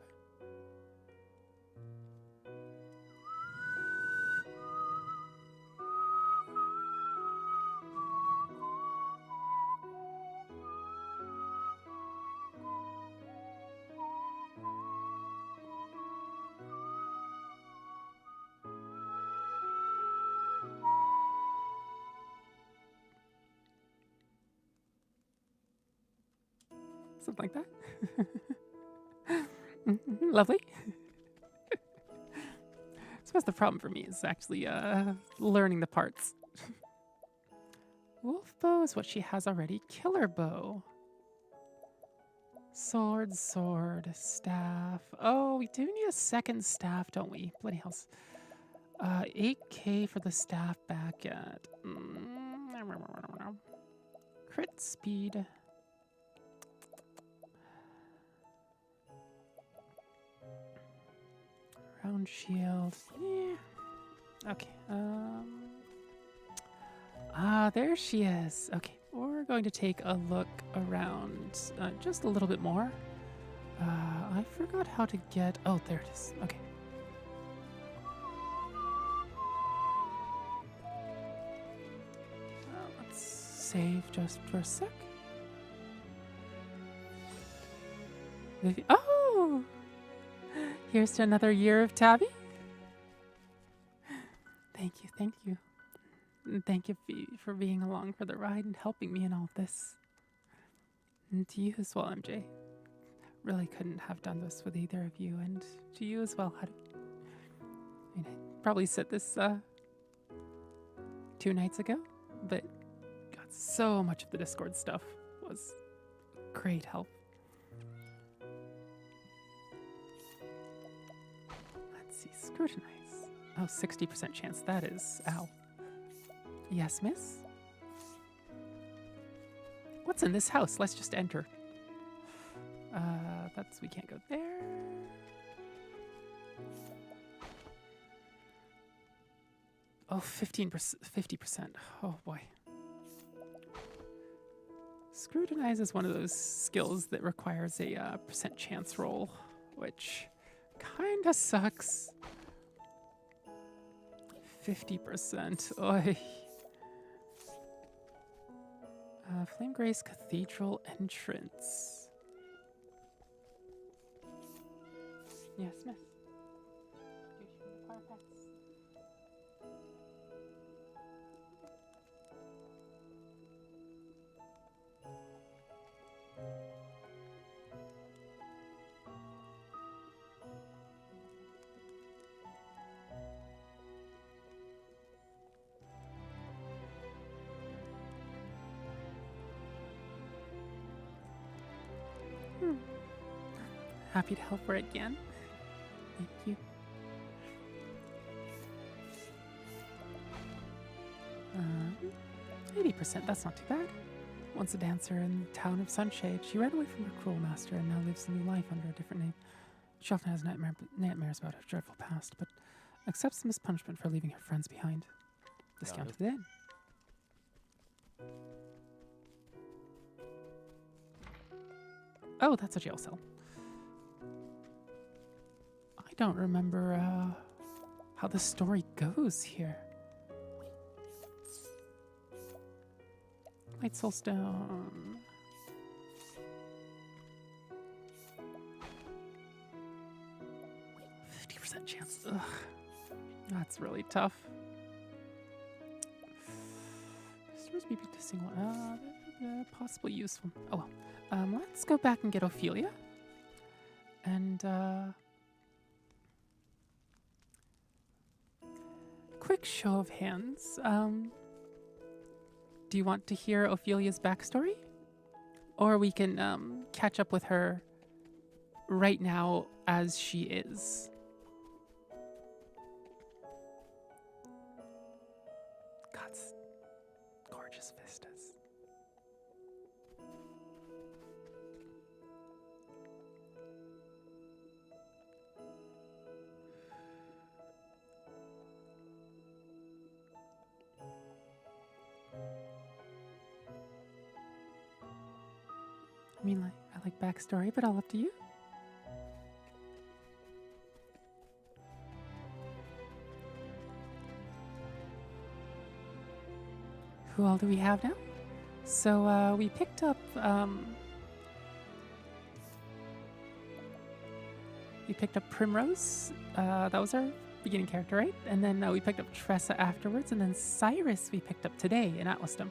Something like that. Lovely. I suppose the problem for me is actually learning the parts. Wolf bow is what she has already. Killer bow. Sword, staff. Oh, we do need a second staff, don't we? Bloody hell. 8k for the staff back at... crit speed. Round shield. Yeah. Okay. There she is. Okay. We're going to take a look around just a little bit more. I forgot how to get... Oh, there it is. Okay. Let's save just for a sec. Oh! Here's to another year of Tabby. Thank you, thank you. And thank you for being along for the ride and helping me in all of this. And to you as well, MJ. Really couldn't have done this with either of you, and to you as well, Hadu. I mean, I probably said this 2 nights ago, but God, so much of the Discord stuff was great help. Let's see, scrutinize. Oh, 60% chance that is. Ow. Yes, miss? What's in this house? Let's just enter. We can't go there. Oh, 50%. Oh, boy. Scrutinize is one of those skills that requires a percent chance roll, which kinda sucks. 50%. Oy. Flame Grace Cathedral entrance. Yes, miss. Do you require pets? Happy to help her again. Thank you. 80%, that's not too bad. Once a dancer in the town of Sunshade, she ran away from her cruel master and now lives a new life under a different name. She often has nightmares about her dreadful past, but accepts them as punishment for leaving her friends behind. Discounted then. Oh, that's a jail cell. I don't remember how the story goes here. Light Soulstone. Chance. Ugh. That's really tough. Stores maybe to single. Possibly useful. Oh well. Let's go back and get Ophelia. And quick show of hands. Do you want to hear Ophelia's backstory? Or we can catch up with her right now as she is. God's gorgeous vistas. I mean, I like backstory, but all up to you. Who all do we have now? So we picked up Primrose. That was our beginning character, right? And then we picked up Tressa afterwards, and then Cyrus we picked up today in Atlasdom.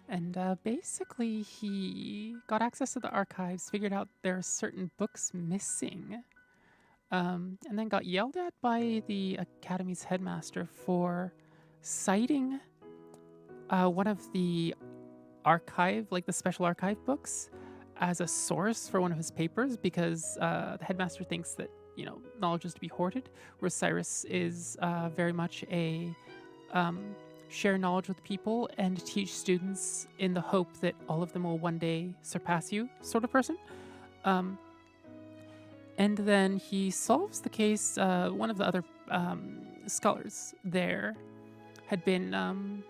And basically he got access to the archives, figured out there are certain books missing, and then got yelled at by the Academy's headmaster for citing one of the archive, like the special archive books, as a source for one of his papers because the headmaster thinks that, you know, knowledge is to be hoarded, whereas Cyrus is very much a share knowledge with people and teach students in the hope that all of them will one day surpass you sort of person. And then he solves the case. One of the other scholars there had been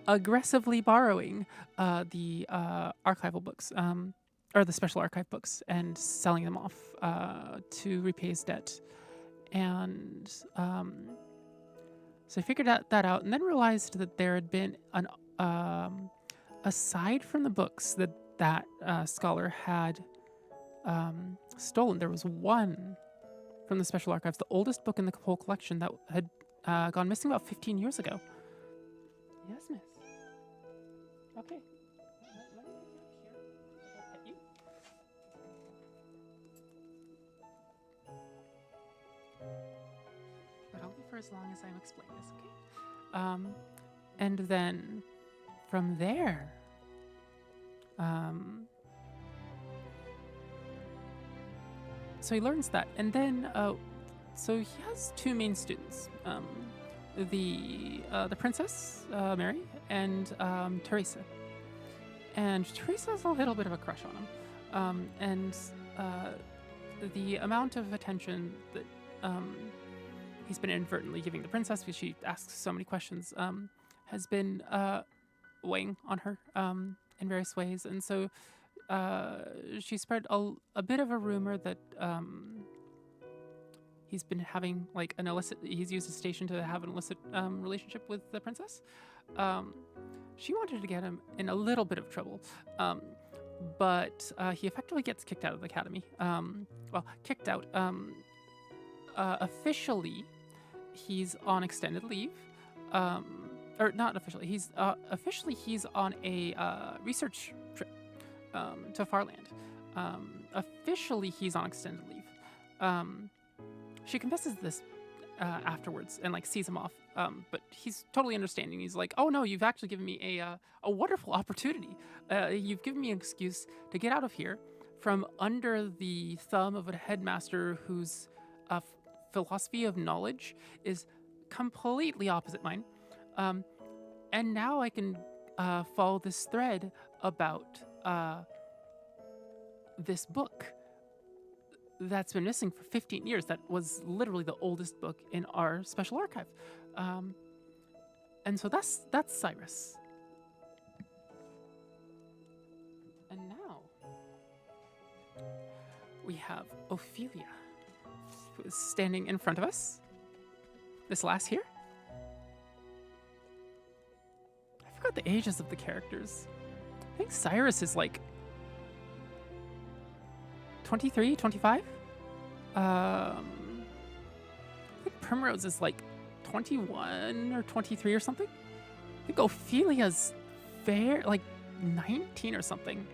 aggressively borrowing the archival books, or the special archive books, and selling them off to repay his debt. And so I figured that out, and then realized that there had been an aside from the books that scholar had stolen, there was one from the special archives, the oldest book in the whole collection that had gone missing about 15 years ago. Yes, miss. Okay. Let me get up here. I'll pet you. But only for as long as I'm explaining this, okay? And then from there, so he learns that, and then so he has two main students, the princess Mary and Teresa. And Teresa has a little bit of a crush on him, and the amount of attention that he's been inadvertently giving the princess, because she asks so many questions, has been weighing on her in various ways, and so she spread a bit of a rumor that he's been having like an illicit. He's used his station to have an illicit relationship with the princess. She wanted to get him in a little bit of trouble, but he effectively gets kicked out of the academy. Well, kicked out. Officially, he's on extended leave. Or not officially. He's on a research trip to Farland. Officially, he's on extended leave. She confesses this afterwards and like sees him off. But he's totally understanding. He's like, "Oh no, you've actually given me a wonderful opportunity. You've given me an excuse to get out of here from under the thumb of a headmaster whose philosophy of knowledge is completely opposite mine. And now I can follow this thread about this book that's been missing for 15 years. That was literally the oldest book in our special archive. And so that's Cyrus. And now we have Ophelia, who is standing in front of us. This lass here. I forgot the ages of the characters. I think Cyrus is like 23, 25. I think Primrose is like 21 or 23 or something. I think Ophelia's like 19 or something.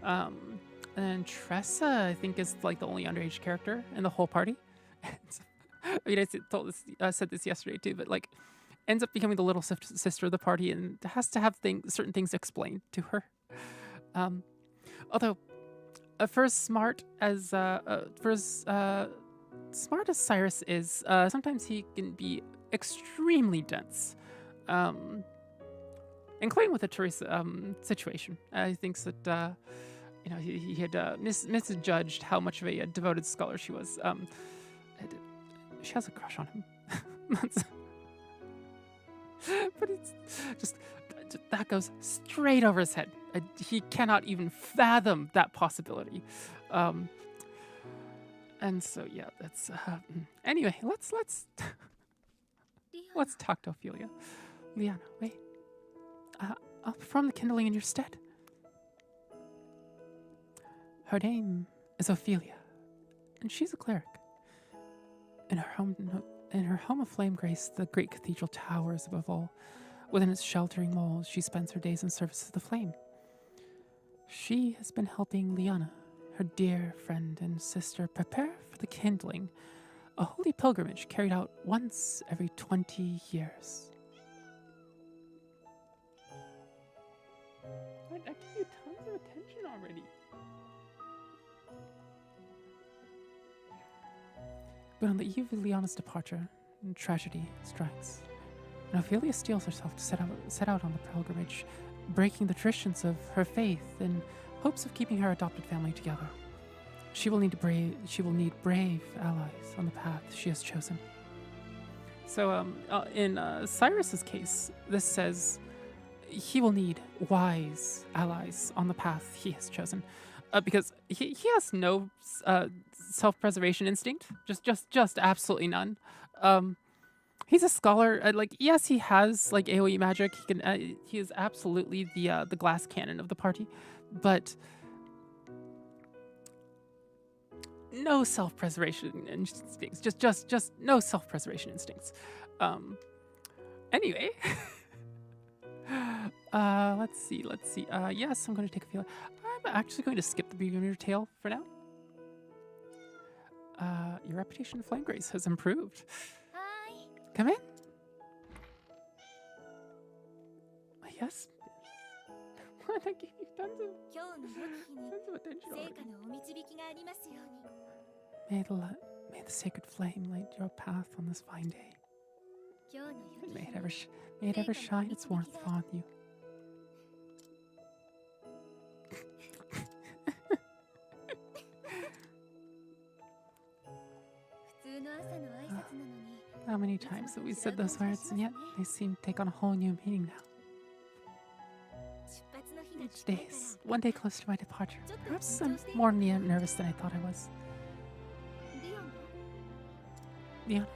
And then Tressa, I think, is like the only underage character in the whole party. I mean, I said this yesterday too, but like, ends up becoming the little sister of the party and has to have certain things explained to her. Although, for as smart as Cyrus is, sometimes he can be extremely dense, including with the Teresa situation. He thinks that he had misjudged how much of a devoted scholar she was. She has a crush on him. But it's just that goes straight over his head. He cannot even fathom that possibility. And so yeah, that's anyway. Let's talk to Ophelia. Liana, wait. I'll perform the kindling in your stead. Her name is Ophelia, and she's a cleric. In her home of flame grace, the great cathedral towers above all. Within its sheltering walls, she spends her days in service of the flame. She has been helping Liana, her dear friend and sister, prepare for the kindling, a holy pilgrimage carried out once every 20 years. I give you tons of attention already. But on the eve of Liana's departure, tragedy strikes. And Ophelia steels herself to set out on the pilgrimage, breaking the traditions of her faith in hopes of keeping her adopted family together. She will need brave allies on the path she has chosen. So, in Cyrus's case, this says he will need wise allies on the path he has chosen, because he has no self-preservation instinct, just absolutely none. He's a scholar. Yes, he has like AoE magic. He is absolutely the glass cannon of the party, but no self-preservation instincts. Just no self-preservation instincts. Anyway, let's see. Yes, I'm going to take a feel. I'm actually going to skip the beginning of your tale for now. Your reputation of flame grace has improved. Come in. Yes. What? I gave you tons of attention already. May the sacred flame light your path on this fine day. And may it ever shine its warmth upon you. How many times have we said those words, and yet they seem to take on a whole new meaning now. days, one day close to my departure. Perhaps I'm more nervous than I thought I was. Leon,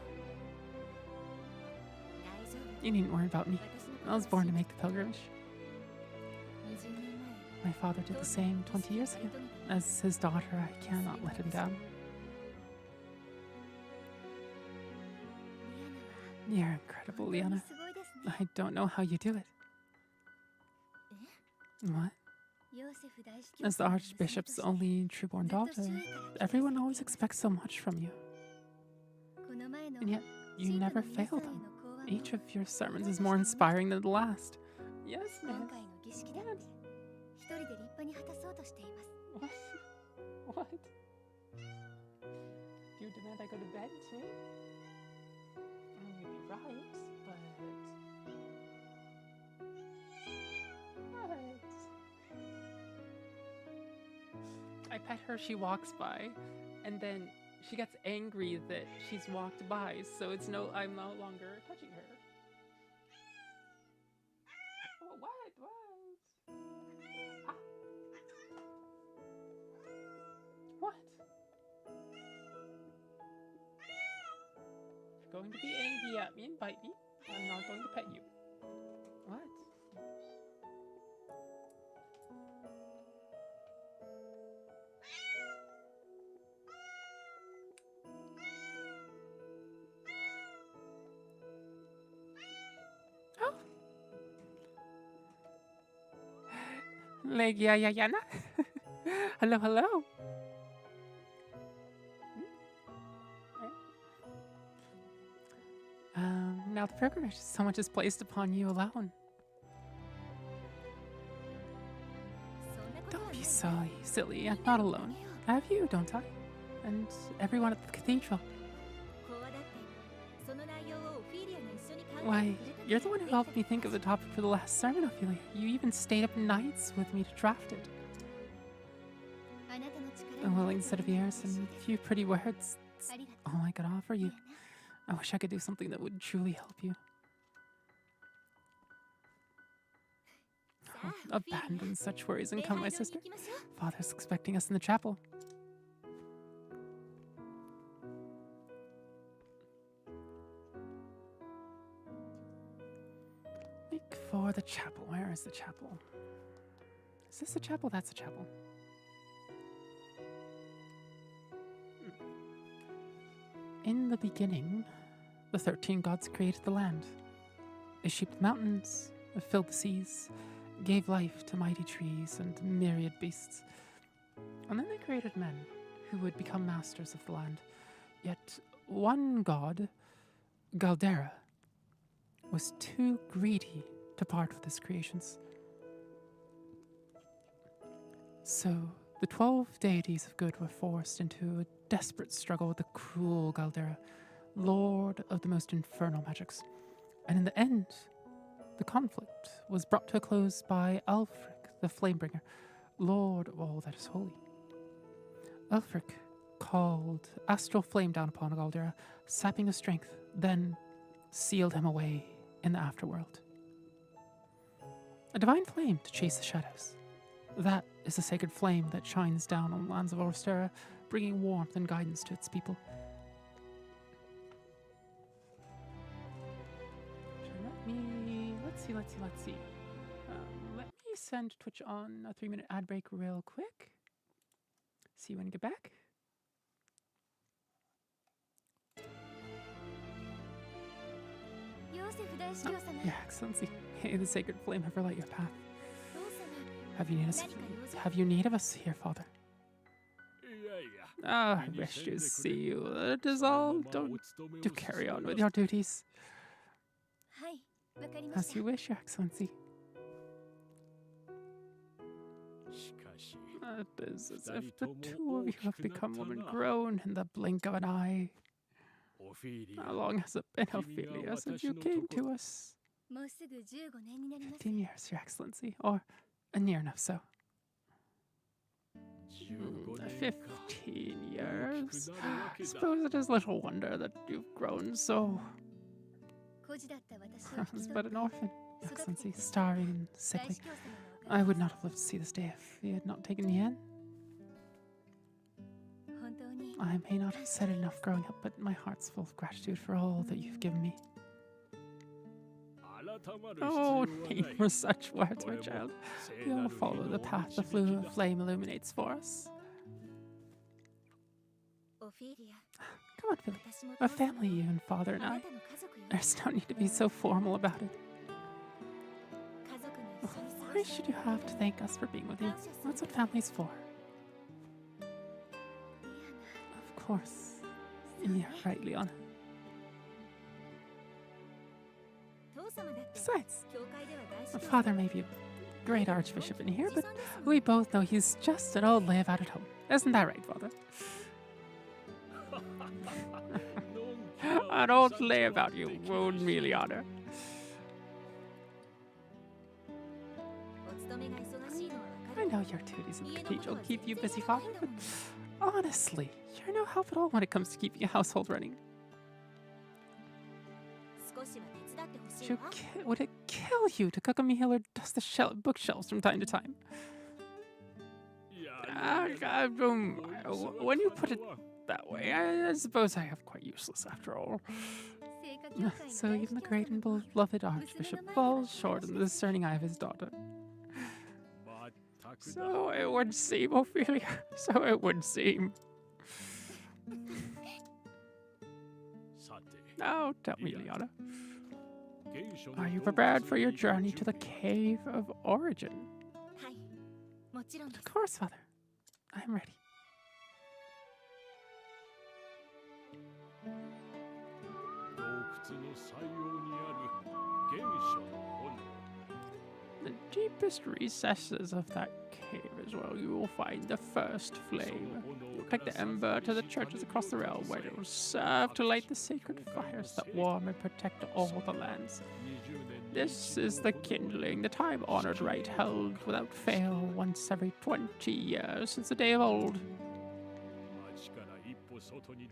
you needn't worry about me. I was born to make the pilgrimage. My father did the same 20 years ago. As his daughter, I cannot let him down. You're incredible, Liana. I don't know how you do it. What? As the Archbishop's only true-born daughter, everyone always expects so much from you. And yet, you never fail them. Each of your sermons is more inspiring than the last. Yes, miss. What? What? Do you demand I go to bed, too? I mean, you'd be right, but... What? I pet her, she walks by, and then she gets angry that she's walked by, so I'm no longer touching her. Oh, what? Ah. What? If you're going to be angry at me and bite me, I'm not going to pet you. What? Yana. Hello, hello. Now the pilgrimage, so much is placed upon you alone. Don't be silly. I'm not alone. I have you, don't I? And everyone at the cathedral. Why, you're the one who helped me think of the topic for the last sermon, Ophelia. You even stayed up nights with me to draft it. A willing set of ears and a few pretty words. It's all I could offer you. I wish I could do something that would truly help you. Oh, abandon such worries and come, my sister. Father's expecting us in the chapel. Make for the chapel. Where is the chapel? Is this the chapel? That's the chapel. In the beginning, the 13 gods created the land. They shaped the mountains, filled the seas, gave life to mighty trees and myriad beasts. And then they created men who would become masters of the land. Yet one god, Galdera, was too greedy to part with his creations. So the 12 deities of good were forced into a desperate struggle with the cruel Galdera, lord of the most infernal magics. And in the end, the conflict was brought to a close by Ulfric, the Flamebringer, lord of all that is holy. Ulfric called astral flame down upon Galdera, sapping his strength, then sealed him away in the afterworld. A divine flame to chase the shadows. That is the sacred flame that shines down on the lands of Orstera, bringing warmth and guidance to its people. Let's see. Let me send Twitch on a 3-minute ad break real quick. See you when you get back. Oh, Your Excellency, may the sacred flame ever light your path. Have you need of us here, Father? I wish to see you. It is all. Do carry on with your duties. As you wish, Your Excellency. It is as if the two of you have become woman-grown in the blink of an eye. How long has it been, Ophelia, since you came to us? 15 years, Your Excellency, or near enough so. 15 years? I suppose it is little wonder that you've grown so. I was but an orphan, Your Excellency, starving and sickly. I would not have lived to see this day if you had not taken me in. 本当に I may not have said it enough growing up, but my heart's full of gratitude for all that you've given me. Oh, need for such words, my child. We all follow the path the flame illuminates for us. オフィリア Come on, Billy. 私も A family, you and father and あな I. たの家族よ There's no need to be so formal about it. 家族に一緒に過ご Why し should you have to thank us for being with you? That's what family's for. Of course. Yeah, right, Leon. 父様だって Besides, 教会では大 my 司教 father may be a great archbishop in here, but we both know he's just an old layabout at home. Isn't that right, father? An old layabout, you wound me, Liana. お勤めが忙しいのはわか I る know your duties in the cathedral keep you busy, father, but honestly, you're no help at all when it comes to keeping a household running. 少しは手伝ってほしい Would, わ would it kill you to cook a meal or dust the bookshelves from time to time? When you put it that way, I suppose I am quite useless after all. 聖歌教会の So 大 even 司 the 教 great 様 and と beloved archbishop falls short in the discerning eye of his daughter. So it would seem, Ophelia. So it would seem. Now tell me, Liana. Are you prepared for your journey to the Cave of Origin? はいもちろんで Of す course, father. I'm ready. The deepest recesses of that cave is where you will find the first flame. You'll take the ember to the churches across the realm where it will serve to light the sacred fires that warm and protect all the lands. This is the kindling, the time-honored rite held without fail once every 20 years since the day of old.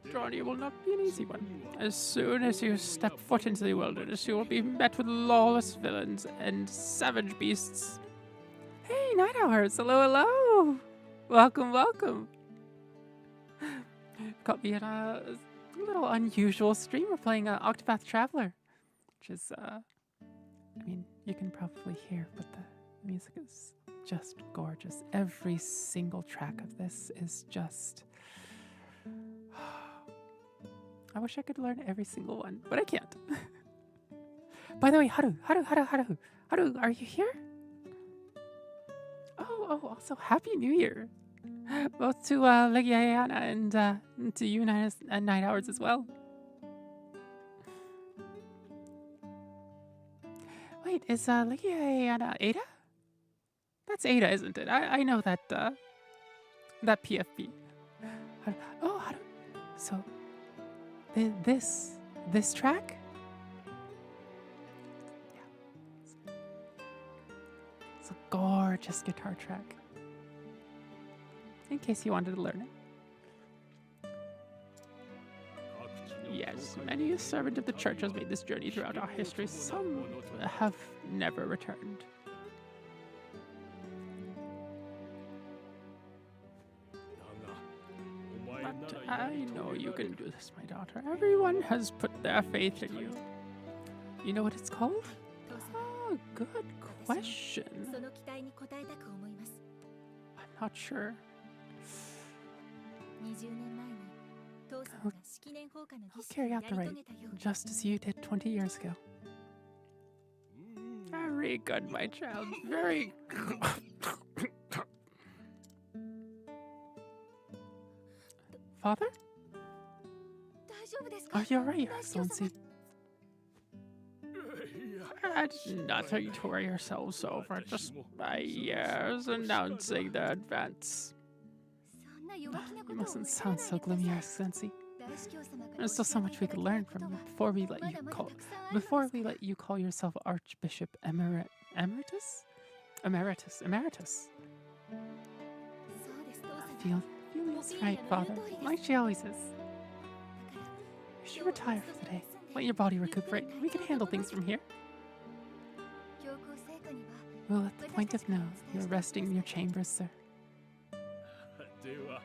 The journey will not be an easy one. As soon as you step foot into the wilderness, you will be met with lawless villains and savage beasts. Hey, Night Owls! Hello, hello! Welcome, welcome! Got me in a little unusual stream. We're playing Octapath Traveler, which is, I mean, you can probably hear, but the music is just gorgeous. Every single track of this is just... I wish I could learn every single one, but I can't. By the way, Haru, are you here? Oh, also Happy New Year, both to Legiana and to you and Night Hours as well. Wait, is Legiana Ada? That's Ada, isn't it? I know that that PFP. Haru. So. This track? Yeah. It's a gorgeous guitar track. In case you wanted to learn it. Yes, many a servant of the church has made this journey throughout our history. Some have never returned. But I know you can do this, my daughter. Everyone has put their faith in you. You know what it's called? 父様 Ah, good question. その期待に応えたく思います I'm not sure. 20年前に父様が式年放火の儀 I'll 式を carry や out り the 遂 rite, げたように just as you did 20 years ago. Very good, my child. Very good. Father? 大丈夫ですか Are you alright, Your 大司教様 Excellency? Nothing to worry yourselves over. Just my ears announcing the advance. そんな弱気なこ You とを mustn't おっしゃら sound ない so でくだ gloomy, さ Your い Excellency. 大司教様から There's still so much we could learn from you before we let you call yourself Archbishop Emeritus? Emeritus. そうです父様 Felia's right, Father. Like she always is. You should retire for the day. Let your body recuperate. We can handle things from here. 教皇聖歌には Well, at the point of no, you're resting in your chambers, sir. では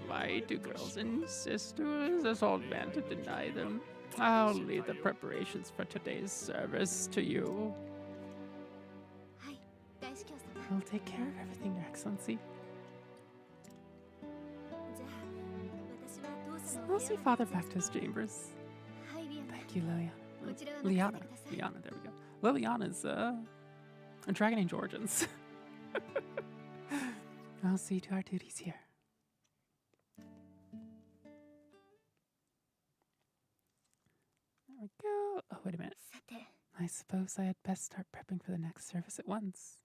My two girls insist to this old man to deny them. I'll leave the preparations for today's service to you. はい大司教様 I'll take care of everything, Your Excellency. じゃあ私は父様 I'll see Father back to his chambers. はいリアナ Thank you, Liliana. こちらは Liana. 任せてください Liana, there we go. Liliana's a Dragon Age Origins. I'll see to our duties here. There we go. Oh, wait a minute. さて I suppose I had best start prepping for the next service at once.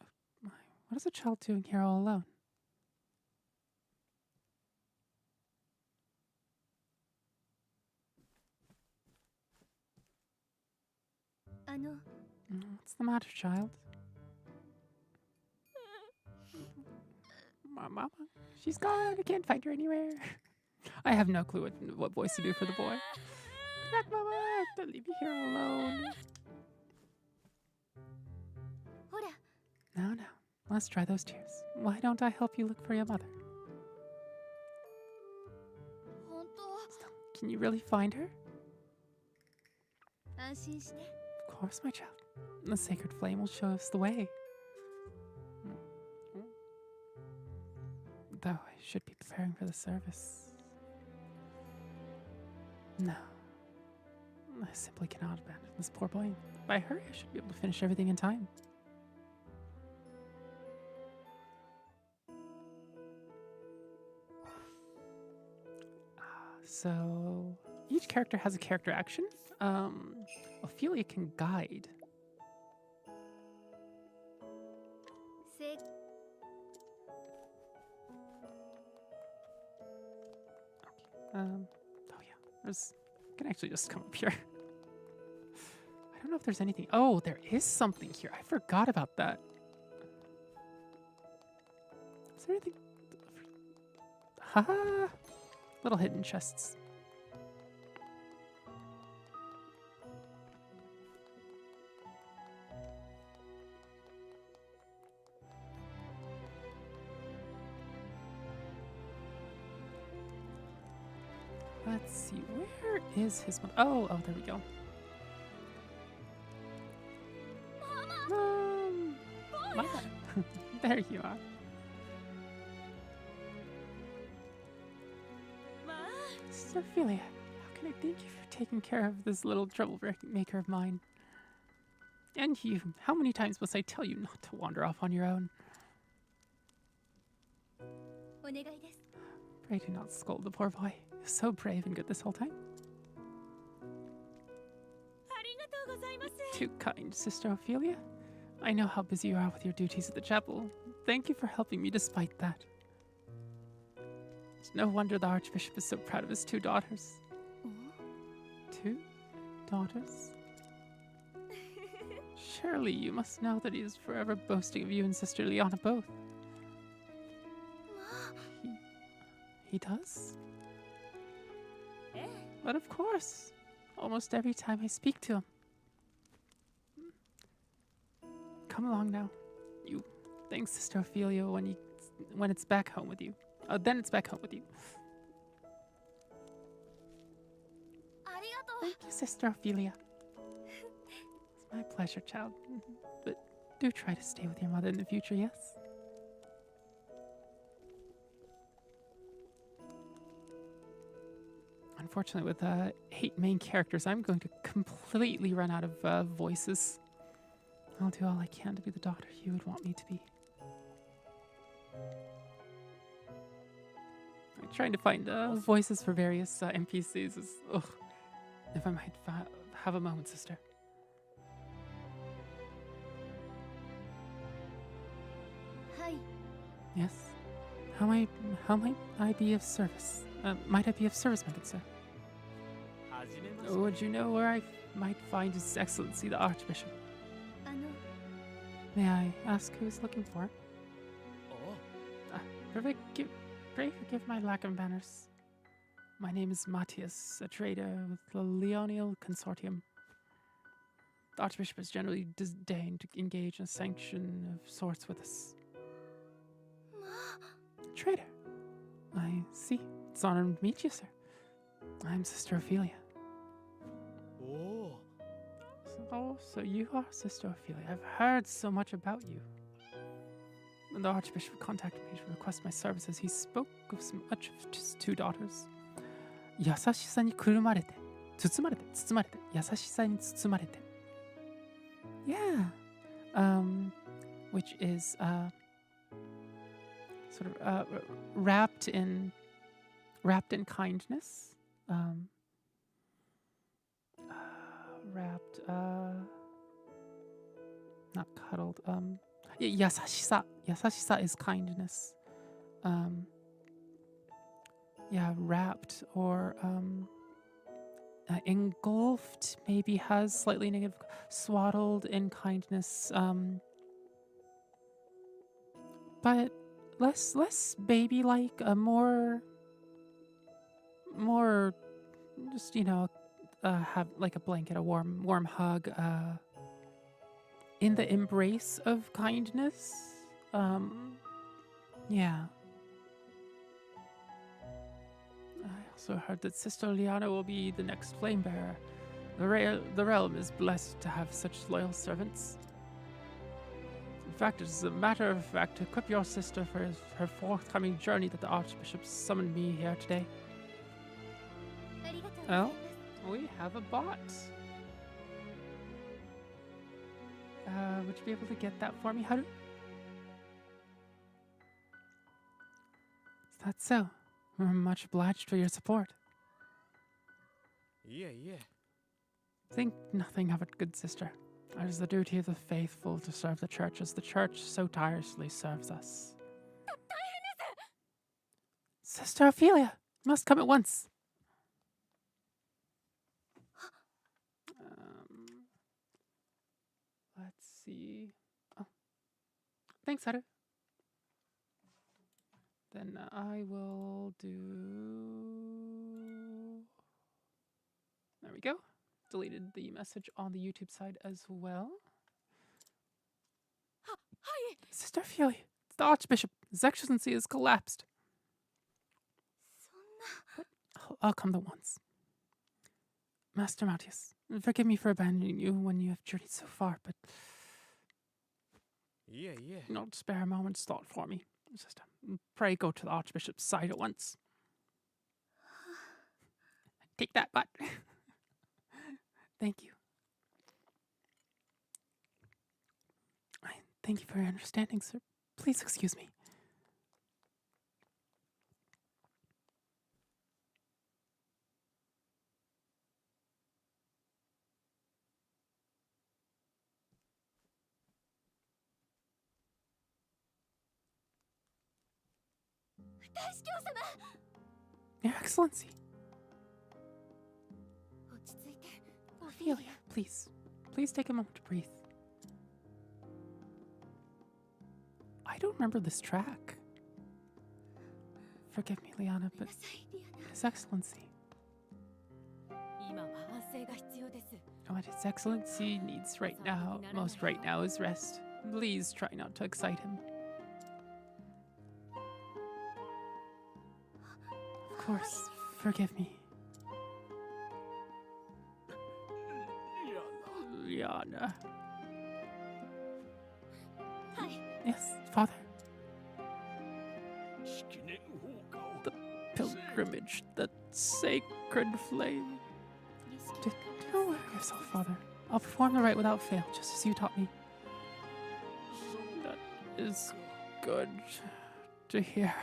Oh, my. What is a child doing here all alone? あの What's the matter, child? Mama? She's gone. I can't find her anywhere. I have no clue what voice to do for the boy. Come back, Mama. Don't leave me here alone. ほら No, no. Let's try those tears. Why don't I help you look for your mother? 本当 Can you really find her? 安心して Of course, my child. The sacred flame will show us the way. Though I should be preparing for the service. No. I simply cannot abandon this poor boy. If I hurry, I should be able to finish everything in time. So, each character has a character action. Ophelia can guide. せ Oh yeah, there's. I can actually just come up here. I don't know if there's anything. Oh, there is something here. I forgot about that. Is there anything? Haha! Little hidden chests. Let's see, where is his mother? Oh, there we go. Mama! There you are. まあ Sister Ophelia, how can I thank you for taking care of this little troublemaker of mine? And you, how many times must I tell you not to wander off on your own? お願いです Pray do not scold the poor boy. He was so brave and good this whole time. ありがとうございます Too kind, Sister Ophelia. I know how busy you are with your duties at the chapel. Thank you for helping me despite that. It's no wonder the Archbishop is so proud of his two daughters. 2 daughters? Surely you must know that he is forever boasting of you and Sister Liana both. He does? ええ But of course. Almost every time I speak to him. Come along now. You thank Sister Ophelia when it's back home with you. Then it's back home with you. ありがとう Thank you, Sister Ophelia. It's my pleasure, child. But do try to stay with your mother in the future, yes? Unfortunately, with 8 main characters, I'm going to completely run out of voices. I'll do all I can to be the daughter you would want me to be. I'm trying to find voices for various NPCs. If I might have a moment, sister. はい Yes? How might I be of service? Might I be of service, my good sir? はじめまして Would you know where I might find His Excellency the Archbishop? あの May I ask who is looking for? お Pray forgive my lack of manners. My name is Matthias, a trader with the Leonial Consortium. The Archbishop has generally disdained to engage in a sanction of sorts with us. Traitor. I see. It's an honor to meet you, sir. I'm Sister Ophelia. Oh. Oh, so you are Sister Ophelia. I've heard so much about you. When the Archbishop contacted me to request my services, he spoke of so much of his 2 daughters. 優しさに包まれて、包まれて、優しさに包まれて. Yeah. Which is sort of wrapped in kindness. Wrapped not cuddled. Yasashisa. Yasashisa is kindness. Yeah, wrapped or engulfed maybe has slightly negative. Swaddled in kindness. But less baby-like, more just, have like a blanket, a warm hug, in the embrace of kindness. Yeah. I also heard that Sister Liana will be the next flame bearer. The realm is blessed to have such loyal servants. In fact, it is a matter of fact to equip your sister for her forthcoming journey that the Archbishop summoned me here today. Oh, we have a bot. Would you be able to get that for me, Haru? Is that so? We're much obliged for your support. Yeah. Think nothing of it, good sister. It is the duty of the faithful to serve the church as the church so tirelessly serves us. Sister Ophelia, you must come at once. Let's see. Oh, thanks, Haru. Then I will do... There we go. Deleted the message on the YouTube side as well. Hi. Sister Ophelia, it's the Archbishop. His Excellency has collapsed. I'll come at once. Master Matthias, forgive me for abandoning you when you have journeyed so far, but... Yeah. Not spare a moment's thought for me. Sister, pray go to the Archbishop's side at once. Take that, butt. Thank you. Thank you for your understanding, sir. Please excuse me. Your Excellency. Ophelia, please take a moment to breathe. I don't remember this track. Forgive me, Liana, but His Excellency. What His Excellency needs most right now is rest. Please try not to excite him. Of course, forgive me. Liana. Yes, Father. The pilgrimage, the sacred flame. Don't worry yourself, Father. I'll perform the rite without fail, just as you taught me. That is good to hear.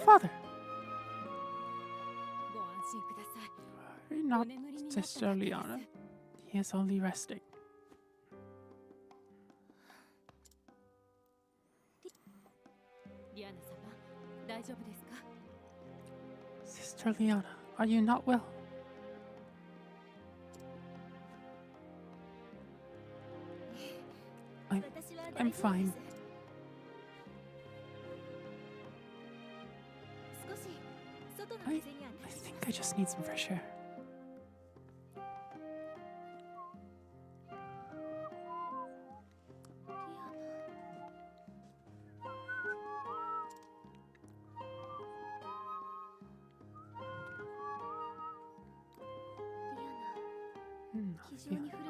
Father. Worry not, Sister Liana. He is only resting. Sister Liana, are you not well? I'm fine. I think I just need some fresh air.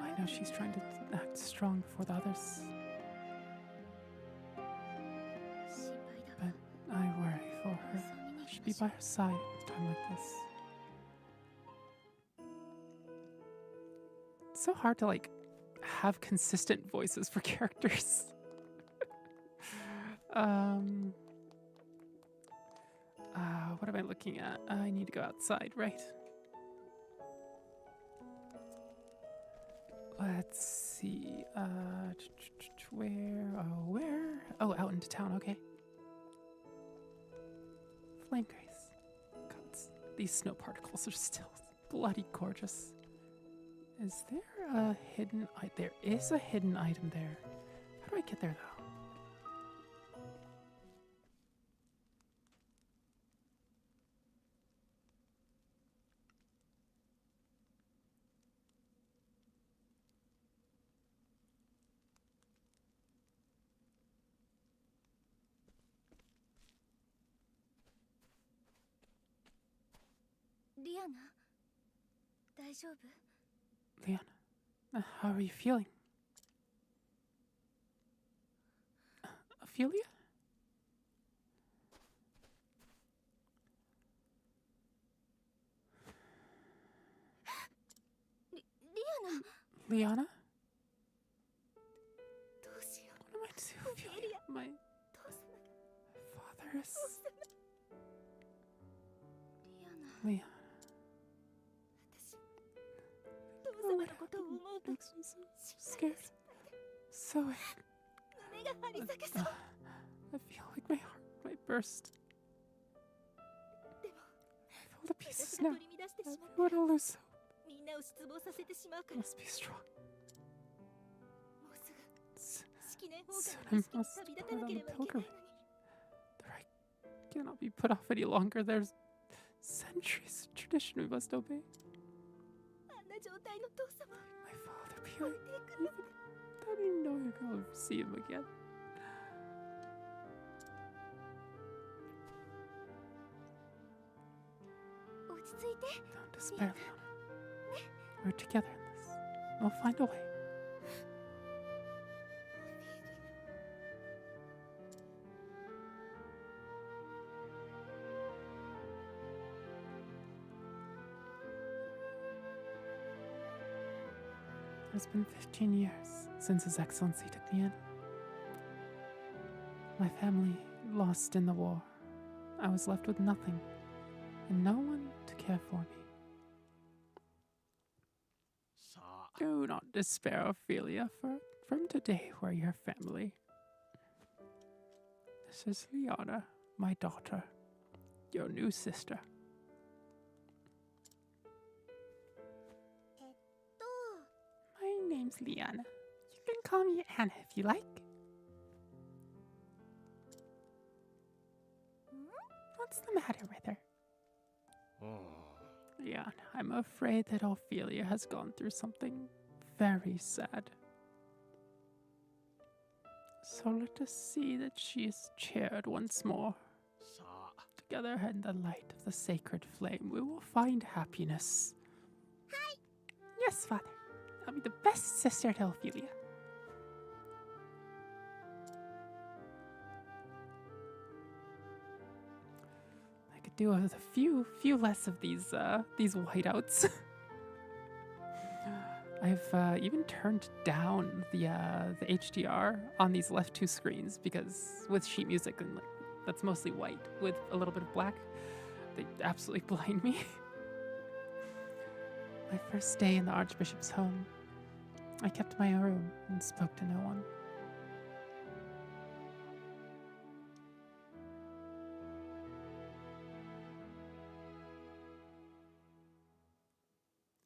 I know she's trying to act strong before the others. But I worry for her. I should be by her side at a time like this. It's so hard to like have consistent voices for characters. What am I looking at? I need to go outside, right? Let's see. Where? Oh, out into town. Okay. Flame Grace. God, these snow particles are still bloody gorgeous. Is there a hidden? There is a hidden item there. How do I get there though? Liana, how are you feeling? Ophelia? Liana? What am I to do, Ophelia? My father is... Liana. Oh, what happened? Makes me so scared. So I feel like my heart might burst. I feel the pieces now. Everyone will lose hope. I must be strong. Soon I must depart on the pilgrimage. The rite cannot be put off any longer. There's centuries of tradition we must obey. My father, Pierre, I don't even know if I'll ever see him again. Don't despair, Leona. We're together in this. We'll find a way. It's been 15 years since His Excellency took me in. My family lost in the war. I was left with nothing, and no one to care for me. Do not despair, Ophelia, for from today we're your family. This is Liana, my daughter, your new sister. My name's Liana. You can call me Anna if you like. What's the matter with her? Liana, I'm afraid that Ophelia has gone through something very sad. So let us see that she is cheered once more. Together in the light of the sacred flame, we will find happiness. Hi! Yes, Father. I'll be the best sister to Ophelia. I could do a few less of these whiteouts. I've even turned down the HDR on these left two screens because with sheet music and that's mostly white with a little bit of black, they absolutely blind me. My first day in the Archbishop's home, I kept my room and spoke to no one.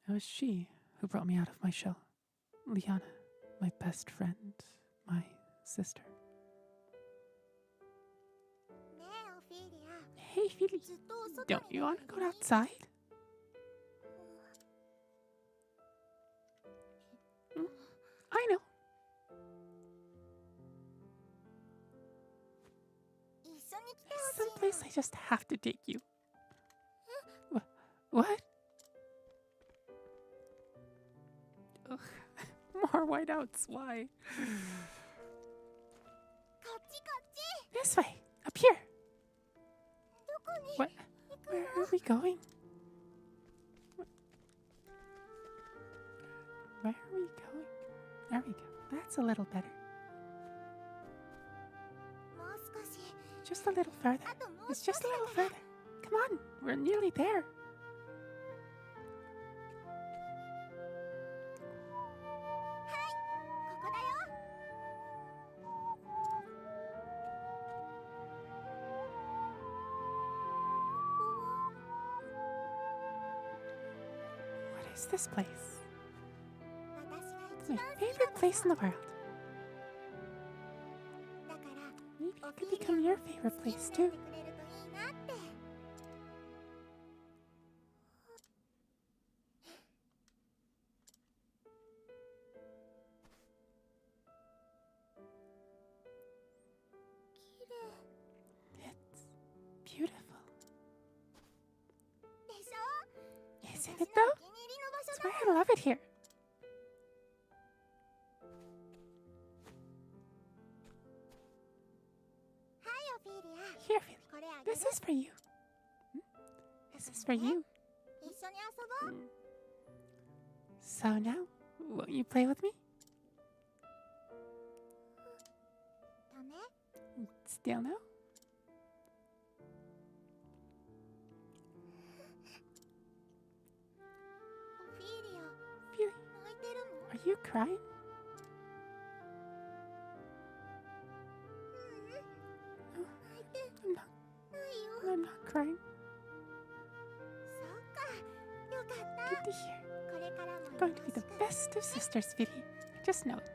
It was she who brought me out of my shell. Liana, my best friend, my sister. Hey, Really? Don't you want to go outside? I know. There's someplace I just have to take you. What? Ugh. More whiteouts, why? This way, up here. What? Where are we going? Where are we going? There we go. That's a little better. Just a little further. It's just a little further. Come on, we're nearly there. What is this place? My favorite place in the world. Maybe it could become your favorite place too. It's beautiful. Isn't it though? That's why I love it here. Here, Philly. This is for you. This is for you. So now, won't you play with me? Still no? Philly, are you crying? I'm not crying. Good to hear. You're going to be the best of sisters, Vivi. I just know it.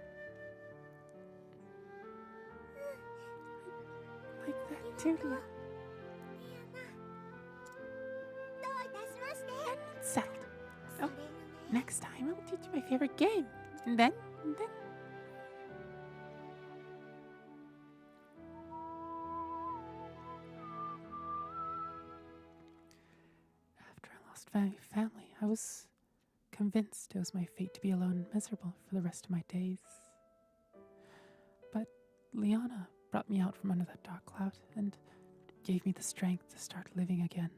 Like that too, Leah. And it's settled. So, next time I'll teach you my favorite game. And then... my family, I was convinced it was my fate to be alone and miserable for the rest of my days. But Liana brought me out from under that dark cloud and gave me the strength to start living again.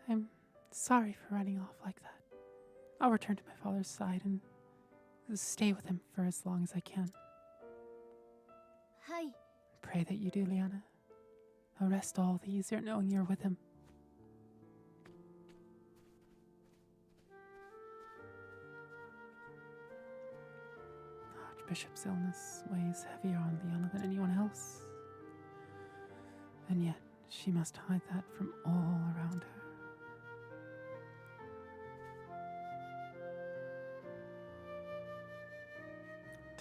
I'm sorry for running off like that. I'll return to my father's side and stay with him for as long as I can. Pray that you do, Liana. I'll rest all the easier knowing you're with him. The Archbishop's illness weighs heavier on Liana than anyone else. And yet, she must hide that from all around her.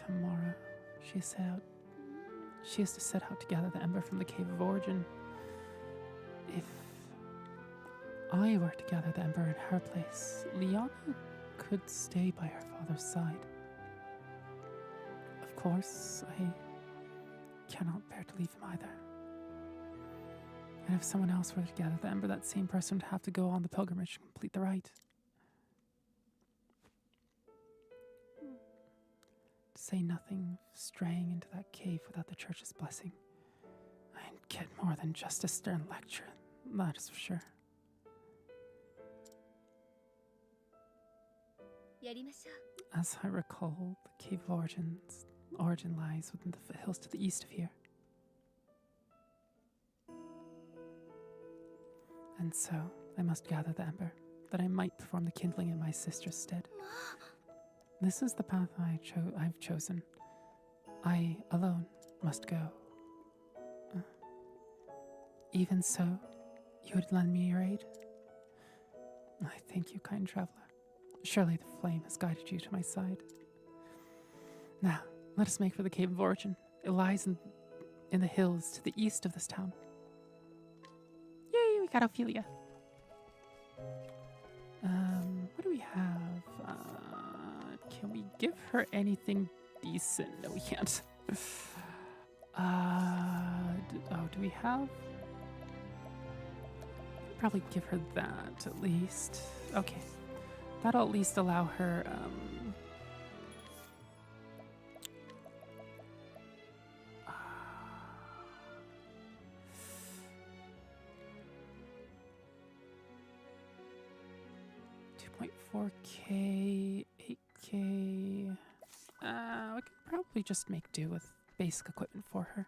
Tomorrow, she is to set out to gather the ember from the Cave of Origin. If I were to gather the ember in her place, Liana could stay by her father's side. Of course, I cannot bear to leave him either. And if someone else were to gather the ember, that same person would have to go on the pilgrimage to complete the rite. To say nothing of straying into that cave without the church's blessing. I'd get more than just a stern lecture, that is for sure. As I recall, the Cave of Origin lies within the hills to the east of here. And so, I must gather the ember, that I might perform the kindling in my sister's stead. This is the path I've chosen. I alone must go. Even so, you would lend me your aid? I thank you, kind traveler. Surely the flame has guided you to my side. Now, let us make for the Cave of Origin. It lies in the hills to the east of this town. Yay, we got Ophelia. What do we have? Can we give her anything decent? No, we can't. Do we have? Probably give her that at least. Okay, that'll at least allow her. 4K, 8K. We could probably just make do with basic equipment for her.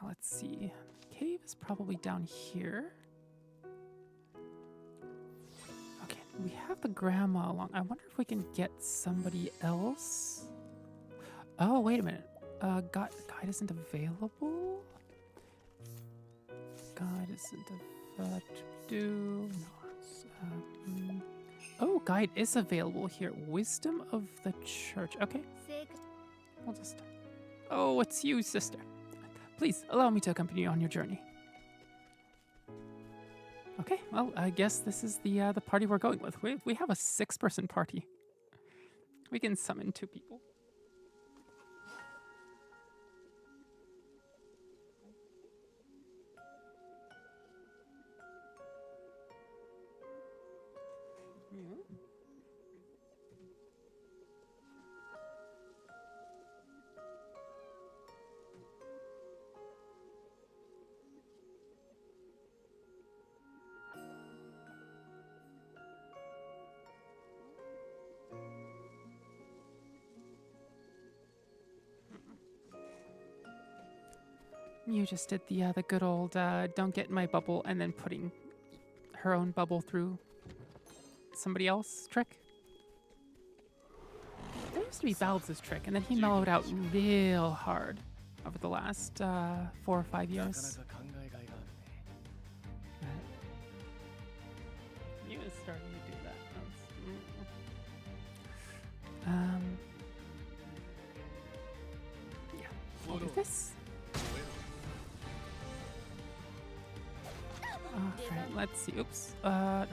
Let's see. Cave is probably down here. Okay, we have the grandma along. I wonder if we can get somebody else. Oh, wait a minute. Guide isn't available? Guide isn't available. No. Oh, guide is available here. Wisdom of the Church. Okay. We'll just... Oh, it's you, sister. Please, allow me to accompany you on your journey. Okay, well, I guess this is the party we're going with. We have a 6-person party. We can summon 2 people. You just did the good old don't get in my bubble and then putting her own bubble through somebody else's trick. That used to be Balbs' trick, and then he mellowed out real hard over the last 4 or 5 years. You is starting to do that. Yeah, I'll do this. Alright, let's see. Oops. No.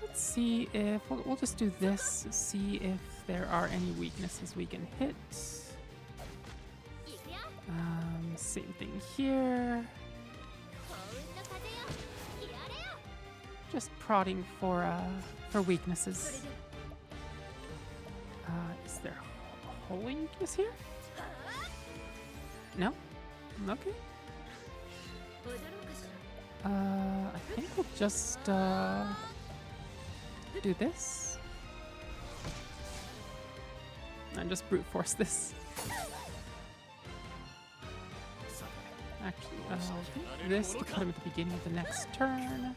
Let's see if... We'll just do this. See if there are any weaknesses we can hit. Same thing here. Just prodding for weaknesses. Is there a holy weakness here? No? Okay. I think we'll just do this and just brute force this. Actually, I'll do this to put him at the beginning of the next turn.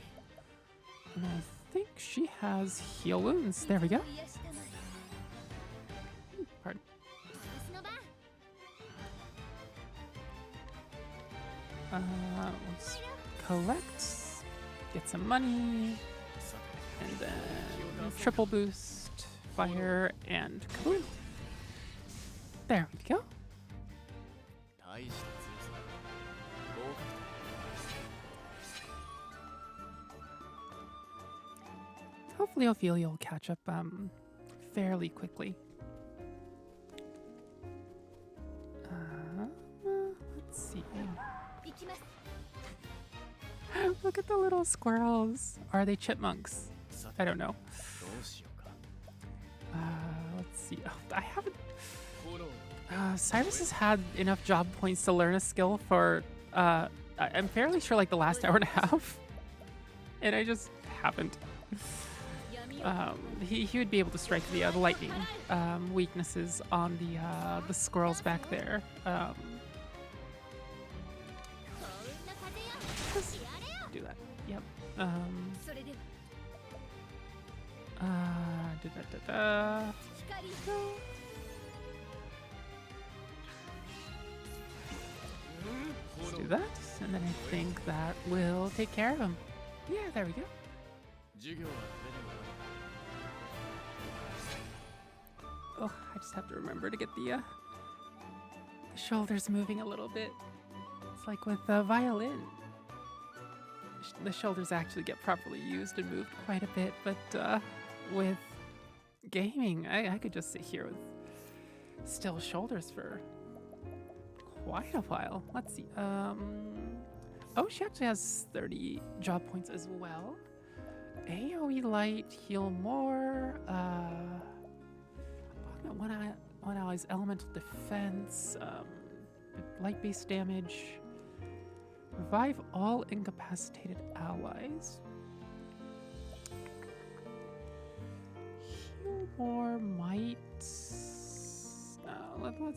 And I think she has heal wounds. There we go. Pardon. Let's collect, get some money, and then triple boost, fire, and kaboom. There we go. Hopefully Ophelia will catch up fairly quickly. Let's see. Look at the little squirrels. Are they chipmunks? I don't know. Let's see. Oh, I haven't... Cyrus has had enough job points to learn a skill for... I'm fairly sure like the last hour and a half. And I just haven't. He would be able to strike the lightning weaknesses on the squirrels back there. Just do that. Yep. Let's do that, and then I think that will take care of him. Yeah, there we go. 授業はこれで終わり。 Oh, I just have to remember to get the shoulders moving a little bit. It's like with the violin. The shoulders actually get properly used and moved quite a bit, but with gaming, I could just sit here with still shoulders for quite a while. Let's see. Oh, she actually has 30 job points as well. AoE light, heal more. One ally's elemental defense. Light base damage. Revive all incapacitated allies. Heal more might.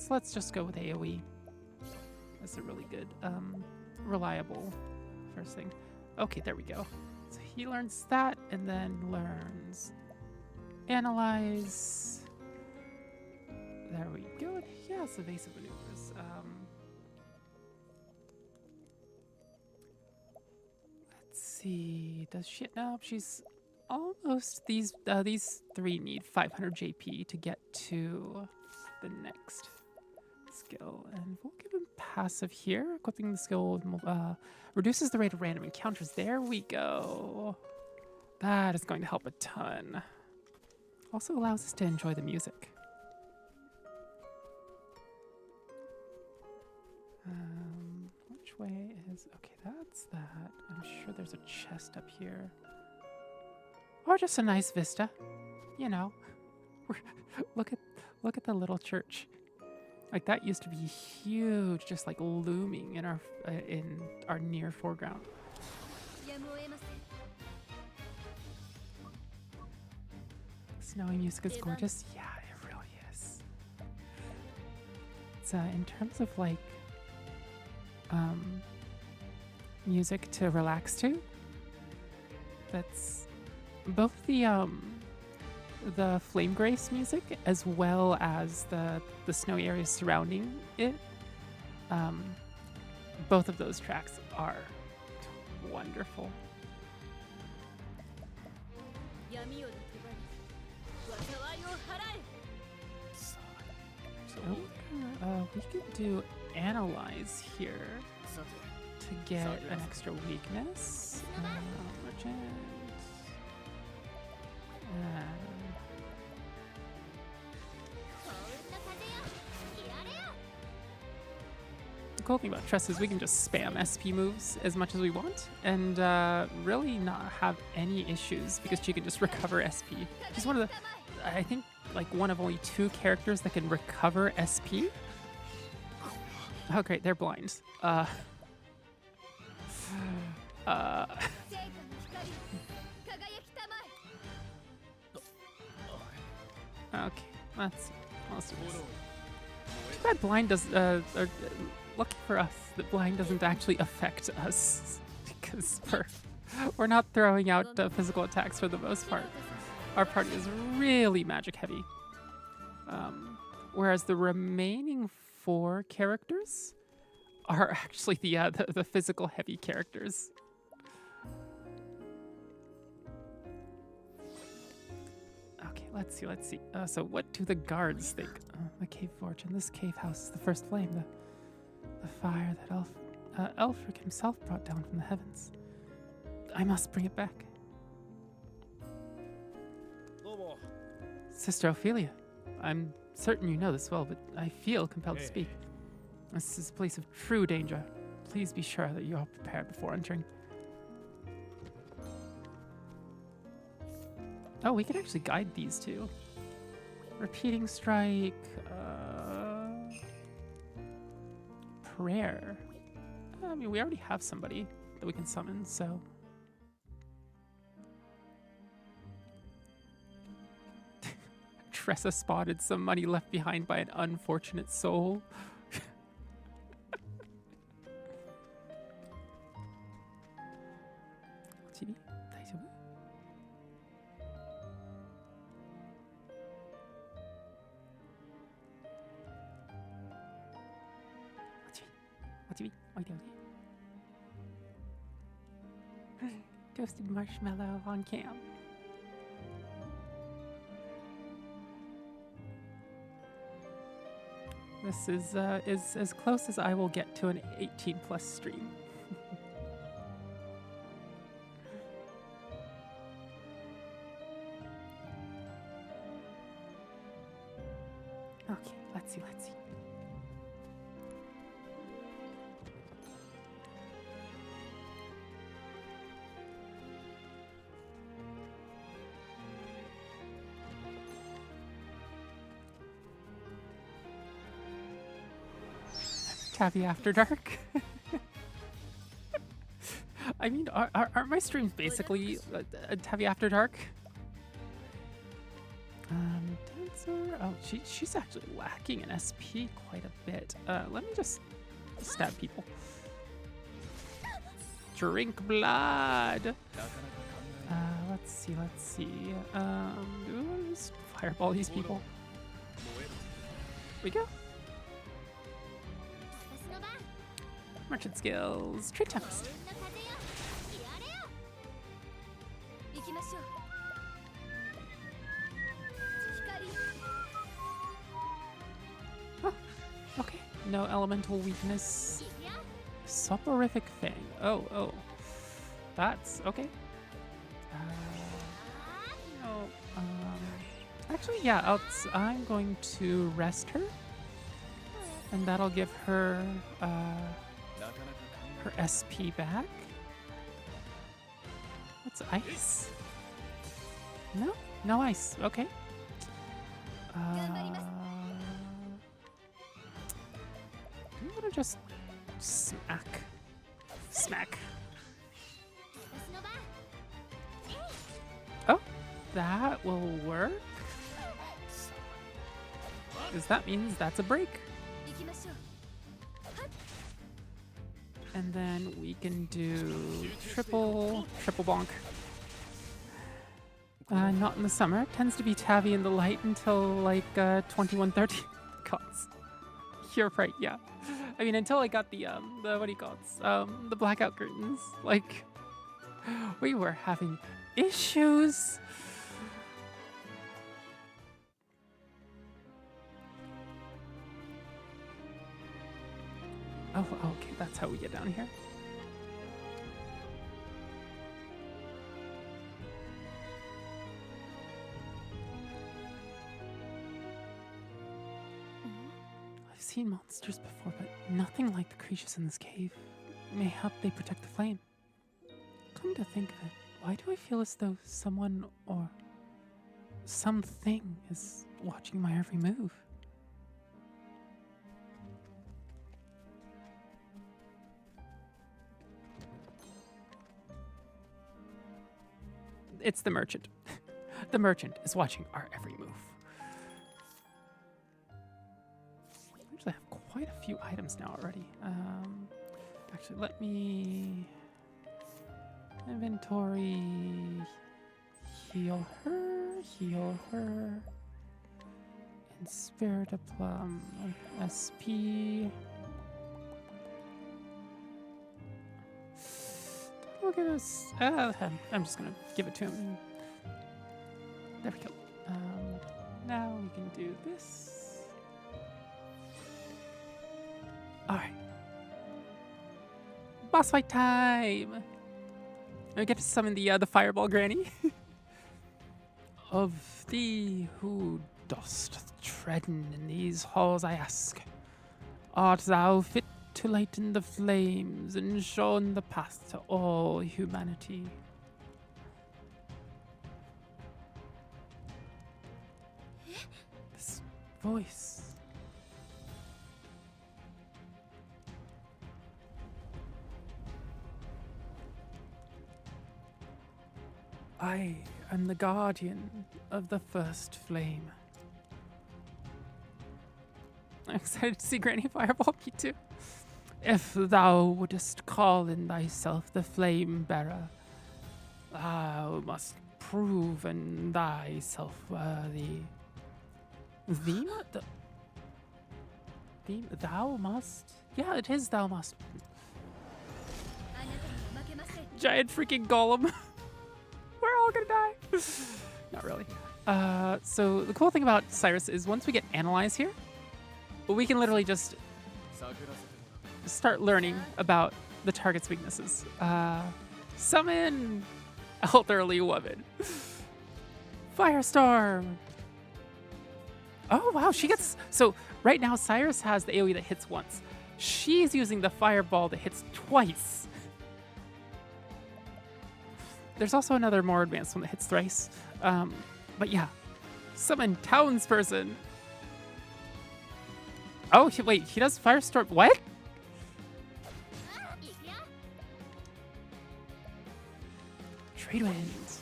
Let's just go with AoE. That's a really good, reliable first thing. Okay, there we go. So he learns that and then learns analyze. There we go. Yes, evasive maneuvers. Let's see. Does she? No, she's almost. These three need 500 JP to get to the next skill, and we'll give him passive here. Equipping the skill reduces the rate of random encounters. There we go. That is going to help a ton. Also allows us to enjoy the music. Which way is... Okay, that's that. I'm sure there's a chest up here. Or just a nice vista. You know. Look at the little church. Like, that used to be huge, just like looming in our near foreground. Snowy music is gorgeous. Yeah, it really is. It's in terms of like music to relax to. That's both the Flame Grace music as well as the snowy areas surrounding it. Both of those tracks are wonderful. We could do analyze here to get an extra weakness. Merchant. The cool thing about Tress is we can just spam SP moves as much as we want and really not have any issues because she can just recover SP. She's one of the, I think, like one of only 2 characters that can recover SP. Oh great, they're blind. Okay, let's do this. Too bad blind does, lucky for us that blind doesn't actually affect us because we're not throwing out physical attacks for the most part. Our party is really magic heavy. Whereas the remaining 4 characters are actually the physical heavy characters. Okay, let's see. So what do the guards think? The cave forge in this cave house is the first flame, the fire that Elfric himself brought down from the heavens. I must bring it back. Sister Ophelia, I'm certain you know this well, but I feel compelled to speak. This is a place of true danger. Please be sure that you are prepared before entering. Oh, we can actually guide these two. Repeating strike. Prayer. I mean, we already have somebody that we can summon, so... Tressa spotted some money left behind by an unfortunate soul. Toasted marshmallow on cam. This is as close as I will get to an 18+ stream. Okay, let's see. Octavia After Dark. I mean, aren't my streams basically Octavia After Dark? Dancer. Oh, she's actually lacking in SP quite a bit. Let me just stab people. Drink blood. Let's see. Do I just fireball these people? We go. Merchant skills. Trade tempest. Oh, okay. No elemental weakness. Soporific Fang. Oh. That's okay. No. Actually, yeah. I'm going to rest her, and that'll give her her SP back. What's ice? No ice. Okay. I'm gonna just smack. Oh, that will work. Because that means that's a break. And then we can do triple bonk. Not in the summer. Tends to be Tavi in the light until like 21:30. Gods. You're right, yeah. I mean, until I got the what do you call it? The blackout curtains. Like, we were having issues. Oh, okay, that's how we get down here. I've seen monsters before, but nothing like the creatures in this cave. Mayhap they protect the flame. Come to think of it, why do I feel as though someone or something is watching my every move? It's the merchant. The merchant is watching our every move. We actually have quite a few items now already. Actually, let me inventory, heal her, and Spirit of Plum, SP. Look at us. I'm just gonna give it to him. There we go. Now we can do this. All right. Boss fight time. I get to summon the fireball granny. Of thee who dost treading in these halls, I ask, art thou fit to lighten the flames and shone the path to all humanity? This voice. I am the guardian of the first flame. I'm excited to see Granny Fireball me too. If thou wouldest call in thyself the flame bearer, thou must prove in thyself worthy. Thou must? Yeah, it is thou must. giant freaking golem. We're all gonna die. Not really. So the cool thing about Cyrus is once we get Analyze here, we can literally just start learning about the target's weaknesses. Summon Elderly Woman. Firestorm. Oh, wow. She gets... So right now, Cyrus has the AoE that hits once. She's using the Fireball that hits twice. There's also another more advanced one that hits thrice. But yeah. Summon Townsperson. Oh, wait. He does Firestorm. What? Trade Winds.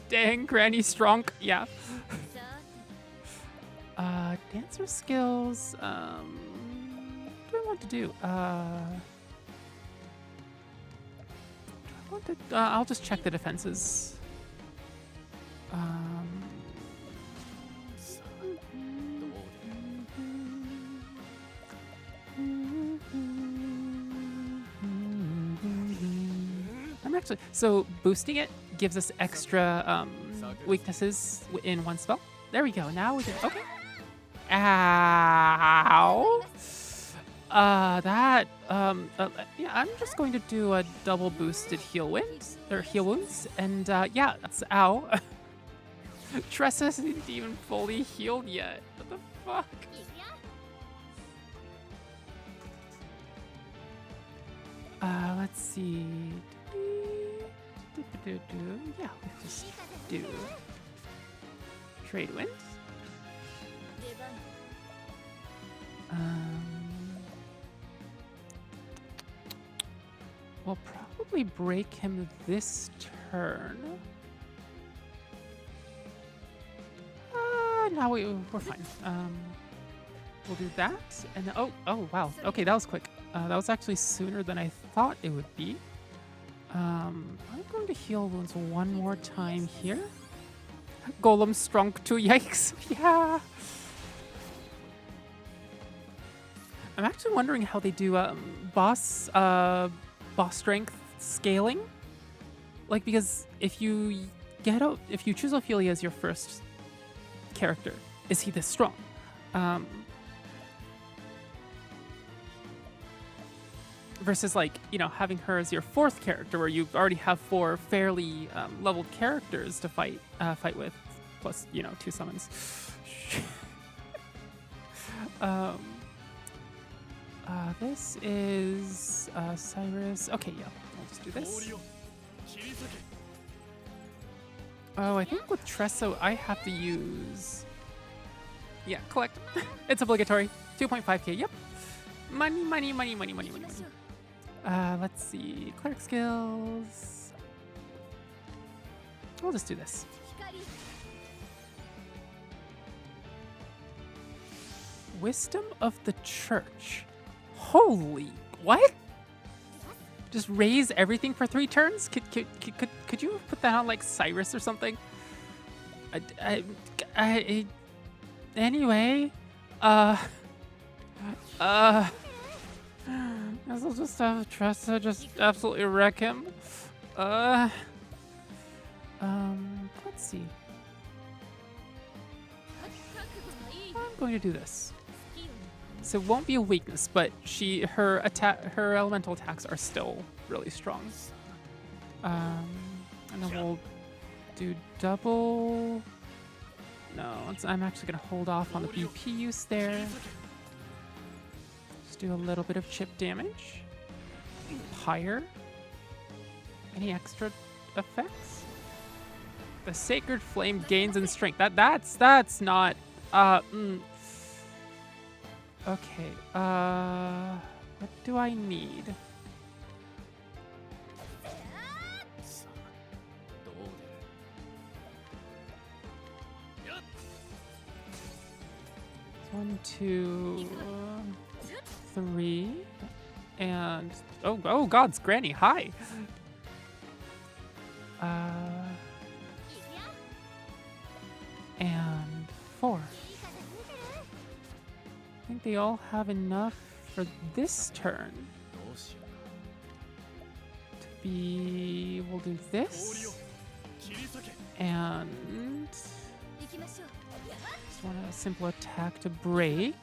Dang, Granny strong. Yeah. Dancer skills. What do I want to do? I'll just check the defenses. I'm actually so boosting it gives us extra weaknesses in one spell. There we go. Now we can. Okay. Ow. Yeah, I'm just going to do a double boosted heal wounds, and yeah, that's ow. Tressa isn't even fully healed yet. What the fuck? Let's see. Yeah, let's just do Trade Winds. We'll probably break him this turn. No, we're fine. We'll do that, and then, oh wow. Okay, that was quick. That was actually sooner than I thought it would be. I'm going to heal wounds one more time here. Golem strong too. Yikes! Yeah. I'm actually wondering how they do boss strength scaling. Like, because if you choose Ophelia as your first character, is he this strong? Versus, like, you know, having her as your fourth character, where you already have 4 fairly leveled characters to fight with, plus, you know, 2 summons. This is Cyrus. Okay, yeah, I'll just do this. Oh, I think with Tresso, I have to use... Yeah, collect. It's obligatory. 2.5k, yep. Money. Let's see. Cleric skills. I'll just do this. Wisdom of the Church. Holy, what? Just raise everything for 3 turns? Could you put that on like Cyrus or something? Anyway, guess I'll just have Tressa just absolutely wreck him. Let's see. I'm going to do this. So it won't be a weakness, but her elemental attacks are still really strong. And then we'll do double. No, I'm actually gonna hold off on the BP use there. Just do a little bit of chip damage. Higher. Any extra effects? The Sacred Flame gains in strength. That's not. Okay, what do I need? One, 2, 3, and oh gods, Granny, hi. And 4. I think they all have enough for this turn be... We'll do this. And... 行きましょう。 Just want a simple attack to break.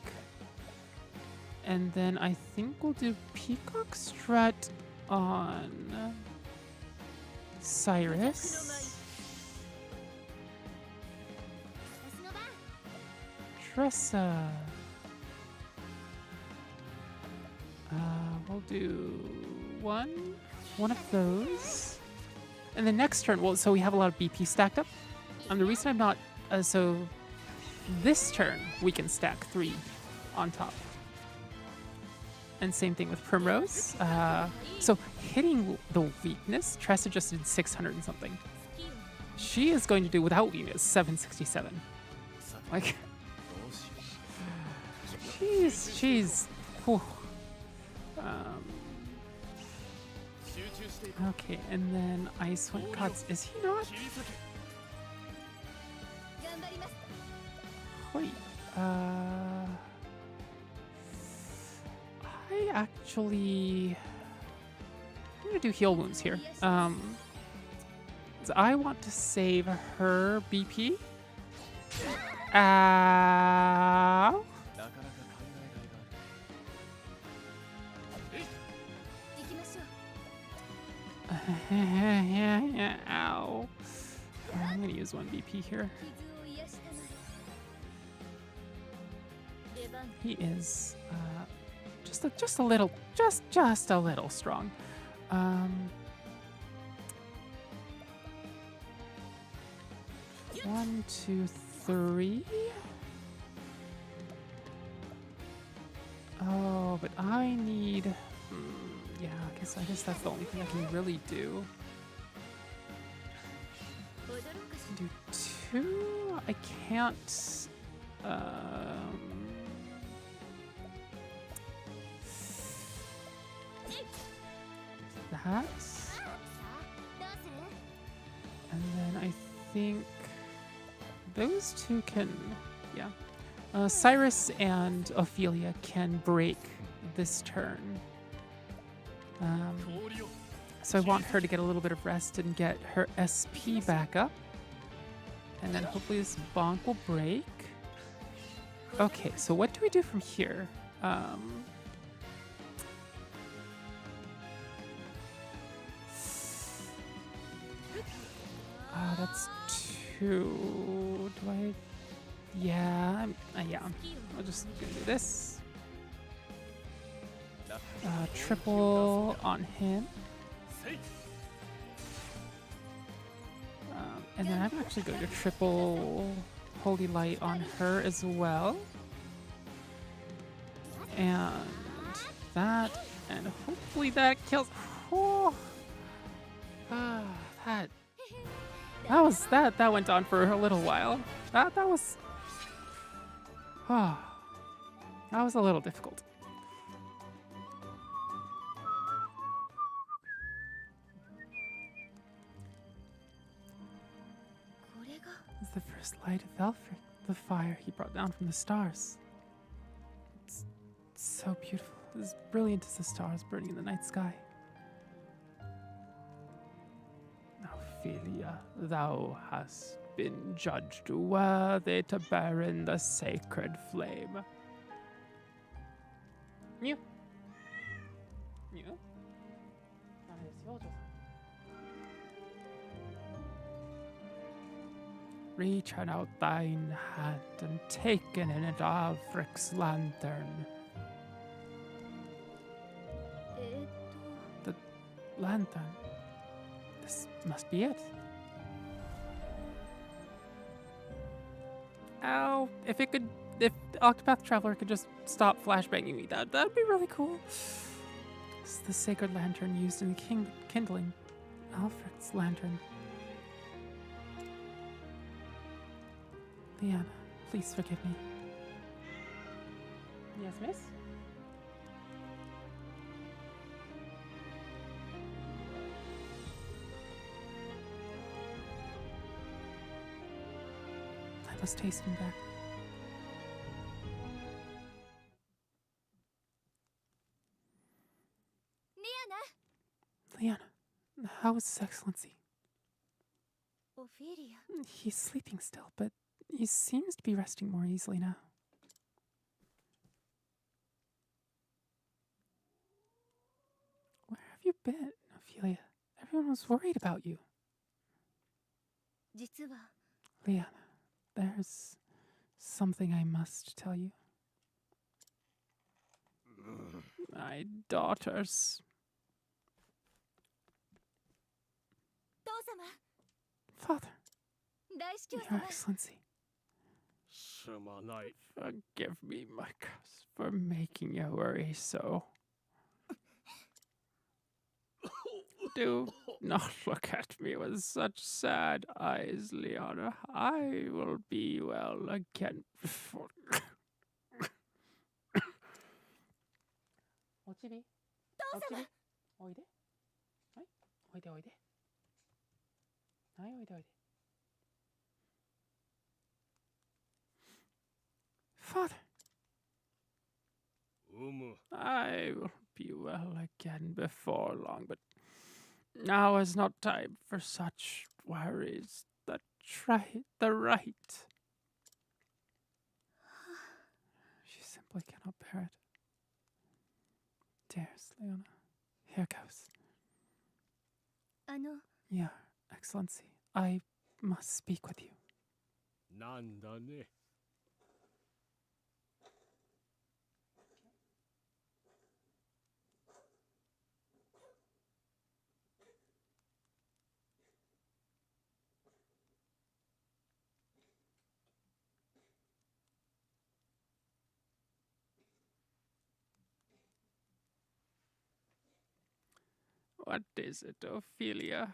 And then I think we'll do Peacock Strut on Cyrus. Tressa. We'll do one of those. And the next turn, well, so we have a lot of BP stacked up. And the reason I'm not, so this turn we can stack 3 on top. And same thing with Primrose. So hitting the weakness, Tressa just did 600 and something. She is going to do without weakness 767. Like, she's. Whew. Okay, and then Icewind. God, is he not? Wait. I actually. I'm gonna do heal wounds here. So I want to save her BP. Ow. Ow. I'm gonna use 1 BP here. He is just a little strong. 1, 2, 3. Oh, but I need. Yeah, I guess that's the only thing I can really do. Do 2. I can't. That. And then I think those 2 can, yeah. Cyrus and Ophelia can break this turn. So I want her to get a little bit of rest and get her SP back up. And then hopefully this bonk will break. Okay, so what do we do from here? That's 2. Do I? Yeah, yeah. I'll just gonna do this. Triple on him. And then I'm actually going to triple Holy Light on her as well. And that, and hopefully that kills. Oh, that went on for a little while. That was a little difficult. It's the first light of Elfric, the fire he brought down from the stars. It's so beautiful, as brilliant as the stars burning in the night sky. Ophelia, thou hast been judged worthy to bear in the sacred flame. Mew. Mew. Reach out thine hand and take in it Alfric's lantern. The lantern. This must be it. Ow! If Octopath Traveler could just stop flashbanging me, that'd be really cool. This is the sacred lantern used in the kindling. Alfred's lantern. Leanna, please forgive me. Yes, miss? I must hasten back. Leanna. How is His Excellency? オフィリア He's sleeping still, but he seems to be resting more easily now. Where have you been, Ophelia? Everyone was worried about you. 実は Liana, there's something I must tell you. My daughters. 父様 Father, 大司教 Your 様 Excellency, すまない。 forgive me, my cuz, for making you worry so. Do not look at me with such sad eyes, Liana. I will be well again before. Ochibi? Ochibi? Oide? Hai? Oide, oide. Hai, oide, oide. Father, うむ。 I will be well again before long, but now is not time for such worries. The right. She simply cannot bear it. Dearest Leona, here goes. あの Your Excellency, I must speak with you. なんだね。 What is it, Ophelia?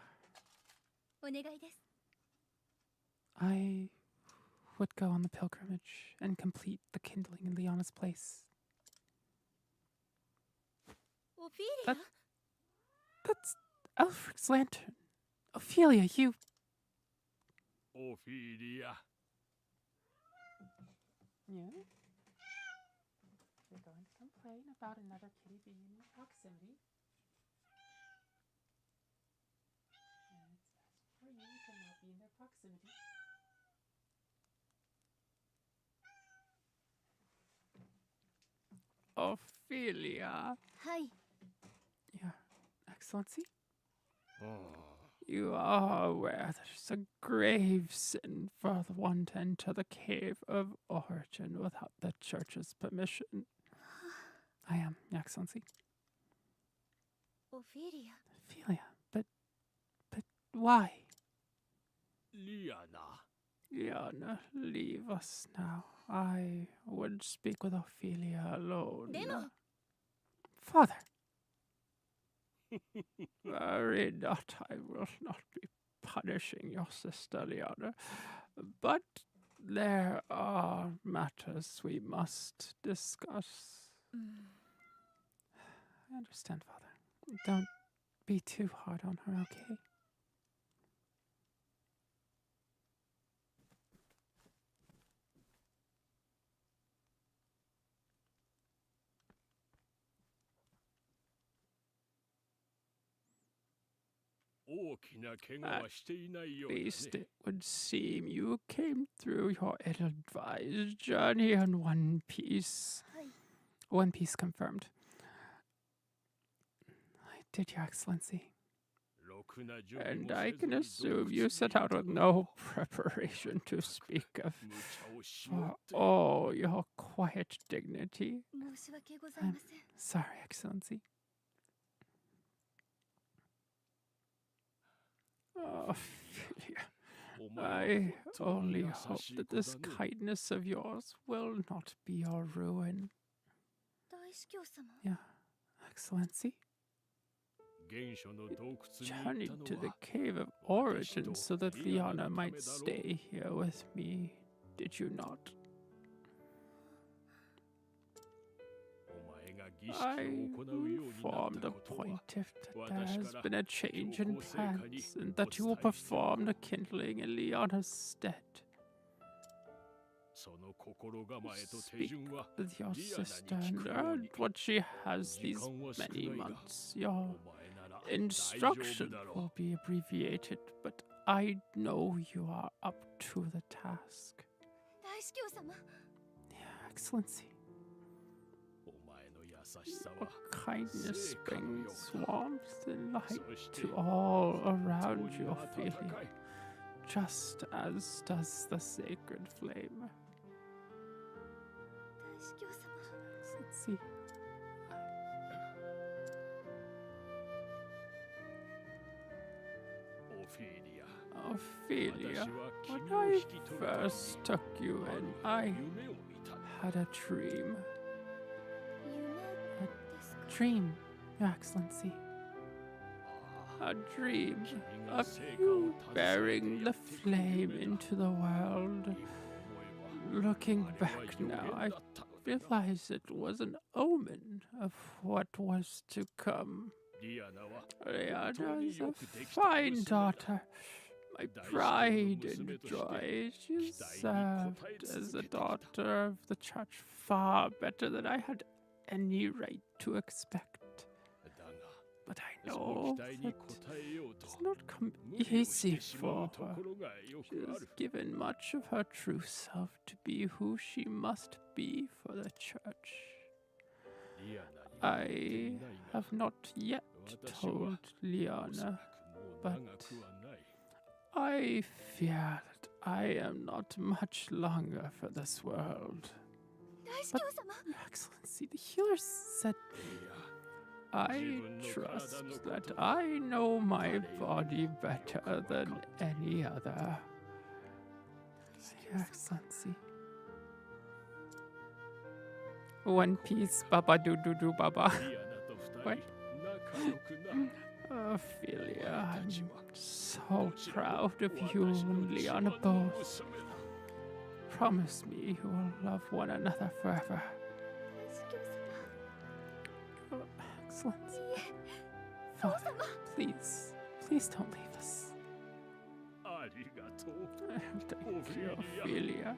お願いです I would go on the pilgrimage and complete the kindling in Leona's place. オフィリア That's Alfred's lantern. Ophelia, you... オフィリア。 Yeah? You're going to complain about another kitty being in your proximity. And it's best for you to not be in their proximity. Ophelia. はい Your Excellency? ああ。 You are aware that it's a grave sin for the one to enter the cave of origin without the church's permission. I am, Your Excellency. オフィリア Ophelia, but why? リアナ。 Liana, leave us now. I would speak with Ophelia alone. でも Father! Worry not, I will not be punishing your sister, Liana. But there are matters we must discuss. I understand, Father. Don't be too hard on her, okay? At least it would seem you came through your ill-advised journey in one piece. はい One piece confirmed. I did, Your Excellency. And I can assume you set out with no preparation to speak of. For all your quiet dignity. 申し訳ございません Sorry, Excellency. Oh, Ophelia. I only hope that this kindness of yours will not be your ruin. 大司教様 Yeah, Excellency. Journeyed to the cave of origin so that Liana might stay here with me. Did you not? I informed the pontiff that there has been a change in plans and that you will perform the kindling in Liana's stead. Speak with your sister and learn what she has these many months. Your Instruction will be abbreviated, but I know you are up to the task. 大司教様 Your Excellency, お前の優しさ your は kindness 成果のよ brings うな warmth and light そして to all 本 around 当に your 温 feeling, かい just as does the sacred flame. 大司教様 Excellency, オフィリア Ophelia, 私は when 君を I 引き取るために first took you ある in, I 夢を見た had a dream. 夢ですか Dream, Your Excellency. あ A dream 君が of 成果を you 携え bearing て the やってくる flame 夢だ into the world. 今思えば Looking あれは back 予 now, 言 I だったのだ realize it was an omen of what was to come. リアナは Rihanna 本当に is よ a くできた fine 娘だ daughter, my pride and joy. She served as a daughter of the church far better than I had any right to expect. だが But I その know 期待 that に応えようと it's not come 無理をし easy てしま for うと her. ころがよ She くあ has る given much of her true self to be who she must be for the church. リアナには I 言っていないが have not yet 私は told おそ Liana. らくもう長くはない I fear that I am not much longer for this world. 大司教様 Your Excellency, the healer said いや I trust that I know my body better than any other. Your Excellency. One Piece, Baba Doo Doo Doo Baba. リアナと二 What? 人仲良くな Ophelia, I'm 私は so どちらも proud of you 私の and 自 Liana 慢の both. 娘だ Promise me you will love one another forever. 大司教様 Your Excellency. いいえ Father, please, please don't leave us. ありがとう Thank you, Ophelia. Ophelia.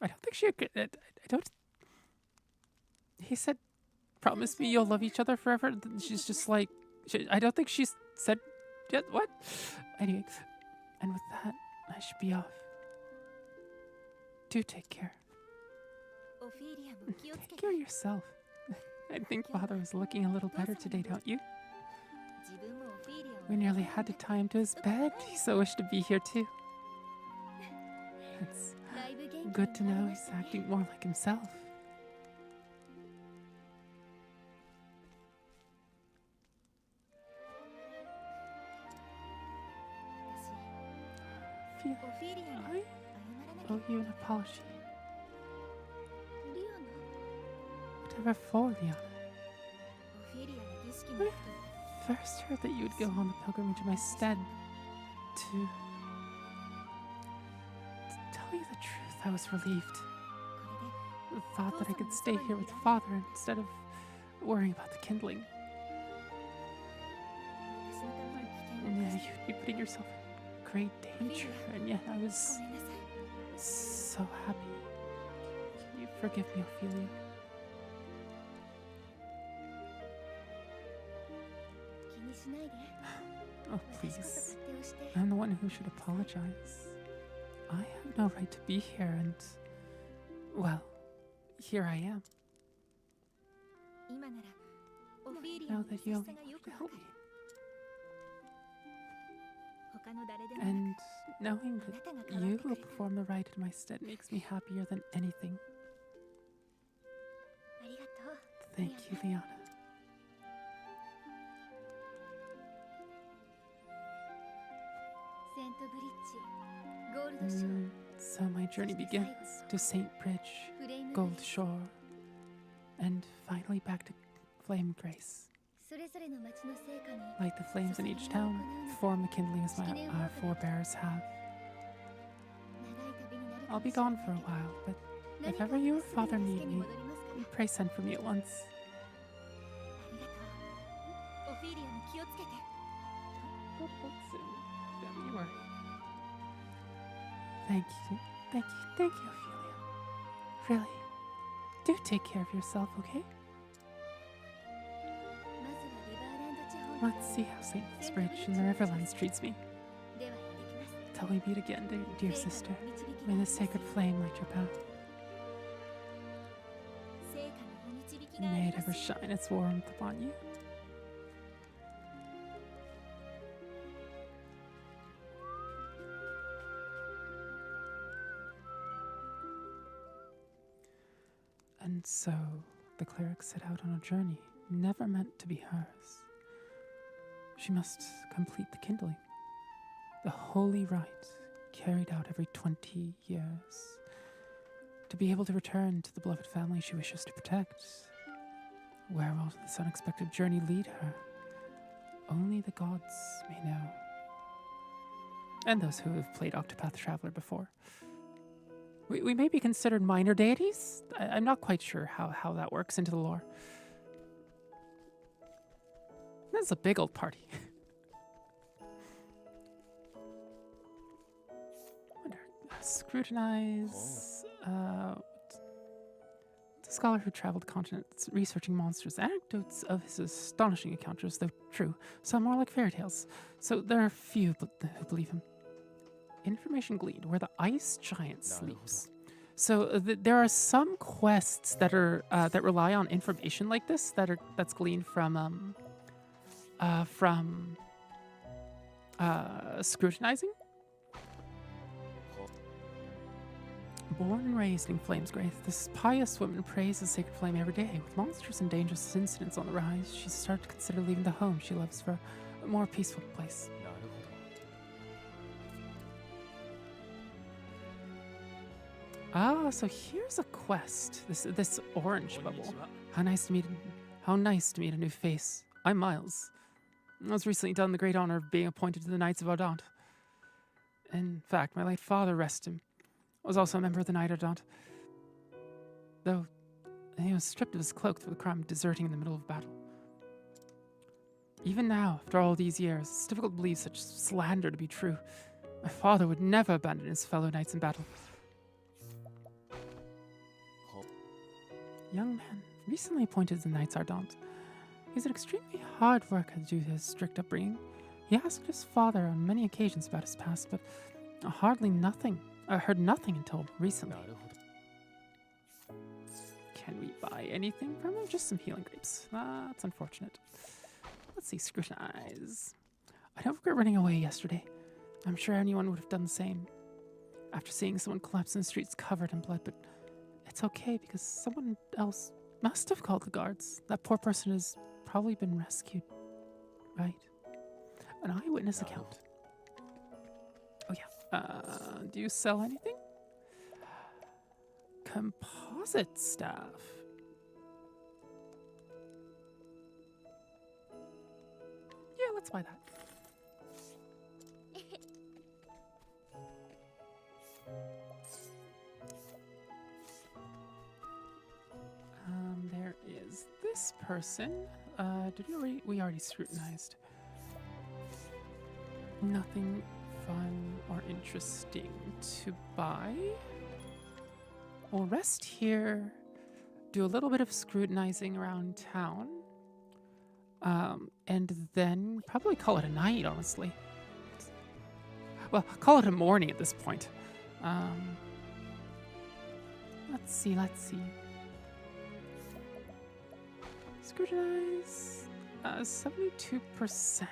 I don't think she agreed. I don't. He said, "Promise me you'll love each other forever." Then she's just like, I don't think she's said yet. What? Anyway, and with that, I should be off. Do take care. オフィリアも気をつけ Take て care of yourself. I think Father was looking a little better today, don't you? 自分もオフィリアを We nearly had to tie him to his bed. He so wished to be here too. It's だいぶ元気に good to なり know ま he's したね acting more like himself. 私オフィリアに I 謝らなきゃ owe you an apology. リオナ Whatever for, Leon. オフィリアの儀式の後 First heard that you would go on the pilgrimage in my stead. To tell you the truth, I was relieved. これで The thought that I could stay here with Father instead of worrying about the kindling. 私のために危険を And 冒 yeah, して you'd be putting yourself in great danger, and yet I ご was めんなさい so happy. Can you forgive me, Ophelia? 気にしないで Oh, 私こそ please. 勝手をして I'm the one who should apologize. I have no right to be here, and well, here I am. 今ならオフィリア Now の that 優 you しさがよく to わ help か me. る他の誰でもな And knowing くあな that たが代わ you ってく will れた perform the rite in my stead makes me happier than anything. ありがとう Thank you, Liana. セントブリッジゴールドショー So my journey begins to Saint Bridge, フレーム Gold Shore, and finally back to Flame Grace. それぞれの町の成果に Light the flames in each town, perform the kindling as our forebears have. 長い旅になるか I'll も be しれ gone ない for a けど while, but 何 if か ever you or すぐ Father に need 助けに me, 戻りますから pray send for me at once. ありがとうオフィリアも気をつけて Don't you worry. Thank you, Ophelia. Really, do take care of yourself, okay? Let's see how St. Bridge and the Riverlands treats me. では行ってきます Till we meet again, dear sister. May the sacred flame light your path. 聖火のお導きがあ May り it ま ever す shine its warmth upon you. And so the cleric set out on a journey never meant to be hers. She must complete the kindling, the holy rite carried out every 20 years, to be able to return to the beloved family she wishes to protect. Where will this unexpected journey lead her? Only the gods may know. And those who have played Octopath Traveler before. We may be considered minor deities? I'm not quite sure how that works into the lore. This is a big old party. Wonder, scrutinize. The scholar who traveled continents researching monsters. Anecdotes of his astonishing encounters, though true, sound more like fairy tales. So there are few who believe him. Information gleaned where the ice giant sleeps. So there are some quests that are that rely on information like this that's gleaned from scrutinizing. Born and raised in Flamesgraith, this pious woman prays the sacred flame every day. With monstrous and dangerous incidents on the rise, she's started to consider leaving the home she loves for a more peaceful place. なるほど Ah, so here's a quest. This orange bubble. How nice to meet a new face. I'm Miles. I was recently done the great honor of being appointed to the Knights of Ardant. In fact, my late father, rest him, was also a member of the Knight Ardant. Though he was stripped of his cloak for the crime of deserting in the middle of battle. Even now, after all these years, it's difficult to believe such slander to be true. My father would never abandon his fellow knights in battle. Young man, recently appointed to the Knights Ardant. He's an extremely hard worker due to his strict upbringing. He asked his father on many occasions about his past, but heard nothing until recently. なるほど Can we buy anything from him? Just some healing grapes. That's unfortunate. Let's see, scrutinize. I don't regret running away yesterday. I'm sure anyone would have done the same. After seeing someone collapse in the streets covered in blood, but it's okay because someone else must have called the guards. That poor person has probably been rescued, right? An eyewitness account. Oh yeah. Do you sell anything? Composite staff. Yeah, let's buy that. There is this person. We already scrutinized. Nothing fun or interesting to buy. We'll rest here, do a little bit of scrutinizing around town, and then probably call it a night, honestly. Well, call it a morning at this point. Let's see. Scrutinize. 72%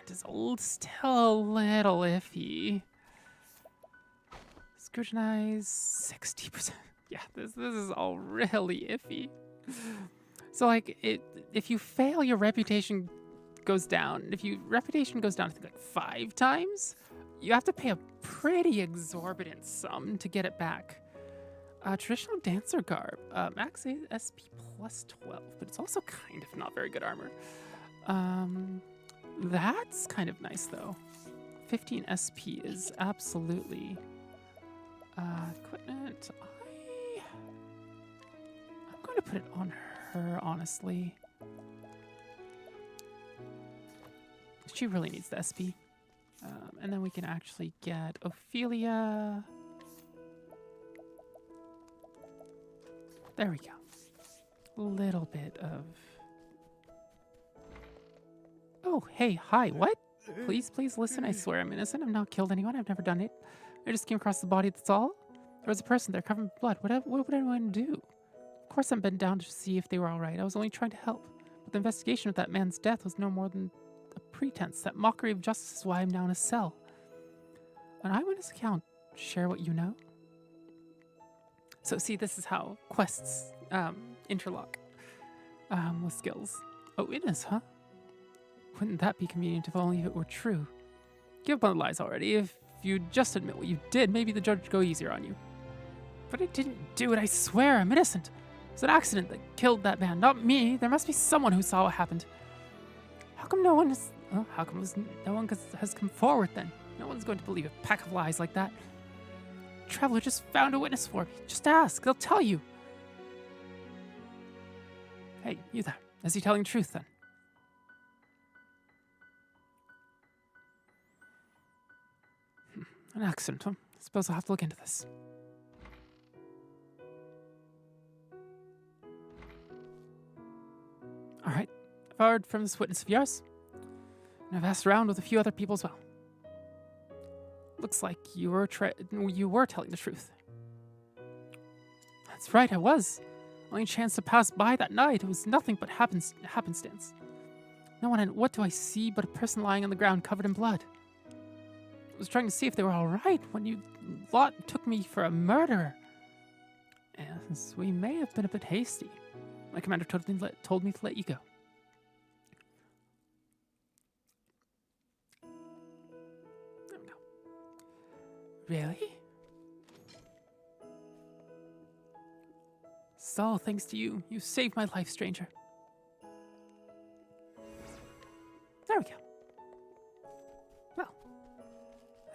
is still a little iffy. Scrutinize 60%. Yeah, this is all really iffy. So like if you fail, your reputation goes down. If your reputation goes down, I think like 5 times, you have to pay a pretty exorbitant sum to get it back. Traditional dancer garb, max SP plus 12, but it's also kind of not very good armor. That's kind of nice though. 15 SP is absolutely equipment. I'm going to put it on her, honestly. She really needs the SP. And then we can actually get Ophelia. There we go. A little bit of... Oh, Oh, hey, hi, what? Please, please listen. I swear I'm innocent. I've not killed anyone. I've never done it. I just came across the body, that's all. There was a person there covered in blood. What would anyone do? Of course I'm bent down to see if they were all right. I was only trying to help. But the investigation of that man's death was no more than a pretense. That mockery of justice is why I'm now in a cell. An eyewitness account. Share what you know. So see, this is how quests interlock with skills. Oh, witness, huh? Wouldn't that be convenient if only it were true? Give up on the lies already. If you just admit what you did, maybe the judge would go easier on you. But I didn't do it, I swear, I'm innocent. It was an accident that killed that man, not me. There must be someone who saw what happened. How come no one has come forward then? No one's going to believe a pack of lies like that. Traveler just found a witness for me. Just ask, they'll tell you. Hey, you there. Is he telling the truth then? An accident, huh? I suppose I'll have to look into this. Alright, I've heard from this witness of yours. And I've asked around with a few other people as well. Looks like you were telling the truth. That's right, I was. Only chance to pass by that night. It was nothing but happenstance. No one. What do I see but a person lying on the ground covered in blood? I was trying to see if they were all right when you lot took me for a murderer. Yes, we may have been a bit hasty. My commander told me to let you go. There we go. Really? It's all thanks to you. You saved my life, stranger. There we go. Well,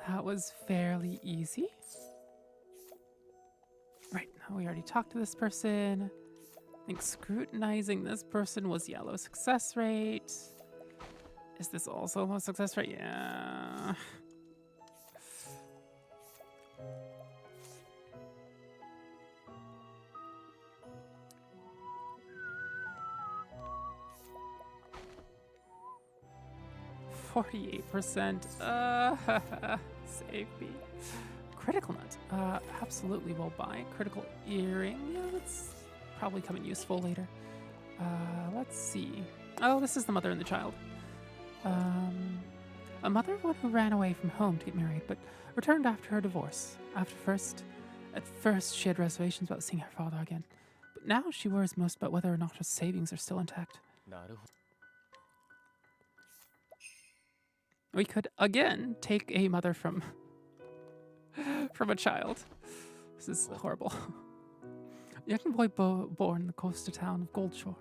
that was fairly easy. Right, now we already talked to this person. I think scrutinizing this person was yellow success rate. Is this also low success rate? Yeah. %. Save me. Critical nut. Absolutely will buy. Critical earring. Yeah, that's probably come in useful later. Let's see. Oh, this is the mother and the child. A mother, one who ran away from home to get married, but returned after her divorce. At first, she had reservations about seeing her father again, but now she worries most about whether or not her savings are still intact. We could again take a mother from a child. This is horrible. A young boy born in the coastal town of Goldshore.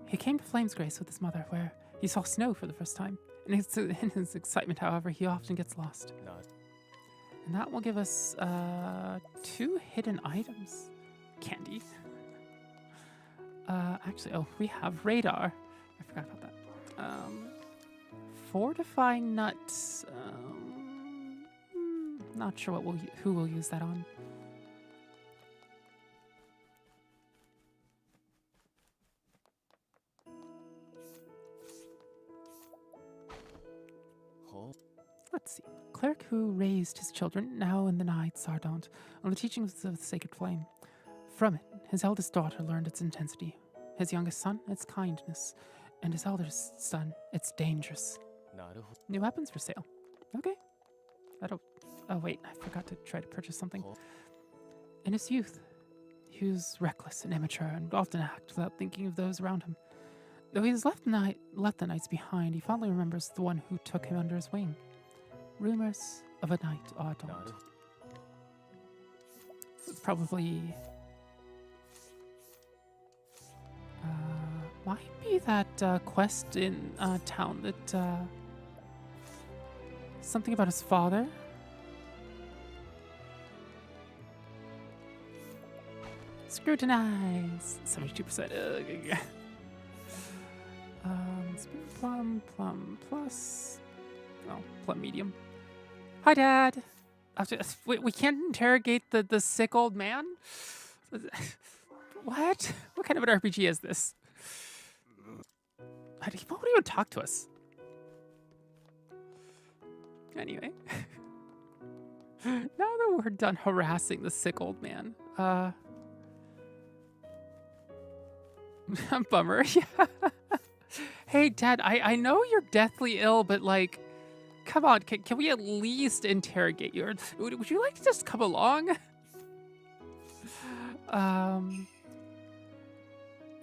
He came to Flamesgrace with his mother, where he saw snow for the first time. In his excitement, however, he often gets lost. And that will give us 2 hidden items. Candy. Actually, oh, we have radar. I forgot about that. Fortify nuts. Not sure who will use that on. Let's see. Cleric who raised his children, now in the Knights Ardent, on the teachings of the Sacred Flame. From it, his eldest daughter learned its intensity, his youngest son, its kindness, and his eldest son, its dangers. New weapons for sale. Okay. Oh wait, I forgot to try to purchase something. In his youth, he was reckless and immature and would often act without thinking of those around him. Though he has left the Knights behind, he fondly remembers the one who took him under his wing. Rumors of a Knight Ardent. It's probably... might be that quest in town that... something about his father. Scrutinize. 72%. Plum plus. Oh, plum medium. Hi, Dad. We can't interrogate the sick old man? What? What kind of an RPG is this? He won't even talk to us. Anyway. Now that we're done harassing the sick old man, bummer. Yeah. Hey, Dad, I know you're deathly ill, but like, come on, can we at least interrogate you? Or would you like to just come along?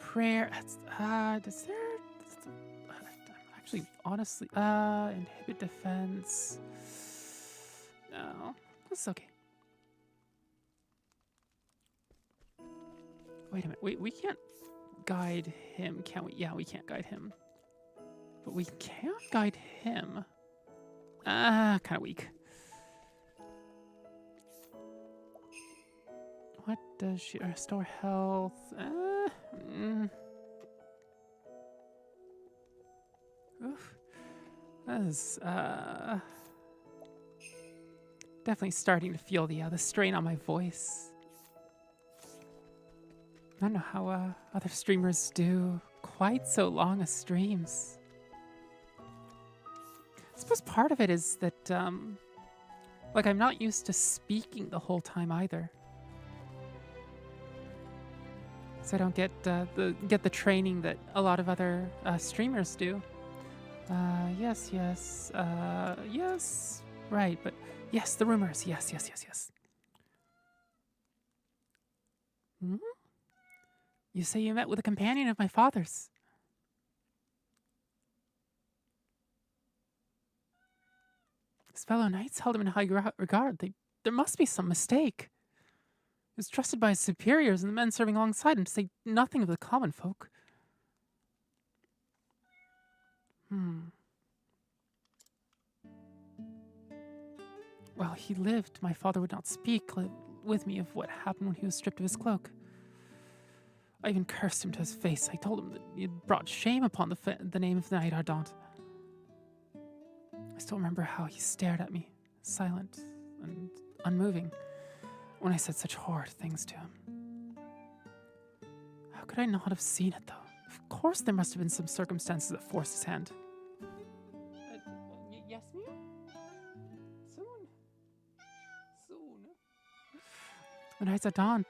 Prayer. Does there? Actually, honestly, inhibit defense. No, that's okay. Wait a minute. We can't guide him, can we? Yeah, we can't guide him. But we can guide him. Kind of weak. What does she restore health? Oof. That is definitely starting to feel the strain on my voice. I don't know how other streamers do quite so long as streams. I suppose part of it is that like I'm not used to speaking the whole time either. So I don't get the training that a lot of other streamers do. Yes. Right, but yes, the rumors. Yes. Hmm? You say you met with a companion of my father's. His fellow knights held him in high regard. There must be some mistake. He was trusted by his superiors and the men serving alongside him, to say nothing of the common folk. While he lived, my father would not speak with me of what happened when he was stripped of his cloak. I even cursed him to his face. I told him that he had brought shame upon the name of the Knight Ardent. I still remember how he stared at me, silent and unmoving, when I said such horrid things to him. How could I not have seen it, though? Of course there must have been some circumstances that forced his hand. Yes, ma'am? Soon. The Knights Ardent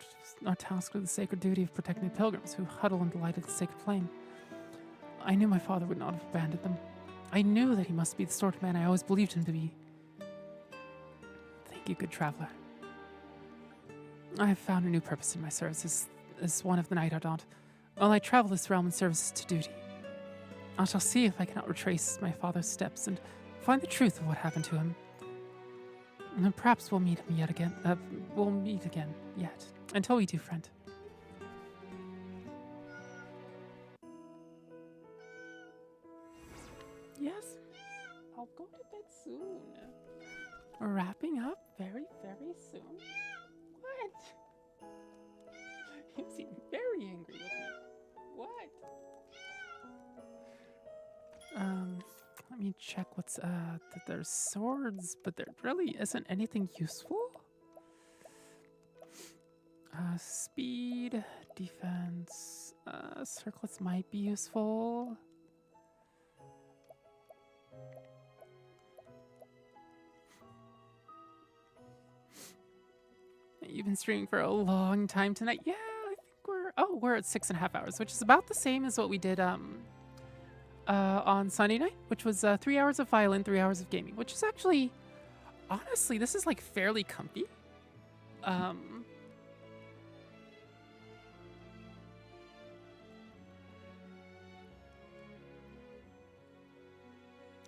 are tasked with the sacred duty of protecting the pilgrims who huddle in the light of the sacred flame. I knew my father would not have abandoned them. I knew that he must be the sort of man I always believed him to be. Thank you, good traveler. I have found a new purpose in my service as one of the Knight Ardent. While I travel this realm in service to duty, I shall see if I cannot retrace my father's steps and find the truth of what happened to him. And then perhaps we'll meet him again. Until we do, friend. Yes, I'll go to bed soon. We're wrapping up very, very soon. What? You seem very angry with me. What? Let me check what's there's swords, but there really isn't anything useful. Speed, defense, circlets might be useful. You've been streaming for a long time tonight. Yeah, I think we're at 6.5 hours, which is about the same as what we did on Sunday night, which was 3 hours of violin, 3 hours of gaming, which is actually, honestly, this is like fairly comfy.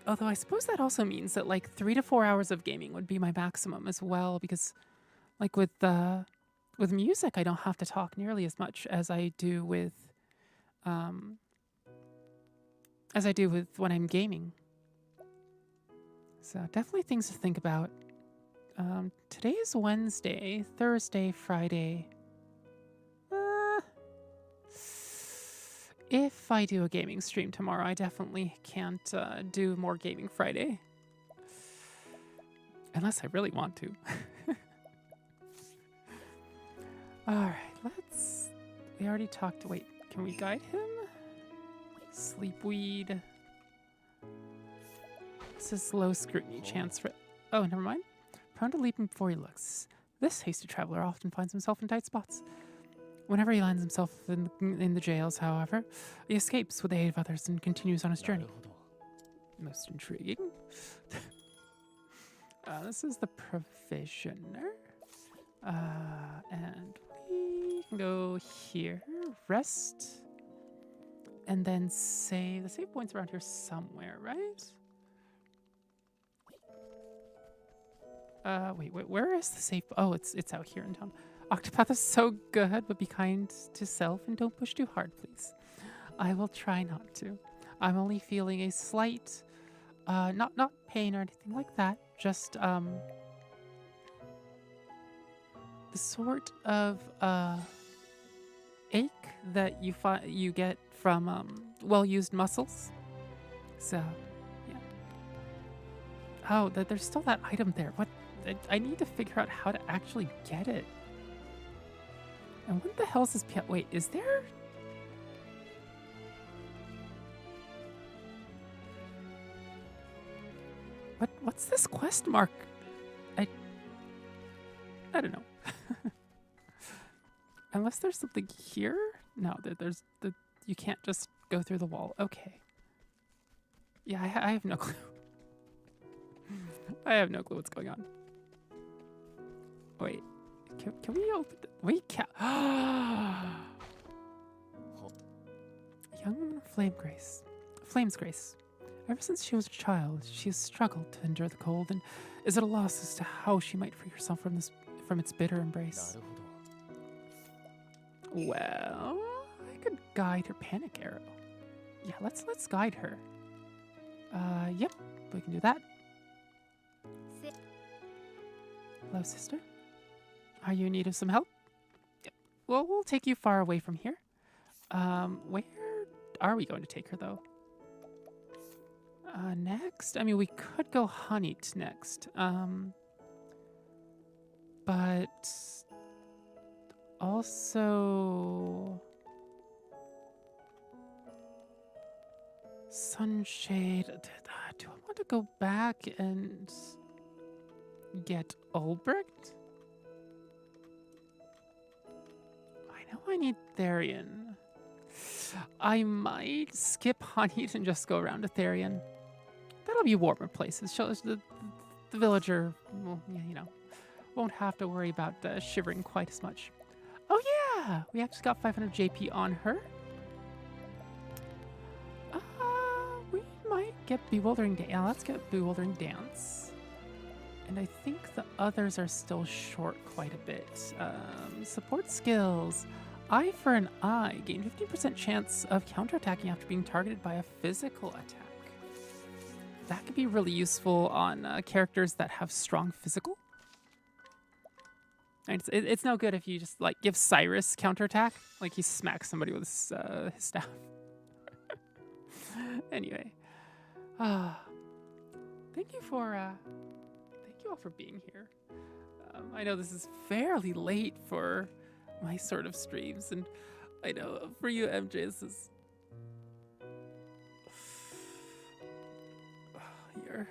Although I suppose that also means that like 3 to 4 hours of gaming would be my maximum as well, because like with music, I don't have to talk nearly as much as I do with when I'm gaming. So definitely things to think about. Today is Wednesday, Thursday, Friday. If I do a gaming stream tomorrow, I definitely can't do more gaming Friday. Unless I really want to. Alright, we already talked. Wait, can we guide him? Sleepweed. This is low scrutiny chance for. Oh, never mind. Prone to leaping before he looks. This hasty traveler often finds himself in tight spots. Whenever he lands himself in the jails, however, he escapes with the aid of others and continues on his な journey. るほど Most intriguing. This is the provisioner. And we can go here, rest, and then save. The save point's around here somewhere, right? Wait, where is the save? Oh, it's out here in town. Octopath is so good, but be kind to self and don't push too hard, please. I will try not to. I'm only feeling a slight, not pain or anything like that. Just the sort of ache that you get from well-used muscles. So, yeah. Oh, there's still that item there. What? I need to figure out how to actually get it. And what the hell is this? Wait, is there? What's this quest mark? I don't know. Unless there's something here? No, you can't just go through the wall. Okay. Yeah, I have no clue. I have no clue what's going on. Wait, can we open the, wait, young woman Flame's Grace. Ever since she was a child, she has struggled to endure the cold and is at a loss as to how she might free herself from its bitter な embrace. るほど Well, I could guide her panic arrow. Yeah, let's guide her. Yep, we can do that. Hello, sister. Are you in need of some help? Yep. Well, we'll take you far away from here. Where are we going to take her, though? Next? I mean, we could go Honeyed next. But also Sunshade. Do I want to go back and get Ulbricht? I know I need Therian. I might skip Honeyed and just go around to Therian. That'll be warmer places. Shows the villager, well, you know, won't have to worry about shivering quite as much. Oh yeah, we actually got 500 JP on her. We might get Bewildering Dance. Yeah, let's get Bewildering Dance. And I think the others are still short quite a bit. Support skills. Eye for an eye. Gain 15% chance of counterattacking after being targeted by a physical attack. That could be really useful on characters that have strong physical. And it's no good if you just like give Cyrus counterattack, like he smacks somebody with his staff. Anyway, thank you all for being here. I know this is fairly late for my sort of streams, and I know for you, MJ, this is here.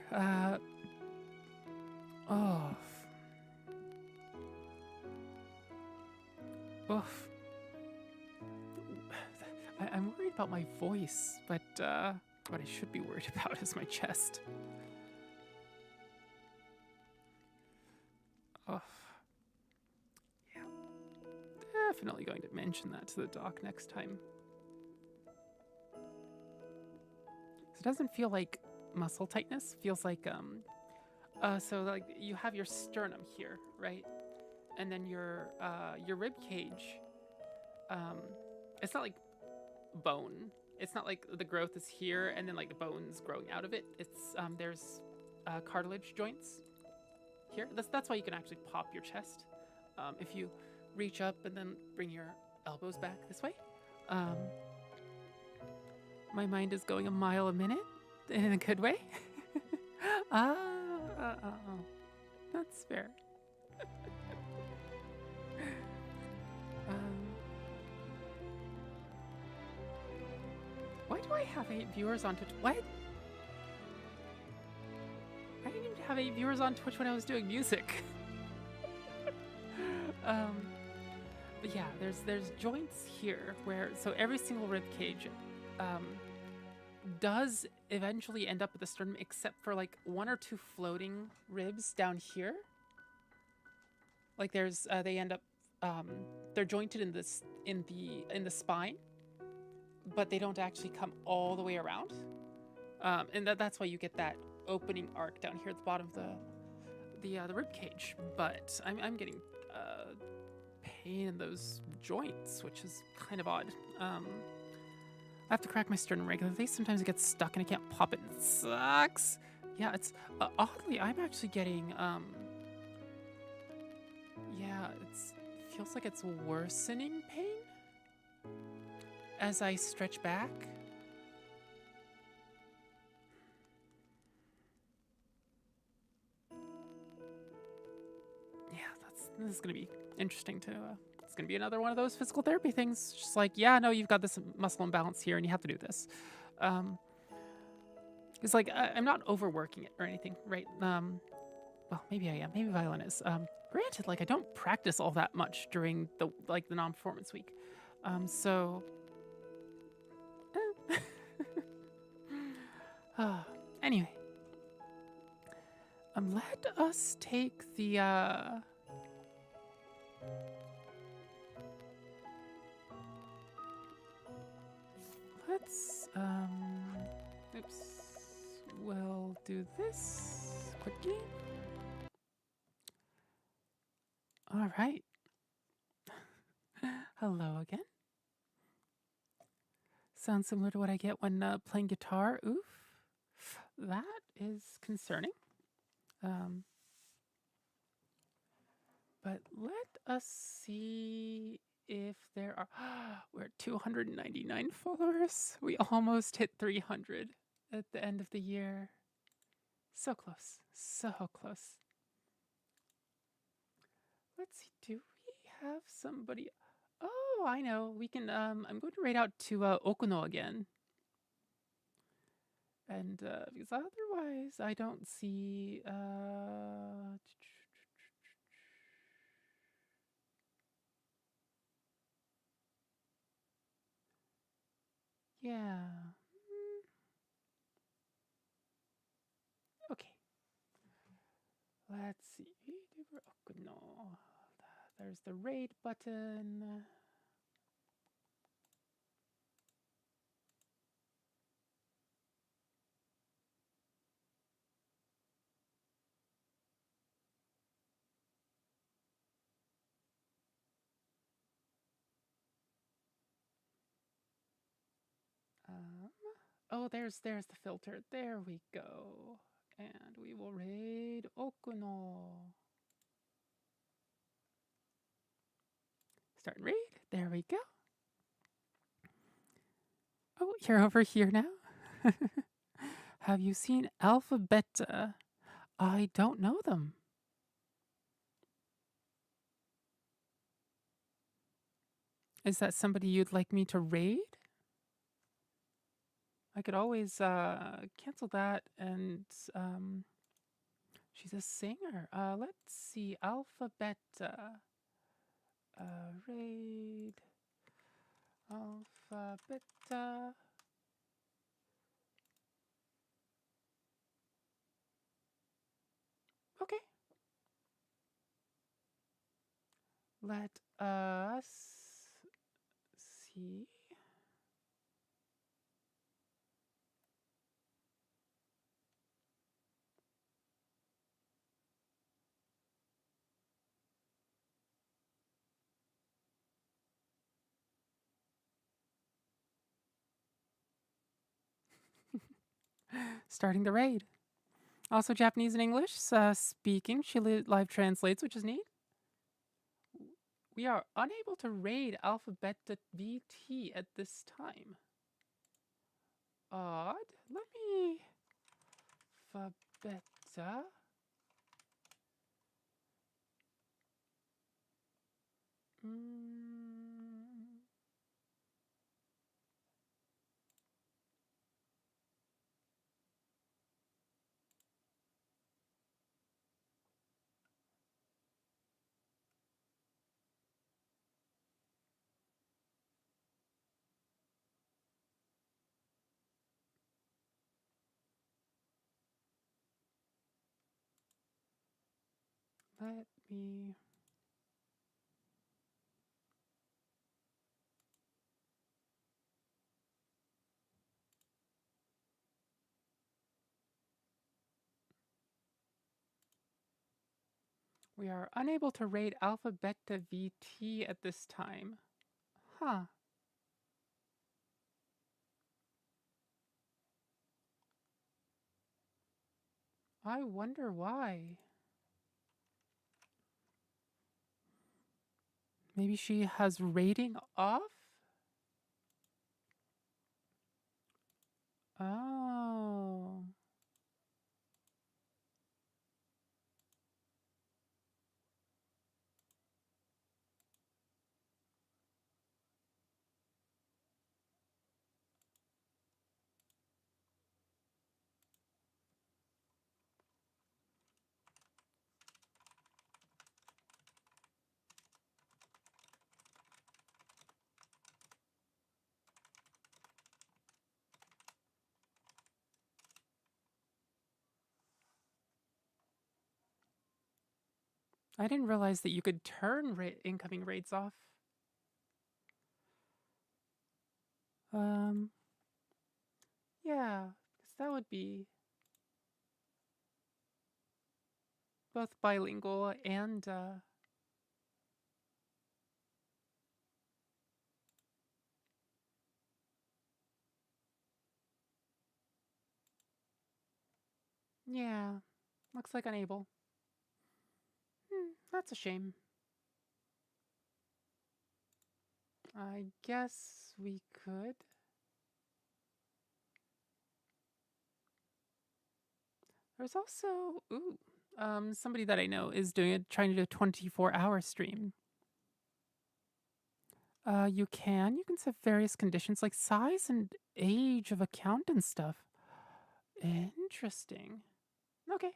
I'm worried about my voice, but what I should be worried about is my chest. Oh, yeah. Definitely going to mention that to the doc next time. It doesn't feel like muscle tightness. Feels like so like you have your sternum here, right? And then your rib cage. It's not like bone. It's not like the growth is here and then like the bones growing out of it. It's there's cartilage joints here. That's why you can actually pop your chest if you reach up and then bring your elbows back this way. My mind is going a mile a minute in a good way. That's fair. Why do I have 8 viewers on Twitch? What? I didn't even have 8 viewers on Twitch when I was doing music. But yeah, there's joints here where, so every single rib cage does eventually end up at the sternum, except for like 1 or 2 floating ribs down here. Like there's they end up they're jointed in this in the spine, but they don't actually come all the way around. And that's why you get that opening arc down here at the bottom of the rib cage. But I'm getting pain in those joints, which is kind of odd. I have to crack my sternum regularly. Sometimes it gets stuck and I can't pop it. It sucks. Yeah, it's oddly I'm actually getting yeah, it feels like it's worsening pain as I stretch back. Yeah, this is gonna be interesting to. It's gonna be another one of those physical therapy things. Just like, yeah, no, you've got this muscle imbalance here, and you have to do this. It's like I'm not overworking it or anything, right? Well, maybe I am. Maybe violin is. Granted, like I don't practice all that much during the non-performance week, so. Anyway, let us take the let's oops, we'll do this quickly. All right. Hello again. Sounds similar to what I get when playing guitar. Oof. That is concerning. But let us see if there are... We're at 299 followers. We almost hit 300 at the end of the year. So close. So close. Let's see. Do we have somebody... Oh, I know. We can... I'm going to raid out to Okuno again. And because otherwise I don't see yeah. Okay. Let's see. No. There's the raid button. Oh, there's the filter. There we go. And we will raid Okuno. Start raid. There we go. Oh, you're over here now? Have you seen Alpha Beta? I don't know them. Is that somebody you'd like me to raid? I could always cancel that, and she's a singer. Let's see, Alpha Beta. Raid. Alpha Beta. Okay. Let us see. Starting the raid. Also Japanese and English speaking. She live translates, which is neat. We are unable to raid Alpha Beta VT at this time. Odd. Let me... Alpha Beta. Let me... We are unable to raid Alpha Beta VT at this time. Huh. I wonder why. Maybe she has rating off? Oh. I didn't realize that you could turn incoming raids off. Yeah, because that would be both bilingual and yeah, looks like unable. That's a shame. I guess we could. There's also somebody that I know is trying to do a 24-hour stream. You can set various conditions like size and age of account and stuff. Interesting. Okay.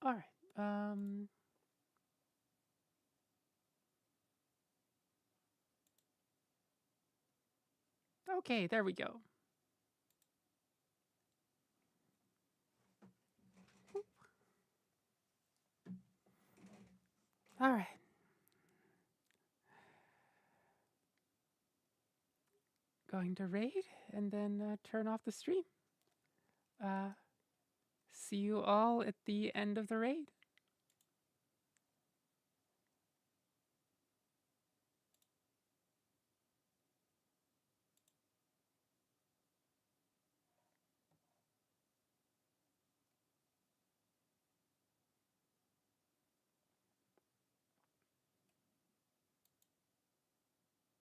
All right. Okay, there we go. All right. Going to raid and then turn off the stream. See you all at the end of the raid.